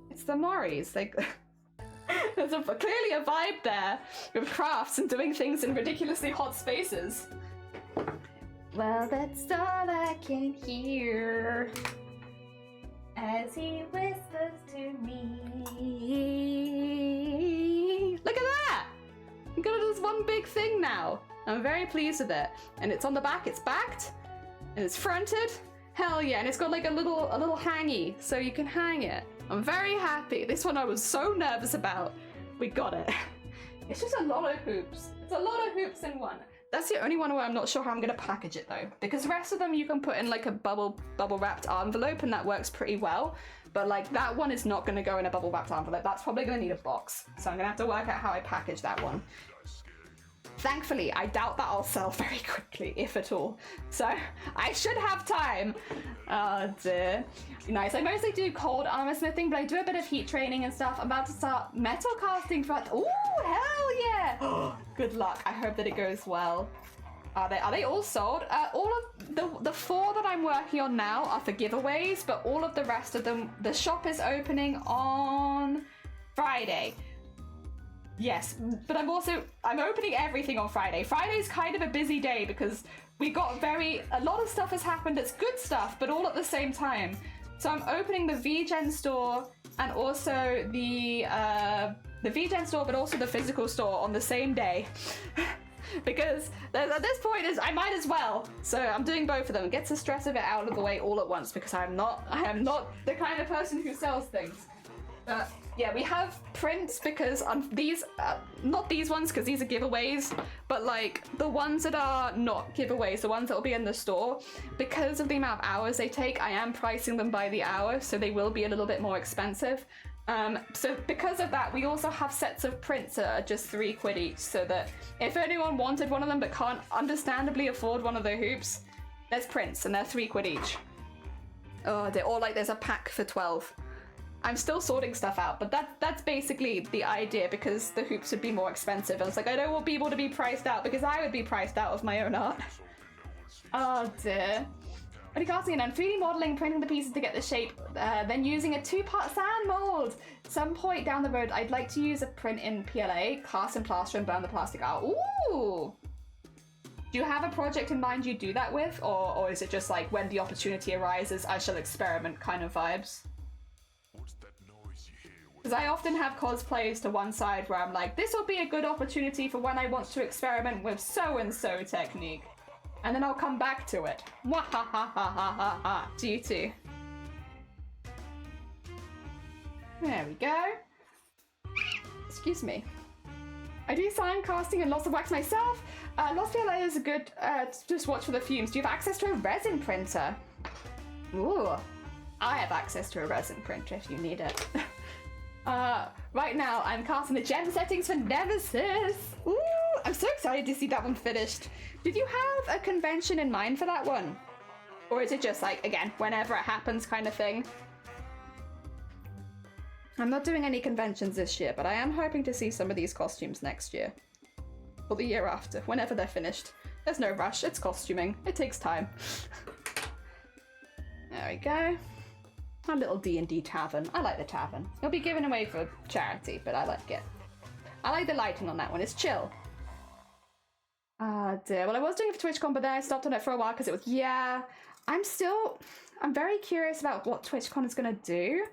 It's the Moris. Like, there's clearly a vibe there with crafts and doing things in ridiculously hot spaces. Well, that's all I can hear as he whispers to me. Look at that! We got this one big thing now. I'm very pleased with it. And it's on the back, it's backed, and it's fronted. Hell yeah, and it's got like a little hangy, so you can hang it. I'm very happy. This one I was so nervous about. We got it. It's just a lot of hoops. It's a lot of hoops in one. That's the only one where I'm not sure how I'm gonna package it though, because the rest of them you can put in like a bubble wrapped envelope and that works pretty well. But like that one is not gonna go in a bubble wrapped envelope. That's probably gonna need a box. So I'm gonna have to work out how I package that one. Thankfully, I doubt that I'll sell very quickly, if at all. So I should have time. Oh dear. Nice. I mostly do cold armor smithing, but I do a bit of heat training and stuff. I'm about to start metal casting for. Ooh, hell yeah! Good luck. I hope that it goes well. Are they all sold? All of the 4 that I'm working on now are for giveaways, but all of the rest of them, the shop is opening on Friday. Yes, but I'm opening everything on Friday. Friday's kind of a busy day because we got a lot of stuff has happened. It's good stuff, but all at the same time. So I'm opening the VGen store and also the VGen store, but also the physical store on the same day. Because at this point I might as well. So I'm doing both of them. It gets the stress of it out of the way all at once because I am not the kind of person who sells things. Yeah, we have prints because on these, not these ones because these are giveaways, but like the ones that are not giveaways, the ones that will be in the store, because of the amount of hours they take, I am pricing them by the hour, so they will be a little bit more expensive. So because of that, we also have sets of prints that are just £3 each, so that if anyone wanted one of them but can't understandably afford one of the hoops, there's prints and they're £3 each. Oh, or like there's a pack for 12. I'm still sorting stuff out, but that's basically the idea because the hoops would be more expensive. And it's like, I don't want people to be priced out because I would be priced out of my own art. Oh dear. When casting and 3D modeling, printing the pieces to get the shape, then using a 2-part sand mold. At some point down the road, I'd like to use a print in PLA, cast and plaster and burn the plastic out. Ooh! Do you have a project in mind you do that with? Or is it just like when the opportunity arises, I shall experiment kind of vibes? Because I often have cosplays to one side where I'm like, this will be a good opportunity for when I want to experiment with so-and-so technique. And then I'll come back to it. Wahahahahaha. Do you too? There we go. Excuse me. I do sand casting and lots of wax myself. Lots of PLA is a good, just watch for the fumes. Do you have access to a resin printer? Ooh. I have access to a resin printer if you need it. Right now I'm casting the gem settings for Nemesis. Ooh, I'm so excited to see that one finished. Did you have a convention in mind for that one? Or is it just like, again, whenever it happens kind of thing? I'm not doing any conventions this year, but I am hoping to see some of these costumes next year. Or the year after, whenever they're finished. There's no rush, it's costuming. It takes time. There we go. Our little D&D tavern. I like the tavern. It'll be given away for charity, but I like it. I like the lighting on that one. It's chill. Ah, dear. Well, I was doing it for TwitchCon, but then I stopped on it for a while because it was... Yeah. I'm very curious about what TwitchCon is going to do.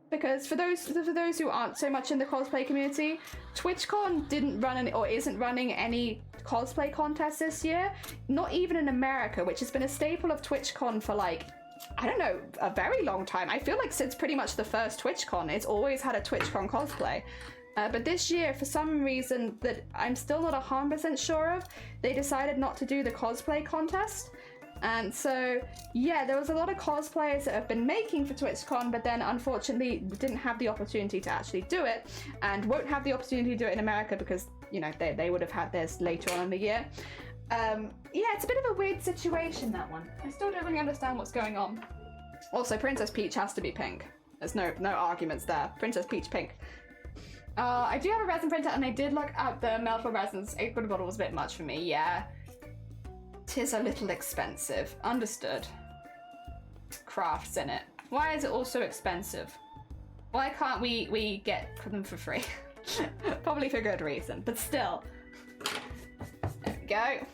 Because for those who aren't so much in the cosplay community, TwitchCon didn't run any, or isn't running any cosplay contests this year. Not even in America, which has been a staple of TwitchCon for like... I don't know, a very long time. I feel like since pretty much the first TwitchCon, it's always had a TwitchCon cosplay. But this year, for some reason that I'm still not 100% sure of, they decided not to do the cosplay contest. And so, yeah, there was a lot of cosplayers that have been making for TwitchCon, but then unfortunately didn't have the opportunity to actually do it, and won't have the opportunity to do it in America because, you know, they would have had theirs later on in the year. Yeah, it's a bit of a weird situation, that one. I still don't really understand what's going on. Also, Princess Peach has to be pink. There's no arguments there. Princess Peach pink. I do have a resin printer, and I did look at the meltable resins. 8 bottle was a bit much for me, yeah. 'Tis a little expensive. Understood. Crafts in it. Why is it all so expensive? Why can't we get them for free? Probably for good reason, but still. There we go.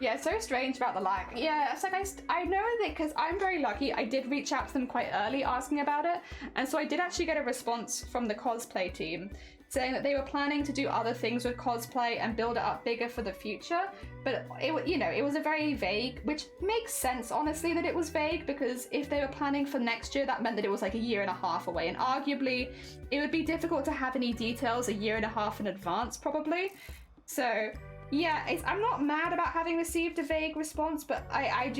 Yeah, it's so strange about the lag. Yeah, it's like I know that because I'm very lucky. I did reach out to them quite early asking about it, and so I did actually get a response from the cosplay team saying that they were planning to do other things with cosplay and build it up bigger for the future. But it was a very vague, which makes sense honestly that it was vague, because if they were planning for next year, that meant that it was like a year and a half away, and arguably it would be difficult to have any details a year and a half in advance probably. So yeah, I'm not mad about having received a vague response, but I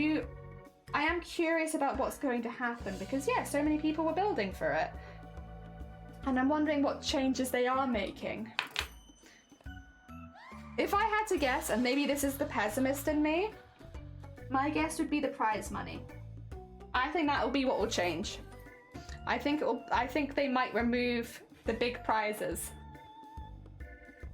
am curious about what's going to happen, because yeah, so many people were building for it. And I'm wondering what changes they are making. If I had to guess, and maybe this is the pessimist in me, my guess would be the prize money. I think that will be what will change. I think they might remove the big prizes.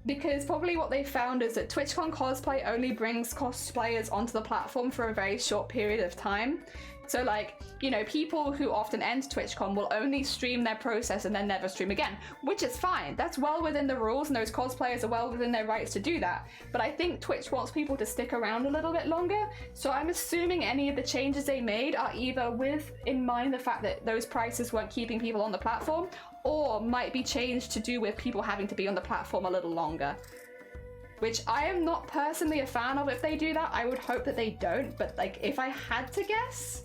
Because probably what they found is that TwitchCon cosplay only brings cosplayers onto the platform for a very short period of time. So like, you know, people who often enter TwitchCon will only stream their process and then never stream again, which is fine. That's well within the rules, and those cosplayers are well within their rights to do that. But I think Twitch wants people to stick around a little bit longer. So I'm assuming any of the changes they made are either with in mind the fact that those prices weren't keeping people on the platform, or might be changed to do with people having to be on the platform a little longer. Which I am not personally a fan of if they do that. I would hope that they don't, but like if I had to guess,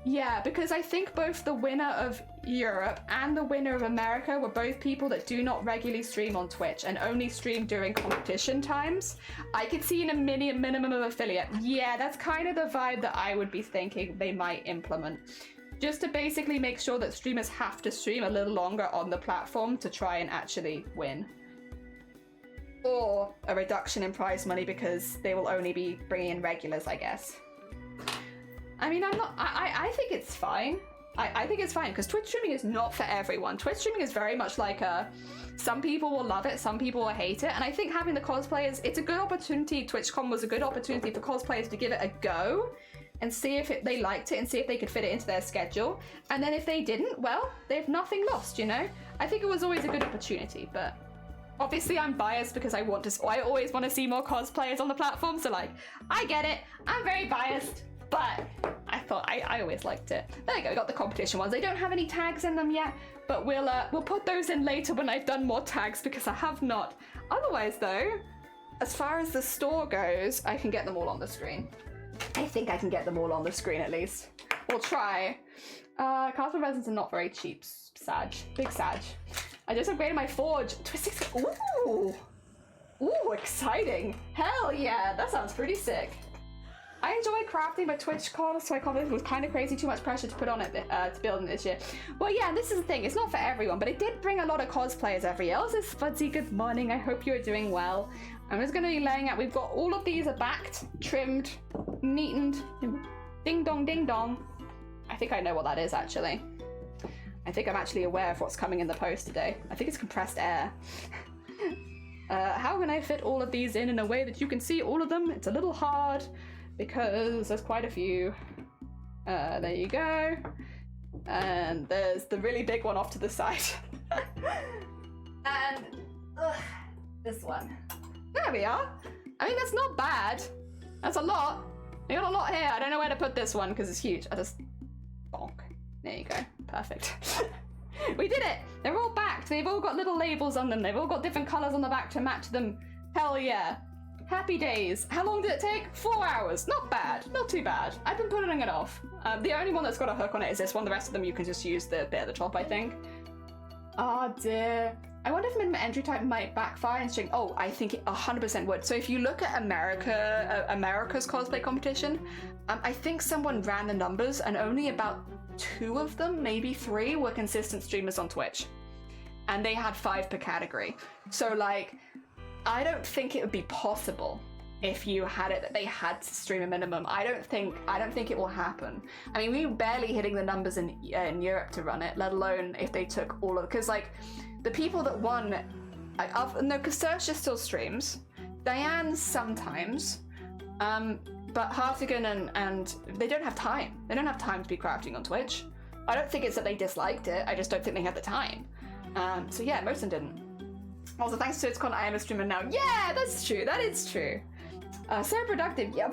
yeah, because I think both the winner of Europe and the winner of America were both people that do not regularly stream on Twitch and only stream during competition times. I could see in a minimum of affiliate. Yeah, that's kind of the vibe that I would be thinking they might implement. Just to basically make sure that streamers have to stream a little longer on the platform to try and actually win. Or a reduction in prize money because they will only be bringing in regulars, I guess. I mean, I think it's fine. I think it's fine because Twitch streaming is not for everyone. Twitch streaming is very much like some people will love it, some people will hate it. And I think having the cosplayers, it's a good opportunity. TwitchCon was a good opportunity for cosplayers to give it a go and see if they liked it and see if they could fit it into their schedule. And then if they didn't, well, they've nothing lost, you know? I think it was always a good opportunity, but obviously I'm biased because I always want to see more cosplayers on the platform. So like, I get it. I'm very biased. But I thought I always liked it. There you go, we got the competition ones. They don't have any tags in them yet, but we'll put those in later when I've done more tags because I have not. Otherwise though, as far as the store goes, I can get them all on the screen. I think I can get them all on the screen at least. We'll try. Cardboard resins are not very cheap. Sag. Big Sag. I just upgraded my forge. Twisting. Ooh! Ooh, exciting. Hell yeah, that sounds pretty sick. I enjoyed crafting, but TwitchCon, so it was kind of crazy, too much pressure to put on it to build it this year. Well, yeah, this is the thing, it's not for everyone, but it did bring a lot of cosplayers every year. Also, Spudsy, good morning, I hope you're doing well. I'm just going to be laying out, we've got all of these are backed, trimmed, neatened, ding dong, ding dong. I think I know what that is, actually. I think I'm actually aware of what's coming in the post today. I think it's compressed air. How can I fit all of these in a way that you can see all of them? It's a little hard, because there's quite a few. There you go. And there's the really big one off to the side. And this one. There we are. I mean, that's not bad. That's a lot. We got a lot here. I don't know where to put this one because it's huge. I just bonk. There you go. Perfect. We did it. They're all backed. They've all got little labels on them. They've all got different colors on the back to match them. Hell yeah. Happy days. How long did it take? 4 hours. Not bad. Not too bad. I've been putting it off. The only one that's got a hook on it is this one. The rest of them you can just use the bit at the top, I think. Oh dear. I wonder if minimum entry time might backfire and stream. Oh, I think it 100% would. So if you look at America's cosplay competition, I think someone ran the numbers and only about 2 of them, maybe 3, were consistent streamers on Twitch. And they had 5 per category. So like, I don't think it would be possible if you had it that they had to stream a minimum. I don't think it will happen. I mean, we were barely hitting the numbers in Europe to run it, let alone if they took all of, because like the people that won, no, because Saoirse still streams, Diane sometimes, but Hartigan and they don't have time. They don't have time to be crafting on Twitch. I don't think it's that they disliked it. I just don't think they had the time. So yeah, most of them didn't. Also, thanks to TwitchCon, I am a streamer now. Yeah, that's true. That is true. So productive. Yeah,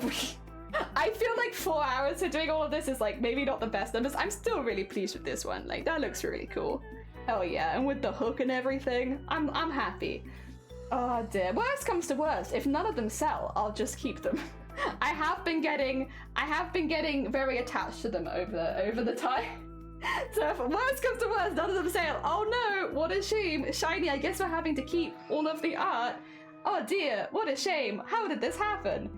I feel like 4 hours for doing all of this is like maybe not the best numbers. I'm still really pleased with this one. Like that looks really cool. Hell yeah, and with the hook and everything, I'm happy. Oh dear. Worst comes to worst, if none of them sell, I'll just keep them. I have been getting very attached to them over the time. So if worst comes to worst, none of them sell. Oh no, what a shame. Shiny, I guess we're having to keep all of the art. Oh dear, what a shame. How did this happen?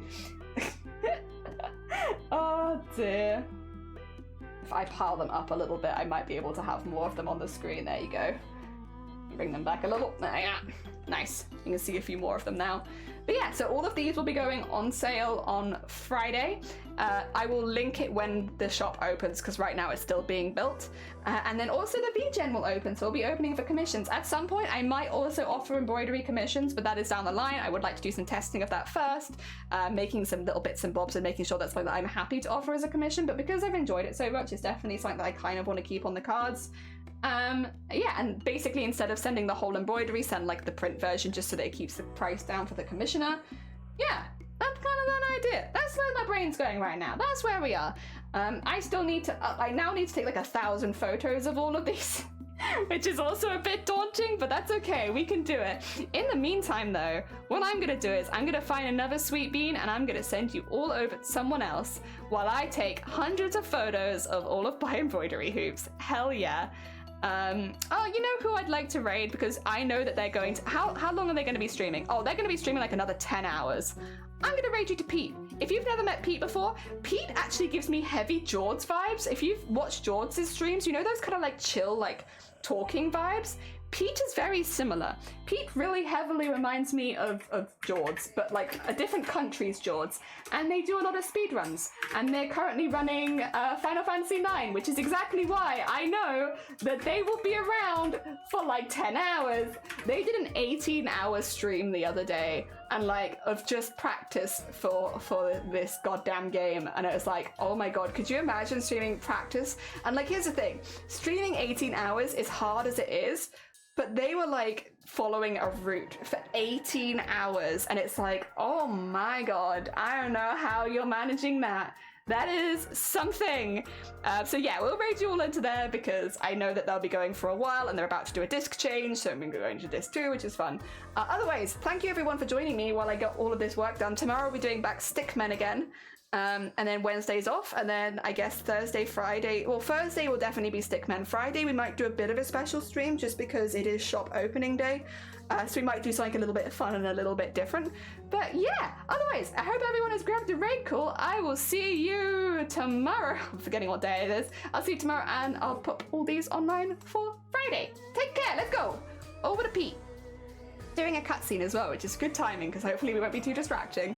Oh dear. If I pile them up a little bit, I might be able to have more of them on the screen. There you go. Bring them back a little. Yeah. Nice. You can see a few more of them now. But yeah, so all of these will be going on sale on Friday. I will link it when the shop opens because right now it's still being built. And then also the VGen will open, so we'll be opening for commissions. At some point, I might also offer embroidery commissions, but that is down the line. I would like to do some testing of that first, making some little bits and bobs and making sure that's something that I'm happy to offer as a commission. But because I've enjoyed it so much, it's definitely something that I kind of want to keep on the cards. Yeah, and basically instead of sending the whole embroidery, send like the print version just so that it keeps the price down for the commissioner. Yeah, that's kind of an idea. That's where my brain's going right now. That's where we are. I still need to, I now need to take like 1,000 photos of all of these, which is also a bit daunting, but that's okay, we can do it. In the meantime though, what I'm gonna do is I'm gonna find another sweet bean and I'm gonna send you all over to someone else while I take hundreds of photos of all of my embroidery hoops. Hell yeah. Oh, you know who I'd like to raid because I know that they're going to, how long are they going to be streaming? Oh, they're going to be streaming like another 10 hours. I'm going to raid you to Pete. If you've never met Pete before, Pete actually gives me heavy Jords vibes. If you've watched Jords' streams, you know those kind of like chill, like talking vibes? Pete is very similar. Pete really heavily reminds me of Jords, but like a different country's Jords. And they do a lot of speedruns. And they're currently running Final Fantasy IX, which is exactly why I know that they will be around for like 10 hours. They did an 18-hour stream the other day and like of just practice for this goddamn game. And it was like, oh my god, could you imagine streaming practice? And like, here's the thing, streaming 18 hours is hard as it is, but they were like following a route for 18 hours. And it's like, oh my god, I don't know how you're managing that. That is something. So yeah, we'll raid you all into there because I know that they'll be going for a while and they're about to do a disc change, so I'm going to disc 2, which is fun. Otherwise, thank you everyone for joining me while I got all of this work done. Tomorrow we'll be doing back Stickmen again. And then Wednesday's off, and then I guess Thursday, Friday, well Thursday will definitely be Stickmen. Friday we might do a bit of a special stream just because it is shop opening day, so we might do something a little bit fun and a little bit different. But yeah, otherwise I hope everyone has grabbed a raid call. I will see you tomorrow. I'm forgetting what day it is. I'll see you tomorrow and I'll put all these online for Friday. Take care, let's go over to Pete. Doing a cutscene as well, which is good timing because hopefully we won't be too distracting.